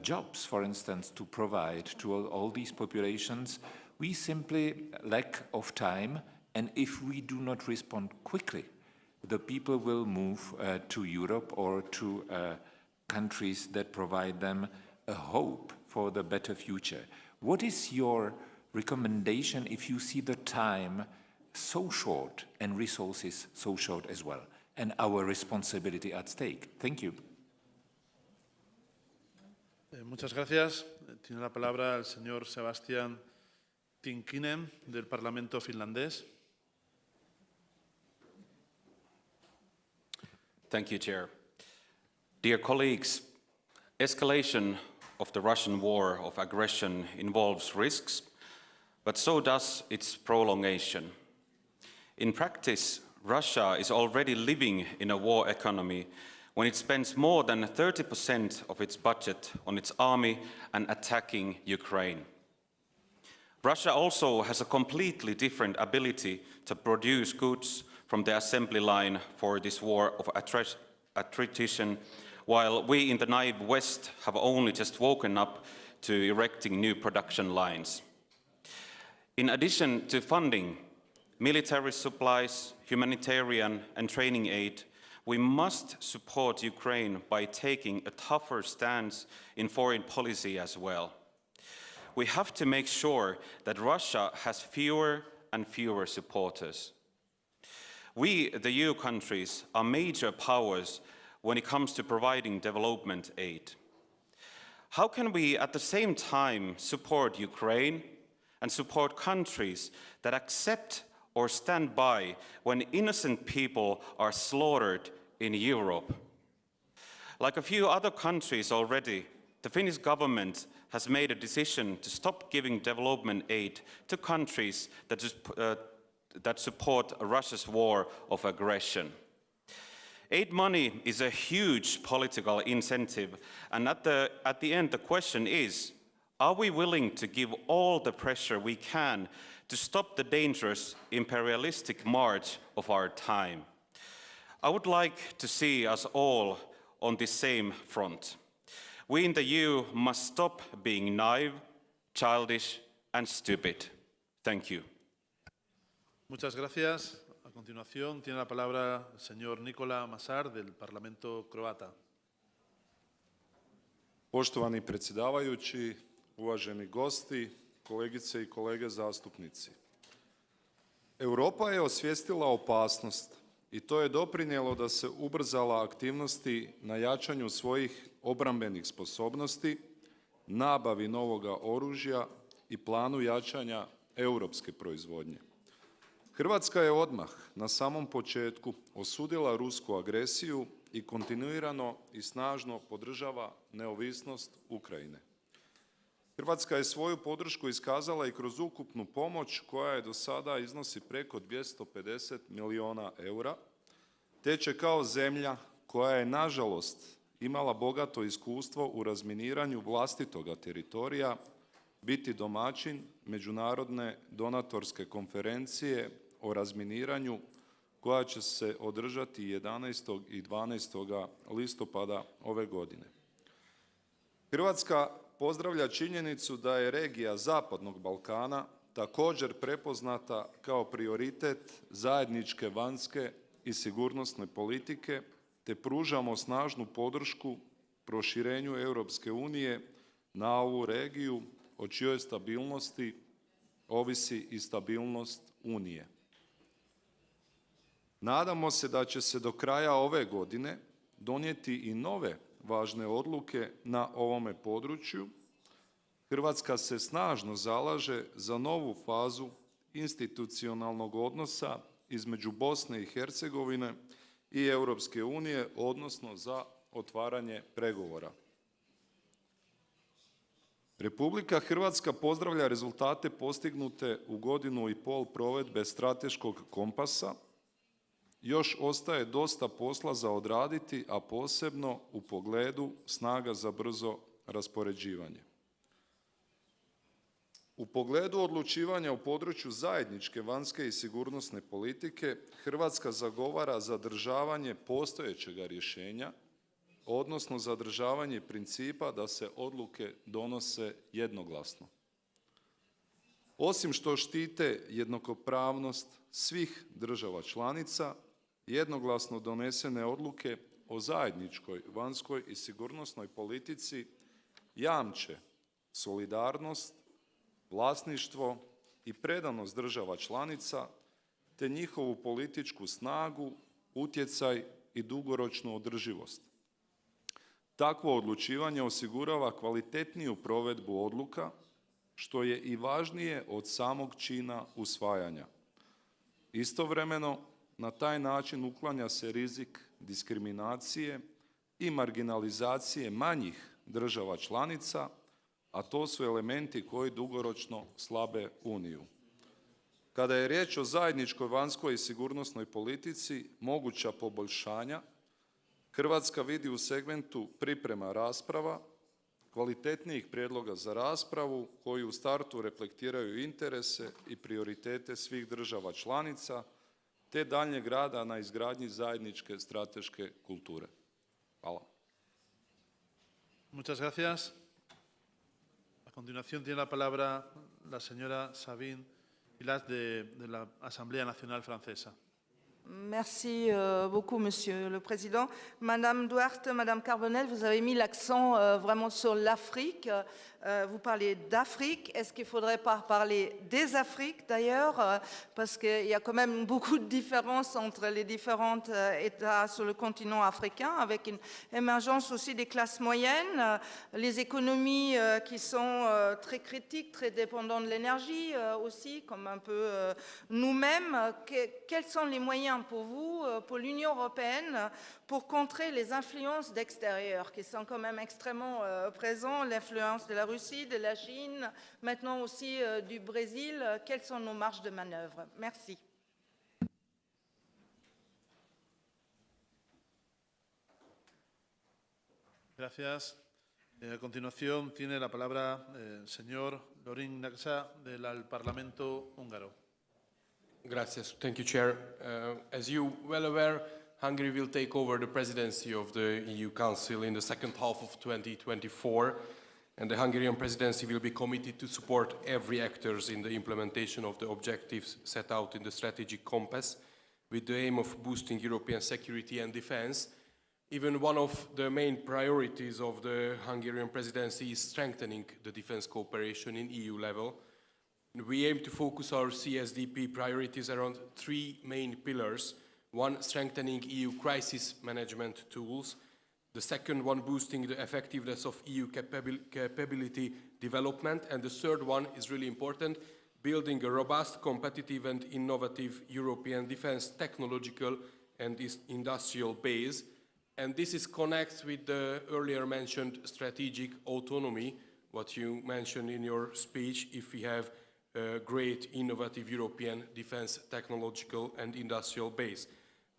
jobs, for instance, to provide to all these populations, we simply lack of time, and if we do not respond quickly, the people will move to Europe or to countries that provide them a hope for the better future. What is your recommendation if you see the time so short and resources so short as well, and our responsibility at stake? Thank you. Muchas gracias. Tiene la palabra el señor Sebastian Tinkinen, del Parlamento finlandés. Thank you, Chair. Dear colleagues, escalation of the Russian war of aggression involves risks, but so does its prolongation. In practice, Russia is already living in a war economy when it spends more than 30% of its budget on its army and attacking Ukraine. Russia also has a completely different ability to produce goods from the assembly line for this war of attrition while we in the naive West have only just woken up to erecting new production lines. In addition to funding military supplies, humanitarian and training aid, we must support Ukraine by taking a tougher stance in foreign policy as well. We have to make sure that Russia has fewer and fewer supporters. We, the EU countries, are major powers when it comes to providing development aid. How can we at the same time support Ukraine and support countries that accept or stand by when innocent people are slaughtered in Europe? Like a few other countries already, the Finnish government has made a decision to stop giving development aid to countries that support Russia's war of aggression. Aid money is a huge political incentive, and at the end the question is, are we willing to give all the pressure we can to stop the dangerous imperialistic march of our time? I would like to see us all on the same front. We in the EU must stop being naive, childish and stupid. Thank you. Muchas gracias. A continuación tiene la palabra el señor Nikola Masar del Parlamento croata. Poštovani predsjedavajući, uvaženi gosti, kolegice i kolege zastupnici. Europa je osvijestila opasnost i to je doprinijelo da se ubrzala aktivnosti na jačanju svojih obrambenih sposobnosti, nabavi novoga oružja i planu jačanja europske proizvodnje. Hrvatska je odmah na samom početku osudila rusku agresiju i kontinuirano i snažno podržava neovisnost Ukrajine. Hrvatska je svoju podršku iskazala i kroz ukupnu pomoć koja je do sada iznosi preko 250 milijuna eura, te će kao zemlja koja je nažalost imala bogato iskustvo u razminiranju vlastitoga teritorija biti domaćin međunarodne donatorske konferencije o razminiranju koja će se održati 11. i 12. listopada ove godine. Hrvatska pozdravlja činjenicu da je regija Zapadnog Balkana također prepoznata kao prioritet zajedničke vanjske i sigurnosne politike, te pružamo snažnu podršku proširenju Europske unije na ovu regiju o čijoj stabilnosti ovisi i stabilnost Unije. Nadamo se da će se do kraja ove godine donijeti i nove važne odluke na ovome području. Hrvatska se snažno zalaže za novu fazu institucionalnog odnosa između Bosne i Hercegovine i Europske unije, odnosno za otvaranje pregovora. Republika Hrvatska pozdravlja rezultate postignute u godinu i pol provedbe strateškog kompasa. Još ostaje dosta posla za odraditi, a posebno u pogledu snaga za brzo raspoređivanje. U pogledu odlučivanja u području zajedničke vanjske i sigurnosne politike, Hrvatska zagovara zadržavanje postojećega rješenja, odnosno zadržavanje principa da se odluke donose jednoglasno. Osim što štite jednakopravnost svih država članica, jednoglasno donesene odluke o zajedničkoj vanjskoj i sigurnosnoj politici jamče solidarnost, vlasništvo i predanost država članica, te njihovu političku snagu, utjecaj i dugoročnu održivost. Takvo odlučivanje osigurava kvalitetniju provedbu odluka, što je i važnije od samog čina usvajanja. Istovremeno, na taj način uklanja se rizik diskriminacije i marginalizacije manjih država članica, a to su elementi koji dugoročno slabe Uniju. Kada je riječ o zajedničkoj vanjskoj i sigurnosnoj politici, moguća poboljšanja Hrvatska vidi u segmentu priprema rasprava, kvalitetnijih prijedloga za raspravu koji u startu reflektiraju interese i prioritete svih država članica, te daljnjeg rada na izgradnji zajedničke strateške kulture. Hvala. Muchas gracias. A continuación tiene la palabra la señora Sabine Pilas de la Assemblée nationale française. Merci beaucoup, Monsieur le Président. Madame Duarte, Madame Carbonel, vous avez mis l'accent vraiment sur l'Afrique. Vous parlez d'Afrique. Est-ce qu'il ne faudrait pas parler des Afriques, d'ailleurs? Parce qu'il y a quand même beaucoup de différences entre les différents États sur le continent africain, avec une émergence aussi des classes moyennes, les économies qui sont très critiques, très dépendantes de l'énergie aussi, comme un peu nous-mêmes. Quels sont les moyens pour vous, pour l'Union européenne, pour contrer les influences d'extérieur qui sont quand même extrêmement présentes, l'influence de la Russie, de la Chine, maintenant aussi du Brésil? Quelles sont nos marges de manœuvre? Merci. Gracias. A continuación tiene la palabra el señor Lorin Naksa del Parlamento húngaro. Gracias. Thank you, Chair. As you well aware, Hungary will take over the presidency of the EU Council in the second half of 2024, and the Hungarian presidency will be committed to support every actor in the implementation of the objectives set out in the strategic compass, with the aim of boosting European security and defense. Even one of the main priorities of the Hungarian presidency is strengthening the defense cooperation in EU level. We aim to focus our CSDP priorities around three main pillars. One, strengthening EU crisis management tools. The second one, boosting the effectiveness of EU capability development. And the third one is really important, building a robust, competitive and innovative European defense technological and industrial base. And this is connected with the earlier mentioned strategic autonomy, what you mentioned in your speech, if we have a great innovative European defense technological and industrial base.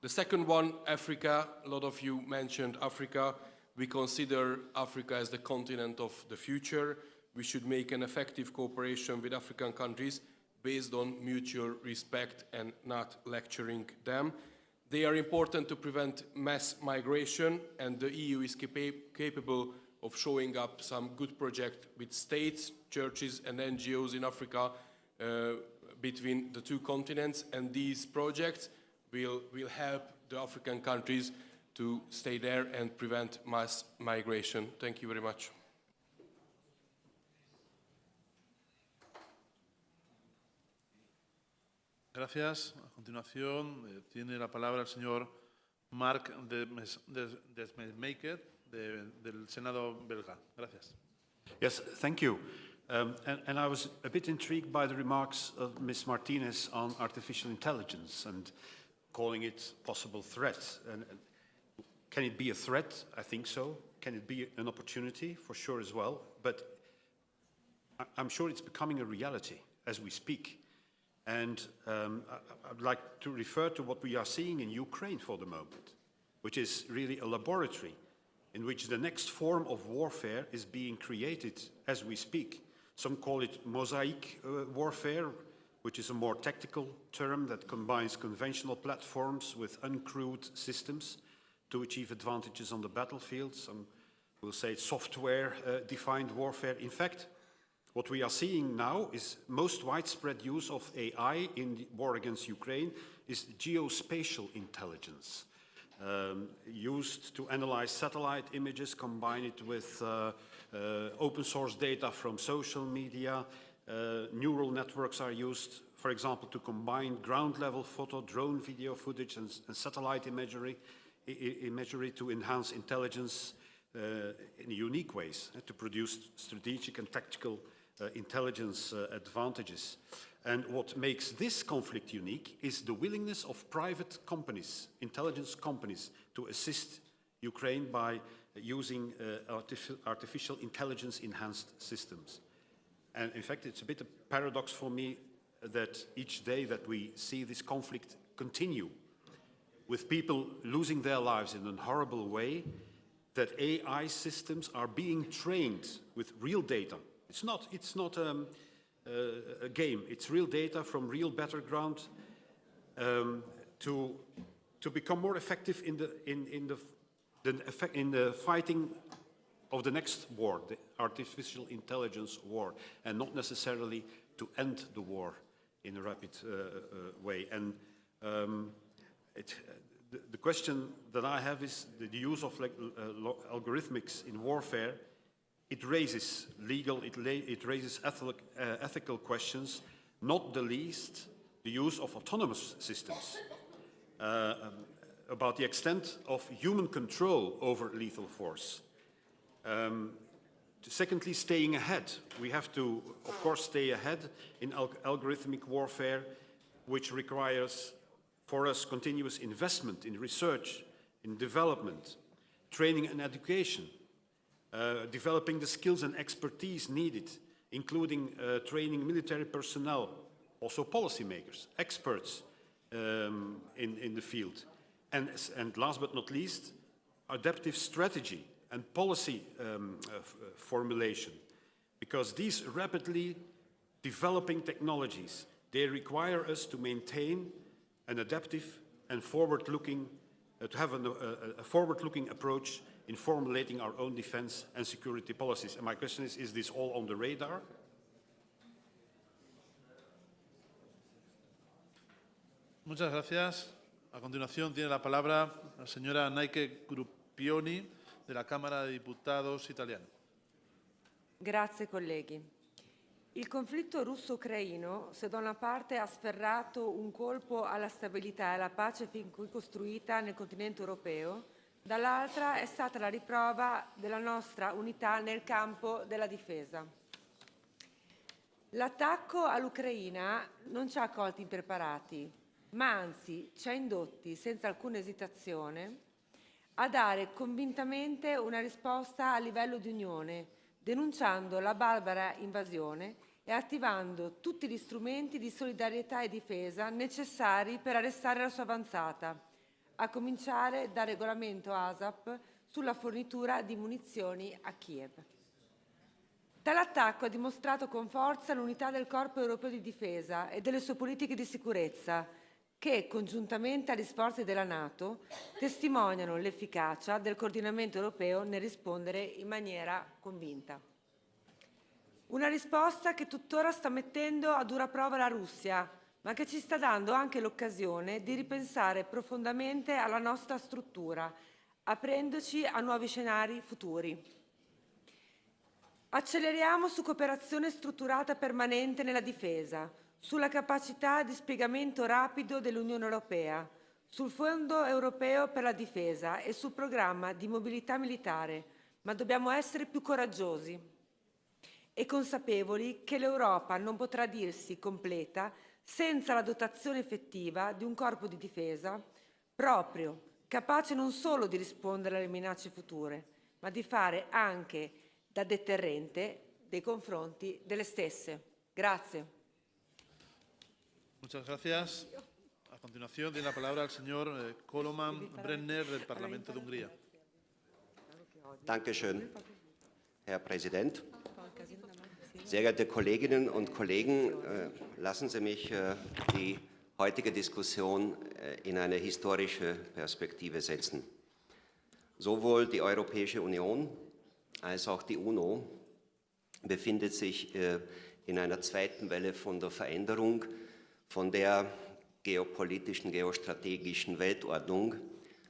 The second one, Africa. A lot of you mentioned Africa. We consider Africa as the continent of the future. We should make an effective cooperation with African countries based on mutual respect and not lecturing them. They are important to prevent mass migration, and the EU is capable of showing up some good projects with states, churches and NGOs in Africa between the two continents, and these projects will help the African countries to stay there and prevent mass migration. Thank you very much. Gracias. A continuación tiene la palabra el señor Marc Desmesmaeker del Senado belga. Gracias. Yes, thank you. And I was a bit intrigued by the remarks of Ms. Martinez on artificial intelligence and calling it a possible threat. And can it be a threat? I think so. Can it be an opportunity? For sure as well. But I'm sure it's becoming a reality as we speak. And I'd like to refer to what we are seeing in Ukraine for the moment, which is really a laboratory in which the next form of warfare is being created as we speak. Some call it mosaic warfare, which is a more tactical term that combines conventional platforms with uncrewed systems to achieve advantages on the battlefield. Some will say it's software-defined warfare. In fact, what we are seeing now is most widespread use of AI in the war against Ukraine is geospatial intelligence, used to analyze satellite images, combine it with open source data from social media. Neural networks are used, for example, to combine ground-level photo, drone video footage and satellite imagery to enhance intelligence in unique ways, to produce strategic and tactical intelligence advantages. And what makes this conflict unique is the willingness of private companies, intelligence companies, to assist Ukraine by using artificial intelligence-enhanced systems. And in fact, it's a bit of a paradox for me that each day that we see this conflict continue, with people losing their lives in a horrible way, that AI systems are being trained with real data. It's not a game. It's real data from real battleground to become more effective in the fighting of the next war, the artificial intelligence war, and not necessarily to end the war in a rapid way. And the question that I have is the use of algorithmics in warfare. It raises it raises ethical questions, not the least the use of autonomous systems, about the extent of human control over lethal force. Secondly, staying ahead. We have to, of course, stay ahead in algorithmic warfare, which requires for us continuous investment in research, in development, training and education, developing the skills and expertise needed, including training military personnel, also policymakers, experts in the field. And last but not least, adaptive strategy and policy formulation, because these rapidly developing technologies, they require us to maintain an adaptive and forward-looking, to have a forward-looking approach in formulating our own defense and security policies. And my question is this all on the radar? Muchas gracias. A continuación tiene la palabra la señora Naike Gruppioni della Camera dei Diputados italiana. Grazie colleghi. Il conflitto russo-ucraino, se da una parte ha sferrato un colpo alla stabilità e alla pace fin qui costruita nel continente europeo, dall'altra è stata la riprova della nostra unità nel campo della difesa. L'attacco all'Ucraina non ci ha colti impreparati, ma anzi ci ha indotti, senza alcuna esitazione, a dare convintamente una risposta a livello di Unione, denunciando la barbara invasione e attivando tutti gli strumenti di solidarietà e difesa necessari per arrestare la sua avanzata, a cominciare dal regolamento ASAP sulla fornitura di munizioni a Kiev. Tale attacco ha dimostrato con forza l'unità del Corpo Europeo di Difesa e delle sue politiche di sicurezza, che, congiuntamente agli sforzi della NATO, testimoniano l'efficacia del coordinamento europeo nel rispondere in maniera convinta. Una risposta che tuttora sta mettendo a dura prova la Russia, ma che ci sta dando anche l'occasione di ripensare profondamente alla nostra struttura, aprendoci a nuovi scenari futuri. Acceleriamo su cooperazione strutturata permanente nella difesa, sulla capacità di spiegamento rapido dell'Unione Europea, sul Fondo Europeo per la Difesa e sul programma di mobilità militare, ma dobbiamo essere più coraggiosi e consapevoli che l'Europa non potrà dirsi completa senza la dotazione effettiva di un corpo di difesa proprio, capace non solo di rispondere alle minacce future, ma di fare anche da deterrente nei confronti delle stesse. Grazie. Muchas gracias. A continuación tiene la palabra el señor Koloman Brenner del Parlamento de Hungría. Dankeschön, Herr Präsident. Sehr geehrte Kolleginnen und Kollegen, lassen Sie mich die heutige Diskussion in eine historische Perspektive setzen. Sowohl die Europäische Union als auch die UNO befindet sich in einer zweiten Welle von der Veränderung von der geopolitischen, geostrategischen Weltordnung,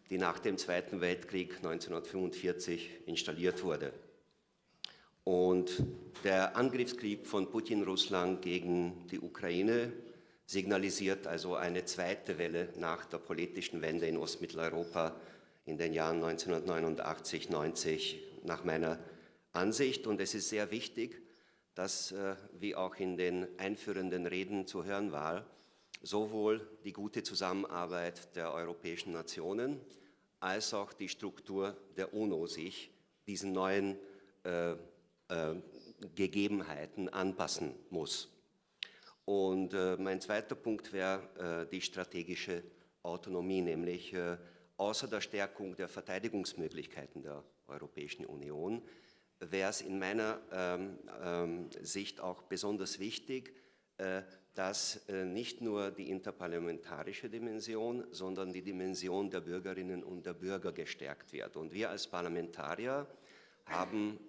die nach dem Zweiten Weltkrieg 1945 installiert wurde. Und der Angriffskrieg von Putin-Russland gegen die Ukraine signalisiert also eine zweite Welle nach der politischen Wende in Ostmitteleuropa in den Jahren 1989, 90 nach meiner Ansicht. Und es ist sehr wichtig, dass, wie auch in den einführenden Reden zu hören war, sowohl die gute Zusammenarbeit der europäischen Nationen als auch die Struktur der UNO sich diesen neuen Gegebenheiten anpassen muss. Und mein zweiter Punkt wäre die strategische Autonomie, nämlich außer der Stärkung der Verteidigungsmöglichkeiten der Europäischen Union wäre es in meiner Sicht auch besonders wichtig, dass nicht nur die interparlamentarische Dimension, sondern die Dimension der Bürgerinnen und der Bürger gestärkt wird. Und wir als Parlamentarier haben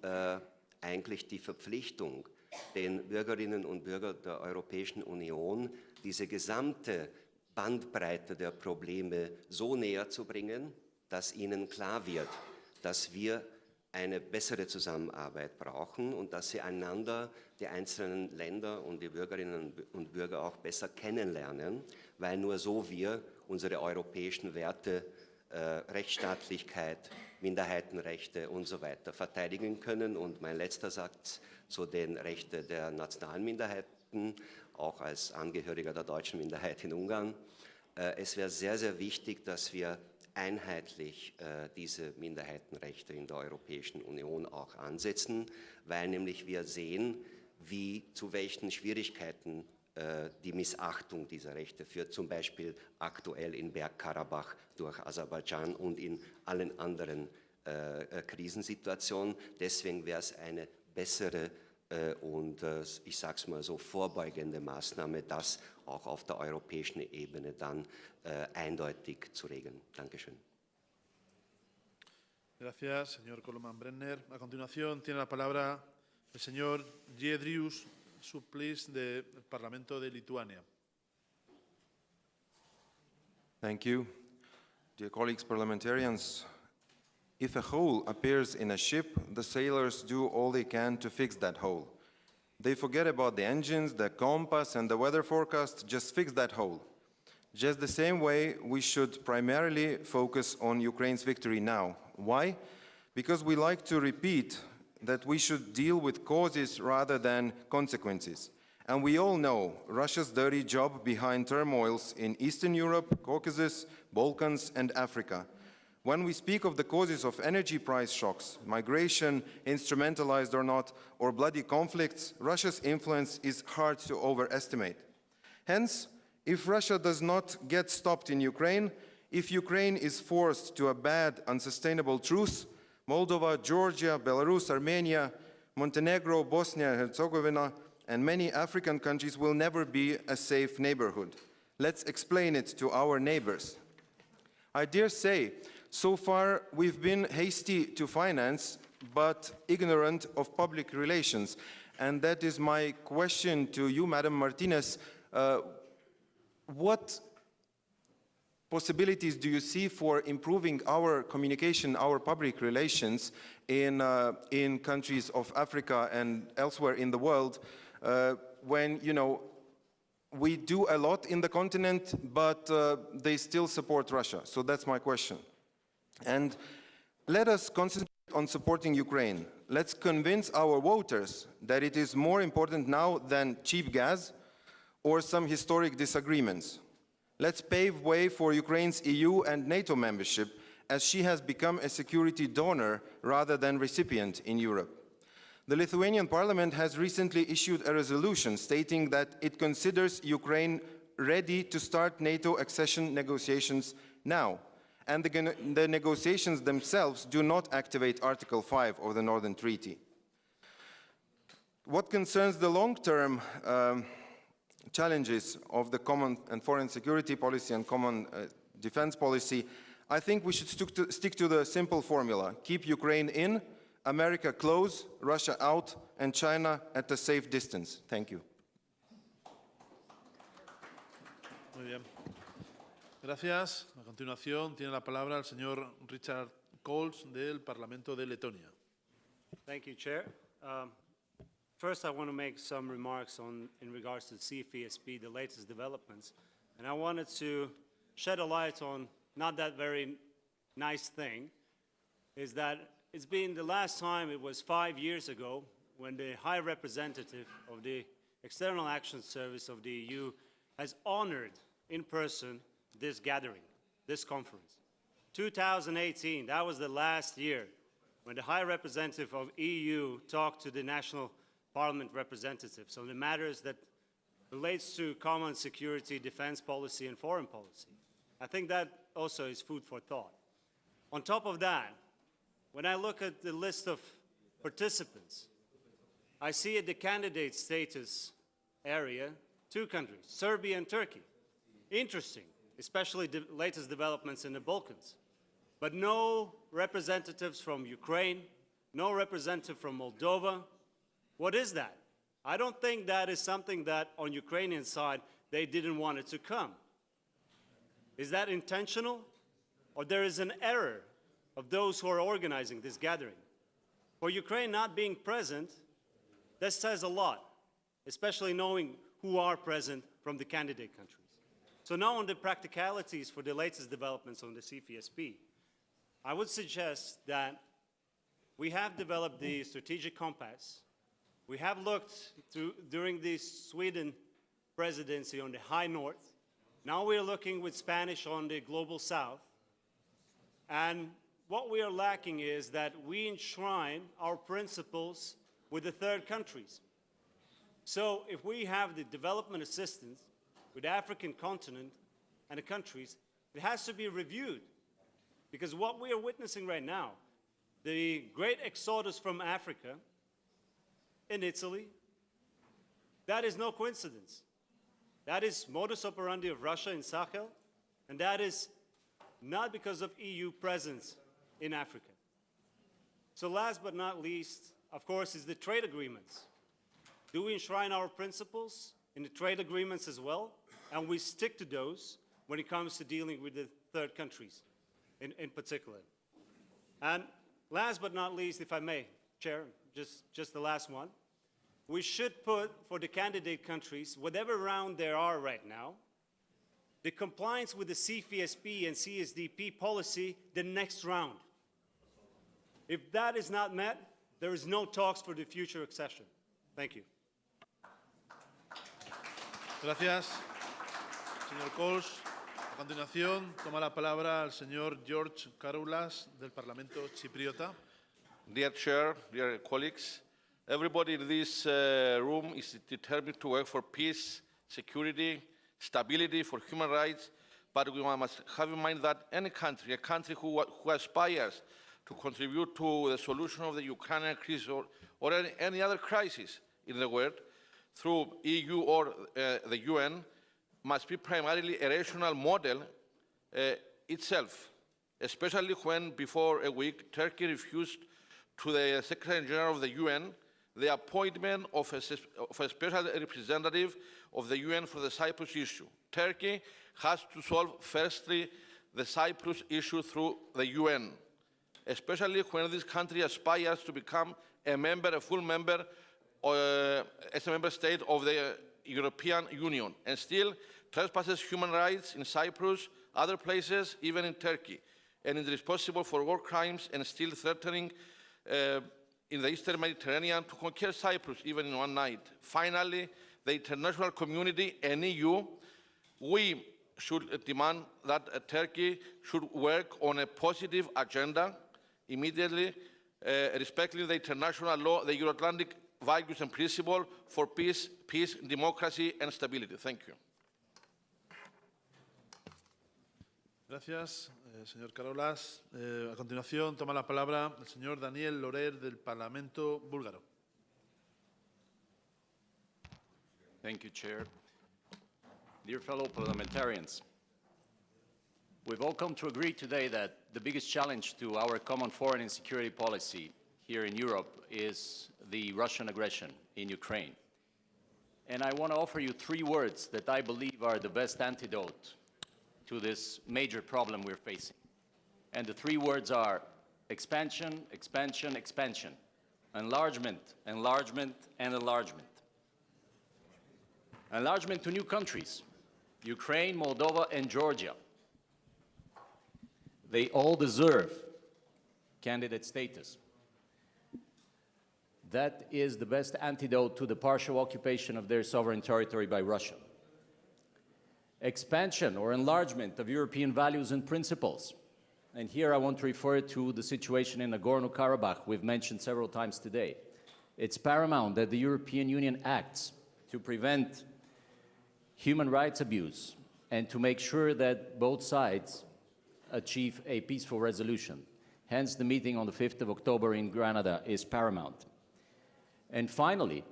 eigentlich die Verpflichtung, den Bürgerinnen und Bürgern der Europäischen Union diese gesamte Bandbreite der Probleme so näher zu bringen, dass ihnen klar wird, dass wir eine bessere Zusammenarbeit brauchen und dass sie einander, die einzelnen Länder und die Bürgerinnen und Bürger auch besser kennenlernen, weil nur so wir unsere europäischen Werte, Rechtsstaatlichkeit, Minderheitenrechte und so weiter verteidigen können. Und mein letzter Satz zu den Rechten der nationalen Minderheiten, auch als Angehöriger der deutschen Minderheit in Ungarn. Es wäre sehr, sehr wichtig, dass wir einheitlich diese Minderheitenrechte in der Europäischen Union auch ansetzen, weil nämlich wir sehen, zu welchen Schwierigkeiten die Missachtung dieser Rechte führt, zum Beispiel aktuell in Bergkarabach durch Aserbaidschan und in allen anderen Krisensituationen. Deswegen wäre es eine bessere und ich sage es mal so vorbeugende Maßnahme, das auch auf der europäischen Ebene dann eindeutig zu regeln. Dankeschön. Gracias, señor Koloman-Brenner. A continuación tiene la palabra el señor Giedrius Suplis del Parlamento de Lituania. Thank you. Dear colleagues, parliamentarians, if a hole appears in a ship, the sailors do all they can to fix that hole. They forget about the engines, the compass, and the weather forecast, just fix that hole. Just the same way, we should primarily focus on Ukraine's victory now. Why? Because we like to repeat that we should deal with causes rather than consequences. And we all know Russia's dirty job behind turmoils in Eastern Europe, Caucasus, Balkans, and Africa. When we speak of the causes of energy price shocks, migration, instrumentalized or not, or bloody conflicts, Russia's influence is hard to overestimate. Hence, if Russia does not get stopped in Ukraine, if Ukraine is forced to a bad, unsustainable truce, Moldova, Georgia, Belarus, Armenia, Montenegro, Bosnia and Herzegovina, and many African countries will never be a safe neighborhood. Let's explain it to our neighbors. I dare say, so far we've been hasty to finance, but ignorant of public relations. And that is my question to you, Madam Martinez. What possibilities do you see for improving our communication, our public relations in countries of Africa and elsewhere in the world when, you know, we do a lot in the continent, but they still support Russia? So that's my question. And let us concentrate on supporting Ukraine. Let's convince our voters that it is more important now than cheap gas or some historic disagreements. Let's pave way for Ukraine's EU and NATO membership, as she has become a security donor rather than recipient in Europe. The Lithuanian parliament has recently issued a resolution stating that it considers Ukraine ready to start NATO accession negotiations now. And the negotiations themselves do not activate Article 5 of the Northern Treaty. What concerns the long-term challenges of the common and foreign security policy and common defense policy, I think we should stick to the simple formula. Keep Ukraine in, America close, Russia out, and China at a safe distance. Thank you. Muy bien. Gracias. A continuación tiene la palabra el señor Richard Coles del Parlamento de Letonia. Thank you, Chair. First, I want to make some remarks in regards to CFSP, the latest developments. And I wanted to shed a light on not that very nice thing, is that it's been the last time, it was 5 years ago, when the High Representative of the External Action Service of the EU has honored in person this gathering, this conference. 2018, that was the last year when the High Representative of EU talked to the national Parliament representatives on the matters that relates to common security, defense policy, and foreign policy. I think that also is food for thought. On top of that, when I look at the list of participants, I see at the candidate status area 2 countries, Serbia and Turkey. Interesting, especially the latest developments in the Balkans. But no representatives from Ukraine, no representative from Moldova. What is that? I don't think that is something that on Ukrainian side they didn't want it to come. Is that intentional? Or there is an error of those who are organizing this gathering? For Ukraine not being present, that says a lot, especially knowing who are present from the candidate countries. So now on the practicalities for the latest developments on the CFSP, I would suggest that we have developed the strategic compass. We have looked during the Sweden presidency on the high north. Now we're looking with Spanish on the global south. And what we are lacking is that we enshrine our principles with the third countries. So if we have the development assistance with the African continent and the countries, it has to be reviewed. Because what we are witnessing right now, the great exodus from Africa in Italy, that is no coincidence. That is modus operandi of Russia in Sahel, and that is not because of EU presence in Africa. So last but not least, of course, is the trade agreements. Do we enshrine our principles in the trade agreements as well? And we stick to those when it comes to dealing with the third countries in particular. And last but not least, if I may, Chair, just the last one. We should put, for the candidate countries, whatever round there are right now, the compliance with the CFSP and CSDP policy the next round. If that is not met, there is no talks for the future accession. Thank you. Gracias, señor Cols. A continuación, toma la palabra el señor George Karoulas del Parlamento Chipriota. Dear Chair, dear colleagues, everybody in this room is determined to work for peace, security, stability, for human rights, but we must have in mind that any country, a country who aspires to contribute to the solution of the Ukrainian crisis or any other crisis in the world through EU or the UN, must be primarily a rational model itself, especially when, before a week, Turkey refused to the Secretary General of the UN the appointment of a special representative of the UN for the Cyprus issue. Turkey has to solve, firstly, the Cyprus issue through the UN, especially when this country aspires to become a full member, as a member state of the European Union, and still trespasses human rights in Cyprus, other places, even in Turkey, and is responsible for war crimes and still threatening in the Eastern Mediterranean to conquer Cyprus even in one night. Finally, the international community and EU, we should demand that Turkey should work on a positive agenda immediately, respecting the international law, the Euro-Atlantic values and principles for peace, democracy and stability. Thank you. Gracias, señor Karoulas. A continuación, toma la palabra el señor Daniel Lorer del Parlamento búlgaro. Thank you, Chair. Dear fellow parliamentarians, we've all come to agree today that the biggest challenge to our common foreign and security policy here in Europe is the Russian aggression in Ukraine. And I want to offer you 3 words that I believe are the best antidote to this major problem we're facing. And the 3 words are expansion, expansion, expansion, enlargement, enlargement, and enlargement. Enlargement to new countries, Ukraine, Moldova, and Georgia. They all deserve candidate status. That is the best antidote to the partial occupation of their sovereign territory by Russia. Expansion or enlargement of European values and principles. And here I want to refer to the situation in Nagorno-Karabakh we've mentioned several times today. It's paramount that the European Union acts to prevent human rights abuse and to make sure that both sides achieve a peaceful resolution. Hence, the meeting on the 5th of October in Granada is paramount. And finally,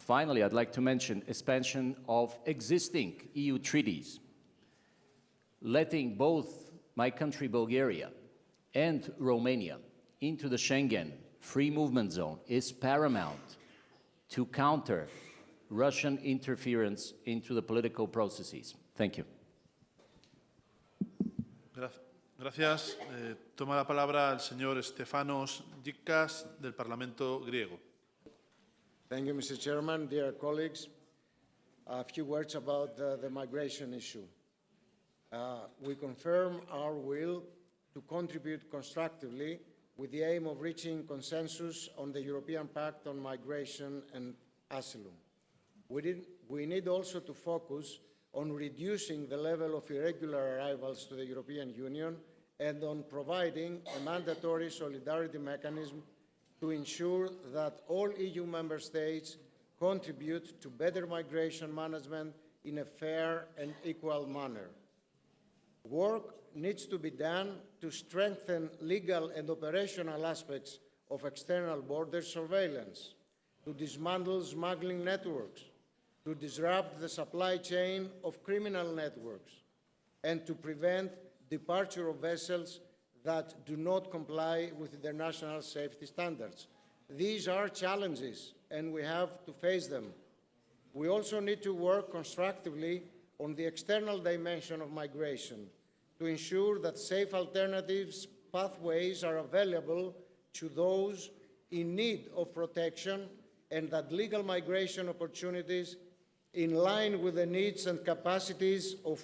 I'd like to mention expansion of existing EU treaties, letting both my country, Bulgaria, and Romania into the Schengen free movement zone is paramount to counter Russian interference into the political processes. Thank you. Gracias. Toma la palabra el señor Stefanos Gikas del Parlamento griego. Thank you, Mr. Chairman. Dear colleagues, a few words about the migration issue. We confirm our will to contribute constructively with the aim of reaching consensus on the European Pact on Migration and Asylum. We need also to focus on reducing the level of irregular arrivals to the European Union and on providing a mandatory solidarity mechanism to ensure that all EU member states contribute to better migration management in a fair and equal manner. Work needs to be done to strengthen legal and operational aspects of external border surveillance, to dismantle smuggling networks, to disrupt the supply chain of criminal networks, and to prevent departure of vessels that do not comply with international safety standards. These are challenges, and we have to face them. We also need to work constructively on the external dimension of migration to ensure that safe alternatives pathways are available to those in need of protection and that legal migration opportunities in line with the needs and capacities of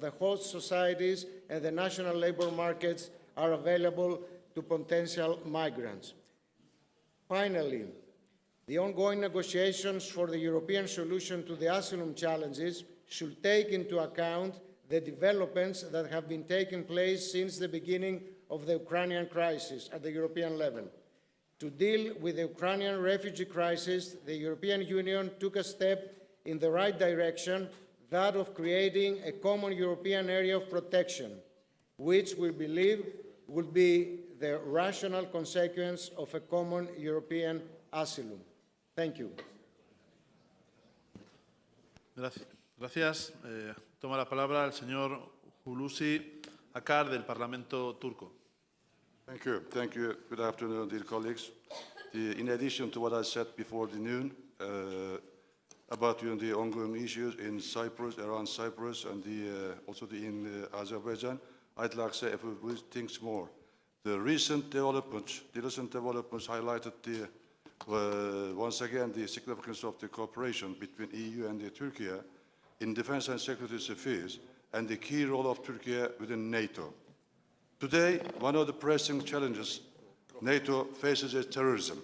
the host societies and the national labor markets are available to potential migrants. Finally, the ongoing negotiations for the European solution to the asylum challenges should take into account the developments that have been taking place since the beginning of the Ukrainian crisis at the European level. To deal with the Ukrainian refugee crisis, the European Union took a step in the right direction, that of creating a common European area of protection, which we believe will be the rational consequence of a common European asylum. Thank you. Gracias. Toma la palabra el señor Hulusi Akar del Parlamento turco. Thank you. Thank you. Good afternoon, dear colleagues. In addition to what I said before the noon about the ongoing issues in Cyprus, around Cyprus, and also in Azerbaijan, I'd like to say a few things more. The recent developments highlighted once again the significance of the cooperation between EU and Turkey in defense and security spheres, and the key role of Turkey within NATO. Today, one of the pressing challenges NATO faces is terrorism.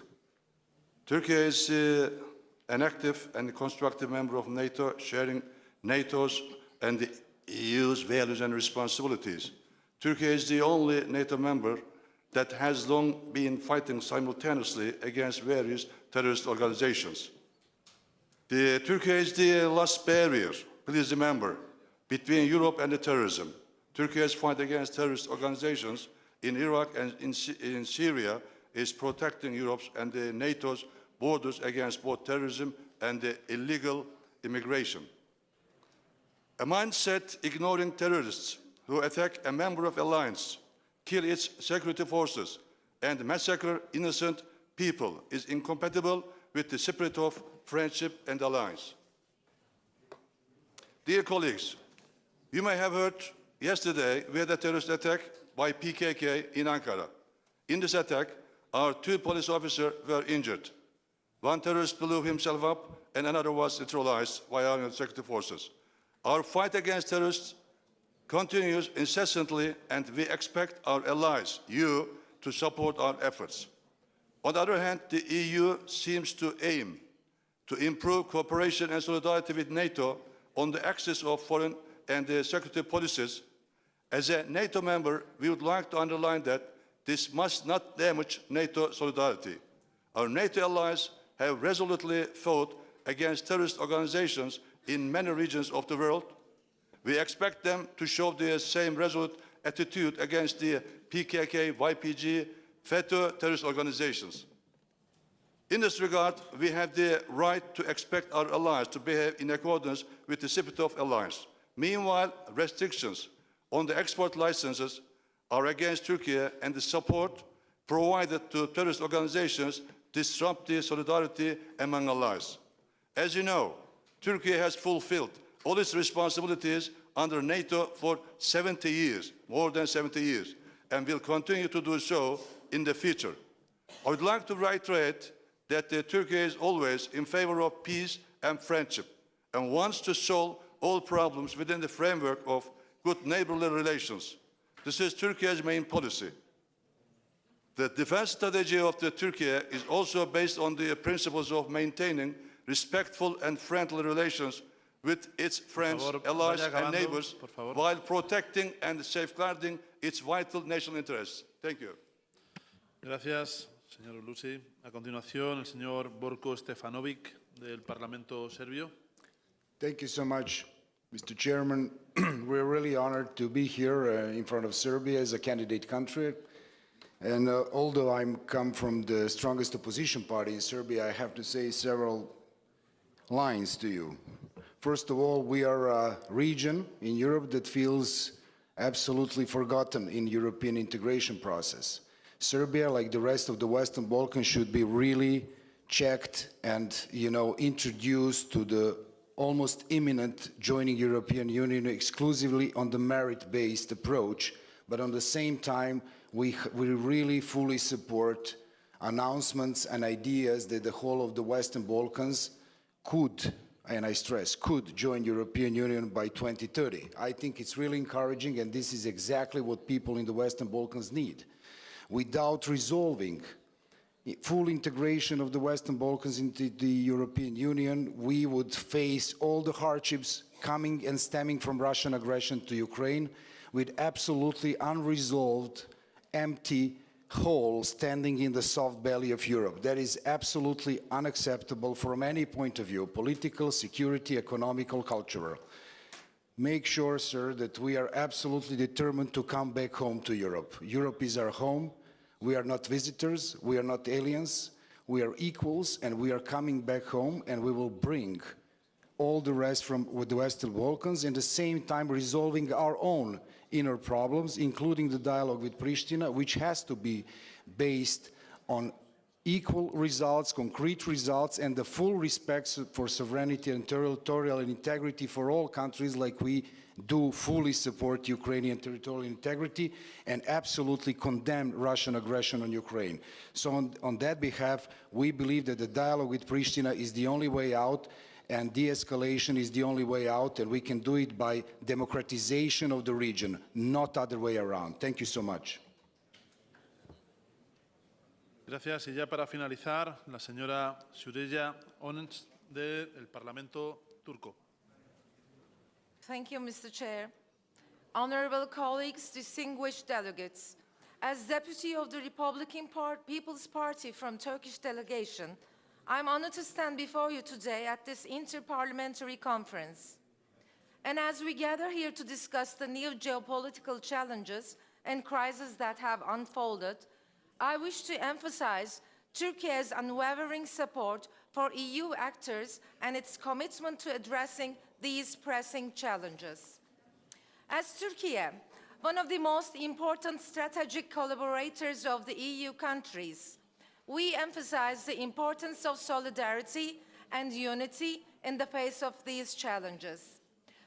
Turkey is an active and constructive member of NATO, sharing NATO's and the EU's values and responsibilities. Turkey is the only NATO member that has long been fighting simultaneously against various terrorist organizations. Turkey is the last barrier, please remember, between Europe and the terrorism. Turkey's fight against terrorist organizations in Iraq and in Syria is protecting Europe's and NATO's borders against both terrorism and illegal immigration. A mindset ignoring terrorists who attack a member of alliance, kill its security forces, and massacre innocent people is incompatible with the spirit of friendship and alliance. Dear colleagues, you may have heard yesterday we had a terrorist attack by PKK in Ankara. In this attack, our 2 police officers were injured. One terrorist blew himself up and another was neutralized by our security forces. Our fight against terrorists continues incessantly, and we expect our allies, you, to support our efforts. On the other hand, the EU seems to aim to improve cooperation and solidarity with NATO on the axis of foreign and security policies. As a NATO member, we would like to underline that this must not damage NATO solidarity. Our NATO allies have resolutely fought against terrorist organizations in many regions of the world. We expect them to show the same resolute attitude against the PKK, YPG, FETÖ terrorist organizations. In this regard, we have the right to expect our allies to behave in accordance with the spirit of alliance. Meanwhile, restrictions on the export licenses are against Turkey, and the support provided to terrorist organizations disrupt the solidarity among allies. As you know, Turkey has fulfilled all its responsibilities under NATO for 70 years, more than 70 years, and will continue to do so in the future. I would like to reiterate that Turkey is always in favor of peace and friendship and wants to solve all problems within the framework of good neighborly relations. This is Turkey's main policy. The defense strategy of Turkey is also based on the principles of maintaining respectful and friendly relations with its friends, allies, and neighbors, while protecting and safeguarding its vital national interests. Thank you. Gracias, señor Lucy. A continuación, el señor Borko Stefanovic, del Parlamento Serbio. Thank you so much, Mr. Chairman. We're really honored to be here in front of Serbia as a candidate country. And although I come from the strongest opposition party in Serbia, I have to say several lines to you. First of all, we are a region in Europe that feels absolutely forgotten in European integration process. Serbia, like the rest of the Western Balkans, should be really checked and, introduced to the almost imminent joining European Union exclusively on the merit-based approach. But at the same time, we really fully support announcements and ideas that the whole of the Western Balkans could, and I stress, could join European Union by 2030. I think it's really encouraging, and this is exactly what people in the Western Balkans need. Without resolving full integration of the Western Balkans into the European Union, we would face all the hardships coming and stemming from Russian aggression to Ukraine with absolutely unresolved, empty hole standing in the soft belly of Europe. That is absolutely unacceptable from any point of view, political, security, economical, cultural. Make sure, sir, that we are absolutely determined to come back home to Europe. Europe is our home. We are not visitors. We are not aliens. We are equals, and we are coming back home, and we will bring all the rest from the Western Balkans, and at the same time resolving our own inner problems, including the dialogue with Pristina, which has to be based on equal results, concrete results, and the full respect for sovereignty and territorial integrity for all countries, like we do fully support Ukrainian territorial integrity and absolutely condemn Russian aggression on Ukraine. So on that behalf, we believe that the dialogue with Pristina is the only way out, and de-escalation is the only way out, and we can do it by democratization of the region, not other way around. Thank you so much. Gracias. Y ya para finalizar, la señora Süreyya Önenç del Parlamento turco. Thank you, Mr. Chair. Honorable colleagues, distinguished delegates, as Deputy of the Republican People's Party from Turkish delegation, I'm honored to stand before you today at this inter-parliamentary conference. And as we gather here to discuss the new geopolitical challenges and crises that have unfolded, I wish to emphasize Turkey's unwavering support for EU actors and its commitment to addressing these pressing challenges. As Turkey, one of the most important strategic collaborators of the EU countries, we emphasize the importance of solidarity and unity in the face of these challenges.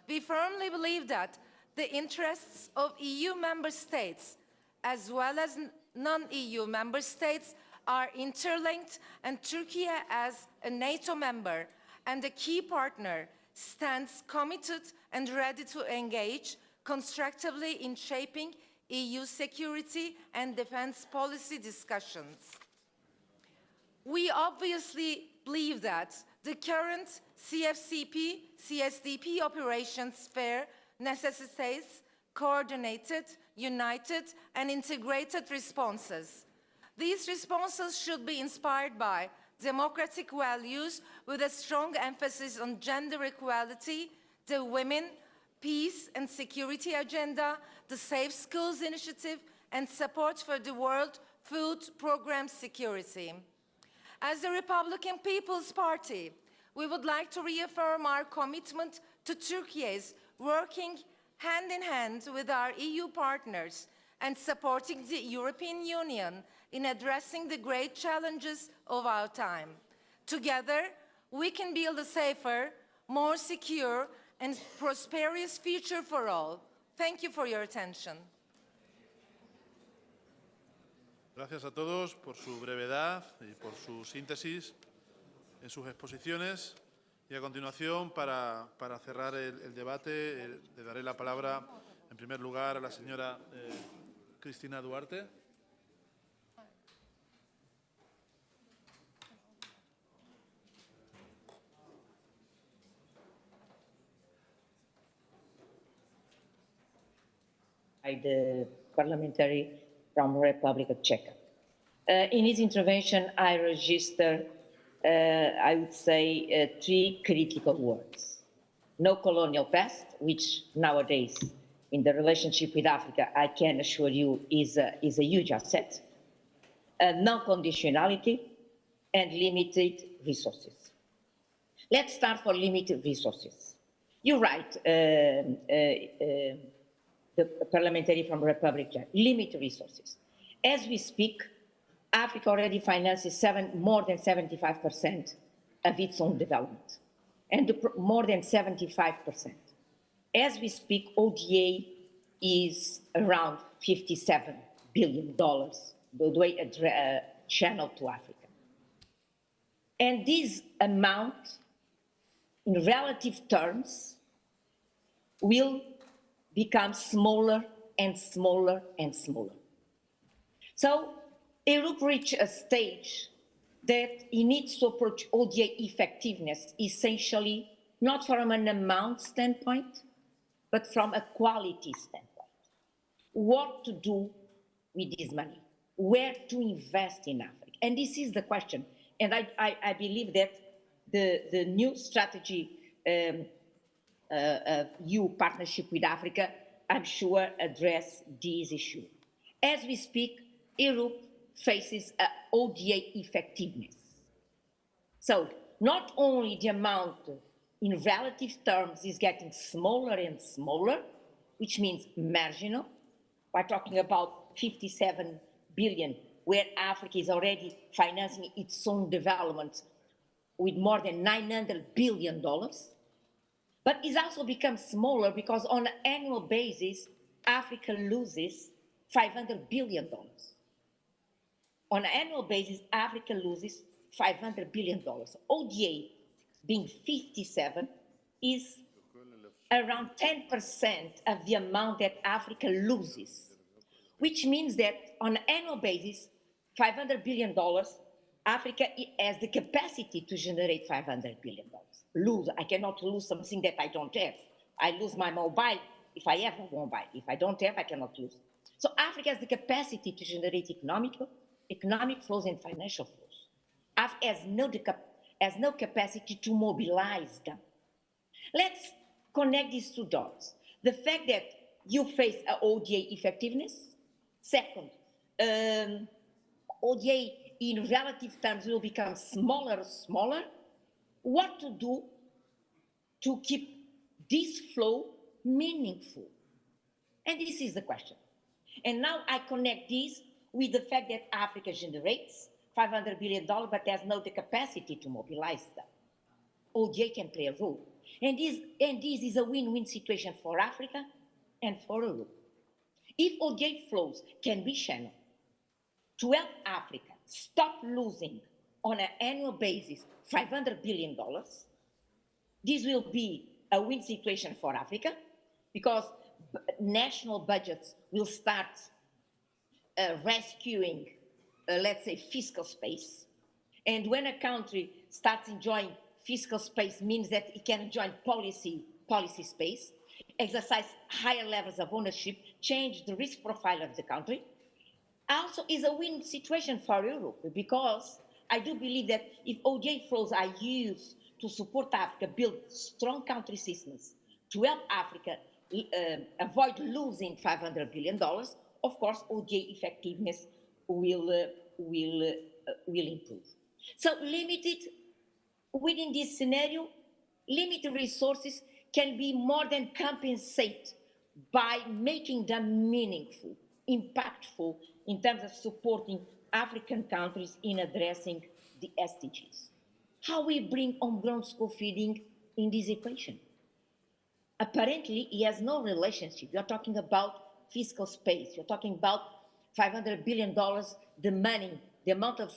We firmly believe that the interests of EU member states, as well as non-EU member states, are interlinked, and Turkey, as a NATO member and a key partner, stands committed and ready to engage constructively in shaping EU security and defense policy discussions. We obviously believe that the current CSDP operation sphere necessitates coordinated, united, and integrated responses. These responses should be inspired by democratic values with a strong emphasis on gender equality, the Women, Peace and Security Agenda, the Safe Schools Initiative, and support for the World Food Programme security. As the Republican People's Party, we would like to reaffirm our commitment to Turkey's working hand in hand with our EU partners and supporting the European Union in addressing the great challenges of our time. Together, we can build a safer, more secure, and prosperous future for all. Thank you for your attention. Gracias a todos por su brevedad y por su síntesis en sus exposiciones. Y a continuación, para cerrar el debate, le daré la palabra, en primer lugar, a la señora Cristina Duarte. The parliamentary from Republic of Czech. In his intervention, I register, I would say, three critical words. No colonial past, which nowadays, in the relationship with Africa, I can assure you is a huge asset. Non-conditionality and limited resources. Let's start for limited resources. You're right, the parliamentary from Republic of Czech, limited resources. As we speak, Africa already finances more than 75% of its own development, and more than 75%. As we speak, ODA is around $57 billion, the way channeled to Africa. And this amount, in relative terms, will become smaller and smaller and smaller. So Europe reached a stage that it needs to approach ODA effectiveness essentially not from an amount standpoint, but from a quality standpoint. What to do with this money? Where to invest in Africa? And this is the question. And I believe that the new strategy EU partnership with Africa, I'm sure, address this issue. As we speak, Europe faces ODA effectiveness. So not only the amount in relative terms is getting smaller and smaller, which means marginal. We're talking about 57 billion, where Africa is already financing its own development with more than $900 billion. But it's also become smaller because on an annual basis, Africa loses $500 billion. On an annual basis, Africa loses $500 billion. ODA, being 57, is around 10% of the amount that Africa loses, which means that on an annual basis, $500 billion, Africa has the capacity to generate $500 billion. I cannot lose something that I don't have. I lose my mobile if I have a mobile. If I don't have, I cannot lose. So Africa has the capacity to generate economic flows and financial flows. Africa has no capacity to mobilize them. Let's connect these two dots. The fact that you face ODA effectiveness. Second, ODA in relative terms will become smaller. What to do to keep this flow meaningful? And this is the question. And now I connect this with the fact that Africa generates $500 billion, but has no capacity to mobilize them. ODA can play a role. And this is a win-win situation for Africa and for Europe. If ODA flows can be channeled to help Africa stop losing on an annual basis $500 billion, this will be a win situation for Africa because national budgets will start rescuing, let's say, fiscal space. And when a country starts enjoying fiscal space means that it can enjoy policy space, exercise higher levels of ownership, change the risk profile of the country. Also is a win situation for Europe because I do believe that if ODA flows are used to support Africa, build strong country systems to help Africa avoid losing $500 billion, of course, ODA effectiveness will improve. So within this scenario, limited resources can be more than compensated by making them meaningful, impactful in terms of supporting African countries in addressing the SDGs. How we bring homegrown school feeding in this equation? Apparently, it has no relationship. You're talking about fiscal space. You're talking about $500 billion, the money, the amount of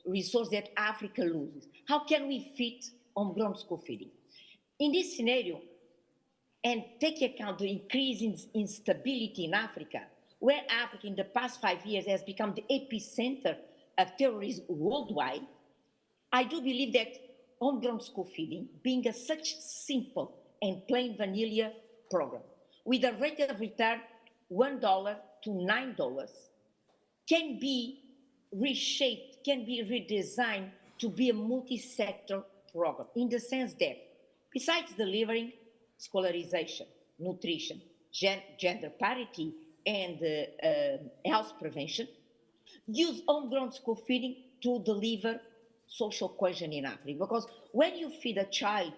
resource that Africa loses. How can we fit homegrown school feeding? In this scenario, and take account the increasing instability in Africa, where Africa in the past 5 years has become the epicenter of terrorism worldwide, I do believe that homegrown school feeding, being a such simple and plain vanilla program, with a rate of return $1 to $9, can be reshaped, can be redesigned to be a multi-sector program, in the sense that, besides delivering scholarization, nutrition, gender parity, and health prevention, use homegrown school feeding to deliver social cohesion in Africa. Because when you feed a child,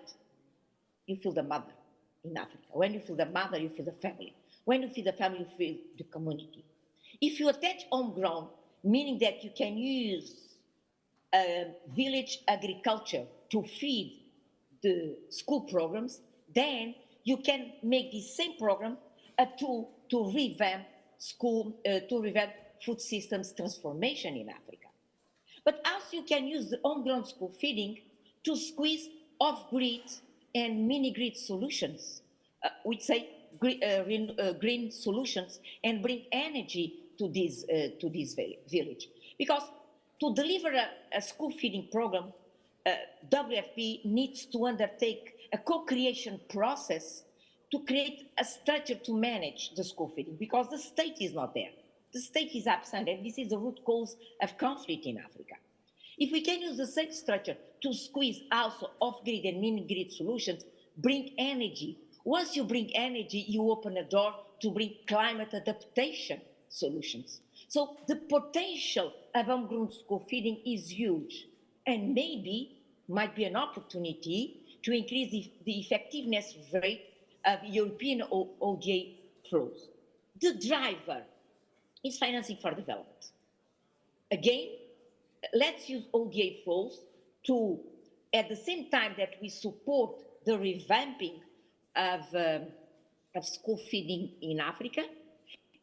you feel the mother in Africa. When you feel the mother, you feel the family. When you feed the family, you feel the community. If you attach homegrown, meaning that you can use village agriculture to feed the school programs, then you can make the same program a tool to revamp school, to revamp food systems transformation in Africa. But also you can use the homegrown school feeding to squeeze off-grid and mini-grid solutions, we'd say green solutions, and bring energy to this village. Because to deliver a school feeding program, WFP needs to undertake a co-creation process to create a structure to manage the school feeding, because the state is not there. The state is absent, and this is the root cause of conflict in Africa. If we can use the same structure to squeeze also off-grid and mini-grid solutions, bring energy. Once you bring energy, you open a door to bring climate adaptation solutions. So the potential of homegrown school feeding is huge, and maybe might be an opportunity to increase the effectiveness rate of European ODA flows. The driver is financing for development. Again, let's use ODA flows to, at the same time that we support the revamping of school feeding in Africa,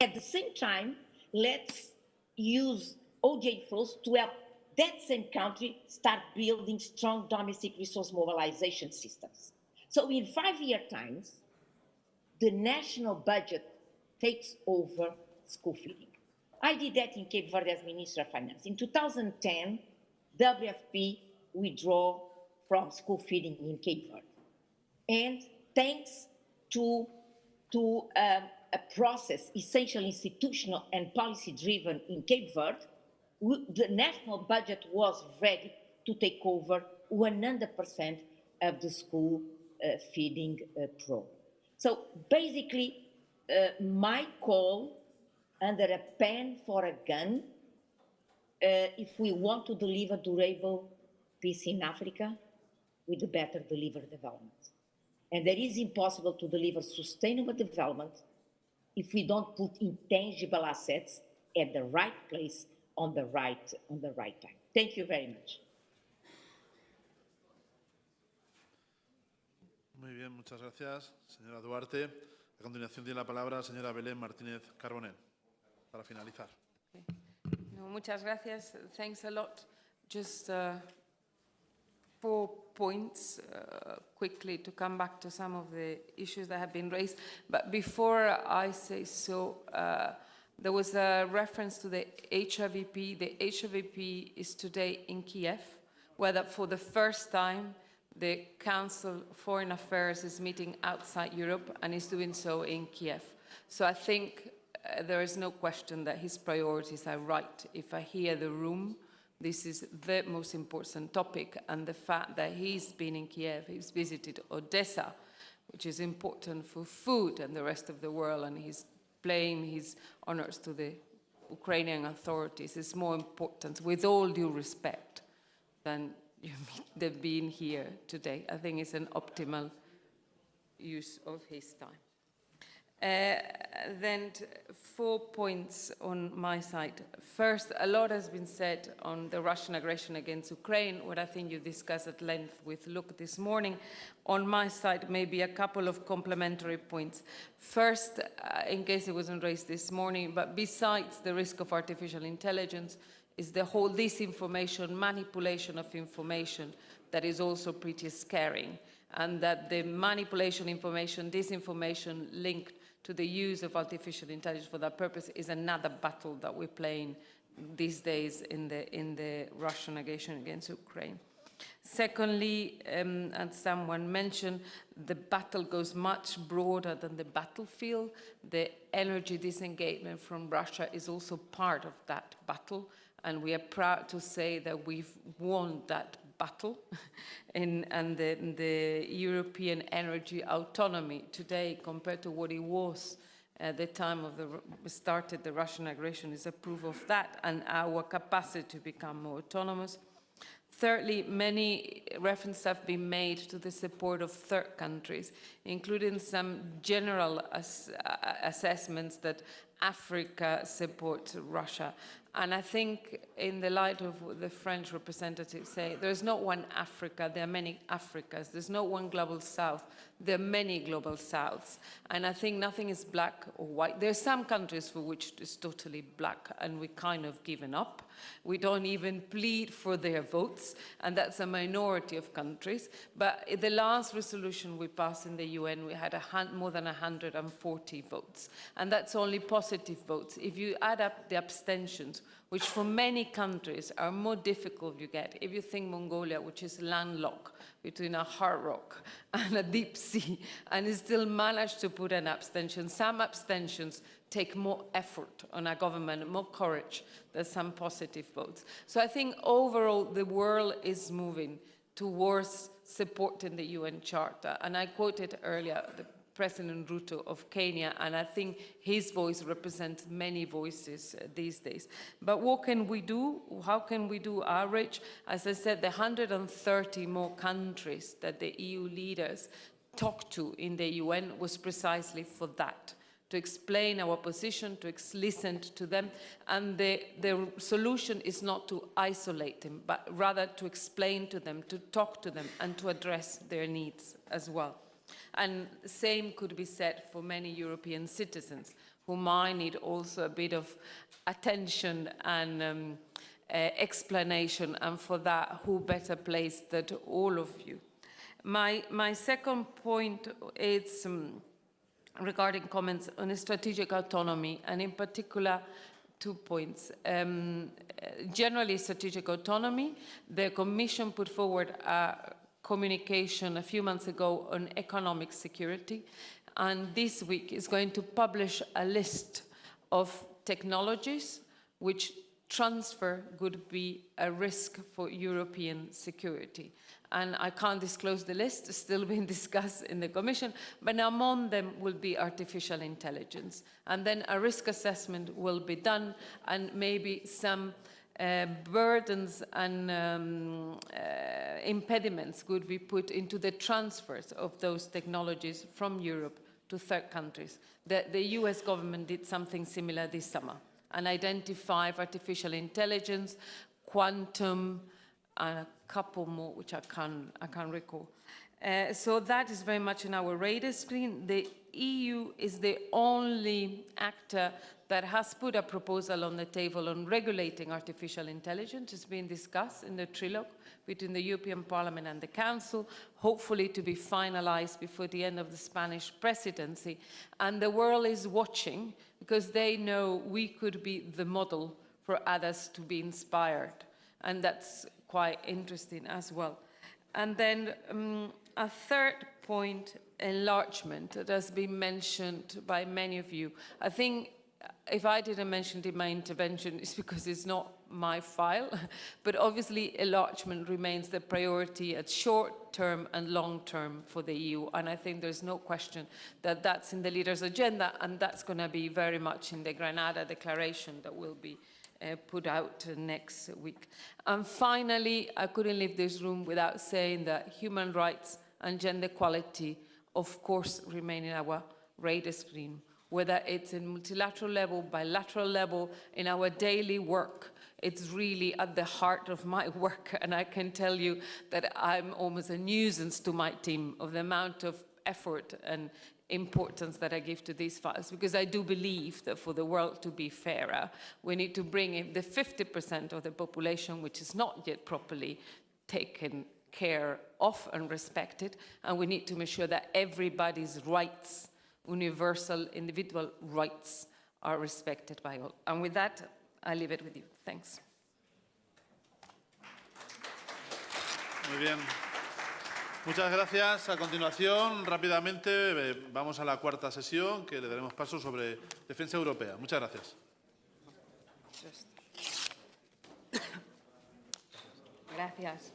at the same time, let's use ODA flows to help that same country start building strong domestic resource mobilization systems. So in 5-year times, the national budget takes over school feeding. I did that in Cape Verde as Minister of Finance. In 2010, WFP withdrew from school feeding in Cape Verde. And thanks to a process essentially institutional and policy-driven in Cape Verde, the national budget was ready to take over 100% of the school feeding program. So basically, my call under a pen for a gun, if we want to deliver durable peace in Africa, we do better deliver development. And that is impossible to deliver sustainable development if we don't put intangible assets at the right place on the right time. Thank you very much. Muy bien, muchas gracias, señora Duarte. A continuación tiene la palabra la señora Belén Martínez Carbonell, para finalizar. No, muchas gracias. Thanks a lot. Just 4 points quickly to come back to some of the issues that have been raised. But before I say so, there was a reference to the HRVP. The HRVP is today in Kiev, where for the first time the Council of Foreign Affairs is meeting outside Europe and is doing so in Kiev. So I think there is no question that his priorities are right. If I hear the room, this is the most important topic, and the fact that he's been in Kiev, he's visited Odessa, which is important for food and the rest of the world, and he's paying his honors to the Ukrainian authorities is more important, with all due respect, than them being here today. I think it's an optimal use of his time. Then 4 points on my side. First, a lot has been said on the Russian aggression against Ukraine, what I think you discussed at length with Luke this morning. On my side, maybe a couple of complementary points. First, in case it wasn't raised this morning, but besides the risk of artificial intelligence, is the whole disinformation, manipulation of information that is also pretty scary, and that the manipulation information, disinformation linked to the use of artificial intelligence for that purpose is another battle that we're playing these days in the Russian aggression against Ukraine. Secondly, as someone mentioned, the battle goes much broader than the battlefield. The energy disengagement from Russia is also part of that battle, and we are proud to say that we've won that battle and the European energy autonomy today compared to what it was at the time of started the Russian aggression is a proof of that and our capacity to become more autonomous. Thirdly, many references have been made to the support of third countries, including some general assessments that Africa supports Russia. And I think in the light of what the French representatives say, there's not one Africa, there are many Africas. There's not one global south, there are many global souths. And I think nothing is black or white. There are some countries for which it's totally black and we kind of given up. We don't even plead for their votes, and that's a minority of countries. But in the last resolution we passed in the UN, we had more than 140 votes. And that's only positive votes. If you add up the abstentions, which for many countries are more difficult you get. If you think Mongolia, which is landlocked between a hard rock and a deep sea, and it still managed to put an abstention. Some abstentions take more effort on a government, more courage than some positive votes. So I think overall the world is moving towards supporting the UN Charter. And I quoted earlier the President Ruto of Kenya, and I think his voice represents many voices these days. But what can we do? How can we do outreach? As I said, the 130 more countries that the EU leaders talked to in the UN was precisely for that, to explain our position, to listen to them. And the solution is not to isolate them, but rather to explain to them, to talk to them, and to address their needs as well. And the same could be said for many European citizens who might need also a bit of attention and explanation, and for that, who better placed than all of you. My second point is regarding comments on strategic autonomy, and in particular, 2 points. Generally, strategic autonomy, the Commission put forward a communication a few months ago on economic security, and this week is going to publish a list of technologies which transfer could be a risk for European security. And I can't disclose the list, it's still being discussed in the Commission, but among them will be artificial intelligence. And then a risk assessment will be done, and maybe some burdens and impediments could be put into the transfers of those technologies from Europe to third countries. The US government did something similar this summer and identified artificial intelligence, quantum, and a couple more which I can't recall. So that is very much on our radar screen. The EU is the only actor that has put a proposal on the table on regulating artificial intelligence. It's being discussed in the trilogue between the European Parliament and the Council, hopefully to be finalized before the end of the Spanish presidency. And the world is watching because they know we could be the model for others to be inspired. And that's quite interesting as well. And then a third point, enlargement, that has been mentioned by many of you. I think if I didn't mention it in my intervention, it's because it's not my file, but obviously enlargement remains the priority at short term and long term for the EU, and I think there's no question that that's in the leaders' agenda, and that's going to be very much in the Granada Declaration that will be put out next week. And finally, I couldn't leave this room without saying that human rights and gender equality, of course, remain in our radar screen. whether it's in multilateral level, bilateral level, in our daily work. It's really at the heart of my work, and I can tell you that I'm almost a nuisance to my team of the amount of effort and importance that I give to these files, because I do believe that for the world to be fairer, we need to bring in the 50% of the population which is not yet properly taken care of and respected, and we need to make sure that everybody's rights, universal individual rights, are respected by all. And with that, I leave it with you. Thanks. Muy bien. Muchas gracias. A continuación, rápidamente, vamos a la cuarta sesión, que le daremos paso sobre defensa europea. Muchas gracias. Gracias.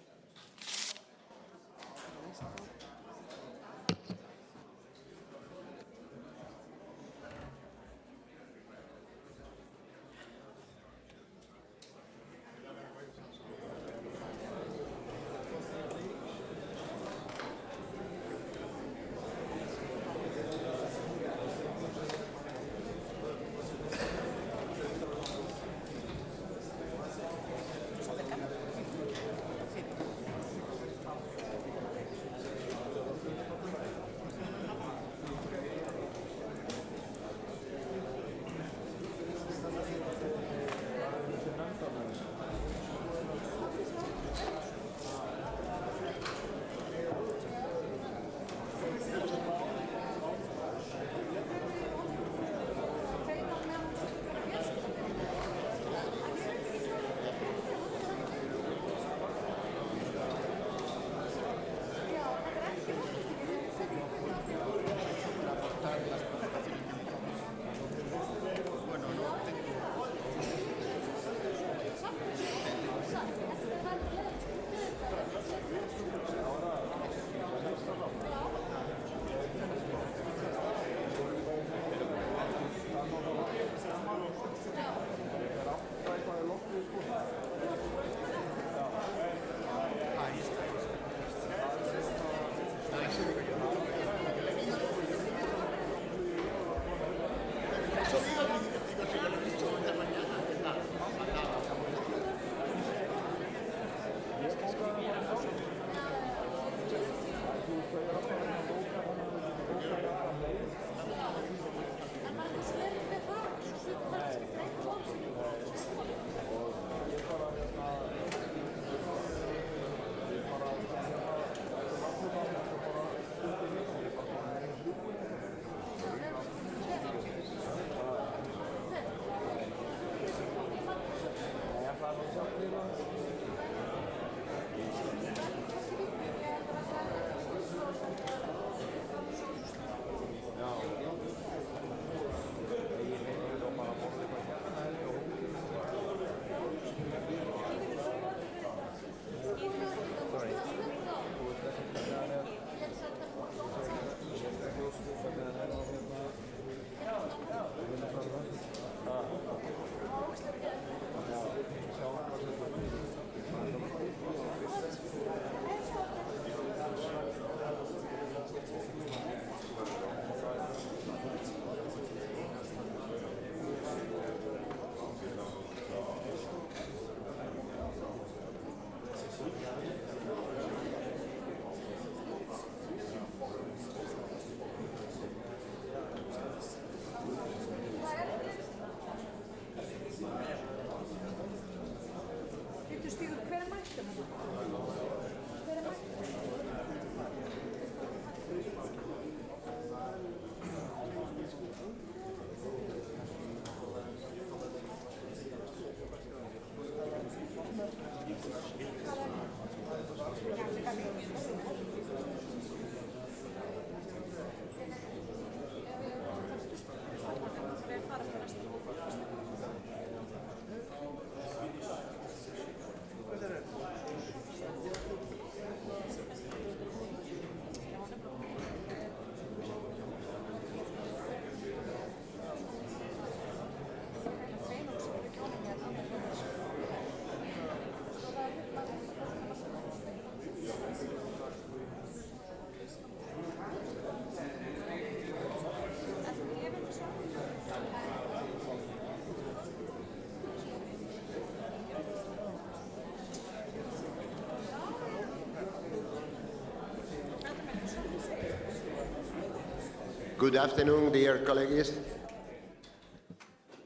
Good afternoon, dear colleagues.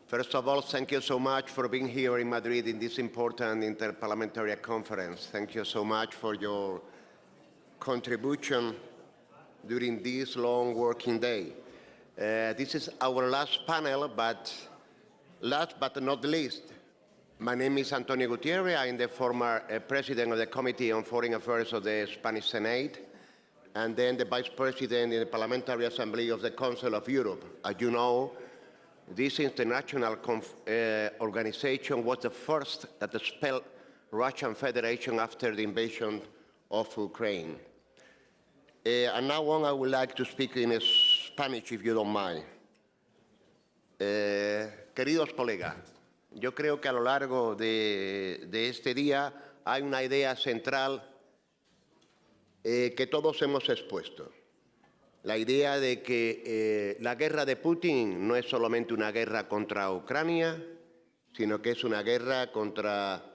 First of all, thank you so much for being here in Madrid in this important interparliamentary conference. Thank you so much for your contribution during this long working day. This is our last panel, but last but not least, my name is Antonio Gutierrez. I am the former president of the Committee on Foreign Affairs of the Spanish Senate, and then the vice president in the Parliamentary Assembly of the Council of Europe. As you know, this international organization was the first that expelled Russian Federation after the invasion of Ukraine. And now on, I would like to speak in Spanish, if you don't mind. Queridos colegas, yo creo que a lo largo de este día hay una idea central que todos hemos expuesto. La idea de que la guerra de Putin no es solamente una guerra contra Ucrania, sino que es una guerra contra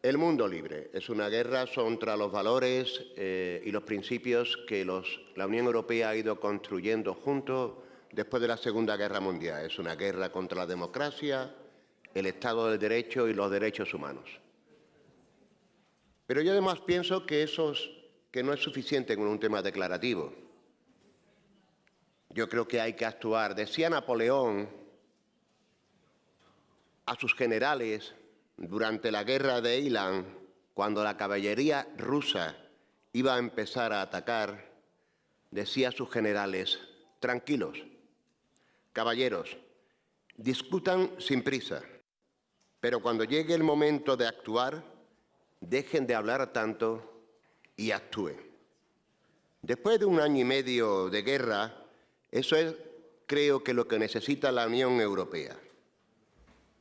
el mundo libre. Es una guerra contra los valores y los principios que la Unión Europea ha ido construyendo juntos después de la Segunda Guerra Mundial. Es una guerra contra la democracia, el Estado de Derecho y los derechos humanos. Pero yo además pienso que no es suficiente con un tema declarativo. Yo creo que hay que actuar. Decía Napoleón a sus generales durante la guerra de Eylau, cuando la caballería rusa iba a empezar a atacar, decía a sus generales: tranquilos, caballeros, discutan sin prisa, pero cuando llegue el momento de actuar, dejen de hablar tanto y actúen. Después de 1 año y medio de guerra, eso es, creo que, lo que necesita la Unión Europea.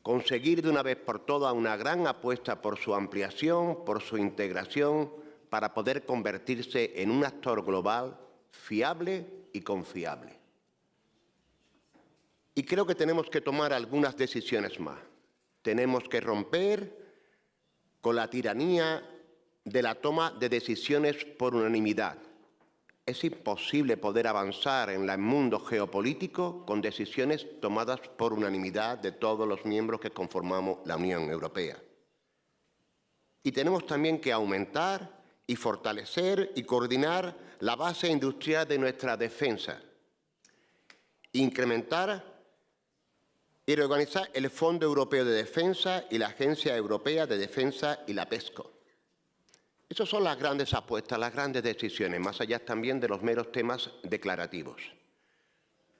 Conseguir de una vez por todas una gran apuesta por su ampliación, por su integración, para poder convertirse en un actor global fiable y confiable. Y creo que tenemos que tomar algunas decisiones más. Tenemos que romper con la tiranía de la toma de decisiones por unanimidad. Es imposible poder avanzar en el mundo geopolítico con decisiones tomadas por unanimidad de todos los miembros que conformamos la Unión Europea. Y tenemos también que aumentar y fortalecer y coordinar la base industrial de nuestra defensa, incrementar y reorganizar el Fondo Europeo de Defensa y la Agencia Europea de Defensa y la PESCO. Esas son las grandes apuestas, las grandes decisiones, más allá también de los meros temas declarativos.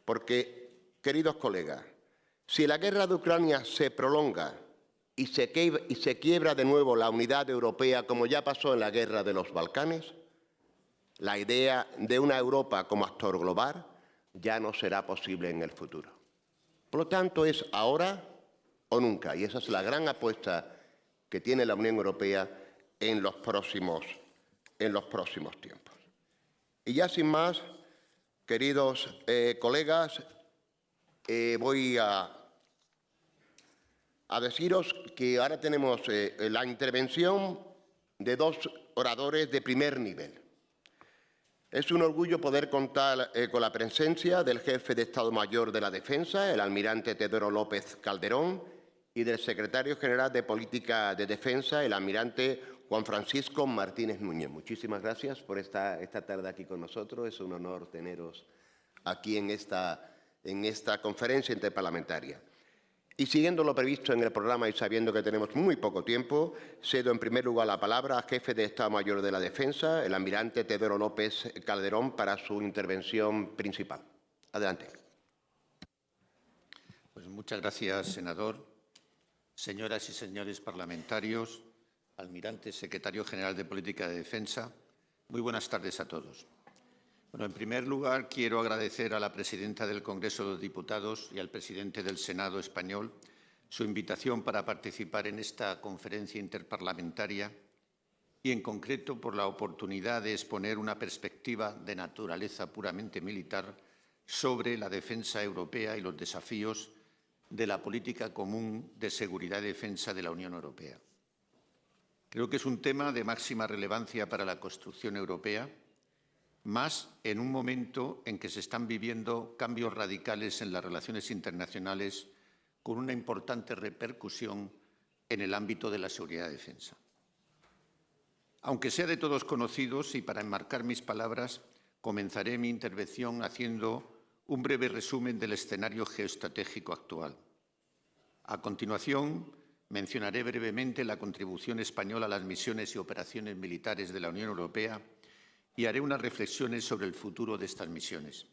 Porque, queridos colegas, si la guerra de Ucrania se prolonga y se quiebra de nuevo la unidad europea, como ya pasó en la guerra de los Balcanes, la idea de una Europa como actor global ya no será posible en el futuro. Por lo tanto, es ahora o nunca, y esa es la gran apuesta que tiene la Unión Europea en los próximos tiempos. Y ya sin más, queridos colegas, voy a deciros que ahora tenemos la intervención de 2 oradores de primer nivel. Es un orgullo poder contar con la presencia del jefe de Estado Mayor de la Defensa, el almirante Teodoro López Calderón, y del secretario general de Política de Defensa, el almirante Juan Francisco Martínez Núñez. Muchísimas gracias por esta tarde aquí con nosotros. Es un honor teneros aquí en esta conferencia interparlamentaria. Y siguiendo lo previsto en el programa y sabiendo que tenemos muy poco tiempo, cedo en primer lugar la palabra al jefe de Estado Mayor de la Defensa, el almirante Teodoro López Calderón, para su intervención principal. Adelante. Pues muchas gracias, senador. Señoras y señores parlamentarios, almirante, secretario general de Política de Defensa, muy buenas tardes a todos. Bueno, en primer lugar, quiero agradecer a la presidenta del Congreso de los Diputados y al presidente del Senado español su invitación para participar en esta conferencia interparlamentaria y, en concreto, por la oportunidad de exponer una perspectiva de naturaleza puramente militar sobre la defensa europea y los desafíos de la política común de seguridad y defensa de la Unión Europea. Creo que es un tema de máxima relevancia para la construcción europea más en un momento en que se están viviendo cambios radicales en las relaciones internacionales con una importante repercusión en el ámbito de la seguridad y defensa. Aunque sea de todos conocidos, y para enmarcar mis palabras, comenzaré mi intervención haciendo un breve resumen del escenario geoestratégico actual. A continuación, mencionaré brevemente la contribución española a las misiones y operaciones militares de la Unión Europea y haré unas reflexiones sobre el futuro de estas misiones.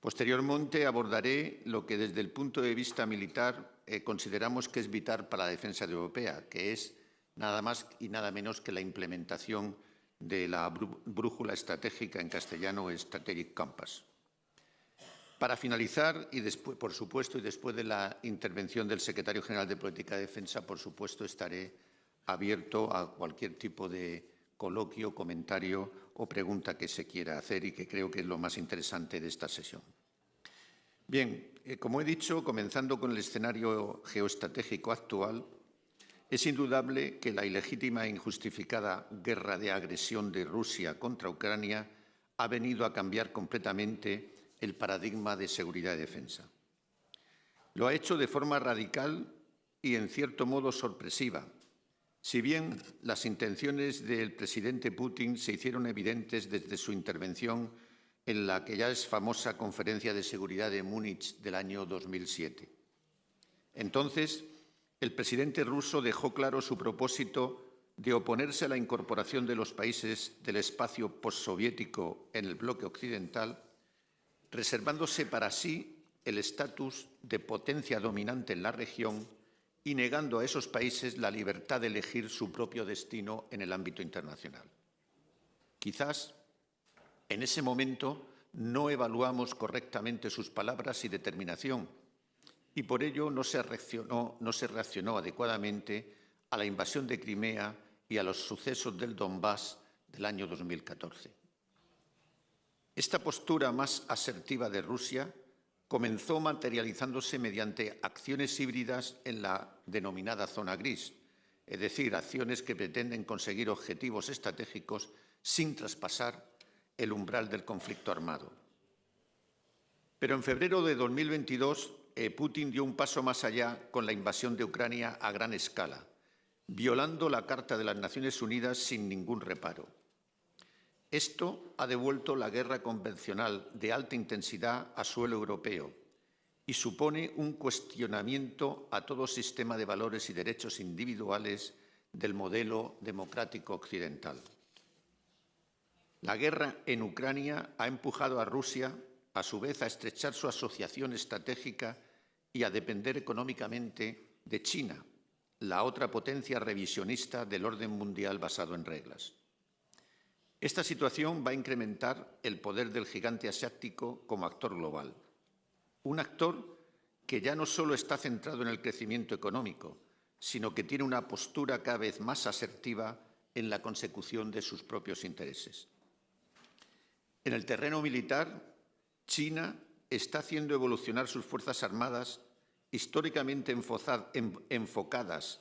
Posteriormente abordaré lo que desde el punto de vista militar consideramos que es vital para la defensa europea, que es nada más y nada menos que la implementación de la brújula estratégica, en castellano Strategic Compass. Para finalizar, y después, por supuesto, y después de la intervención del Secretario General de Política de Defensa, por supuesto, estaré abierto a cualquier tipo de coloquio, comentario o pregunta que se quiera hacer y que creo que es lo más interesante de esta sesión. Bien, como he dicho, comenzando con el escenario geoestratégico actual, es indudable que la ilegítima e injustificada guerra de agresión de Rusia contra Ucrania ha venido a cambiar completamente el paradigma de seguridad y defensa. Lo ha hecho de forma radical y, en cierto modo, sorpresiva. Si bien las intenciones del presidente Putin se hicieron evidentes desde su intervención en la que ya es famosa Conferencia de Seguridad de Múnich del año 2007. Entonces, el presidente ruso dejó claro su propósito de oponerse a la incorporación de los países del espacio postsoviético en el bloque occidental, reservándose para sí el estatus de potencia dominante en la región y negando a esos países la libertad de elegir su propio destino en el ámbito internacional. Quizás en ese momento no evaluamos correctamente sus palabras y determinación, y por ello no se reaccionó adecuadamente a la invasión de Crimea y a los sucesos del Donbass del año 2014. Esta postura más asertiva de Rusia comenzó materializándose mediante acciones híbridas en la denominada zona gris, es decir, acciones que pretenden conseguir objetivos estratégicos sin traspasar el umbral del conflicto armado. Pero en febrero de 2022, Putin dio un paso más allá con la invasión de Ucrania a gran escala, violando la Carta de las Naciones Unidas sin ningún reparo. Esto ha devuelto la guerra convencional de alta intensidad a suelo europeo y supone un cuestionamiento a todo sistema de valores y derechos individuales del modelo democrático occidental. La guerra en Ucrania ha empujado a Rusia, a su vez, a estrechar su asociación estratégica y a depender económicamente de China, la otra potencia revisionista del orden mundial basado en reglas. Esta situación va a incrementar el poder del gigante asiático como actor global. Un actor que ya no solo está centrado en el crecimiento económico, sino que tiene una postura cada vez más asertiva en la consecución de sus propios intereses. En el terreno militar, China está haciendo evolucionar sus fuerzas armadas históricamente enfocadas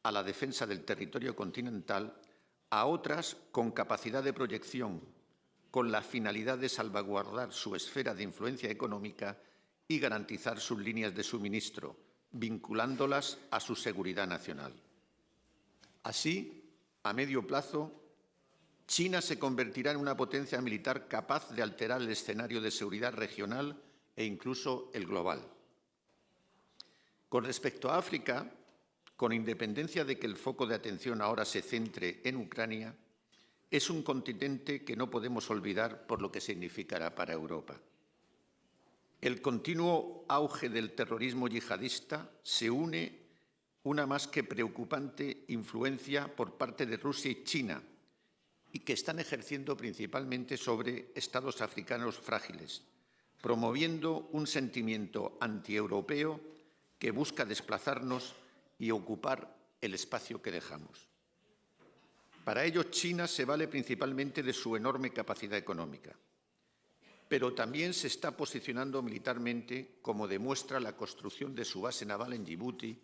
a la defensa del territorio continental a otras con capacidad de proyección, con la finalidad de salvaguardar su esfera de influencia económica y garantizar sus líneas de suministro, vinculándolas a su seguridad nacional. Así, a medio plazo, China se convertirá en una potencia militar capaz de alterar el escenario de seguridad regional e incluso el global. Con respecto a África, con independencia de que el foco de atención ahora se centre en Ucrania, es un continente que no podemos olvidar por lo que significará para Europa. El continuo auge del terrorismo yihadista se une una más que preocupante influencia por parte de Rusia y China, y que están ejerciendo principalmente sobre estados africanos frágiles, promoviendo un sentimiento antieuropeo que busca desplazarnos y ocupar el espacio que dejamos. Para ello, China se vale principalmente de su enorme capacidad económica, pero también se está posicionando militarmente, como demuestra la construcción de su base naval en Djibouti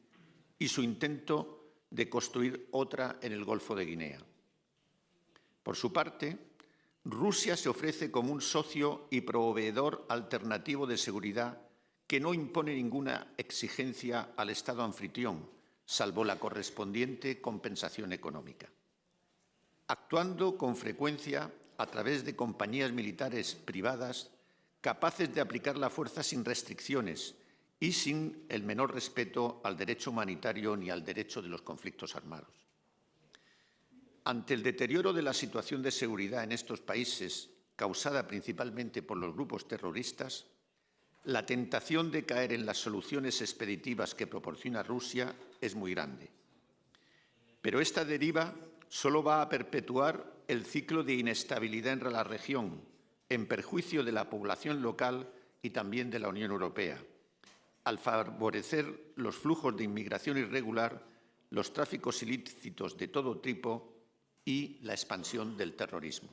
y su intento de construir otra en el Golfo de Guinea. Por su parte, Rusia se ofrece como un socio y proveedor alternativo de seguridad que no impone ninguna exigencia al Estado anfitrión, salvo la correspondiente compensación económica. Actuando con frecuencia a través de compañías militares privadas capaces de aplicar la fuerza sin restricciones y sin el menor respeto al derecho humanitario ni al derecho de los conflictos armados. Ante el deterioro de la situación de seguridad en estos países, causada principalmente por los grupos terroristas, la tentación de caer en las soluciones expeditivas que proporciona Rusia es muy grande. Pero esta deriva solo va a perpetuar el ciclo de inestabilidad en la región, en perjuicio de la población local y también de la Unión Europea, al favorecer los flujos de inmigración irregular, los tráficos ilícitos de todo tipo y la expansión del terrorismo.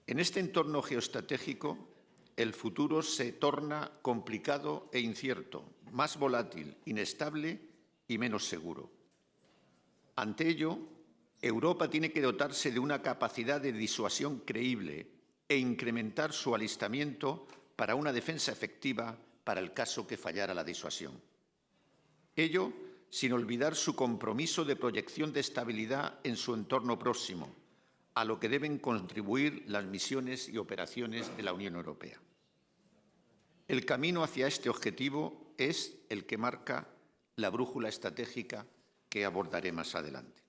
En este entorno geoestratégico, el futuro se torna complicado e incierto, más volátil, inestable y menos seguro. Ante ello, Europa tiene que dotarse de una capacidad de disuasión creíble e incrementar su alistamiento para una defensa efectiva para el caso que fallara la disuasión. Ello sin olvidar su compromiso de proyección de estabilidad en su entorno próximo, a lo que deben contribuir las misiones y operaciones de la Unión Europea. El camino hacia este objetivo es el que marca la brújula estratégica que abordaré más adelante.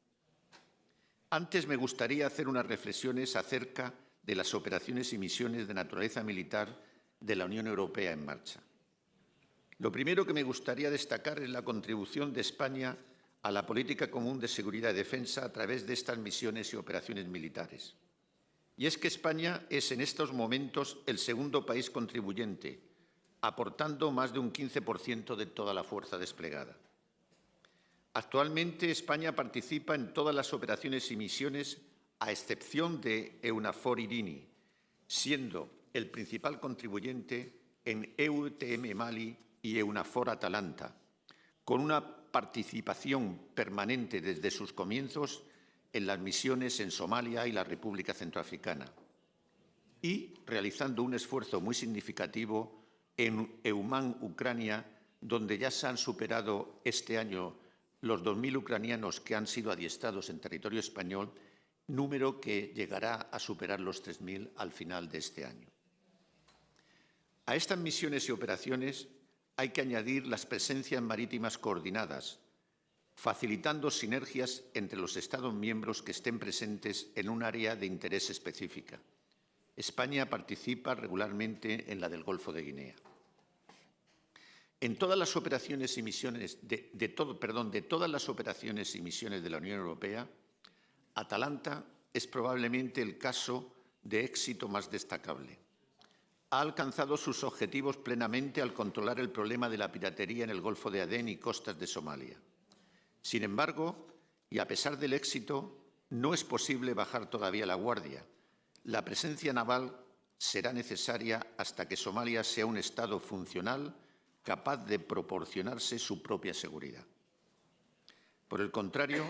Antes me gustaría hacer unas reflexiones acerca de las operaciones y misiones de naturaleza militar de la Unión Europea en marcha. Lo primero que me gustaría destacar es la contribución de España a la política común de seguridad y defensa a través de estas misiones y operaciones militares. Y es que España es en estos momentos el segundo país contribuyente, aportando más de un 15% de toda la fuerza desplegada. Actualmente España participa en todas las operaciones y misiones a excepción de EUNAVFOR Irini, siendo el principal contribuyente en EUTM Mali y EUNAVFOR Atalanta, con una participación permanente desde sus comienzos en las misiones en Somalia y la República Centroafricana, y realizando un esfuerzo muy significativo en EUMAM Ucrania, donde ya se han superado este año los 2.000 ucranianos que han sido adiestrados en territorio español, número que llegará a superar los 3.000 al final de este año. A estas misiones y operaciones hay que añadir las presencias marítimas coordinadas, facilitando sinergias entre los Estados miembros que estén presentes en un área de interés específica. España participa regularmente en la del Golfo de Guinea. En todas las operaciones y misiones de todas las operaciones y misiones de la Unión Europea, Atalanta es probablemente el caso de éxito más destacable. Ha alcanzado sus objetivos plenamente al controlar el problema de la piratería en el Golfo de Adén y costas de Somalia. Sin embargo, y a pesar del éxito, no es posible bajar todavía la guardia. La presencia naval será necesaria hasta que Somalia sea un Estado funcional capaz de proporcionarse su propia seguridad. Por el contrario,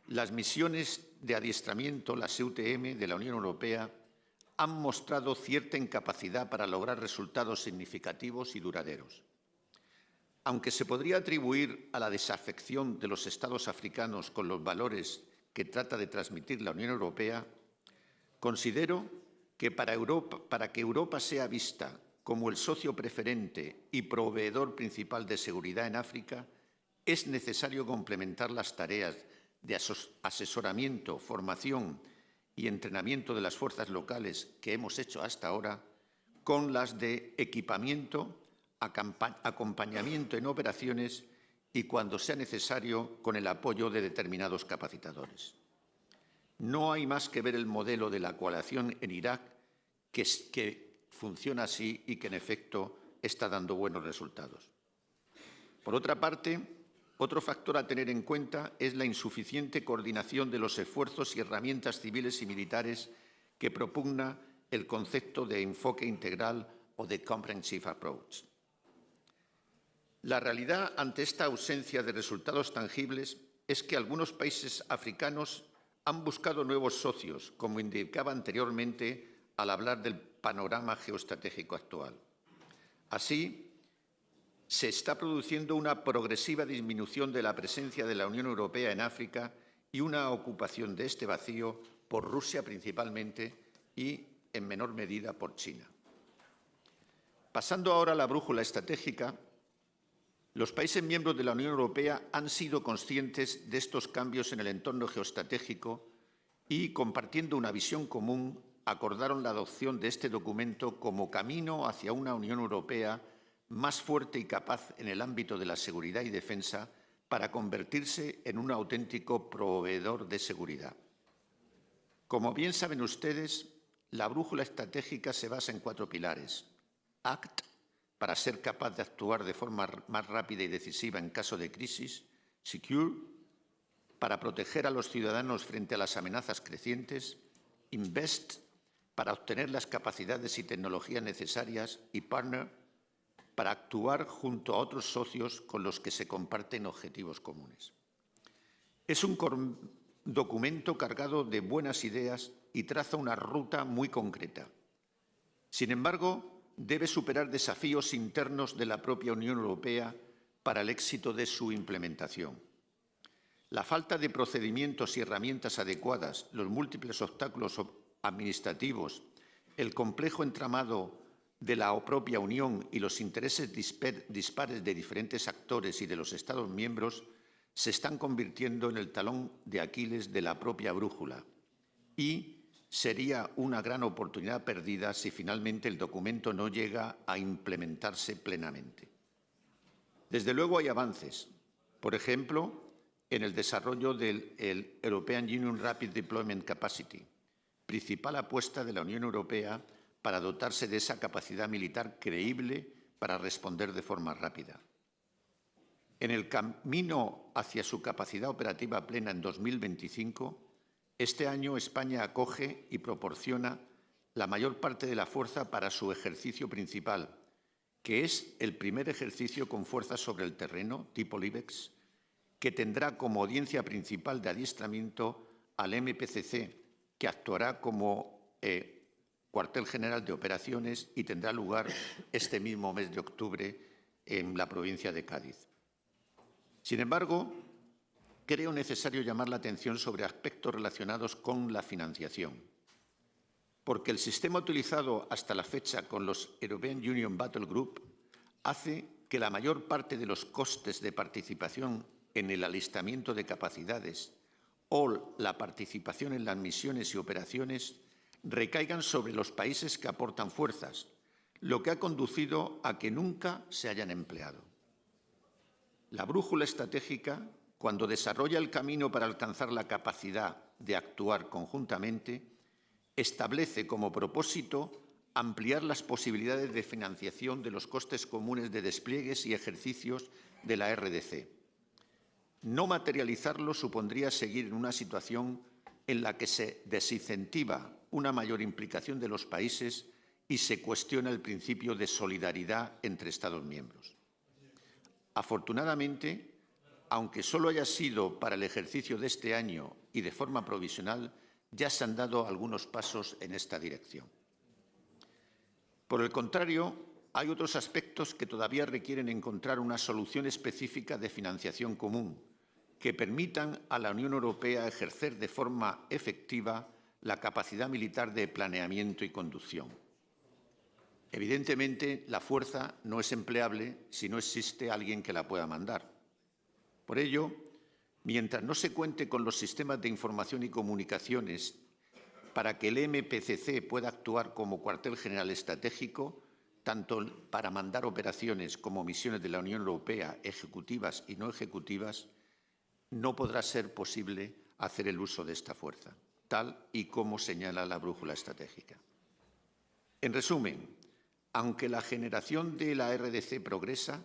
las misiones de adiestramiento, las EUTM de la Unión Europea, han mostrado cierta incapacidad para lograr resultados significativos y duraderos. Aunque se podría atribuir a la desafección de los Estados africanos con los valores que trata de transmitir la Unión Europea, considero que para que Europa sea vista como el socio preferente y proveedor principal de seguridad en África, es necesario complementar las tareas de asesoramiento, formación y entrenamiento de las fuerzas locales que hemos hecho hasta ahora con las de equipamiento, acompañamiento en operaciones y, cuando sea necesario, con el apoyo de determinados capacitadores. No hay más que ver el modelo de la coalición en Irak, que funciona así y que, en efecto, está dando buenos resultados. Por otra parte, otro factor a tener en cuenta es la insuficiente coordinación de los esfuerzos y herramientas civiles y militares que propugna el concepto de enfoque integral o de comprehensive approach. La realidad ante esta ausencia de resultados tangibles es que algunos países africanos han buscado nuevos socios, como indicaba anteriormente al hablar del panorama geoestratégico actual. Así, se está produciendo una progresiva disminución de la presencia de la Unión Europea en África y una ocupación de este vacío por Rusia principalmente y, en menor medida, por China. Pasando ahora a la brújula estratégica, los países miembros de la Unión Europea han sido conscientes de estos cambios en el entorno geoestratégico y, compartiendo una visión común, acordaron la adopción de este documento como camino hacia una Unión Europea más fuerte y capaz en el ámbito de la seguridad y defensa para convertirse en un auténtico proveedor de seguridad. Como bien saben ustedes, la brújula estratégica se basa en 4 pilares. ACT, para ser capaz de actuar de forma más rápida y decisiva en caso de crisis. Secure, para proteger a los ciudadanos frente a las amenazas crecientes. Invest, para obtener las capacidades y tecnologías necesarias. Y Partner, para actuar junto a otros socios con los que se comparten objetivos comunes. Es un documento cargado de buenas ideas y traza una ruta muy concreta. Sin embargo, debe superar desafíos internos de la propia Unión Europea para el éxito de su implementación. La falta de procedimientos y herramientas adecuadas, los múltiples obstáculos administrativos, el complejo entramado de la propia Unión y los intereses dispares de diferentes actores y de los Estados miembros se están convirtiendo en el talón de Aquiles de la propia brújula y sería una gran oportunidad perdida si finalmente el documento no llega a implementarse plenamente. Desde luego hay avances, por ejemplo, en el desarrollo del European Union Rapid Deployment Capacity, principal apuesta de la Unión Europea para dotarse de esa capacidad militar creíble para responder de forma rápida. En el camino hacia su capacidad operativa plena en 2025, este año España acoge y proporciona la mayor parte de la fuerza para su ejercicio principal, que es el primer ejercicio con fuerza sobre el terreno, tipo LIBEX, que tendrá como audiencia principal de adiestramiento al MPCC, que actuará como cuartel general de operaciones y tendrá lugar este mismo mes de octubre en la provincia de Cádiz. Sin embargo, creo necesario llamar la atención sobre aspectos relacionados con la financiación, porque el sistema utilizado hasta la fecha con los European Union Battle Group hace que la mayor parte de los costes de participación en el alistamiento de capacidades o la participación en las misiones y operaciones recaigan sobre los países que aportan fuerzas, lo que ha conducido a que nunca se hayan empleado. La brújula estratégica, cuando desarrolla el camino para alcanzar la capacidad de actuar conjuntamente, establece como propósito ampliar las posibilidades de financiación de los costes comunes de despliegues y ejercicios de la RDC. No materializarlo supondría seguir en una situación en la que se desincentiva una mayor implicación de los países y se cuestiona el principio de solidaridad entre Estados miembros. Afortunadamente, aunque solo haya sido para el ejercicio de este año y de forma provisional, ya se han dado algunos pasos en esta dirección. Por el contrario, hay otros aspectos que todavía requieren encontrar una solución específica de financiación común que permitan a la Unión Europea ejercer de forma efectiva la capacidad militar de planeamiento y conducción. Evidentemente, la fuerza no es empleable si no existe alguien que la pueda mandar. Por ello, mientras no se cuente con los sistemas de información y comunicaciones para que el MPCC pueda actuar como cuartel general estratégico, tanto para mandar operaciones como misiones de la Unión Europea, ejecutivas y no ejecutivas, no podrá ser posible hacer el uso de esta fuerza, tal y como señala la brújula estratégica. En resumen, aunque la generación de la RDC progresa,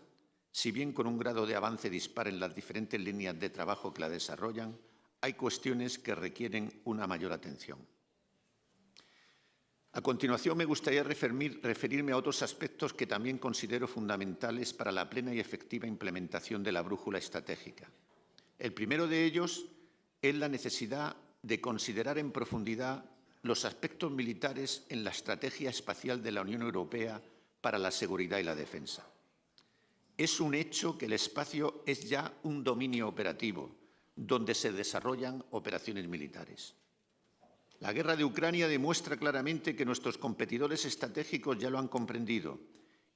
si bien con un grado de avance dispar en las diferentes líneas de trabajo que la desarrollan, hay cuestiones que requieren una mayor atención. A continuación, me gustaría referirme a otros aspectos que también considero fundamentales para la plena y efectiva implementación de la brújula estratégica. El primero de ellos es la necesidad de considerar en profundidad los aspectos militares en la estrategia espacial de la Unión Europea para la seguridad y la defensa. Es un hecho que el espacio es ya un dominio operativo, donde se desarrollan operaciones militares. La guerra de Ucrania demuestra claramente que nuestros competidores estratégicos ya lo han comprendido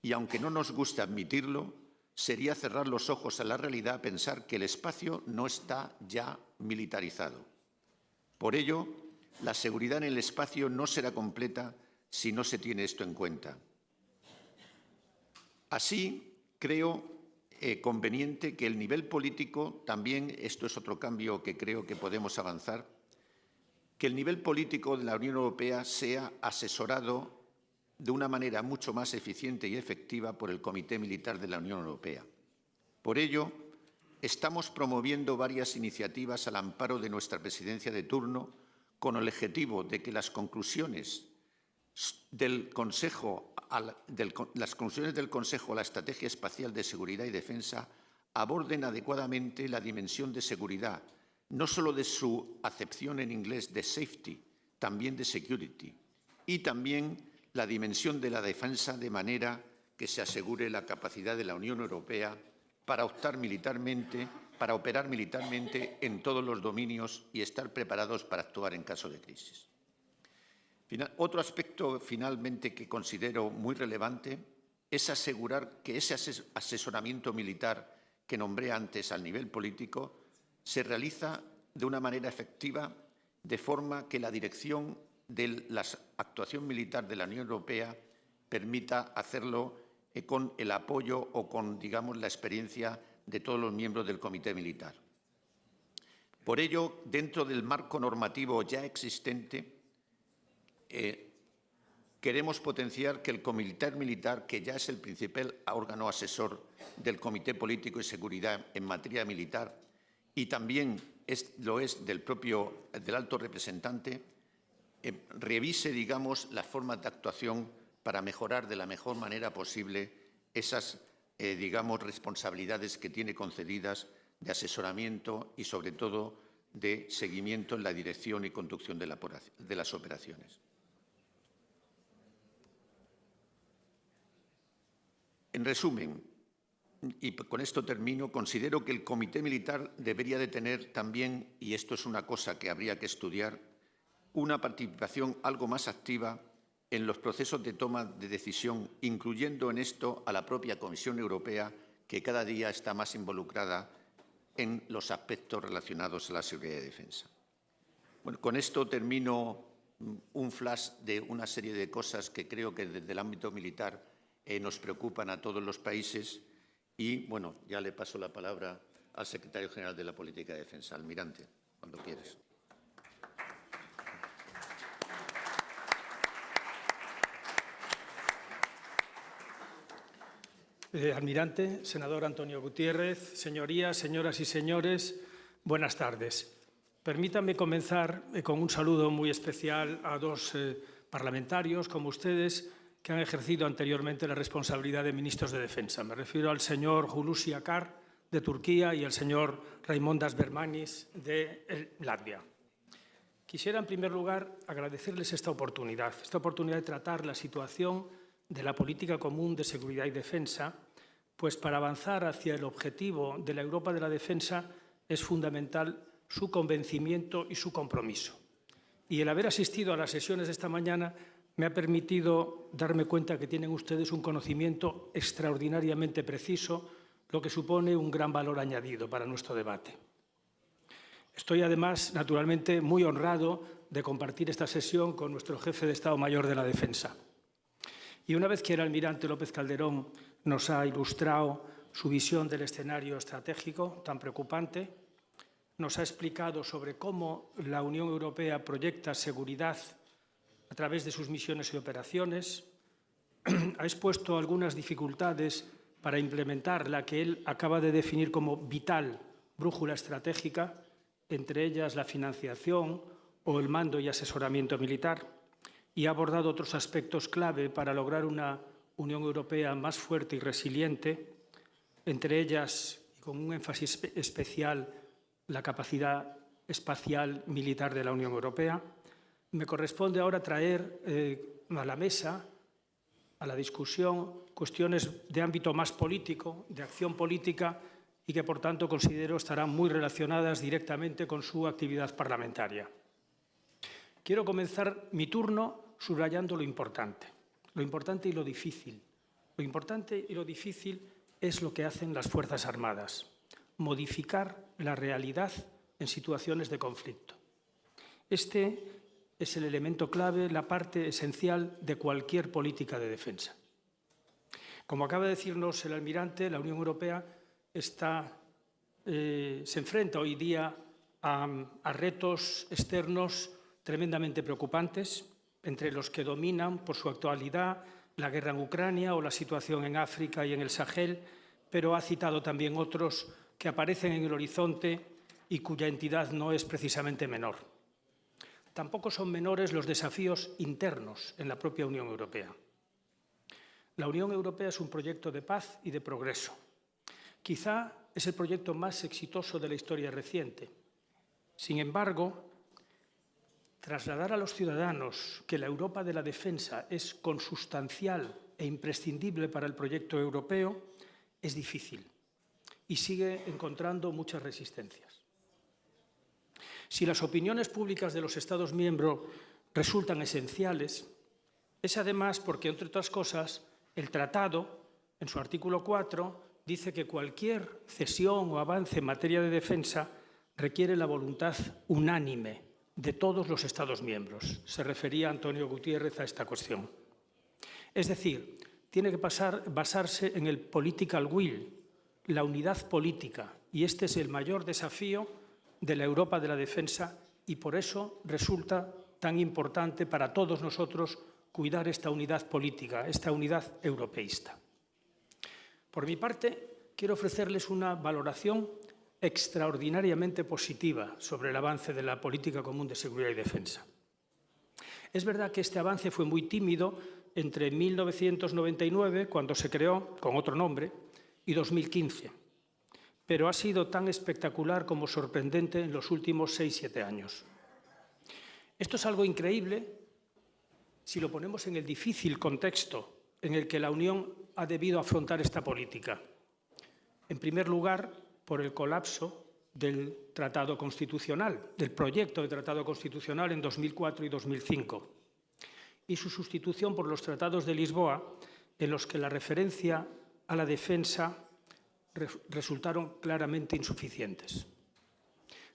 y, aunque no nos guste admitirlo, sería cerrar los ojos a la realidad pensar que el espacio no está ya militarizado. Por ello, la seguridad en el espacio no será completa si no se tiene esto en cuenta. Así, creo conveniente que el nivel político, también esto es otro cambio que creo que podemos avanzar, que el nivel político de la Unión Europea sea asesorado de una manera mucho más eficiente y efectiva por el Comité Militar de la Unión Europea. Por ello, estamos promoviendo varias iniciativas al amparo de nuestra presidencia de turno con el objetivo de que las conclusiones del Consejo a la Estrategia Espacial de Seguridad y Defensa aborden adecuadamente la dimensión de seguridad, no solo de su acepción en inglés de safety, también de security, y también la dimensión de la defensa de manera que se asegure la capacidad de la Unión Europea para operar militarmente en todos los dominios y estar preparados para actuar en caso de crisis. Otro aspecto, finalmente, que considero muy relevante es asegurar que ese asesoramiento militar que nombré antes al nivel político se realiza de una manera efectiva, de forma que la dirección de la actuación militar de la Unión Europea permita hacerlo con el apoyo o con, digamos, la experiencia de todos los miembros del Comité Militar. Por ello, dentro del marco normativo ya existente, queremos potenciar que el Comité Militar, que ya es el principal órgano asesor del Comité Político y Seguridad en materia militar, y también lo es del alto representante, revise, digamos, las formas de actuación para mejorar de la mejor manera posible esas, digamos, responsabilidades que tiene concedidas de asesoramiento y, sobre todo, de seguimiento en la dirección y conducción de las operaciones. En resumen, y con esto termino, considero que el Comité Militar debería de tener también, y esto es una cosa que habría que estudiar, una participación algo más activa en los procesos de toma de decisión, incluyendo en esto a la propia Comisión Europea, que cada día está más involucrada en los aspectos relacionados a la seguridad y defensa. Bueno, con esto termino un flash de una serie de cosas que creo que desde el ámbito militar nos preocupan a todos los países y, bueno, ya le paso la palabra al Secretario General de la Política de Defensa. Almirante, cuando quieras. Almirante, senador Antonio Gutiérrez, señorías, señoras y señores, buenas tardes. Permítanme comenzar con un saludo muy especial a dos parlamentarios como ustedes que han ejercido anteriormente la responsabilidad de ministros de Defensa. Me refiero al señor Hulusi Akar, de Turquía, y al señor Raimondas Bermanis, de Latvia. Quisiera, en primer lugar, agradecerles esta oportunidad de tratar la situación de la política común de seguridad y defensa, pues para avanzar hacia el objetivo de la Europa de la defensa es fundamental su convencimiento y su compromiso. Y el haber asistido a las sesiones de esta mañana me ha permitido darme cuenta que tienen ustedes un conocimiento extraordinariamente preciso, lo que supone un gran valor añadido para nuestro debate. Estoy, además, naturalmente, muy honrado de compartir esta sesión con nuestro jefe de Estado Mayor de la Defensa. Y una vez que el almirante López Calderón nos ha ilustrado su visión del escenario estratégico tan preocupante, nos ha explicado sobre cómo la Unión Europea proyecta seguridad a través de sus misiones y operaciones, ha expuesto algunas dificultades para implementar la que él acaba de definir como vital brújula estratégica, entre ellas la financiación o el mando y asesoramiento militar, y ha abordado otros aspectos clave para lograr una Unión Europea más fuerte y resiliente, entre ellas, y con un énfasis especial, la capacidad espacial militar de la Unión Europea. Me corresponde ahora traer a la mesa, a la discusión, cuestiones de ámbito más político, de acción política, y que, por tanto, considero estarán muy relacionadas directamente con su actividad parlamentaria. Quiero comenzar mi turno subrayando lo importante y lo difícil. Lo importante y lo difícil es lo que hacen las Fuerzas Armadas, modificar la realidad en situaciones de conflicto. Este es el elemento clave, la parte esencial de cualquier política de defensa. Como acaba de decirnos el almirante, la Unión Europea se enfrenta hoy día a retos externos tremendamente preocupantes, entre los que dominan por su actualidad la guerra en Ucrania o la situación en África y en el Sahel, pero ha citado también otros que aparecen en el horizonte y cuya entidad no es precisamente menor. Tampoco son menores los desafíos internos en la propia Unión Europea. La Unión Europea es un proyecto de paz y de progreso. Quizá es el proyecto más exitoso de la historia reciente. Sin embargo, trasladar a los ciudadanos que la Europa de la defensa es consustancial e imprescindible para el proyecto europeo es difícil y sigue encontrando muchas resistencias. Si las opiniones públicas de los Estados miembros resultan esenciales, es además porque, entre otras cosas, el Tratado, en su artículo 4, dice que cualquier cesión o avance en materia de defensa requiere la voluntad unánime de todos los Estados miembros. Se refería Antonio Gutiérrez a esta cuestión. Es decir, tiene que basarse en el political will, la unidad política, y este es el mayor desafío de la Europa de la defensa y por eso resulta tan importante para todos nosotros cuidar esta unidad política, esta unidad europeísta. Por mi parte, quiero ofrecerles una valoración extraordinariamente positiva sobre el avance de la política común de seguridad y defensa. Es verdad que este avance fue muy tímido entre 1999, cuando se creó con otro nombre, y 2015, pero ha sido tan espectacular como sorprendente en los últimos 6-7 años. Esto es algo increíble si lo ponemos en el difícil contexto en el que la Unión ha debido afrontar esta política. En primer lugar, por el colapso del Tratado Constitucional, del proyecto de Tratado Constitucional en 2004 y 2005, y su sustitución por los Tratados de Lisboa, en los que la referencia a la defensa resultaron claramente insuficientes.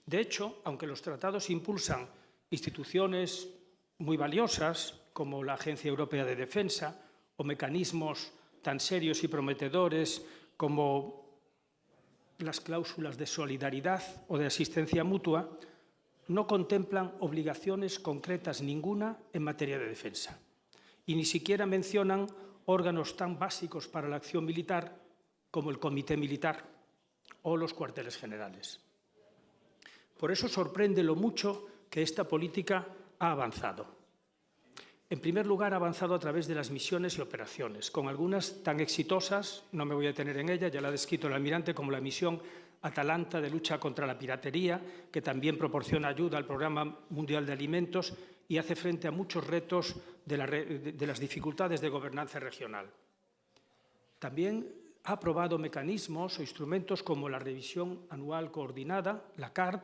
De hecho, aunque los tratados impulsan instituciones muy valiosas, como la Agencia Europea de Defensa, o mecanismos tan serios y prometedores como las cláusulas de solidaridad o de asistencia mutua, no contemplan obligaciones concretas ninguna en materia de defensa y ni siquiera mencionan órganos tan básicos para la acción militar como el Comité Militar o los cuarteles generales. Por eso sorprende lo mucho que esta política ha avanzado. En primer lugar, ha avanzado a través de las misiones y operaciones, con algunas tan exitosas, no me voy a detener en ella, ya la ha descrito el almirante, como la misión Atalanta de lucha contra la piratería, que también proporciona ayuda al Programa Mundial de Alimentos y hace frente a muchos retos de las dificultades de gobernanza regional. También ha aprobado mecanismos o instrumentos como la revisión anual coordinada, la CARD,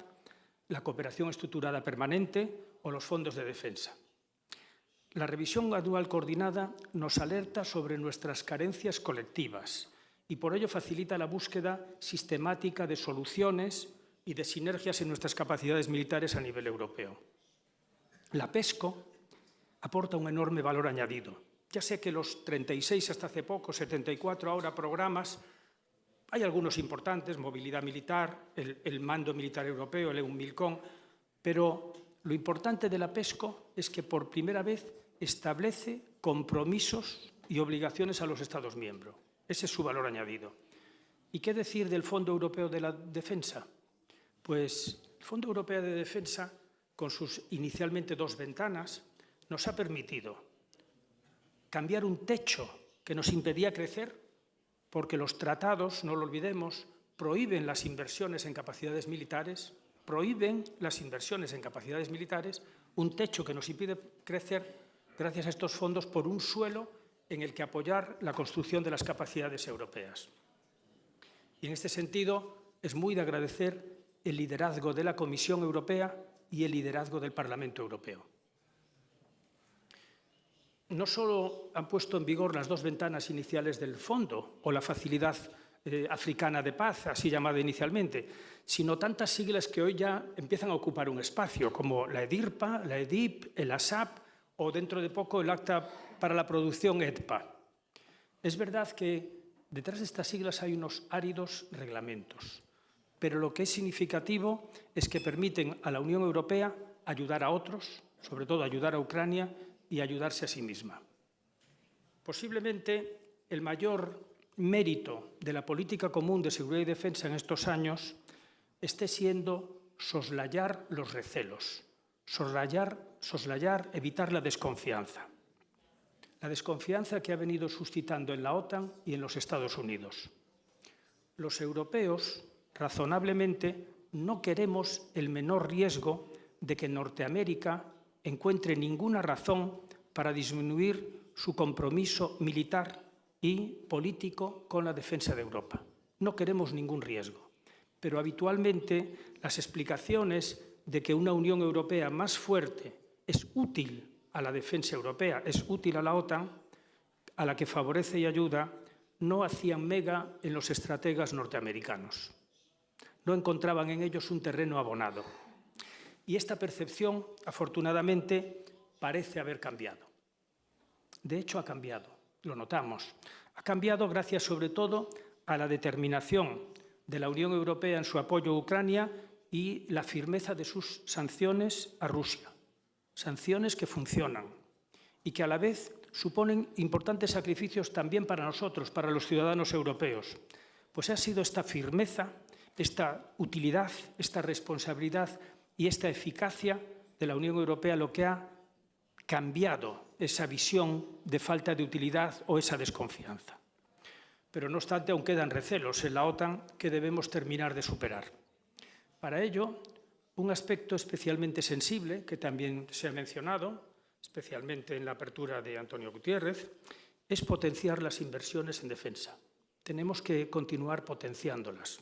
la cooperación estructurada permanente o los fondos de defensa. La revisión anual coordinada nos alerta sobre nuestras carencias colectivas y por ello facilita la búsqueda sistemática de soluciones y de sinergias en nuestras capacidades militares a nivel europeo. La PESCO aporta un enorme valor añadido. Ya sé que los 36 hasta hace poco, 74 ahora programas, hay algunos importantes, movilidad militar, el mando militar europeo, el EUMILCOM, pero lo importante de la PESCO es que por primera vez establece compromisos y obligaciones a los Estados miembros. Ese es su valor añadido. ¿Y qué decir del Fondo Europeo de la Defensa? Pues el Fondo Europeo de Defensa, con sus inicialmente 2 ventanas, nos ha permitido cambiar un techo que nos impedía crecer, porque los tratados, no lo olvidemos, prohíben las inversiones en capacidades militares, prohíben las inversiones en capacidades militares, un techo que nos impide crecer gracias a estos fondos por un suelo en el que apoyar la construcción de las capacidades europeas. Y en este sentido es muy de agradecer el liderazgo de la Comisión Europea y el liderazgo del Parlamento Europeo. No solo han puesto en vigor las dos ventanas iniciales del fondo o la facilidad africana de paz, así llamada inicialmente, sino tantas siglas que hoy ya empiezan a ocupar un espacio, como la EDIRPA, la EDIP, el ASAP o dentro de poco el Acta para la Producción EDPA. Es verdad que detrás de estas siglas hay unos áridos reglamentos, pero lo que es significativo es que permiten a la Unión Europea ayudar a otros, sobre todo ayudar a Ucrania y ayudarse a sí misma. Posiblemente el mayor mérito de la política común de seguridad y defensa en estos años esté siendo soslayar los recelos, soslayar, evitar la desconfianza. La desconfianza que ha venido suscitando en la OTAN y en los Estados Unidos. Los europeos, razonablemente, no queremos el menor riesgo de que Norteamérica encuentre ninguna razón para disminuir su compromiso militar y político con la defensa de Europa. No queremos ningún riesgo, pero habitualmente las explicaciones de que una Unión Europea más fuerte es útil a la defensa europea, es útil a la OTAN, a la que favorece y ayuda, no hacían mega en los estrategas norteamericanos. No encontraban en ellos un terreno abonado. Y esta percepción, afortunadamente, parece haber cambiado. De hecho, ha cambiado, lo notamos. Ha cambiado gracias, sobre todo, a la determinación de la Unión Europea en su apoyo a Ucrania y la firmeza de sus sanciones a Rusia. Sanciones que funcionan y que a la vez suponen importantes sacrificios también para nosotros, para los ciudadanos europeos. Pues ha sido esta firmeza, esta utilidad, esta responsabilidad y esta eficacia de la Unión Europea lo que ha cambiado esa visión de falta de utilidad o esa desconfianza. Pero no obstante, aún quedan recelos en la OTAN que debemos terminar de superar. Para ello, un aspecto especialmente sensible, que también se ha mencionado, especialmente en la apertura de Antonio Gutiérrez, es potenciar las inversiones en defensa. Tenemos que continuar potenciándolas.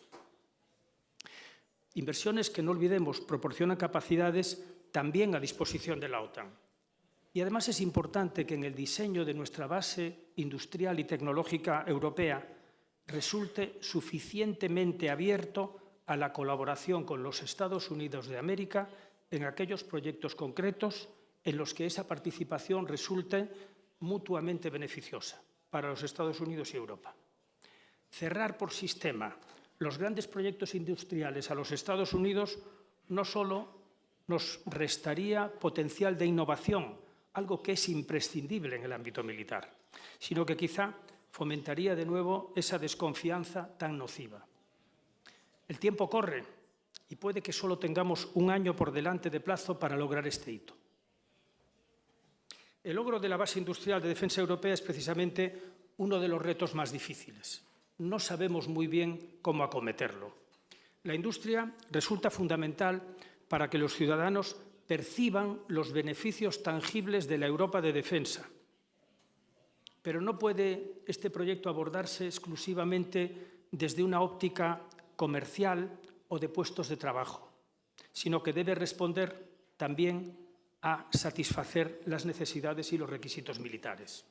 Inversiones que, no olvidemos, proporcionan capacidades también a disposición de la OTAN. Y además es importante que en el diseño de nuestra base industrial y tecnológica europea resulte suficientemente abierto a la colaboración con los Estados Unidos de América en aquellos proyectos concretos en los que esa participación resulte mutuamente beneficiosa para los Estados Unidos y Europa. Cerrar por sistema los grandes proyectos industriales a los Estados Unidos no solo nos restaría potencial de innovación, algo que es imprescindible en el ámbito militar, sino que quizá fomentaría de nuevo esa desconfianza tan nociva. El tiempo corre y puede que solo tengamos un año por delante de plazo para lograr este hito. El logro de la base industrial de defensa europea es precisamente uno de los retos más difíciles. No sabemos muy bien cómo acometerlo. La industria resulta fundamental para que los ciudadanos perciban los beneficios tangibles de la Europa de defensa. Pero no puede este proyecto abordarse exclusivamente desde una óptica comercial o de puestos de trabajo, sino que debe responder también a satisfacer las necesidades y los requisitos militares.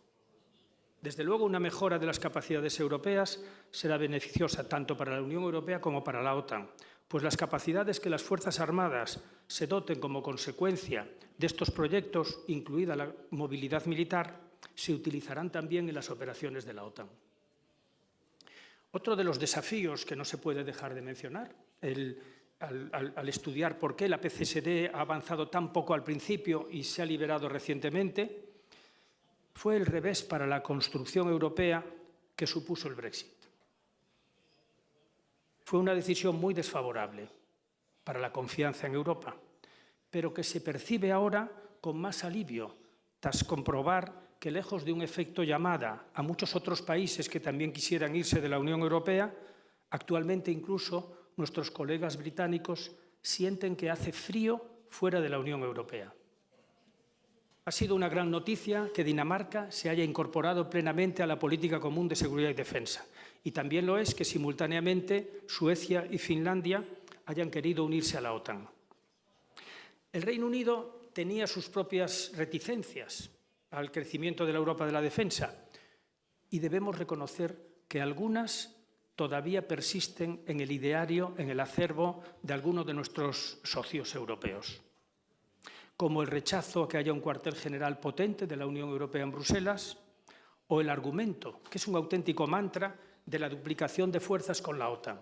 Desde luego, una mejora de las capacidades europeas será beneficiosa tanto para la Unión Europea como para la OTAN, pues las capacidades que las Fuerzas Armadas se doten como consecuencia de estos proyectos, incluida la movilidad militar, se utilizarán también en las operaciones de la OTAN. Otro de los desafíos que no se puede dejar de mencionar, al estudiar por qué la PCSD ha avanzado tan poco al principio y se ha liberado recientemente, fue el revés para la construcción europea que supuso el Brexit. Fue una decisión muy desfavorable para la confianza en Europa, pero que se percibe ahora con más alivio, tras comprobar que, lejos de un efecto llamada a muchos otros países que también quisieran irse de la Unión Europea, actualmente incluso nuestros colegas británicos sienten que hace frío fuera de la Unión Europea. Ha sido una gran noticia que Dinamarca se haya incorporado plenamente a la política común de seguridad y defensa. Y también lo es que simultáneamente Suecia y Finlandia hayan querido unirse a la OTAN. El Reino Unido tenía sus propias reticencias al crecimiento de la Europa de la defensa y debemos reconocer que algunas todavía persisten en el ideario, en el acervo de algunos de nuestros socios europeos, como el rechazo a que haya un cuartel general potente de la Unión Europea en Bruselas o el argumento, que es un auténtico mantra, de la duplicación de fuerzas con la OTAN.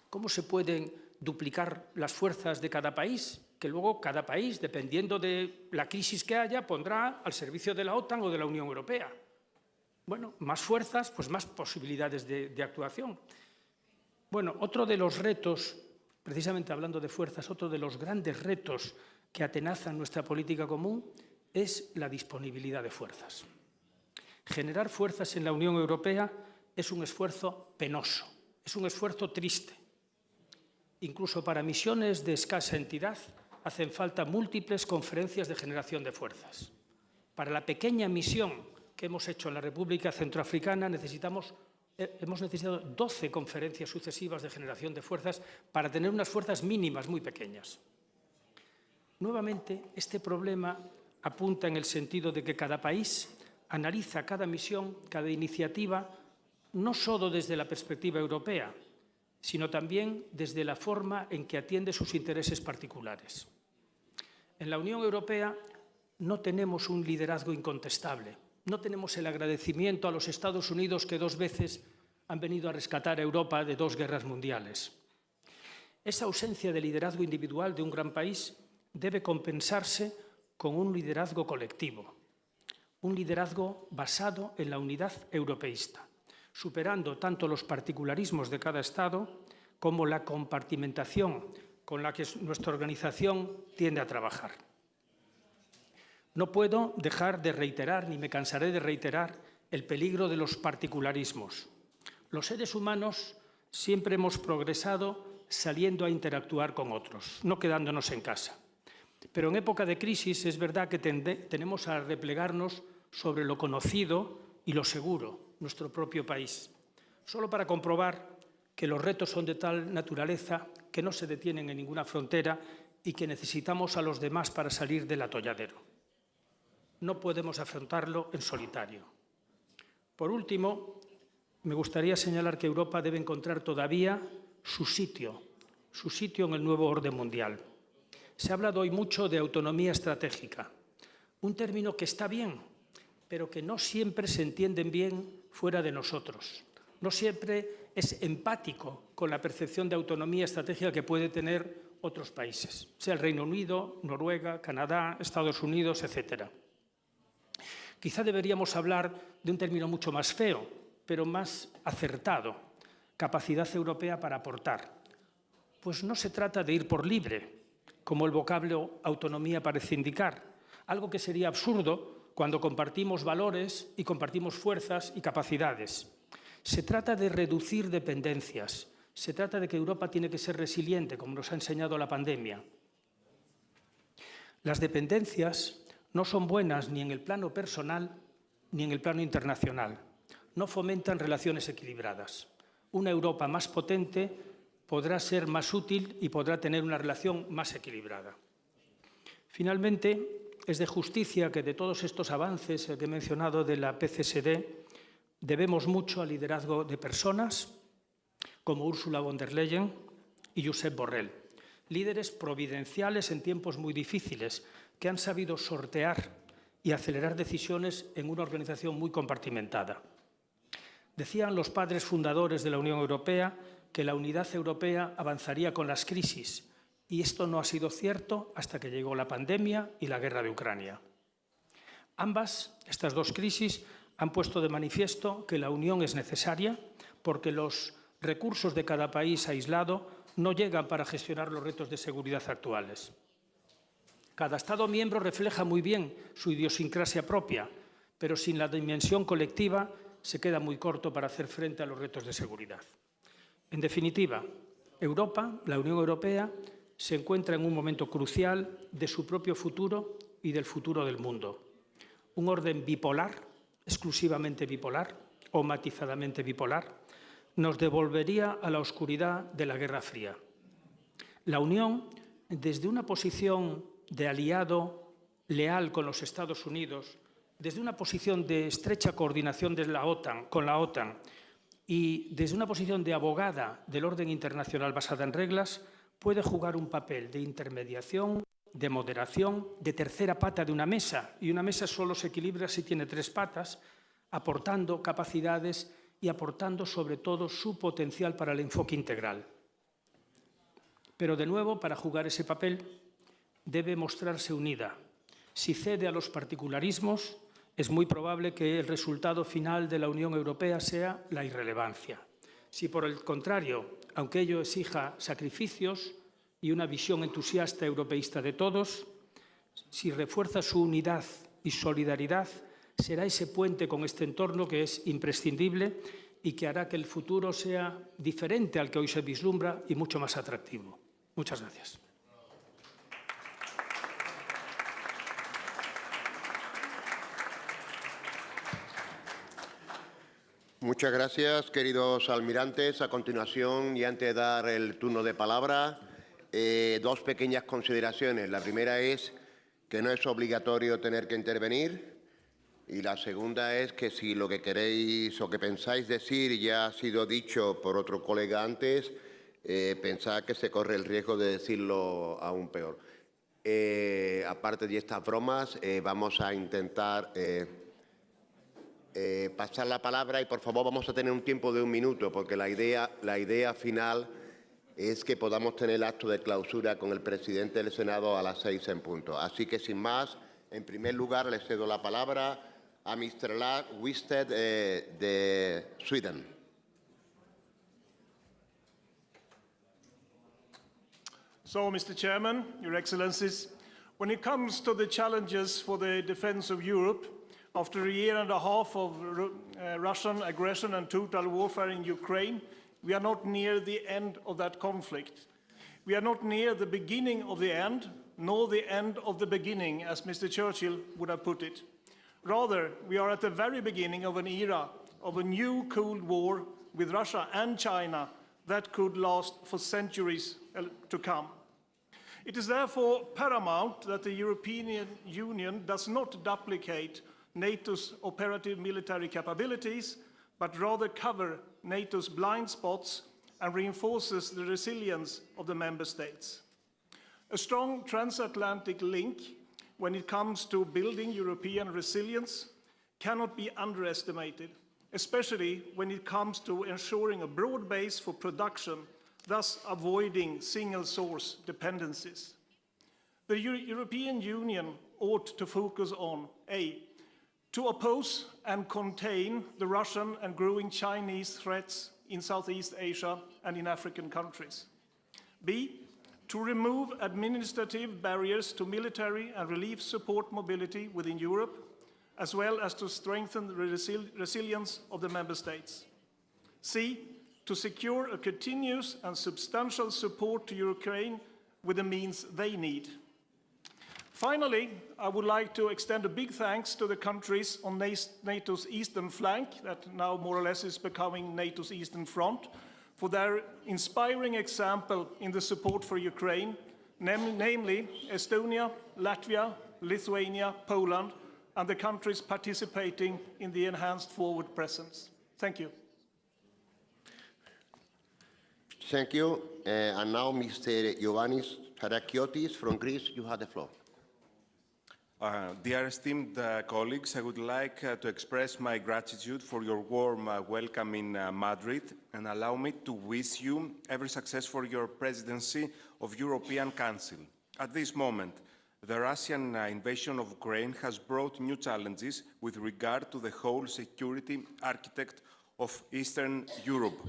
¿Cómo se pueden duplicar las fuerzas de cada país? Que luego cada país, dependiendo de la crisis que haya, pondrá al servicio de la OTAN o de la Unión Europea. Bueno, más fuerzas, pues más posibilidades de actuación. Bueno, otro de los retos, precisamente hablando de fuerzas, otro de los grandes retos que atenazan nuestra política común es la disponibilidad de fuerzas. Generar fuerzas en la Unión Europea es un esfuerzo penoso, es un esfuerzo triste. Incluso para misiones de escasa entidad hacen falta múltiples conferencias de generación de fuerzas. Para la pequeña misión que hemos hecho en la República Centroafricana hemos necesitado 12 conferencias sucesivas de generación de fuerzas para tener unas fuerzas mínimas muy pequeñas. Nuevamente, este problema apunta en el sentido de que cada país analiza cada misión, cada iniciativa, no solo desde la perspectiva europea, sino también desde la forma en que atiende sus intereses particulares. En la Unión Europea no tenemos un liderazgo incontestable, no tenemos el agradecimiento a los Estados Unidos que 2 veces han venido a rescatar a Europa de 2 guerras mundiales. Esa ausencia de liderazgo individual de un gran país debe compensarse con un liderazgo colectivo, un liderazgo basado en la unidad europeísta, superando tanto los particularismos de cada Estado como la compartimentación con la que nuestra organización tiende a trabajar. No puedo dejar de reiterar, ni me cansaré de reiterar, el peligro de los particularismos. Los seres humanos siempre hemos progresado saliendo a interactuar con otros, no quedándonos en casa. Pero en época de crisis es verdad que tenemos a replegarnos sobre lo conocido y lo seguro, nuestro propio país, solo para comprobar que los retos son de tal naturaleza que no se detienen en ninguna frontera y que necesitamos a los demás para salir del atolladero. No podemos afrontarlo en solitario. Por último, me gustaría señalar que Europa debe encontrar todavía su sitio en el nuevo orden mundial. Se ha hablado hoy mucho de autonomía estratégica, un término que está bien, pero que no siempre se entiende bien fuera de nosotros. No siempre es empático con la percepción de autonomía estratégica que puede tener otros países, sea el Reino Unido, Noruega, Canadá, Estados Unidos, etc. Quizá deberíamos hablar de un término mucho más feo, pero más acertado, capacidad europea para aportar. Pues no se trata de ir por libre, como el vocablo autonomía parece indicar, algo que sería absurdo cuando compartimos valores y compartimos fuerzas y capacidades. Se trata de reducir dependencias, se trata de que Europa tiene que ser resiliente, como nos ha enseñado la pandemia. Las dependencias no son buenas ni en el plano personal ni en el plano internacional. No fomentan relaciones equilibradas. Una Europa más potente podrá ser más útil y podrá tener una relación más equilibrada. Finalmente, es de justicia que de todos estos avances que he mencionado de la PCSD debemos mucho al liderazgo de personas como Ursula von der Leyen y Josep Borrell, líderes providenciales en tiempos muy difíciles que han sabido sortear y acelerar decisiones en una organización muy compartimentada. Decían los padres fundadores de la Unión Europea que la unidad europea avanzaría con las crisis, y esto no ha sido cierto hasta que llegó la pandemia y la guerra de Ucrania. Estas 2 crisis, han puesto de manifiesto que la unión es necesaria porque los recursos de cada país aislado no llegan para gestionar los retos de seguridad actuales. Cada Estado miembro refleja muy bien su idiosincrasia propia, pero sin la dimensión colectiva se queda muy corto para hacer frente a los retos de seguridad. En definitiva, Europa, la Unión Europea, se encuentra en un momento crucial de su propio futuro y del futuro del mundo. Un orden bipolar, exclusivamente bipolar o matizadamente bipolar, nos devolvería a la oscuridad de la Guerra Fría. La Unión, desde una posición de aliado leal con los Estados Unidos, desde una posición de estrecha coordinación con la OTAN y desde una posición de abogada del orden internacional basada en reglas, puede jugar un papel de intermediación, de moderación, de tercera pata de una mesa. Y una mesa solo se equilibra si tiene tres patas, aportando capacidades y aportando sobre todo su potencial para el enfoque integral. Pero de nuevo, para jugar ese papel, debe mostrarse unida. Si cede a los particularismos, es muy probable que el resultado final de la Unión Europea sea la irrelevancia. Si por el contrario, aunque ello exija sacrificios y una visión entusiasta europeísta de todos, si refuerza su unidad y solidaridad, será ese puente con este entorno que es imprescindible y que hará que el futuro sea diferente al que hoy se vislumbra y mucho más atractivo. Muchas gracias. Muchas gracias, queridos almirantes. A continuación, y antes de dar el turno de palabra, dos pequeñas consideraciones. La primera es que no es obligatorio tener que intervenir. Y la segunda es que si lo que queréis o que pensáis decir ya ha sido dicho por otro colega antes, pensad que se corre el riesgo de decirlo aún peor. Aparte de estas bromas, vamos a intentar pasar la palabra y, por favor, vamos a tener un tiempo de 1 minuto, porque la idea final es que podamos tener el acto de clausura con el presidente del Senado a las 6 en punto. Así que, sin más, en primer lugar, le cedo la palabra a Mr. Lars Wisted de Sweden. So, Mr. Chairman, Your Excellencies, when it comes to the challenges for the defense of Europe, after a year and a half of Russian aggression and total warfare in Ukraine, we are not near the end of that conflict. We are not near the beginning of the end, nor the end of the beginning, as Mr. Churchill would have put it. Rather, we are at the very beginning of an era of a new Cold War with Russia and China that could last for centuries to come. It is therefore paramount that the European Union does not duplicate NATO's operative military capabilities, but rather cover NATO's blind spots and reinforces the resilience of the member states. A strong transatlantic link when it comes to building European resilience cannot be underestimated, especially when it comes to ensuring a broad base for production, thus avoiding single-source dependencies. The European Union ought to focus on A, to oppose and contain the Russian and growing Chinese threats in Southeast Asia and in African countries. B, to remove administrative barriers to military and relief support mobility within Europe, as well as to strengthen the resilience of the member states. C, to secure a continuous and substantial support to Ukraine with the means they need. Finally, I would like to extend a big thanks to the countries on NATO's eastern flank, that now more or less is becoming NATO's eastern front, for their inspiring example in the support for Ukraine, namely Estonia, Latvia, Lithuania, Poland, and the countries participating in the enhanced forward presence. Thank you. Thank you. And now Mr. Ioannis Tarakiotis from Greece, you have the floor. Dear esteemed colleagues, I would like to express my gratitude for your warm welcome in Madrid, and allow me to wish you every success for your presidency of European Council. At this moment, the Russian invasion of Ukraine has brought new challenges with regard to the whole security architect of Eastern Europe.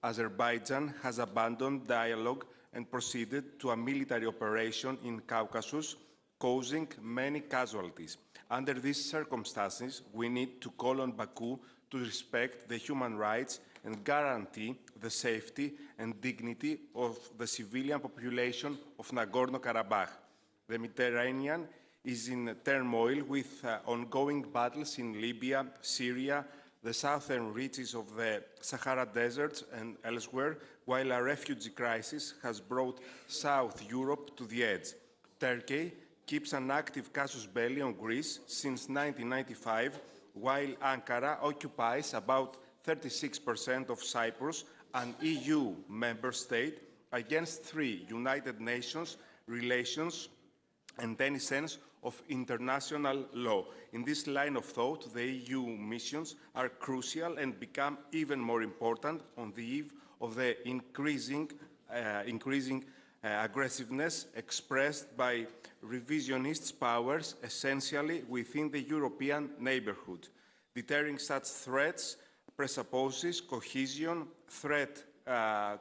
Azerbaijan has abandoned dialogue and proceeded to a military operation in Caucasus, causing many casualties. Under these circumstances, we need to call on Baku to respect the human rights and guarantee the safety and dignity of the civilian population of Nagorno-Karabakh. The Mediterranean is in turmoil with ongoing battles in Libya, Syria, the southern reaches of the Sahara Desert and elsewhere, while a refugee crisis has brought South Europe to the edge. Turkey keeps an active casus belli on Greece since 1995, while Ankara occupies about 36% of Cyprus, an EU member state, against 3 United Nations relations and any sense of international law. In this line of thought, the EU missions are crucial and become even more important on the eve of the increasing aggressiveness expressed by revisionist powers essentially within the European neighbourhood. Deterring such threats presupposes cohesion, threat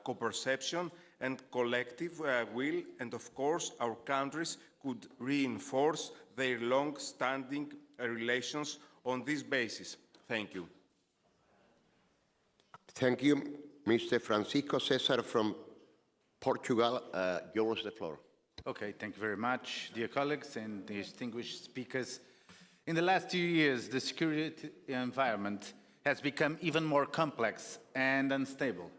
co-perception, and collective will, and of course our countries could reinforce their long-standing relations on this basis. Thank you. Thank you. Mr. Francisco Cesar from Portugal, yours the floor. Okay, thank you very much, dear colleagues and distinguished speakers. In the last 2 years, the security environment has become even more complex and unstable,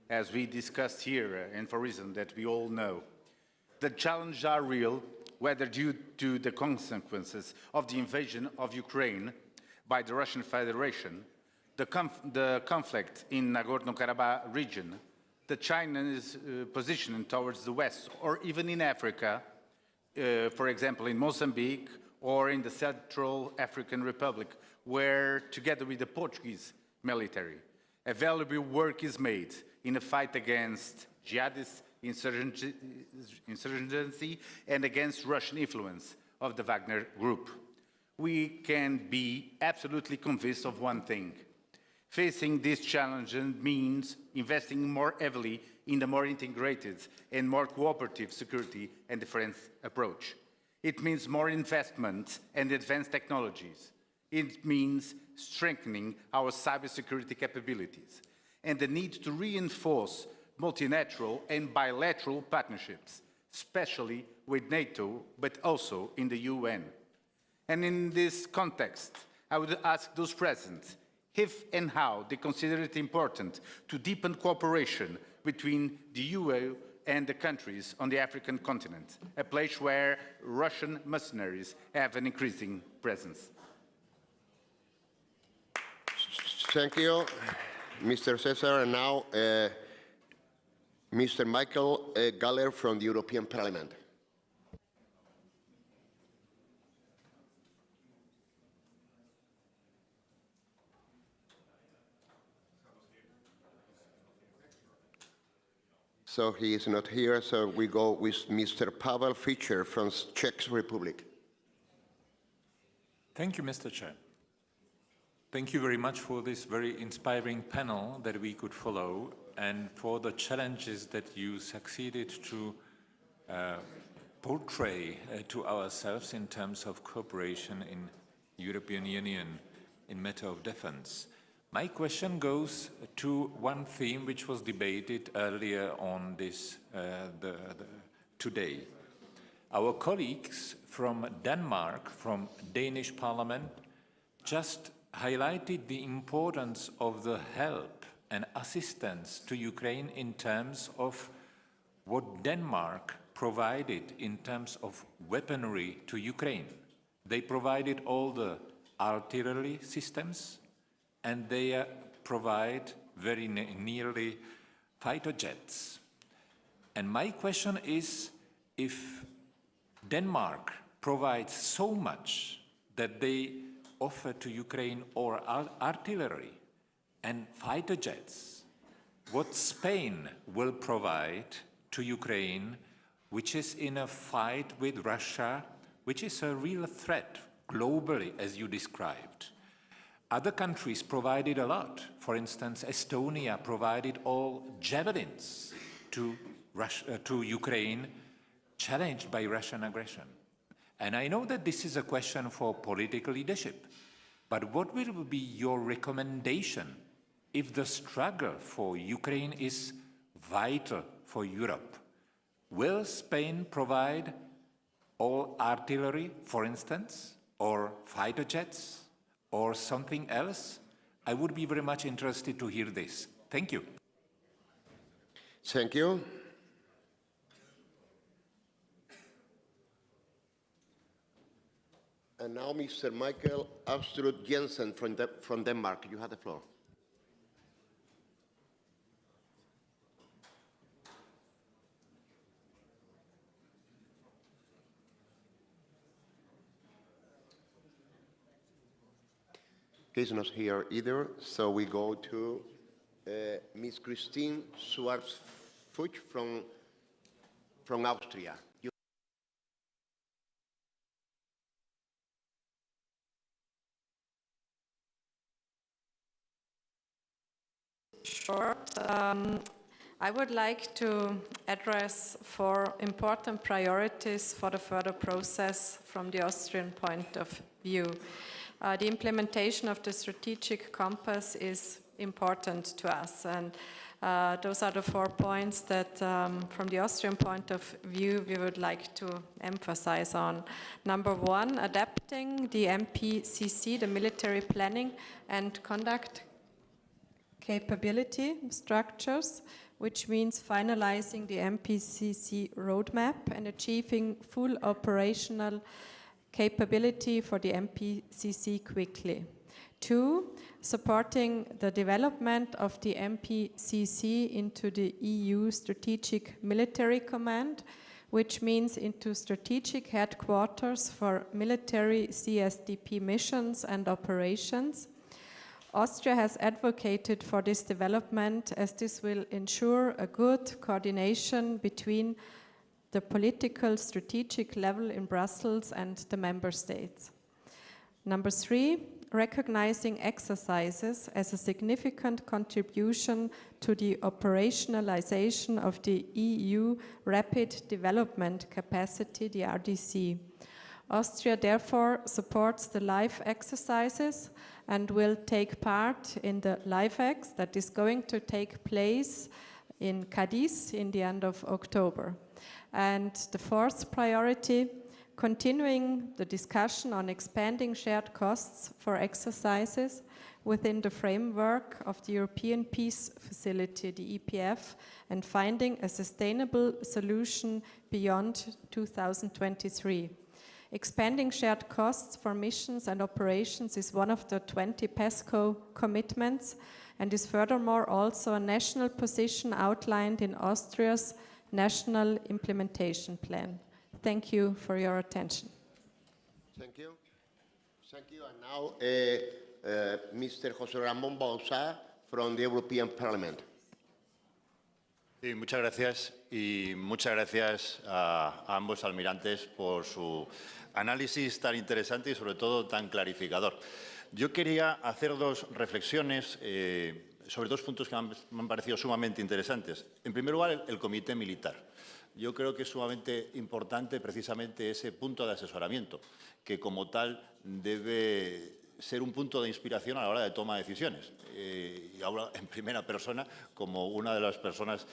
as we discussed here, and for reasons that we all know. The challenges are real, whether due to the consequences of the invasion of Ukraine by the Russian Federation, the conflict in Nagorno-Karabakh region, the China's position towards the West, or even in Africa, for example, in Mozambique or in the Central African Republic, where, together with the Portuguese military, a valuable work is made in a fight against jihadist insurgency and against Russian influence of the Wagner Group. We can be absolutely convinced of one thing. Facing this challenge means investing more heavily in a more integrated and more cooperative security and defense approach. It means more investment and advanced technologies. It means strengthening our cybersecurity capabilities and the need to reinforce multilateral and bilateral partnerships, especially with NATO, but also in the UN. And in this context, I would ask those present if and how they consider it important to deepen cooperation between the EU and the countries on the African continent, a place where Russian mercenaries have an increasing presence. Thank you, Mr. Cesar. And now, Mr. Michael Galler from the European Parliament. So he is not here, so we go with Mr. Pavel Fischer from Czech Republic. Thank you, Mr. Chair. Thank you very much for this very inspiring panel that we could follow and for the challenges that you succeeded to portray to ourselves in terms of cooperation in European Union in matter of defense. My question goes to one theme which was debated earlier on this today. Our colleagues from Denmark, from Danish Parliament, just highlighted the importance of the help and assistance to Ukraine in terms of what Denmark provided in terms of weaponry to Ukraine. They provided all the artillery systems, and they provide very nearly fighter jets. And my question is, if Denmark provides so much that they offer to Ukraine or artillery and fighter jets, what Spain will provide to Ukraine, which is in a fight with Russia, which is a real threat globally, as you described. Other countries provided a lot. For instance, Estonia provided all javelins to Ukraine, challenged by Russian aggression. And I know that this is a question for political leadership, but what will be your recommendation if the struggle for Ukraine is vital for Europe, will Spain provide all artillery, for instance, or fighter jets, or something else? I would be very much interested to hear this. Thank you. Thank you. And now Mr. Michael Astrup Jensen from Denmark. You have the floor. He's not here either, so we go to Ms. Christine Schwarz-Fuchs from Austria. Short. I would like to address 4 important priorities for the further process from the Austrian point of view. The implementation of the strategic compass is important to us, and those are the 4 points that from the Austrian point of view we would like to emphasize on. Number 1, adapting the MPCC, the military planning and conduct capability structures, which means finalizing the MPCC roadmap and achieving full operational capability for the MPCC quickly. 2, supporting the development of the MPCC into the EU Strategic Military Command, which means into strategic headquarters for military CSDP missions and operations. Austria has advocated for this development as this will ensure a good coordination between the political strategic level in Brussels and the member states. Number 3, recognizing exercises as a significant contribution to the operationalization of the EU Rapid Development Capacity, the RDC. Austria therefore supports the LIFE exercises and will take part in the LIFEX that is going to take place in Cadiz in the end of October. And the 4th priority, continuing the discussion on expanding shared costs for exercises within the framework of the European Peace Facility, the EPF, and finding a sustainable solution beyond 2023. Expanding shared costs for missions and operations is one of the 20 PESCO commitments and is furthermore also a national position outlined in Austria's National Implementation Plan. Thank you for your attention. Thank you. Thank you. And now Mr. José Ramón Bauzá from the European Parliament. Sí, muchas gracias y muchas gracias a ambos almirantes por su análisis tan interesante y sobre todo tan clarificador. Yo quería hacer 2 reflexiones sobre 2 puntos que me han parecido sumamente interesantes. En primer lugar, el comité militar. Yo creo que es sumamente importante precisamente ese punto de asesoramiento, que como tal debe ser un punto de inspiración a la hora de toma de decisiones. Y hablo en primera persona como una de las personas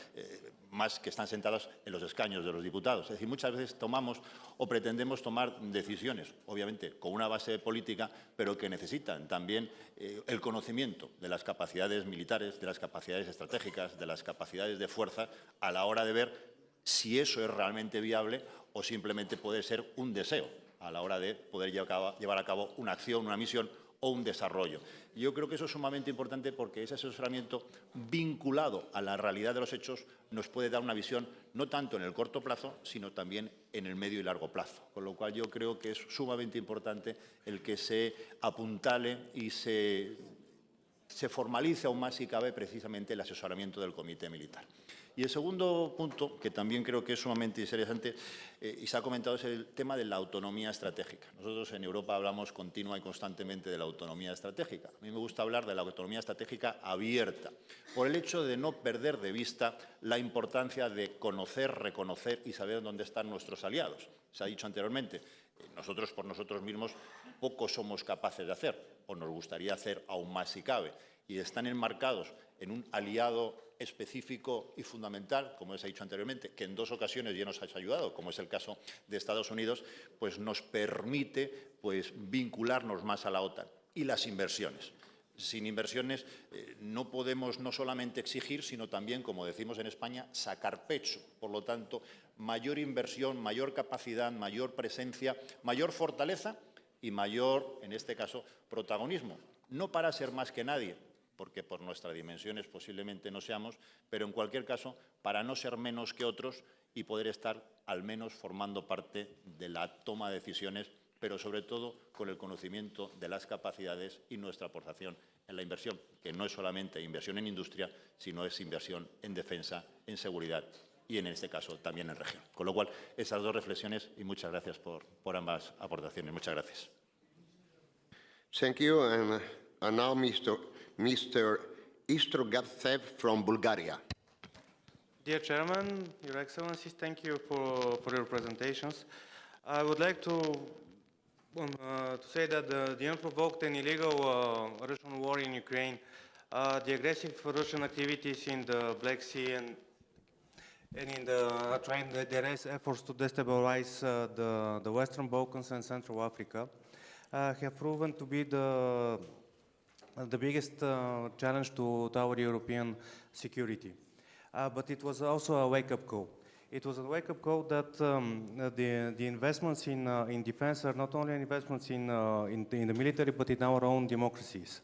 más que están sentadas en los escaños de los diputados. Es decir, muchas veces tomamos o pretendemos tomar decisiones, obviamente con una base política, pero que necesitan también el conocimiento de las capacidades militares, de las capacidades estratégicas, de las capacidades de fuerza, a la hora de ver si eso es realmente viable o simplemente puede ser un deseo a la hora de poder llevar a cabo una acción, una misión o un desarrollo. Yo creo que eso es sumamente importante porque ese asesoramiento vinculado a la realidad de los hechos nos puede dar una visión no tanto en el corto plazo, sino también en el medio y largo plazo. Con lo cual yo creo que es sumamente importante el que se apuntale y se formalice aún más, si cabe, precisamente el asesoramiento del Comité Militar. Y el segundo punto, que también creo que es sumamente interesante y se ha comentado, es el tema de la autonomía estratégica. Nosotros en Europa hablamos continua y constantemente de la autonomía estratégica. A mí me gusta hablar de la autonomía estratégica abierta, por el hecho de no perder de vista la importancia de conocer, reconocer y saber dónde están nuestros aliados. Se ha dicho anteriormente, nosotros por nosotros mismos poco somos capaces de hacer, o nos gustaría hacer aún más si cabe. y están enmarcados en un aliado específico y fundamental, como les he dicho anteriormente, que en 2 ocasiones ya nos ha ayudado, como es el caso de Estados Unidos, pues nos permite pues, vincularnos más a la OTAN. Y las inversiones. Sin inversiones no podemos no solamente exigir, sino también, como decimos en España, sacar pecho. Por lo tanto, mayor inversión, mayor capacidad, mayor presencia, mayor fortaleza y mayor, en este caso, protagonismo. No para ser más que nadie, porque por nuestras dimensiones posiblemente no seamos, pero en cualquier caso, para no ser menos que otros y poder estar al menos formando parte de la toma de decisiones, pero sobre todo con el conocimiento de las capacidades y nuestra aportación en la inversión, que no es solamente inversión en industria, sino es inversión en defensa, en seguridad y, en este caso, también en región. Con lo cual, esas 2 reflexiones y muchas gracias por ambas aportaciones. Muchas gracias. Thank you. And now Mr. Istrogatsev from Bulgaria. Dear Chairman, Your Excellencies, thank you for your presentations. I would like to say that the unprovoked and illegal Russian war in Ukraine, the aggressive Russian activities in the Black Sea and in their efforts to destabilize the Western Balkans and Central Africa have proven to be the biggest challenge to our European security. But it was also a wake-up call. It was a wake-up call that the investments in defense are not only investments in the military, but in our own democracies.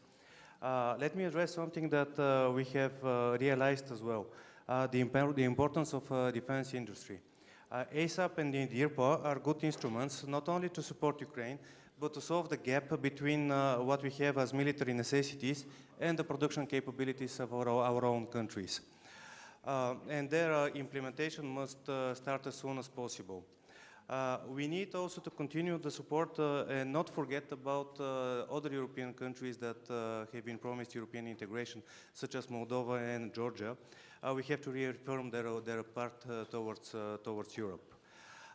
Let me address something that we have realized as well, the importance of defense industry. ASAP and the DIRPA are good instruments, not only to support Ukraine, but to solve the gap between what we have as military necessities and the production capabilities of our own countries. And their implementation must start as soon as possible. We need also to continue the support and not forget about other European countries that have been promised European integration, such as Moldova and Georgia. We have to reaffirm their part towards Europe.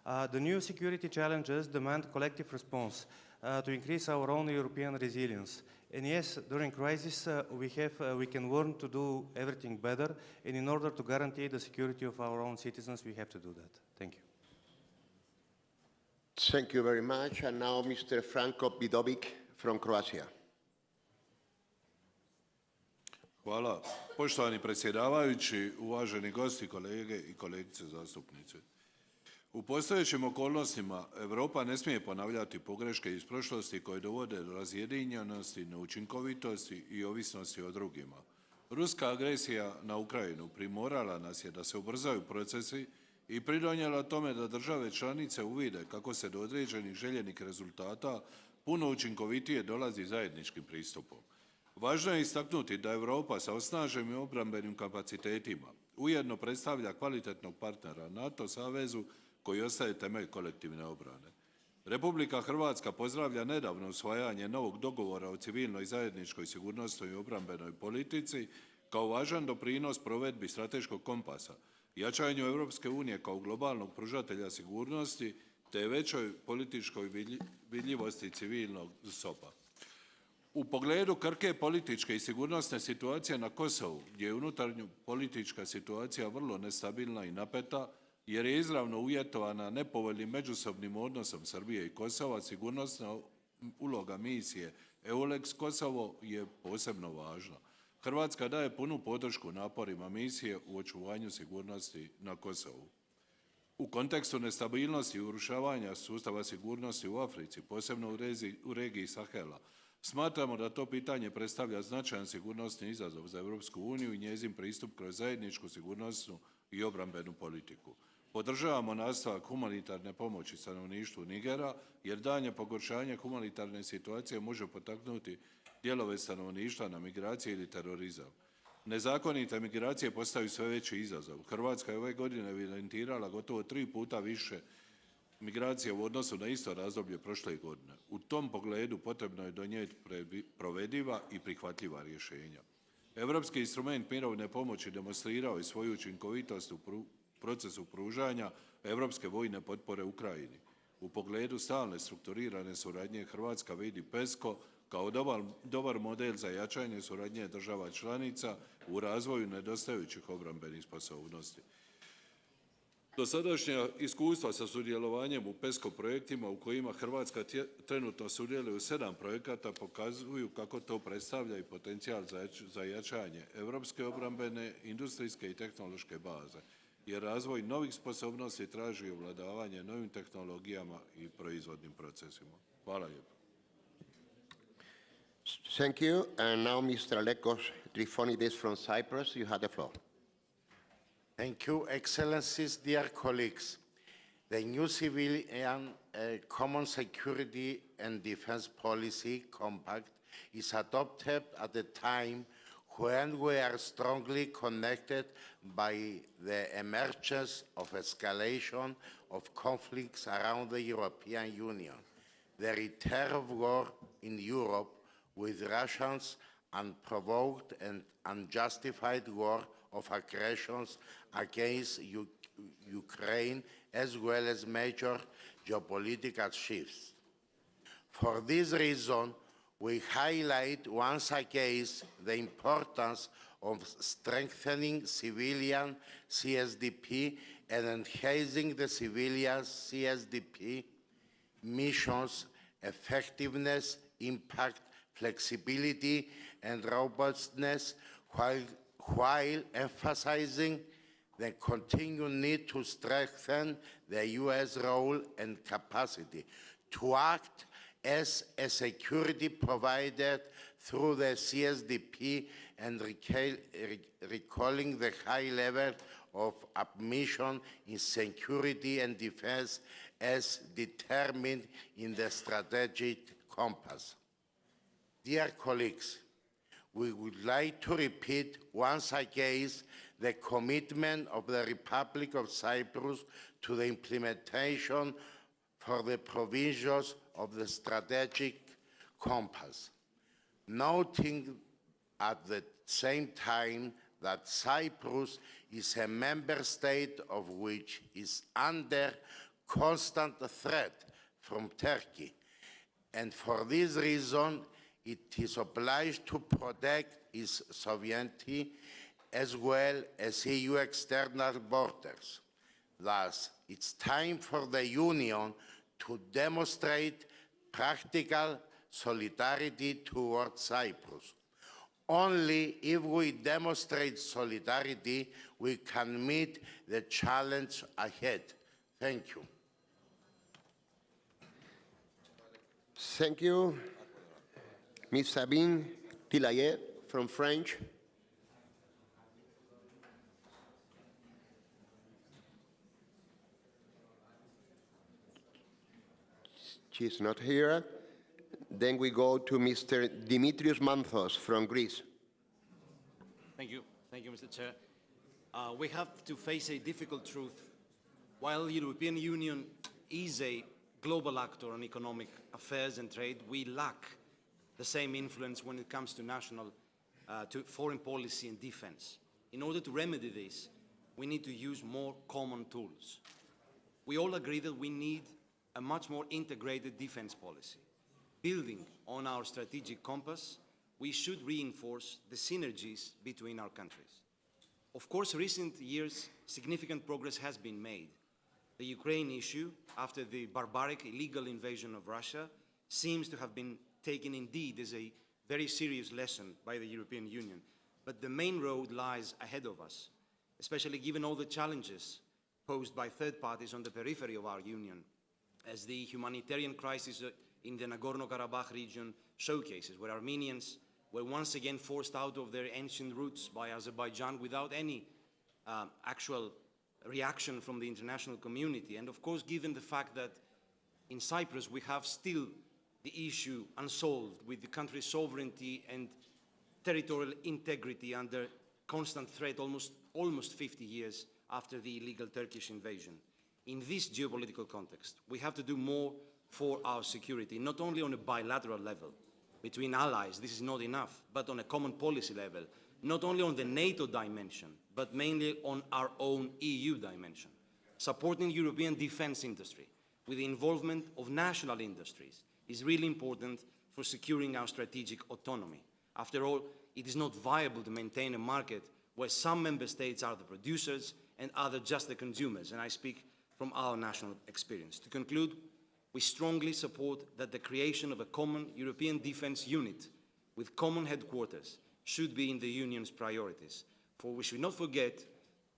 The new security challenges demand collective response to increase our own European resilience. And yes, during crisis, we can learn to do everything better, and in order to guarantee the security of our own citizens, we have to do that. Thank you. Thank you very much. And now Mr. Franko Vidovic from Croatia. Hvala. Poštovani predsjedavajući, uvaženi gosti, kolege i kolegice zastupnici. U postojećim okolnostima Europa ne smije ponavljati pogreške iz prošlosti koje dovode do razjedinjenosti, neučinkovitosti i ovisnosti o drugima. Ruska agresija na Ukrajinu primorala nas je da se ubrzaju procesi i pridonijela tome da države članice uvide kako se do određenih željenih rezultata puno učinkovitije dolazi zajedničkim pristupom. Važno je istaknuti da Europa sa osnaženim obrambenim kapacitetima ujedno predstavlja kvalitetnog partnera NATO savezu koji ostaje temelj kolektivne obrane. Republika Hrvatska pozdravlja nedavno usvajanje novog dogovora o civilnoj zajedničkoj sigurnosnoj i obrambenoj politici kao važan doprinos provedbi strateškog kompasa, jačanju Europske unije kao globalnog pružatelja sigurnosti te većoj političkoj vidljivosti civilnog SOP-a. U pogledu krhke političke i sigurnosne situacije na Kosovu, gdje je unutarnja politička situacija vrlo nestabilna i napeta, jer je izravno uvjetovana nepovoljnim međusobnim odnosom Srbije i Kosova, sigurnosna uloga misije EULEX Kosovo je posebno važna. Hrvatska daje punu podršku naporima misije u očuvanju sigurnosti na Kosovu. U kontekstu nestabilnosti i urušavanja sustava sigurnosti u Africi, posebno u regiji Sahela, smatramo da to pitanje predstavlja značajan sigurnosni izazov za Europsku uniju i njezin pristup kroz zajedničku sigurnosnu i obrambenu politiku. Podržavamo nastavak humanitarne pomoći stanovništvu Nigera, jer daljnje pogoršanje humanitarne situacije može potaknuti dijelove stanovništva na migracije ili terorizam. Nezakonite migracije postaju sve veći izazov. Hrvatska je ove godine evidentirala gotovo 3 puta više migracije u odnosu na isto razdoblje prošle godine. U tom pogledu potrebno je donijeti provediva i prihvatljiva rješenja. Europski instrument mirovne pomoći demonstrirao je svoju učinkovitost u procesu pružanja europske vojne potpore Ukrajini. U pogledu stalne strukturirane suradnje Hrvatska vidi PESCO kao dobar model za jačanje suradnje država članica u razvoju nedostajućih obrambenih sposobnosti. Dosadašnja iskustva sa sudjelovanjem u PESCO projektima u kojima Hrvatska trenutno sudjeluje u 7 projekata pokazuju kako to predstavlja i potencijal za jačanje europske obrambene, industrijske i tehnološke baze, jer razvoj novih sposobnosti traži ovladavanje novim tehnologijama i proizvodnim procesima. Hvala lijepo. Thank you. And now Mr. Alekos Trifonidis from Cyprus, you have the floor. Thank you, Excellencies, dear colleagues. The new civilian common security and defense policy compact is adopted at a time when we are strongly connected by the emergence of escalation of conflicts around the European Union, the return of war in Europe with Russia's unprovoked and unjustified war of aggressions against Ukraine, as well as major geopolitical shifts. For this reason, we highlight once again the importance of strengthening civilian CSDP and enhancing the civilian CSDP missions' effectiveness, impact, flexibility, and robustness, while emphasizing the continued need to strengthen the U.S. role and capacity to act as a security provider through the CSDP and recalling the high level of admission in security and defense as determined in the strategic compass. Dear colleagues, we would like to repeat once again the commitment of the Republic of Cyprus to the implementation for the provisions of the strategic compass, noting at the same time that Cyprus is a member state of which is under constant threat from Turkey, and for this reason it is obliged to protect its sovereignty as well as EU external borders. Thus, it's time for the Union to demonstrate practical solidarity towards Cyprus. Only if we demonstrate solidarity, we can meet the challenge ahead. Thank you. Thank you. Ms. Sabine Tilayet from French. She's not here. Then we go to Mr. Dimitrios Manthos from Greece. Thank you, Mr. Chair. We have to face a difficult truth. While the European Union is a global actor on economic affairs and trade, we lack the same influence when it comes to foreign policy and defense. In order to remedy this, we need to use more common tools. We all agree that we need a much more integrated defense policy. Building on our strategic compass, we should reinforce the synergies between our countries. Of course, recent years, significant progress has been made. The Ukraine issue, after the barbaric illegal invasion of Russia, seems to have been taken indeed as a very serious lesson by the European Union. But the main road lies ahead of us, especially given all the challenges posed by third parties on the periphery of our Union, as the humanitarian crisis in the Nagorno-Karabakh region showcases, where Armenians were once again forced out of their ancient roots by Azerbaijan without any actual reaction from the international community. And of course, given the fact that in Cyprus we have still the issue unsolved with the country's sovereignty and territorial integrity under constant threat almost 50 years after the illegal Turkish invasion. In this geopolitical context, we have to do more for our security, not only on a bilateral level between allies, this is not enough, but on a common policy level, not only on the NATO dimension, but mainly on our own EU dimension. Supporting European defense industry with the involvement of national industries is really important for securing our strategic autonomy. After all, it is not viable to maintain a market where some member states are the producers and others just the consumers, and I speak from our national experience. To conclude, we strongly support that the creation of a common European defence unit with common headquarters should be in the Union's priorities, for we should not forget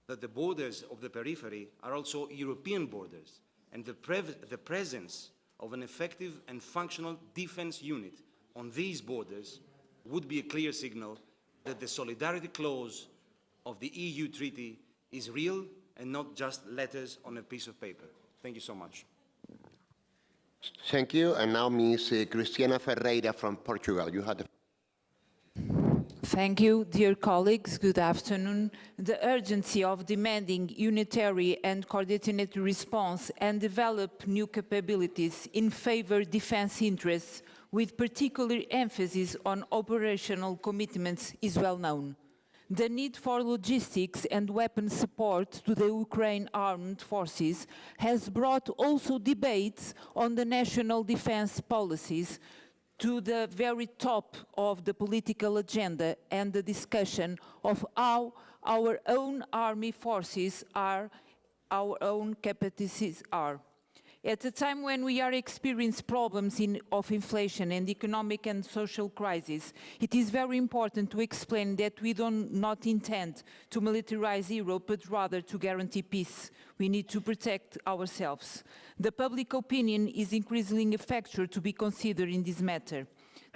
that the borders of the periphery are also European borders, and the presence of an effective and functional defence unit on these borders would be a clear signal that the solidarity clause of the EU treaty is real and not just letters on a piece of paper. Thank you so much. Thank you. And now Ms. Cristiana Ferreira from Portugal. You had the Thank you, dear colleagues. Good afternoon. The urgency of demanding unitary and coordinated response and develop new capabilities in favor of defense interests with particular emphasis on operational commitments is well known. The need for logistics and weapon support to the Ukraine armed forces has brought also debates on the national defense policies to the very top of the political agenda and the discussion of how our own army forces are, our own capacities are. At a time when we are experiencing problems of inflation and economic and social crisis, it is very important to explain that we do not intend to militarize Europe, but rather to guarantee peace. We need to protect ourselves. The public opinion is increasingly a factor to be considered in this matter.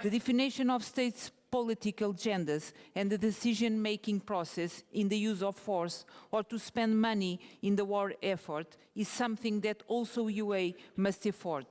The definition of states' political agendas and the decision-making process in the use of force or to spend money in the war effort is something that also UA must afford.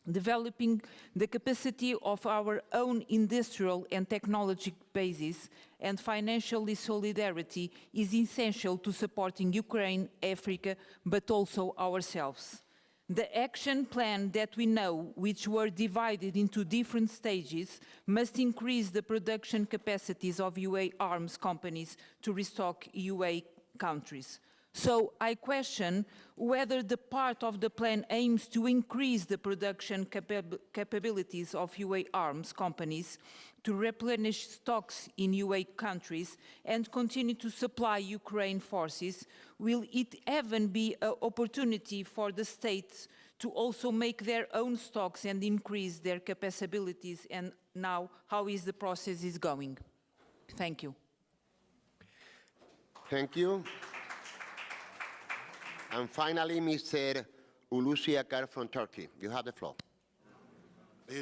Developing the capacity of our own industrial and technological basis and financial solidarity is essential to supporting Ukraine, Africa, but also ourselves. The action plan that we know, which were divided into different stages, must increase the production capacities of UA arms companies to restock UA countries. So I question whether the part of the plan aims to increase the production capabilities of UA arms companies to replenish stocks in UA countries and continue to supply Ukraine forces. Will it even be an opportunity for the states to also make their own stocks and increase their capabilities? And now, how is the process going? Thank you. Thank you. And finally, Mr. Hulusi Akar from Turkey. You have the floor.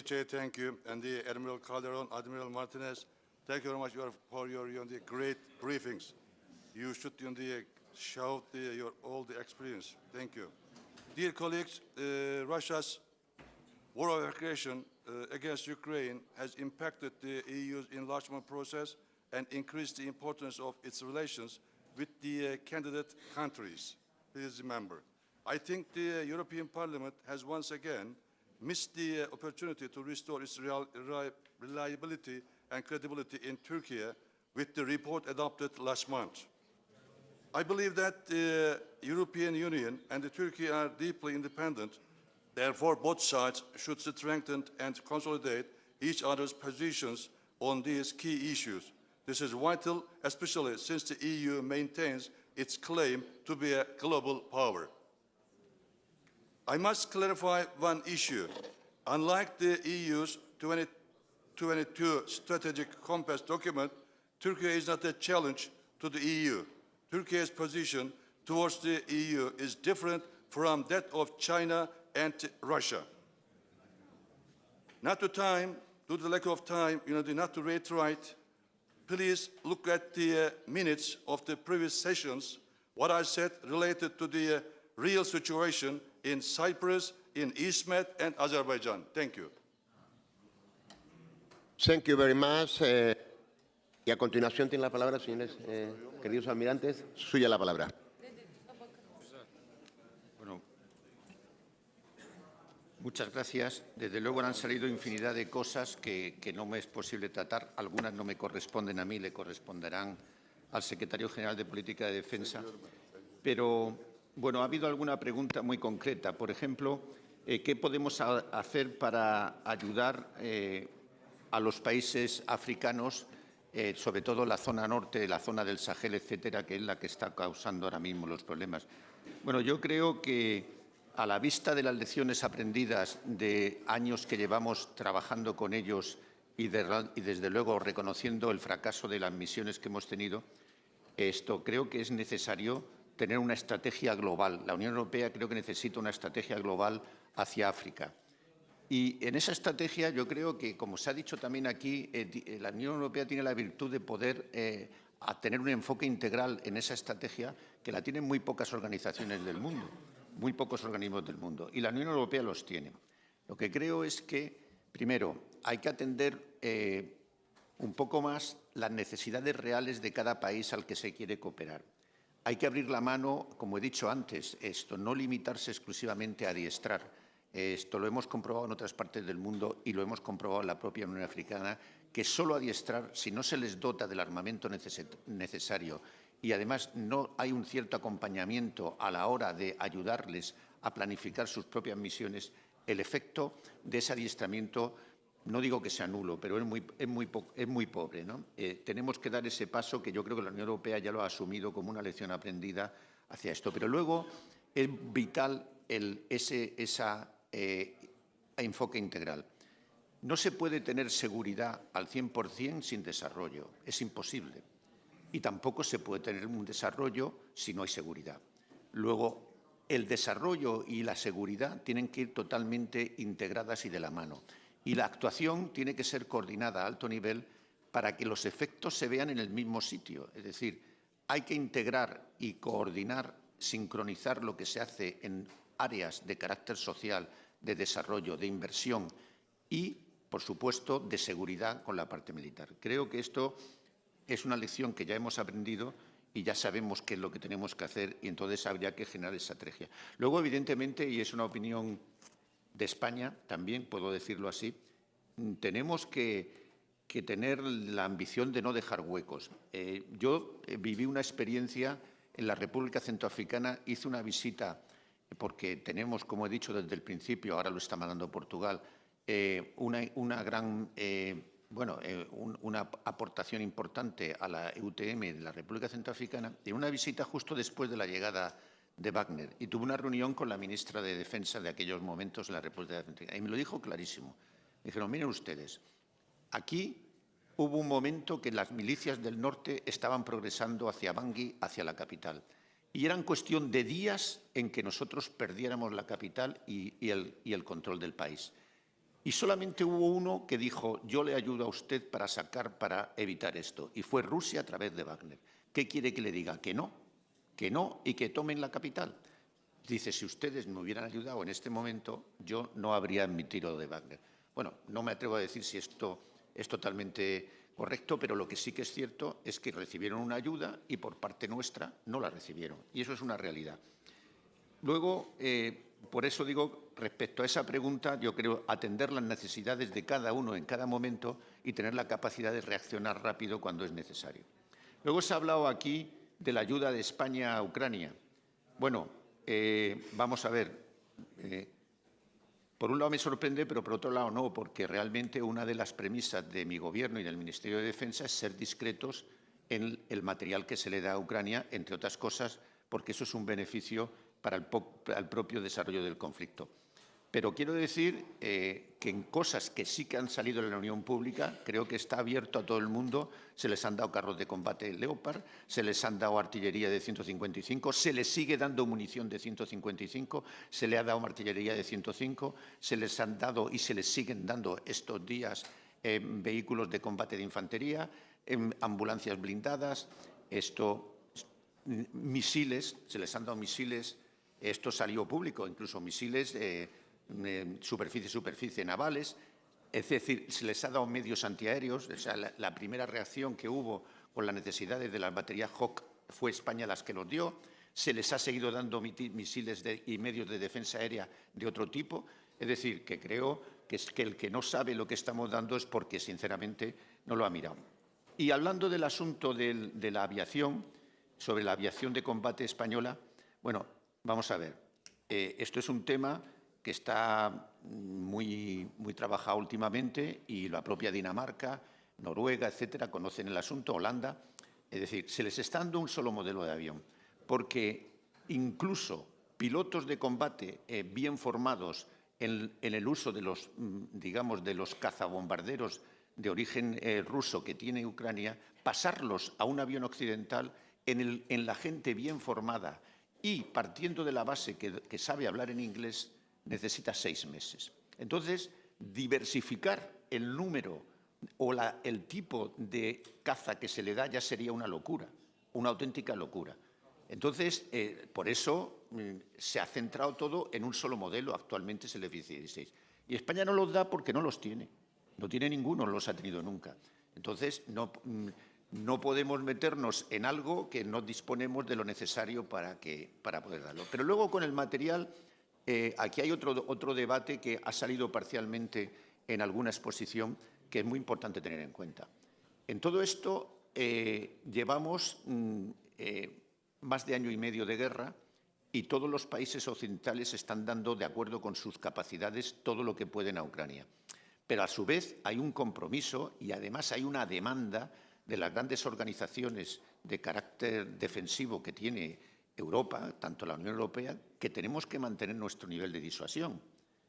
Chair, thank you. And the Admiral Calderon, Admiral Martinez, thank you very much for your great briefings. You should shout all the experience. Thank you. Dear colleagues, Russia's war of aggression against Ukraine has impacted the EU's enlargement process and increased the importance of its relations with the candidate countries. Please remember, I think the European Parliament has once again missed the opportunity to restore its reliability and credibility in Turkey with the report adopted last month. I believe that the European Union and Turkey are deeply independent. Therefore, both sides should strengthen and consolidate each other's positions on these key issues. This is vital, especially since the EU maintains its claim to be a global power. I must clarify one issue. Unlike the EU's 2022 Strategic Compass document, Turkey is not a challenge to the EU. Turkey's position towards the EU is different from that of China and Russia. Not to due to the lack of time, not to reiterate, please look at the minutes of the previous sessions, what I said related to the real situation in Cyprus, in Izmit, and Azerbaijan. Thank you. Thank you very much. Y a continuación tiene la palabra, señores, queridos almirantes. Suya la palabra. Bueno, muchas gracias. Desde luego han salido infinidad de cosas que no me es posible tratar. Algunas no me corresponden a mí, le corresponderán al Secretario General de Política de Defensa. Pero, bueno, ha habido alguna pregunta muy concreta. Por ejemplo, ¿Qué podemos hacer para ayudar a los países africanos, sobre todo la zona norte, la zona del Sahel, etcétera, que es la que está causando ahora mismo los problemas? Bueno, yo creo que a la vista de las lecciones aprendidas de años que llevamos trabajando con ellos y desde luego reconociendo el fracaso de las misiones que hemos tenido, creo que es necesario tener una estrategia global. La Unión Europea creo que necesita una estrategia global hacia África. Y en esa estrategia yo creo que, como se ha dicho también aquí, la Unión Europea tiene la virtud de poder tener un enfoque integral en esa estrategia que la tienen muy pocas organizaciones del mundo, muy pocos organismos del mundo, y la Unión Europea los tiene. Lo que creo es que, primero, hay que atender un poco más las necesidades reales de cada país al que se quiere cooperar. Hay que abrir la mano, como he dicho antes, no limitarse exclusivamente a adiestrar. Esto lo hemos comprobado en otras partes del mundo y lo hemos comprobado en la propia Unión Africana, que solo adiestrar, si no se les dota del armamento necesario y además no hay un cierto acompañamiento a la hora de ayudarles a planificar sus propias misiones, el efecto de ese adiestramiento, no digo que sea nulo, pero es muy pobre, ¿no? Tenemos que dar ese paso que yo creo que la Unión Europea ya lo ha asumido como una lección aprendida hacia esto. Pero luego es vital ese enfoque integral. No se puede tener seguridad al 100% sin desarrollo, es imposible. Y tampoco se puede tener un desarrollo si no hay seguridad. Luego, el desarrollo y la seguridad tienen que ir totalmente integradas y de la mano. Y la actuación tiene que ser coordinada a alto nivel para que los efectos se vean en el mismo sitio. Es decir, hay que integrar y coordinar, sincronizar lo que se hace en áreas de carácter social, de desarrollo, de inversión y, por supuesto, de seguridad con la parte militar. Creo que esto es una lección que ya hemos aprendido y ya sabemos qué es lo que tenemos que hacer y entonces habría que generar esa estrategia. Luego, evidentemente, y es una opinión de España, también puedo decirlo así, tenemos que tener la ambición de no dejar huecos. Yo viví una experiencia en la República Centroafricana, hice una visita, porque tenemos, como he dicho desde el principio, ahora lo está mandando Portugal, una aportación importante a la EUTM de la República Centroafricana, en una visita justo después de la llegada de Wagner, y tuve una reunión con la ministra de Defensa de aquellos momentos en la República Centroafricana, y me lo dijo clarísimo. Me dijeron, miren ustedes, aquí hubo un momento que las milicias del norte estaban progresando hacia Bangui, hacia la capital, y eran cuestión de días en que nosotros perdiéramos la capital y el control del país. Y solamente hubo uno que dijo, yo le ayudo a usted para evitar esto, y fue Rusia a través de Wagner. ¿Qué quiere que le diga? Que no y que tomen la capital. Dice, si ustedes me hubieran ayudado en este momento, yo no habría admitido de Wagner. Bueno, no me atrevo a decir si esto es totalmente correcto, pero lo que sí que es cierto es que recibieron una ayuda y por parte nuestra no la recibieron. Y eso es una realidad. Luego, por eso digo, respecto a esa pregunta, yo creo atender las necesidades de cada uno en cada momento y tener la capacidad de reaccionar rápido cuando es necesario. Luego se ha hablado aquí de la ayuda de España a Ucrania. Bueno, vamos a ver. Por un lado me sorprende, pero por otro lado no, porque realmente una de las premisas de mi Gobierno y del Ministerio de Defensa es ser discretos en el material que se le da a Ucrania, entre otras cosas, porque eso es un beneficio para el propio desarrollo del conflicto. Pero quiero decir que en cosas que sí que han salido de la Unión Pública, creo que está abierto a todo el mundo. Se les han dado carros de combate Leopard, se les han dado artillería de 155, se les sigue dando munición de 155, se le ha dado artillería de 105, se les han dado y se les siguen dando estos días vehículos de combate de infantería, ambulancias blindadas, misiles, se les han dado misiles, esto salió público, incluso misiles superficie navales, es decir, se les ha dado medios antiaéreos. O sea, la primera reacción que hubo con las necesidades de las baterías Hawk fue España las que los dio, se les ha seguido dando misiles y medios de defensa aérea de otro tipo, es decir, que creo que el que no sabe lo que estamos dando es porque, sinceramente, no lo ha mirado. Y hablando del asunto de la aviación, sobre la aviación de combate española, bueno, vamos a ver, esto es un tema que está muy trabajado últimamente, y la propia Dinamarca, Noruega, etcétera, conocen el asunto, Holanda. Es decir, se les está dando un solo modelo de avión, porque incluso pilotos de combate bien formados en el uso de los, digamos, de los cazabombarderos de origen ruso que tiene Ucrania, pasarlos a un avión occidental en la gente bien formada y partiendo de la base que sabe hablar en inglés, necesita 6 meses. Entonces, diversificar el número o el tipo de caza que se le da ya sería una locura, una auténtica locura. Entonces, por eso se ha centrado todo en un solo modelo, actualmente es el F-16. Y España no los da porque no los tiene, no tiene ninguno, no los ha tenido nunca. Entonces, no podemos meternos en algo que no disponemos de lo necesario para poder darlo. Pero luego con el material, aquí hay otro debate que ha salido parcialmente en alguna exposición que es muy importante tener en cuenta. En todo esto llevamos más de año y medio de guerra y todos los países occidentales están dando, de acuerdo con sus capacidades, todo lo que pueden a Ucrania. Pero a su vez hay un compromiso y además hay una demanda de las grandes organizaciones de carácter defensivo que tiene Europa, tanto la Unión Europea, que tenemos que mantener nuestro nivel de disuasión.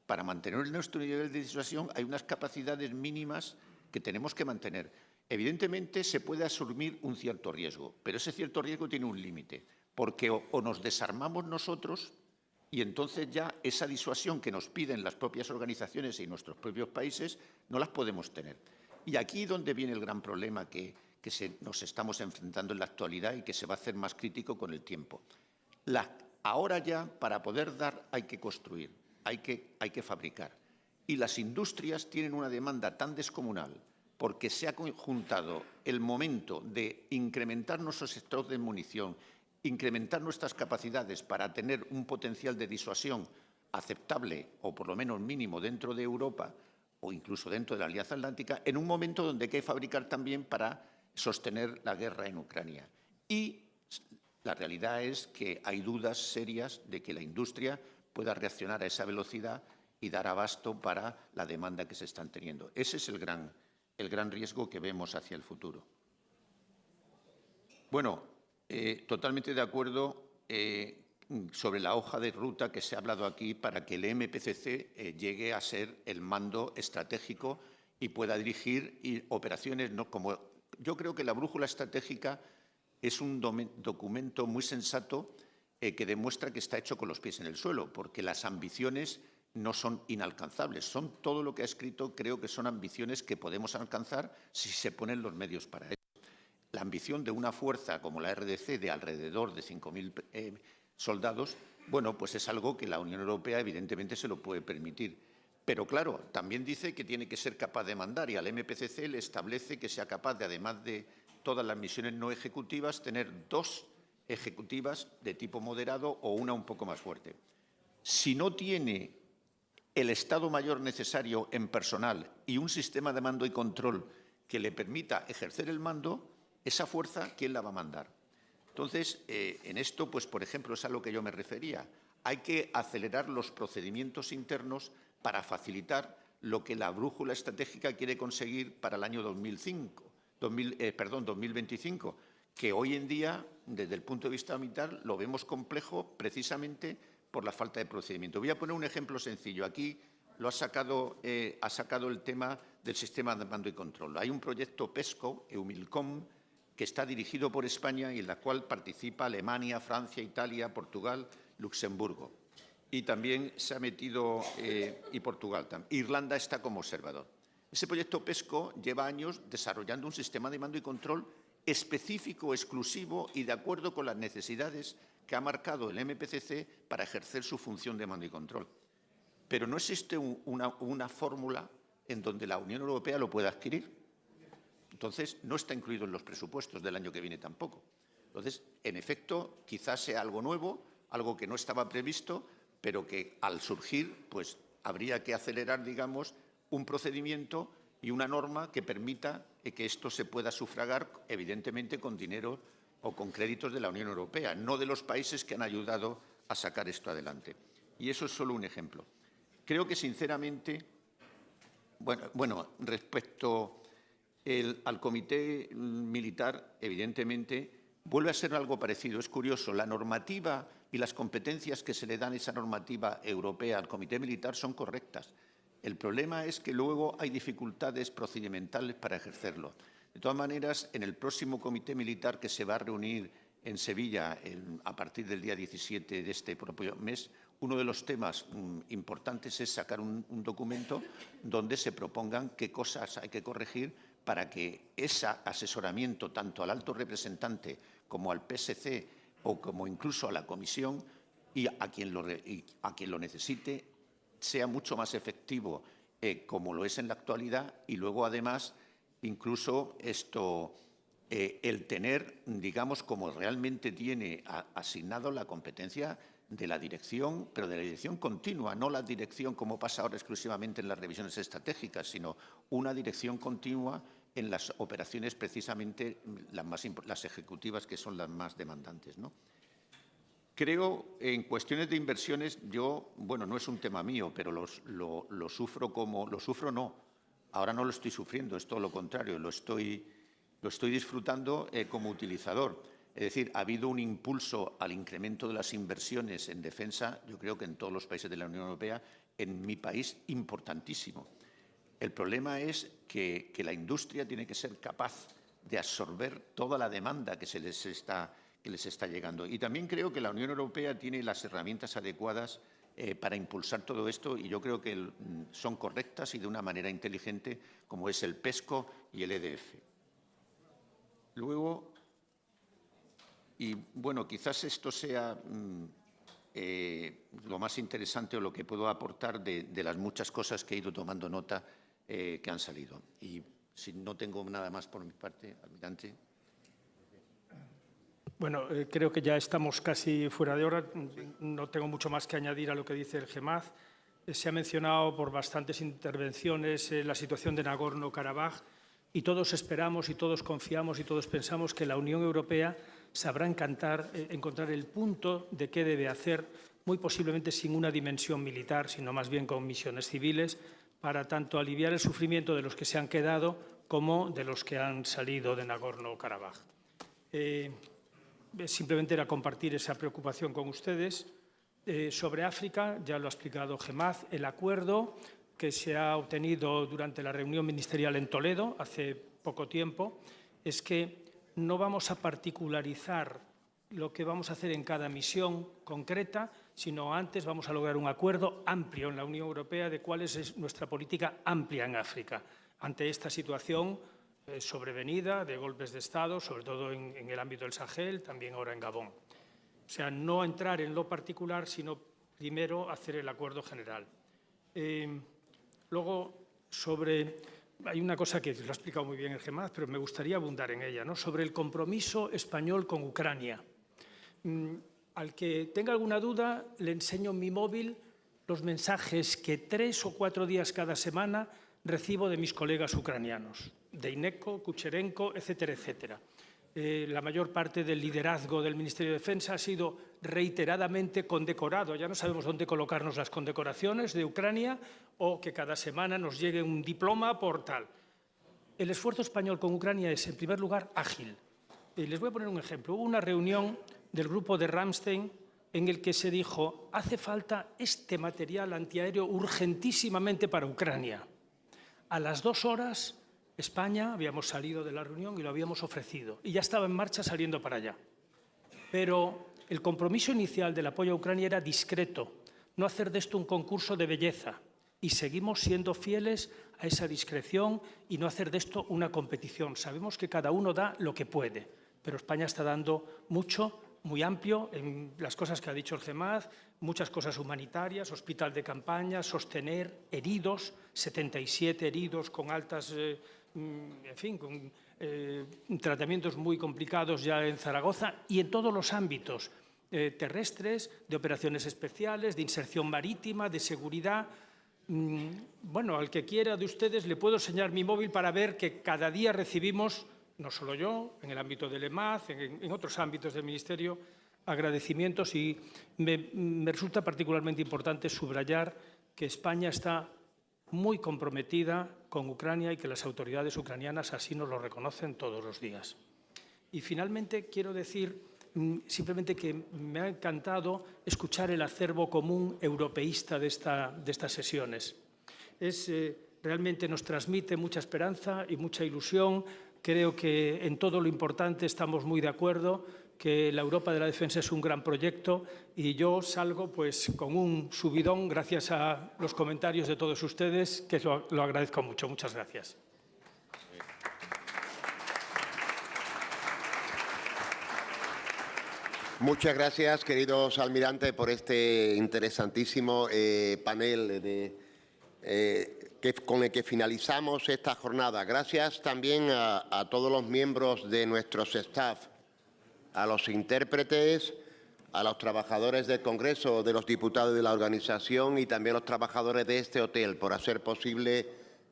Para mantener nuestro nivel de disuasión hay unas capacidades mínimas que tenemos que mantener. Evidentemente se puede asumir un cierto riesgo, pero ese cierto riesgo tiene un límite, porque o nos desarmamos nosotros y entonces ya esa disuasión que nos piden las propias organizaciones y nuestros propios países no las podemos tener. Y aquí es donde viene el gran problema que nos estamos enfrentando en la actualidad y que se va a hacer más crítico con el tiempo. Ahora ya, para poder dar, hay que construir, hay que fabricar. Y las industrias tienen una demanda tan descomunal porque se ha conjuntado el momento de incrementar nuestros stocks de munición, incrementar nuestras capacidades para tener un potencial de disuasión aceptable o por lo menos mínimo dentro de Europa o incluso dentro de la Alianza Atlántica, en un momento donde hay que fabricar también para sostener la guerra en Ucrania. Y la realidad es que hay dudas serias de que la industria pueda reaccionar a esa velocidad y dar abasto para la demanda que se están teniendo. Ese es el gran riesgo que vemos hacia el futuro. Bueno, totalmente de acuerdo sobre la hoja de ruta que se ha hablado aquí para que el MPCC llegue a ser el mando estratégico y pueda dirigir operaciones. Yo creo que la brújula estratégica es un documento muy sensato que demuestra que está hecho con los pies en el suelo, porque las ambiciones no son inalcanzables. Son todo lo que ha escrito, creo que son ambiciones que podemos alcanzar si se ponen los medios para ello. La ambición de una fuerza como la RDC de alrededor de 5.000 soldados, bueno, pues es algo que la Unión Europea evidentemente se lo puede permitir. Pero claro, también dice que tiene que ser capaz de mandar y al MPCC le establece que sea capaz de, además de todas las misiones no ejecutivas, tener 2 ejecutivas de tipo moderado o una un poco más fuerte. Si no tiene el Estado Mayor necesario en personal y un sistema de mando y control que le permita ejercer el mando, esa fuerza, ¿quién la va a mandar? Entonces, en esto, pues, por ejemplo, es a lo que yo me refería. Hay que acelerar los procedimientos internos para facilitar lo que la brújula estratégica quiere conseguir para el año 2025, que hoy en día, desde el punto de vista militar, lo vemos complejo precisamente por la falta de procedimiento. Voy a poner un ejemplo sencillo. Aquí ha sacado el tema del sistema de mando y control. Hay un proyecto PESCO, EUMILCOM, que está dirigido por España y en la cual participa Alemania, Francia, Italia, Portugal, Luxemburgo. Y también se ha metido y Portugal. Irlanda está como observador. Ese proyecto PESCO lleva años desarrollando un sistema de mando y control específico, exclusivo y de acuerdo con las necesidades que ha marcado el MPCC para ejercer su función de mando y control. Pero no existe una fórmula en donde la Unión Europea lo pueda adquirir. Entonces, no está incluido en los presupuestos del año que viene tampoco. Entonces, en efecto, quizás sea algo nuevo, algo que no estaba previsto, pero que al surgir, pues habría que acelerar, digamos, un procedimiento y una norma que permita que esto se pueda sufragar, evidentemente, con dinero o con créditos de la Unión Europea, no de los países que han ayudado a sacar esto adelante. Y eso es solo un ejemplo. creo que, sinceramente, bueno, respecto al comité militar, evidentemente, vuelve a ser algo parecido. Es curioso, la normativa y las competencias que se le dan a esa normativa europea al comité militar son correctas. El problema es que luego hay dificultades procedimentales para ejercerlo. De todas maneras, en el próximo comité militar que se va a reunir en Sevilla a partir del día 17 de este propio mes, uno de los temas importantes es sacar un documento donde se propongan qué cosas hay que corregir para que ese asesoramiento tanto al alto representante como al PSC o como incluso a la Comisión y a quien lo necesite sea mucho más efectivo como lo es en la actualidad, y luego además incluso el tener, digamos, como realmente tiene asignado la competencia de la dirección, pero de la dirección continua, no la dirección como pasa ahora exclusivamente en las revisiones estratégicas, sino una dirección continua en las operaciones precisamente las ejecutivas, que son las más demandantes, ¿no? Creo, en cuestiones de inversiones, no es un tema mío, pero lo sufro no. Ahora no lo estoy sufriendo, es todo lo contrario, lo estoy disfrutando como utilizador. Es decir, ha habido un impulso al incremento de las inversiones en defensa, yo creo que en todos los países de la Unión Europea, en mi país, importantísimo. El problema es que la industria tiene que ser capaz de absorber toda la demanda que les está llegando. Y también creo que la Unión Europea tiene las herramientas adecuadas para impulsar todo esto, y yo creo que son correctas y de una manera inteligente, como es el PESCO y el EDF. Luego, y bueno, quizás esto sea lo más interesante o lo que puedo aportar de las muchas cosas que he ido tomando nota que han salido. Y si no tengo nada más por mi parte, almirante. Bueno, creo que ya estamos casi fuera de hora. No tengo mucho más que añadir a lo que dice el GEMAZ. Se ha mencionado por bastantes intervenciones la situación de Nagorno-Karabaj, y todos esperamos y todos confiamos y todos pensamos que la Unión Europea sabrá encontrar el punto de qué debe hacer, muy posiblemente sin una dimensión militar, sino más bien con misiones civiles, para tanto aliviar el sufrimiento de los que se han quedado como de los que han salido de Nagorno-Karabaj. Simplemente era compartir esa preocupación con ustedes. Sobre África, ya lo ha explicado GEMAZ, el acuerdo que se ha obtenido durante la reunión ministerial en Toledo hace poco tiempo es que no vamos a particularizar lo que vamos a hacer en cada misión concreta, sino antes vamos a lograr un acuerdo amplio en la Unión Europea de cuál es nuestra política amplia en África ante esta situación sobrevenida de golpes de Estado, sobre todo en el ámbito del Sahel, también ahora en Gabón. O sea, no entrar en lo particular, sino primero hacer el acuerdo general. Luego, hay una cosa que lo ha explicado muy bien el GEMAZ, pero me gustaría abundar en ella, ¿no? Sobre el compromiso español con Ucrania. Al que tenga alguna duda, le enseño en mi móvil los mensajes que 3 o 4 días cada semana recibo de mis colegas ucranianos, de Ineko, Kucherenko, etcétera, etcétera. La mayor parte del liderazgo del Ministerio de Defensa ha sido reiteradamente condecorado. Ya no sabemos dónde colocarnos las condecoraciones de Ucrania, o que cada semana nos llegue un diploma por tal. El esfuerzo español con Ucrania es, en primer lugar, ágil. Les voy a poner un ejemplo. Hubo una reunión del grupo de Ramstein en el que se dijo: hace falta este material antiaéreo urgentísimamente para Ucrania. A las 2 horas, España habíamos salido de la reunión y lo habíamos ofrecido, y ya estaba en marcha saliendo para allá. Pero el compromiso inicial del apoyo a Ucrania era discreto, no hacer de esto un concurso de belleza, y seguimos siendo fieles a esa discreción y no hacer de esto una competición. Sabemos que cada uno da lo que puede, pero España está dando mucho, muy amplio, en las cosas que ha dicho el GEMAZ, muchas cosas humanitarias, hospital de campaña, sostener heridos, 77 heridos con altas, en fin, con tratamientos muy complicados ya en Zaragoza, y en todos los ámbitos terrestres, de operaciones especiales, de inserción marítima, de seguridad. Bueno, al que quiera de ustedes le puedo enseñar mi móvil para ver que cada día recibimos, no solo yo, en el ámbito del EMAZ, en otros ámbitos del Ministerio, agradecimientos, y me resulta particularmente importante subrayar que España está muy comprometida con Ucrania y que las autoridades ucranianas así nos lo reconocen todos los días. Y finalmente quiero decir simplemente que me ha encantado escuchar el acervo común europeísta de estas sesiones. Realmente nos transmite mucha esperanza y mucha ilusión. Creo que en todo lo importante estamos muy de acuerdo, que la Europa de la Defensa es un gran proyecto y yo salgo pues con un subidón gracias a los comentarios de todos ustedes, que lo agradezco mucho. Muchas gracias. Muchas gracias, queridos almirantes, por este interesantísimo panel con el que finalizamos esta jornada. Gracias también a todos los miembros de nuestros staff, a los intérpretes, a los trabajadores del Congreso, de los diputados de la organización y también a los trabajadores de este hotel por hacer posible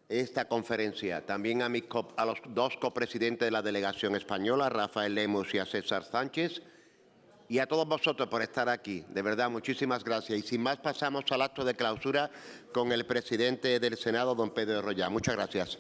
esta conferencia. También a los dos copresidentes de la delegación española, a Rafael Lemus y a César Sánchez, y a todos vosotros por estar aquí. De verdad, muchísimas gracias. Y sin más, pasamos al acto de clausura con el presidente del Senado, don Pedro Roya. Muchas gracias.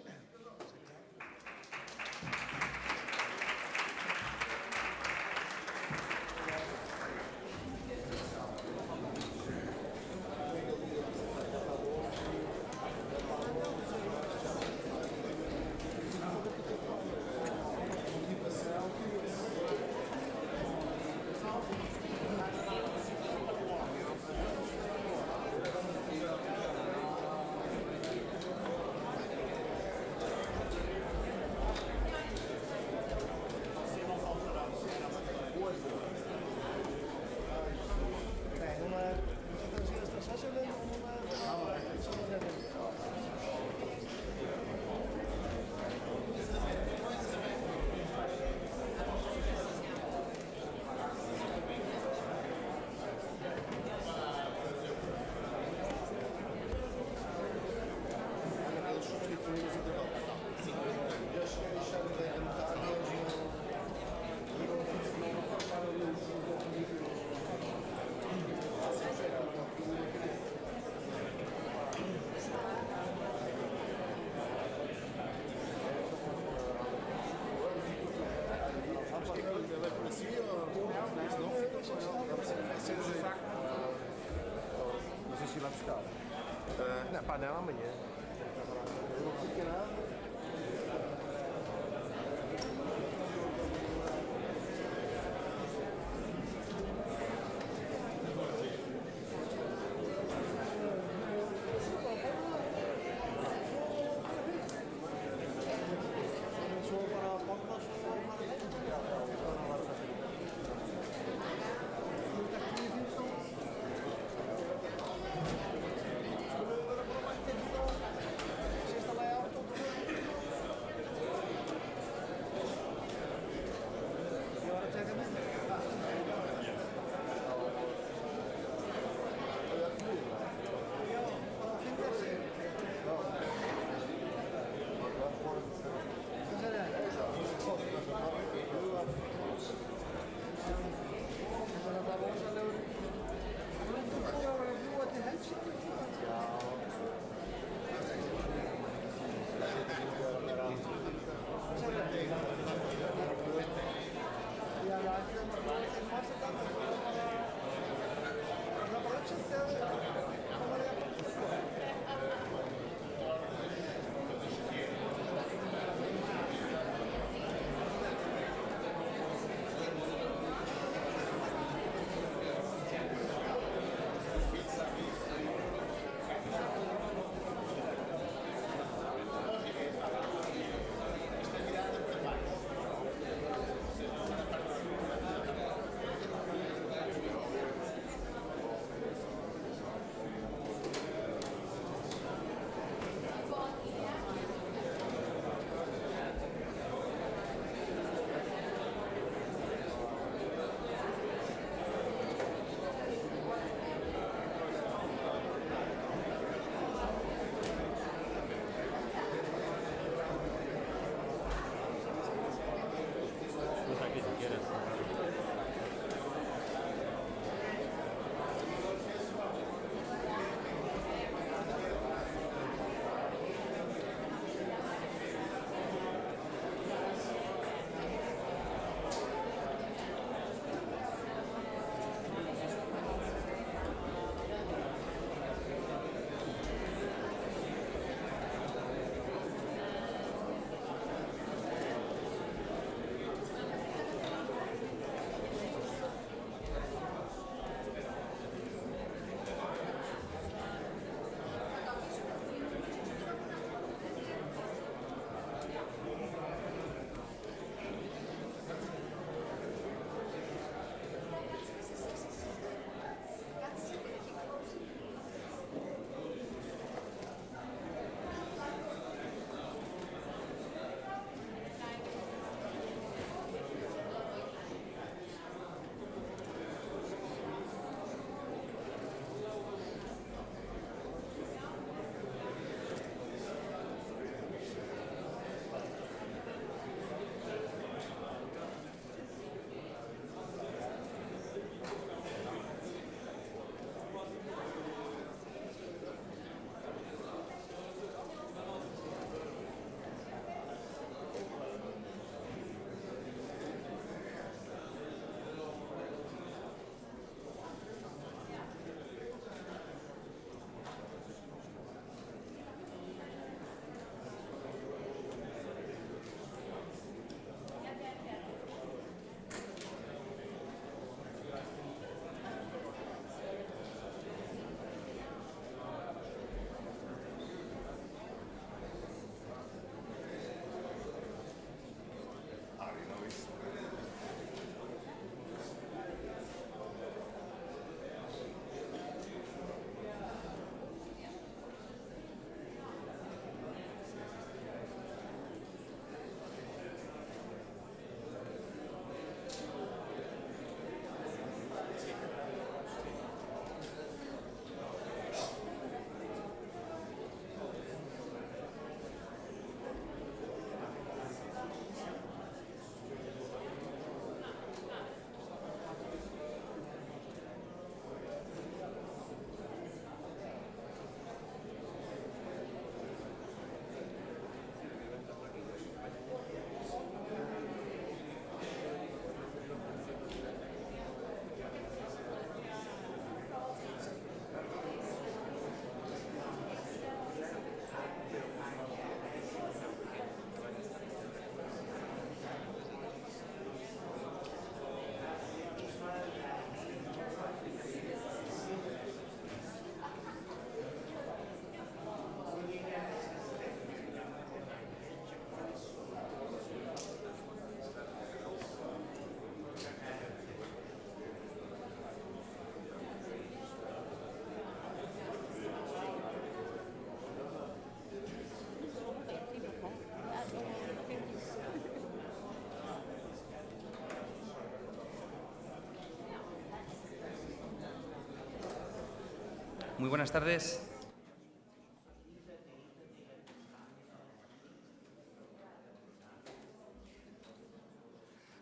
Muy buenas tardes.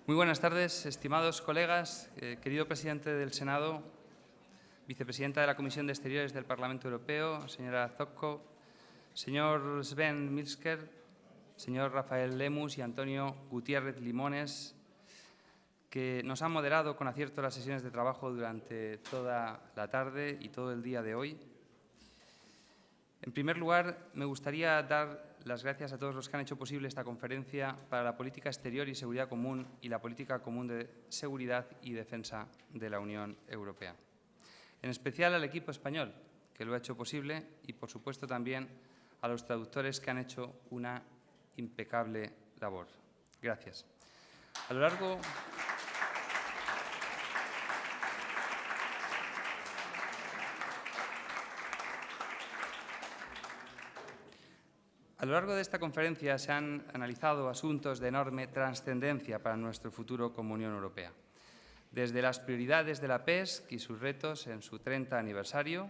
Muy buenas tardes, estimados colegas, querido presidente del Senado, vicepresidenta de la Comisión de Exteriores del Parlamento Europeo, señora Zocco, señor Sven Milsker, señor Rafael Lemus y Antonio Gutiérrez Limones, que nos han moderado con acierto las sesiones de trabajo durante toda la tarde y todo el día de hoy. En primer lugar, me gustaría dar las gracias a todos los que han hecho posible esta conferencia para la política exterior y seguridad común y la política común de seguridad y defensa de la Unión Europea. En especial al equipo español, que lo ha hecho posible, y por supuesto también a los traductores que han hecho una impecable labor. Gracias. A lo largo de esta conferencia se han analizado asuntos de enorme trascendencia para nuestro futuro como Unión Europea. Desde las prioridades de la PESC y sus retos en su 30 aniversario,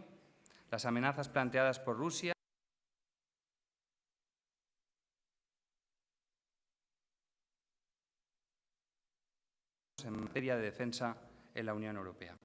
las amenazas planteadas por Rusia, en materia de defensa en la Unión Europea.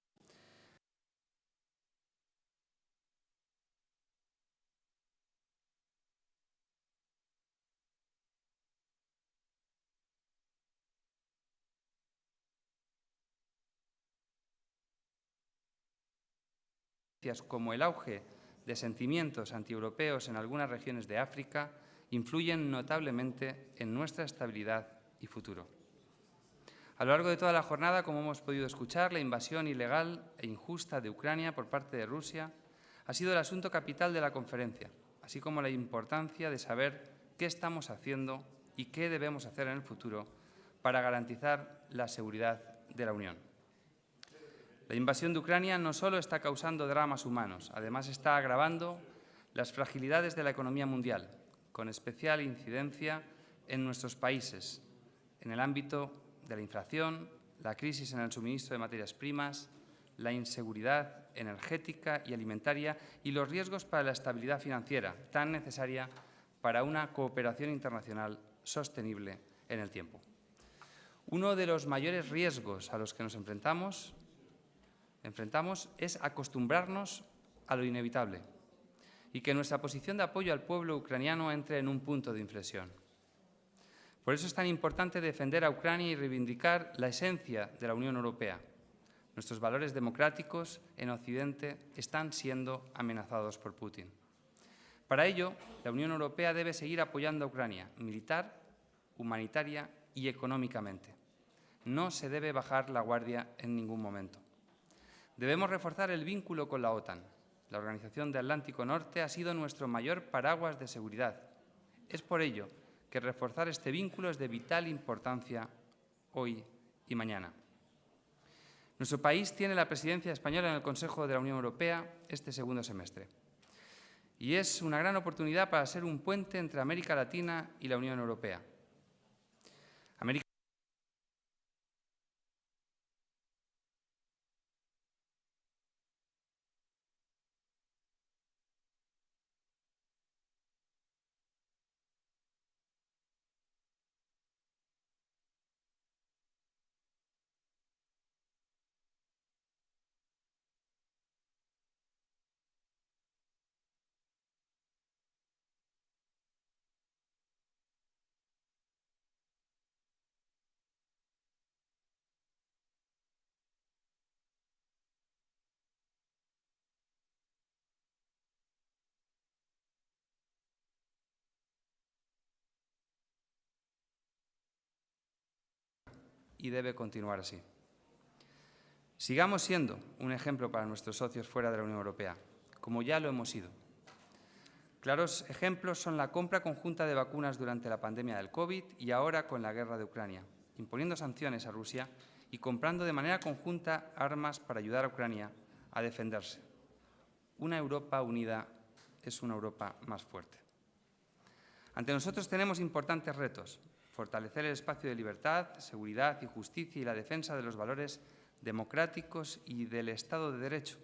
Como el auge de sentimientos antieuropeos en algunas regiones de África influyen notablemente en nuestra estabilidad y futuro. A lo largo de toda la jornada, como hemos podido escuchar, la invasión ilegal e injusta de Ucrania por parte de Rusia ha sido el asunto capital de la conferencia, así como la importancia de saber qué estamos haciendo y qué debemos hacer en el futuro para garantizar la seguridad de la Unión. La invasión de Ucrania no solo está causando dramas humanos, además está agravando las fragilidades de la economía mundial, con especial incidencia en nuestros países, en el ámbito de la inflación, la crisis en el suministro de materias primas, la inseguridad energética y alimentaria y los riesgos para la estabilidad financiera, tan necesaria para una cooperación internacional sostenible en el tiempo. Uno de los mayores riesgos a los que nos enfrentamos es acostumbrarnos a lo inevitable y que nuestra posición de apoyo al pueblo ucraniano entre en un punto de inflexión. Por eso es tan importante defender a Ucrania y reivindicar la esencia de la Unión Europea. Nuestros valores democráticos en Occidente están siendo amenazados por Putin. Para ello, la Unión Europea debe seguir apoyando a Ucrania militar, humanitaria y económicamente. No se debe bajar la guardia en ningún momento. Debemos reforzar el vínculo con la OTAN. La Organización del Atlántico Norte ha sido nuestro mayor paraguas de seguridad. Es por ello que reforzar este vínculo es de vital importancia hoy y mañana. Nuestro país tiene la presidencia española en el Consejo de la Unión Europea este segundo semestre. Y es una gran oportunidad para ser un puente entre América Latina y la Unión Europea. Y debe continuar así. Sigamos siendo un ejemplo para nuestros socios fuera de la Unión Europea, como ya lo hemos sido. Claros ejemplos son la compra conjunta de vacunas durante la pandemia del COVID y ahora con la guerra de Ucrania, imponiendo sanciones a Rusia y comprando de manera conjunta armas para ayudar a Ucrania a defenderse. Una Europa unida es una Europa más fuerte. Ante nosotros tenemos importantes retos: fortalecer el espacio de libertad, seguridad y justicia y la defensa de los valores democráticos y del Estado de Derecho,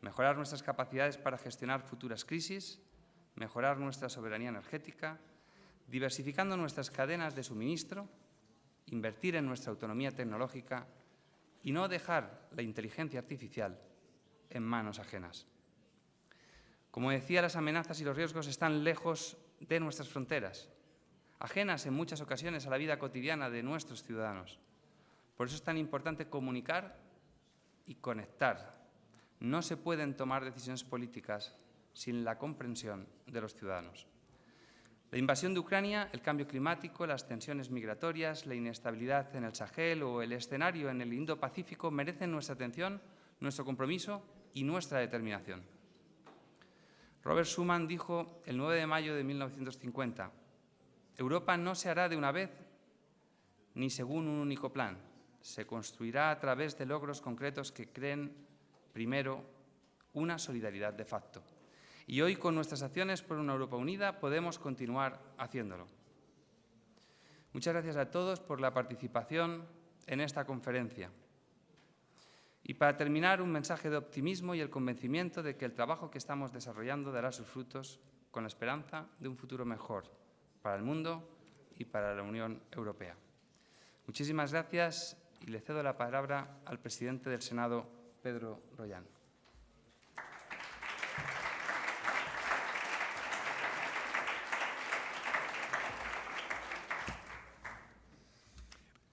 mejorar nuestras capacidades para gestionar futuras crisis, mejorar nuestra soberanía energética, diversificando nuestras cadenas de suministro, invertir en nuestra autonomía tecnológica y no dejar la inteligencia artificial en manos ajenas. Como decía, las amenazas y los riesgos están lejos de nuestras fronteras, ajenas en muchas ocasiones a la vida cotidiana de nuestros ciudadanos. Por eso es tan importante comunicar y conectar. No se pueden tomar decisiones políticas sin la comprensión de los ciudadanos. La invasión de Ucrania, el cambio climático, las tensiones migratorias, la inestabilidad en el Sahel o el escenario en el Indo-Pacífico merecen nuestra atención, nuestro compromiso y nuestra determinación. Robert Schuman dijo el 9 de mayo de 1950, Europa no se hará de una vez ni según un único plan. Se construirá a través de logros concretos que creen, primero, una solidaridad de facto. Y hoy, con nuestras acciones por una Europa unida, podemos continuar haciéndolo. Muchas gracias a todos por la participación en esta conferencia. Y para terminar, un mensaje de optimismo y el convencimiento de que el trabajo que estamos desarrollando dará sus frutos con la esperanza de un futuro mejor para el mundo y para la Unión Europea. Muchísimas gracias y le cedo la palabra al presidente del Senado, Pedro Rollán.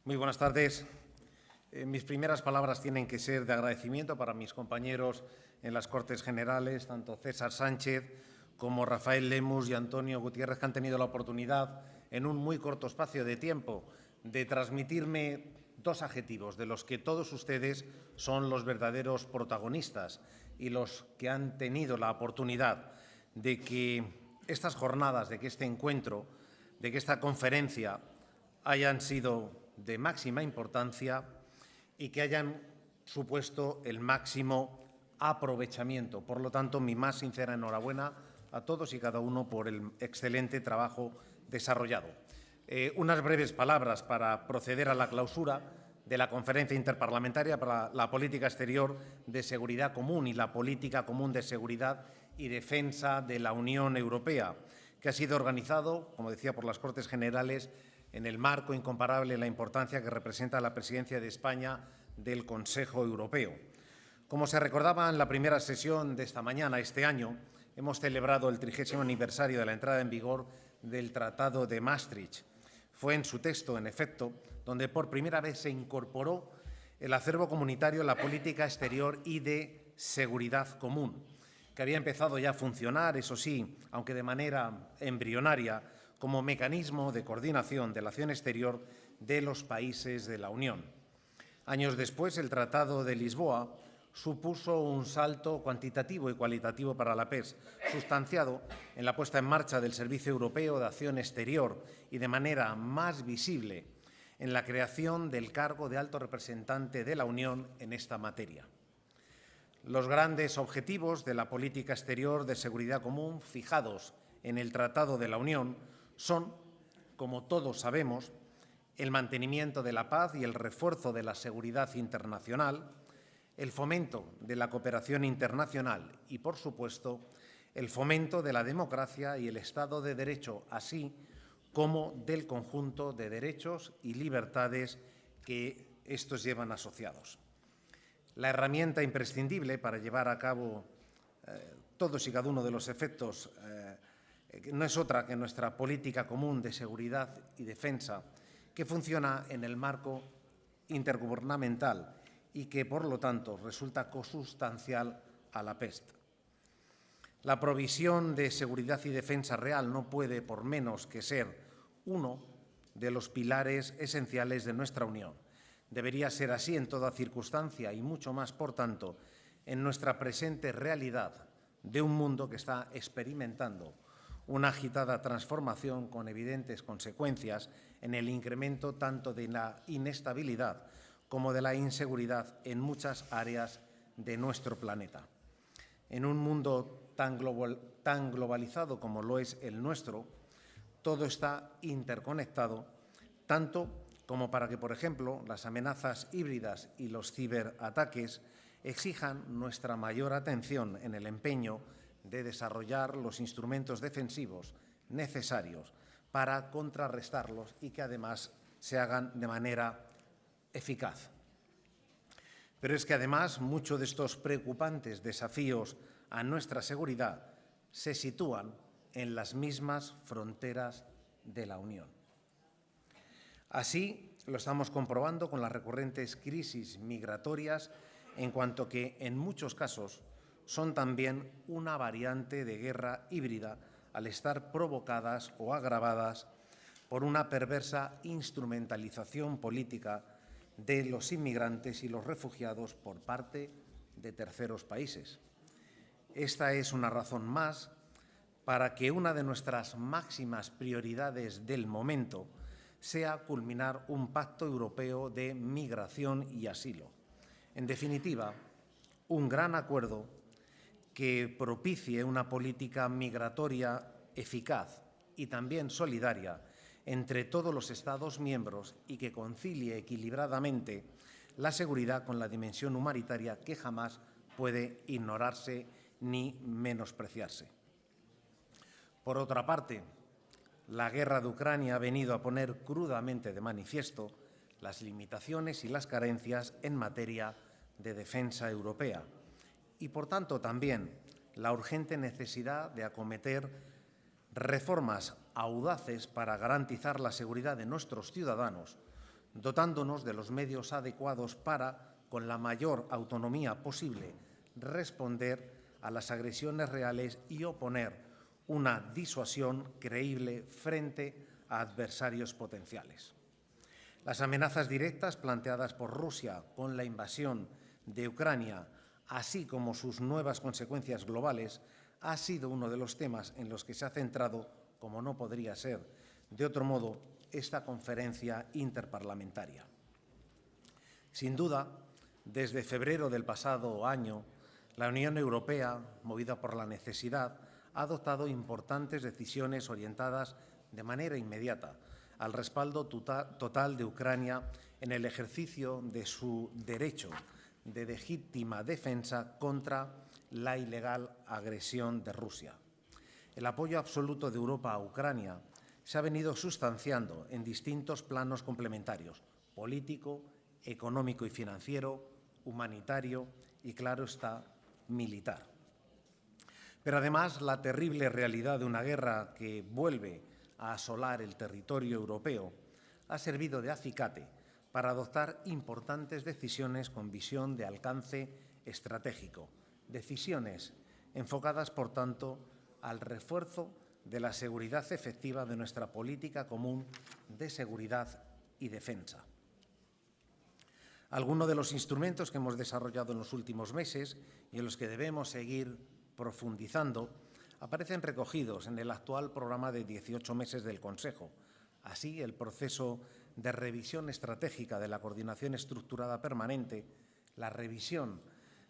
Muy buenas tardes. Mis primeras palabras tienen que ser de agradecimiento para mis compañeros en las Cortes Generales, tanto César Sánchez como Rafael Lemus y Antonio Gutiérrez, que han tenido la oportunidad, en un muy corto espacio de tiempo, de transmitirme dos adjetivos de los que todos ustedes son los verdaderos protagonistas y los que han tenido la oportunidad de que estas jornadas, de que este encuentro, de que esta conferencia hayan sido de máxima importancia y que hayan supuesto el máximo aprovechamiento. Por lo tanto, mi más sincera enhorabuena a todos y cada uno por el excelente trabajo desarrollado. Unas breves palabras para proceder a la clausura de la Conferencia Interparlamentaria para la Política Exterior de Seguridad Común y la Política Común de Seguridad y Defensa de la Unión Europea, que ha sido organizado, como decía, por las Cortes Generales en el marco incomparable de la importancia que representa la presidencia de España del Consejo Europeo. Como se recordaba en la primera sesión de esta mañana, este año, hemos celebrado el 30º aniversario de la entrada en vigor del Tratado de Maastricht. Fue en su texto, en efecto, donde por primera vez se incorporó el acervo comunitario en la política exterior y de seguridad común, que había empezado ya a funcionar, eso sí, aunque de manera embrionaria, como mecanismo de coordinación de la acción exterior de los países de la Unión. Años después, el Tratado de Lisboa supuso un salto cuantitativo y cualitativo para la PES, sustanciado en la puesta en marcha del Servicio Europeo de Acción Exterior y, de manera más visible, en la creación del cargo de alto representante de la Unión en esta materia. Los grandes objetivos de la política exterior de seguridad común fijados en el Tratado de la Unión son, como todos sabemos, el mantenimiento de la paz y el refuerzo de la seguridad internacional, el fomento de la cooperación internacional y, por supuesto, el fomento de la democracia y el Estado de Derecho, así como del conjunto de derechos y libertades que estos llevan asociados. La herramienta imprescindible para llevar a cabo todos y cada uno de los efectos no es otra que nuestra política común de seguridad y defensa, que funciona en el marco intergubernamental y que, por lo tanto, resulta consustancial a la PES. La provisión de seguridad y defensa real no puede, por menos que ser, uno de los pilares esenciales de nuestra Unión. Debería ser así en toda circunstancia y mucho más, por tanto, en nuestra presente realidad de un mundo que está experimentando una agitada transformación con evidentes consecuencias en el incremento tanto de la inestabilidad como de la inseguridad en muchas áreas de nuestro planeta. En un mundo tan globalizado como lo es el nuestro, todo está interconectado, tanto como para que, por ejemplo, las amenazas híbridas y los ciberataques exijan nuestra mayor atención en el empeño de desarrollar los instrumentos defensivos necesarios para contrarrestarlos y que además se hagan de manera eficaz. Pero es que además muchos de estos preocupantes desafíos a nuestra seguridad se sitúan en las mismas fronteras de la Unión. Así lo estamos comprobando con las recurrentes crisis migratorias, en cuanto que en muchos casos son también una variante de guerra híbrida al estar provocadas o agravadas por una perversa instrumentalización política de los inmigrantes y los refugiados por parte de terceros países. Esta es una razón más para que una de nuestras máximas prioridades del momento sea culminar un pacto europeo de migración y asilo. En definitiva, un gran acuerdo que propicie una política migratoria eficaz y también solidaria entre todos los Estados miembros y que concilie equilibradamente la seguridad con la dimensión humanitaria que jamás puede ignorarse ni menospreciarse. Por otra parte, la guerra de Ucrania ha venido a poner crudamente de manifiesto las limitaciones y las carencias en materia de defensa europea y, por tanto, también la urgente necesidad de acometer reformas audaces para garantizar la seguridad de nuestros ciudadanos, dotándonos de los medios adecuados para, con la mayor autonomía posible, responder a las agresiones reales y oponer una disuasión creíble frente a adversarios potenciales. Las amenazas directas planteadas por Rusia con la invasión de Ucrania, así como sus nuevas consecuencias globales, ha sido uno de los temas en los que se ha centrado, como no podría ser de otro modo, esta conferencia interparlamentaria. Sin duda, desde febrero del pasado año, la Unión Europea, movida por la necesidad, ha adoptado importantes decisiones orientadas de manera inmediata al respaldo total de Ucrania en el ejercicio de su derecho de legítima defensa contra la ilegal agresión de Rusia. El apoyo absoluto de Europa a Ucrania se ha venido sustanciando en distintos planos complementarios: político, económico y financiero, humanitario y, claro está, militar. Pero además, la terrible realidad de una guerra que vuelve a asolar el territorio europeo ha servido de acicate para adoptar importantes decisiones con visión de alcance estratégico, decisiones enfocadas, por tanto, al refuerzo de la seguridad efectiva de nuestra política común de seguridad y defensa. Algunos de los instrumentos que hemos desarrollado en los últimos meses y en los que debemos seguir profundizando aparecen recogidos en el actual programa de 18 meses del Consejo. Así, el proceso de revisión estratégica de la coordinación estructurada permanente, la revisión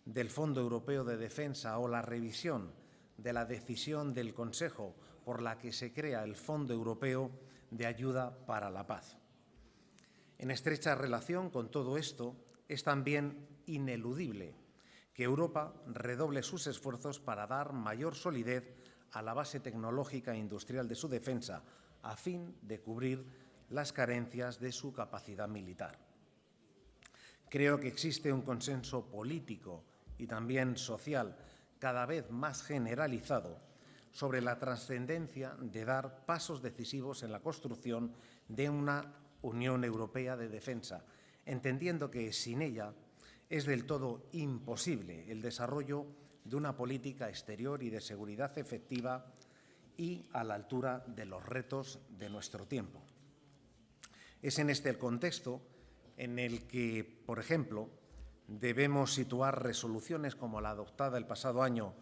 del Fondo Europeo de Defensa o la revisión de la decisión del Consejo por la que se crea el Fondo Europeo de Ayuda para la Paz. En estrecha relación con todo esto, es también ineludible que Europa redoble sus esfuerzos para dar mayor solidez a la base tecnológica e industrial de su defensa, a fin de cubrir las carencias de su capacidad militar. Creo que existe un consenso político y también social cada vez más generalizado sobre la trascendencia de dar pasos decisivos en la construcción de una Unión Europea de Defensa, entendiendo que sin ella es del todo imposible el desarrollo de una política exterior y de seguridad efectiva y a la altura de los retos de nuestro tiempo. Es en este el contexto en el que, por ejemplo, debemos situar resoluciones como la adoptada el pasado año,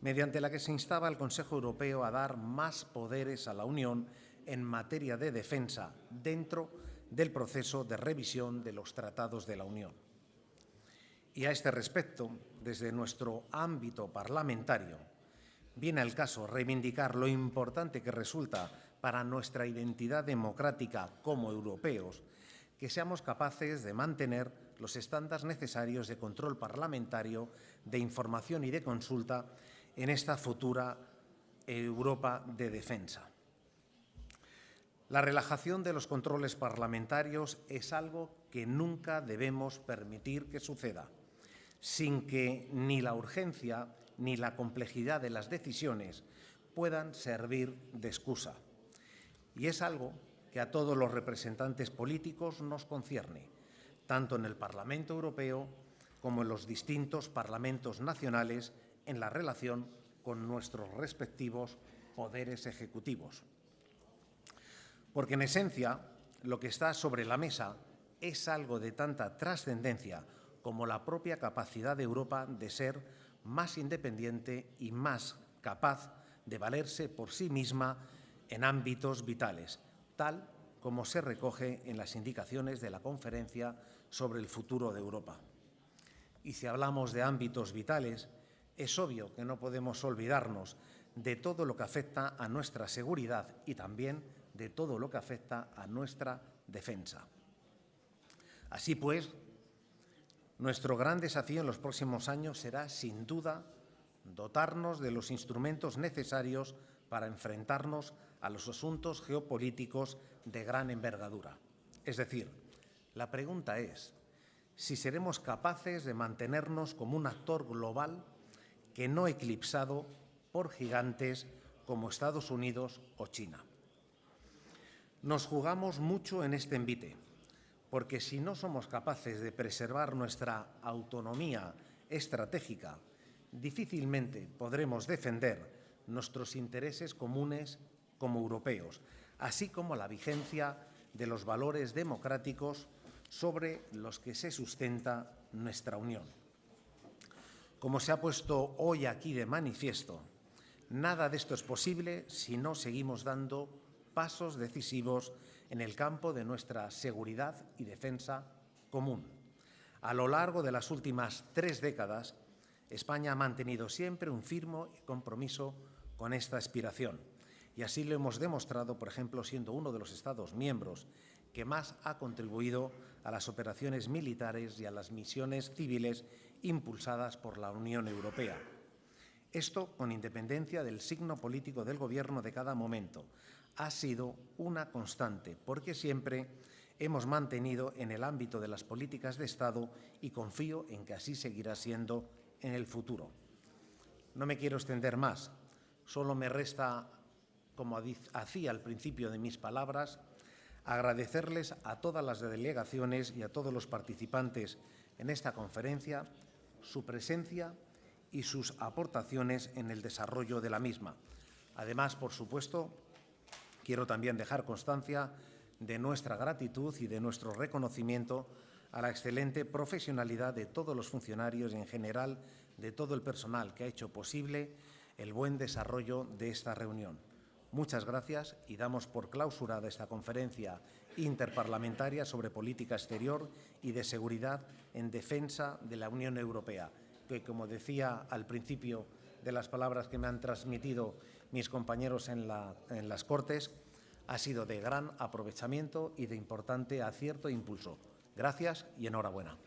mediante la que se instaba al Consejo Europeo a dar más poderes a la Unión en materia de defensa dentro del proceso de revisión de los tratados de la Unión. Y a este respecto, desde nuestro ámbito parlamentario, viene al caso reivindicar lo importante que resulta para nuestra identidad democrática como europeos que seamos capaces de mantener los estándares necesarios de control parlamentario, de información y de consulta en esta futura Europa de defensa. La relajación de los controles parlamentarios es algo que nunca debemos permitir que suceda, sin que ni la urgencia ni la complejidad de las decisiones puedan servir de excusa. Y es algo que a todos los representantes políticos nos concierne, tanto en el Parlamento Europeo como en los distintos parlamentos nacionales en la relación con nuestros respectivos poderes ejecutivos. Porque, en esencia, lo que está sobre la mesa es algo de tanta trascendencia como la propia capacidad de Europa de ser más independiente y más capaz de valerse por sí misma en ámbitos vitales, tal como se recoge en las indicaciones de la Conferencia sobre el Futuro de Europa. Y si hablamos de ámbitos vitales, es obvio que no podemos olvidarnos de todo lo que afecta a nuestra seguridad y también de todo lo que afecta a nuestra defensa. Así pues, nuestro gran desafío en los próximos años será, sin duda, dotarnos de los instrumentos necesarios para enfrentarnos a los asuntos geopolíticos de gran envergadura. Es decir, la pregunta es si seremos capaces de mantenernos como un actor global que no eclipsado por gigantes como Estados Unidos o China. Nos jugamos mucho en este envite, porque si no somos capaces de preservar nuestra autonomía estratégica, difícilmente podremos defender nuestros intereses comunes como europeos, así como la vigencia de los valores democráticos sobre los que se sustenta nuestra Unión. Como se ha puesto hoy aquí de manifiesto, nada de esto es posible si no seguimos dando pasos decisivos en el campo de nuestra seguridad y defensa común. A lo largo de las últimas 3 décadas, España ha mantenido siempre un firme compromiso con esta aspiración, y así lo hemos demostrado, por ejemplo, siendo uno de los Estados miembros que más ha contribuido a las operaciones militares y a las misiones civiles impulsadas por la Unión Europea. Esto, con independencia del signo político del Gobierno de cada momento, ha sido una constante, porque siempre hemos mantenido en el ámbito de las políticas de Estado y confío en que así seguirá siendo en el futuro. No me quiero extender más, solo me resta, como hacía al principio de mis palabras, agradecerles a todas las delegaciones y a todos los participantes en esta conferencia su presencia y sus aportaciones en el desarrollo de la misma. Además, por supuesto, quiero también dejar constancia de nuestra gratitud y de nuestro reconocimiento a la excelente profesionalidad de todos los funcionarios y, en general, de todo el personal que ha hecho posible el buen desarrollo de esta reunión. Muchas gracias y damos por clausurada esta conferencia interparlamentaria sobre política exterior y de seguridad en defensa de la Unión Europea, que, como decía al principio de las palabras que me han transmitido mis compañeros en las Cortes, ha sido de gran aprovechamiento y de importante acierto e impulso. Gracias y enhorabuena.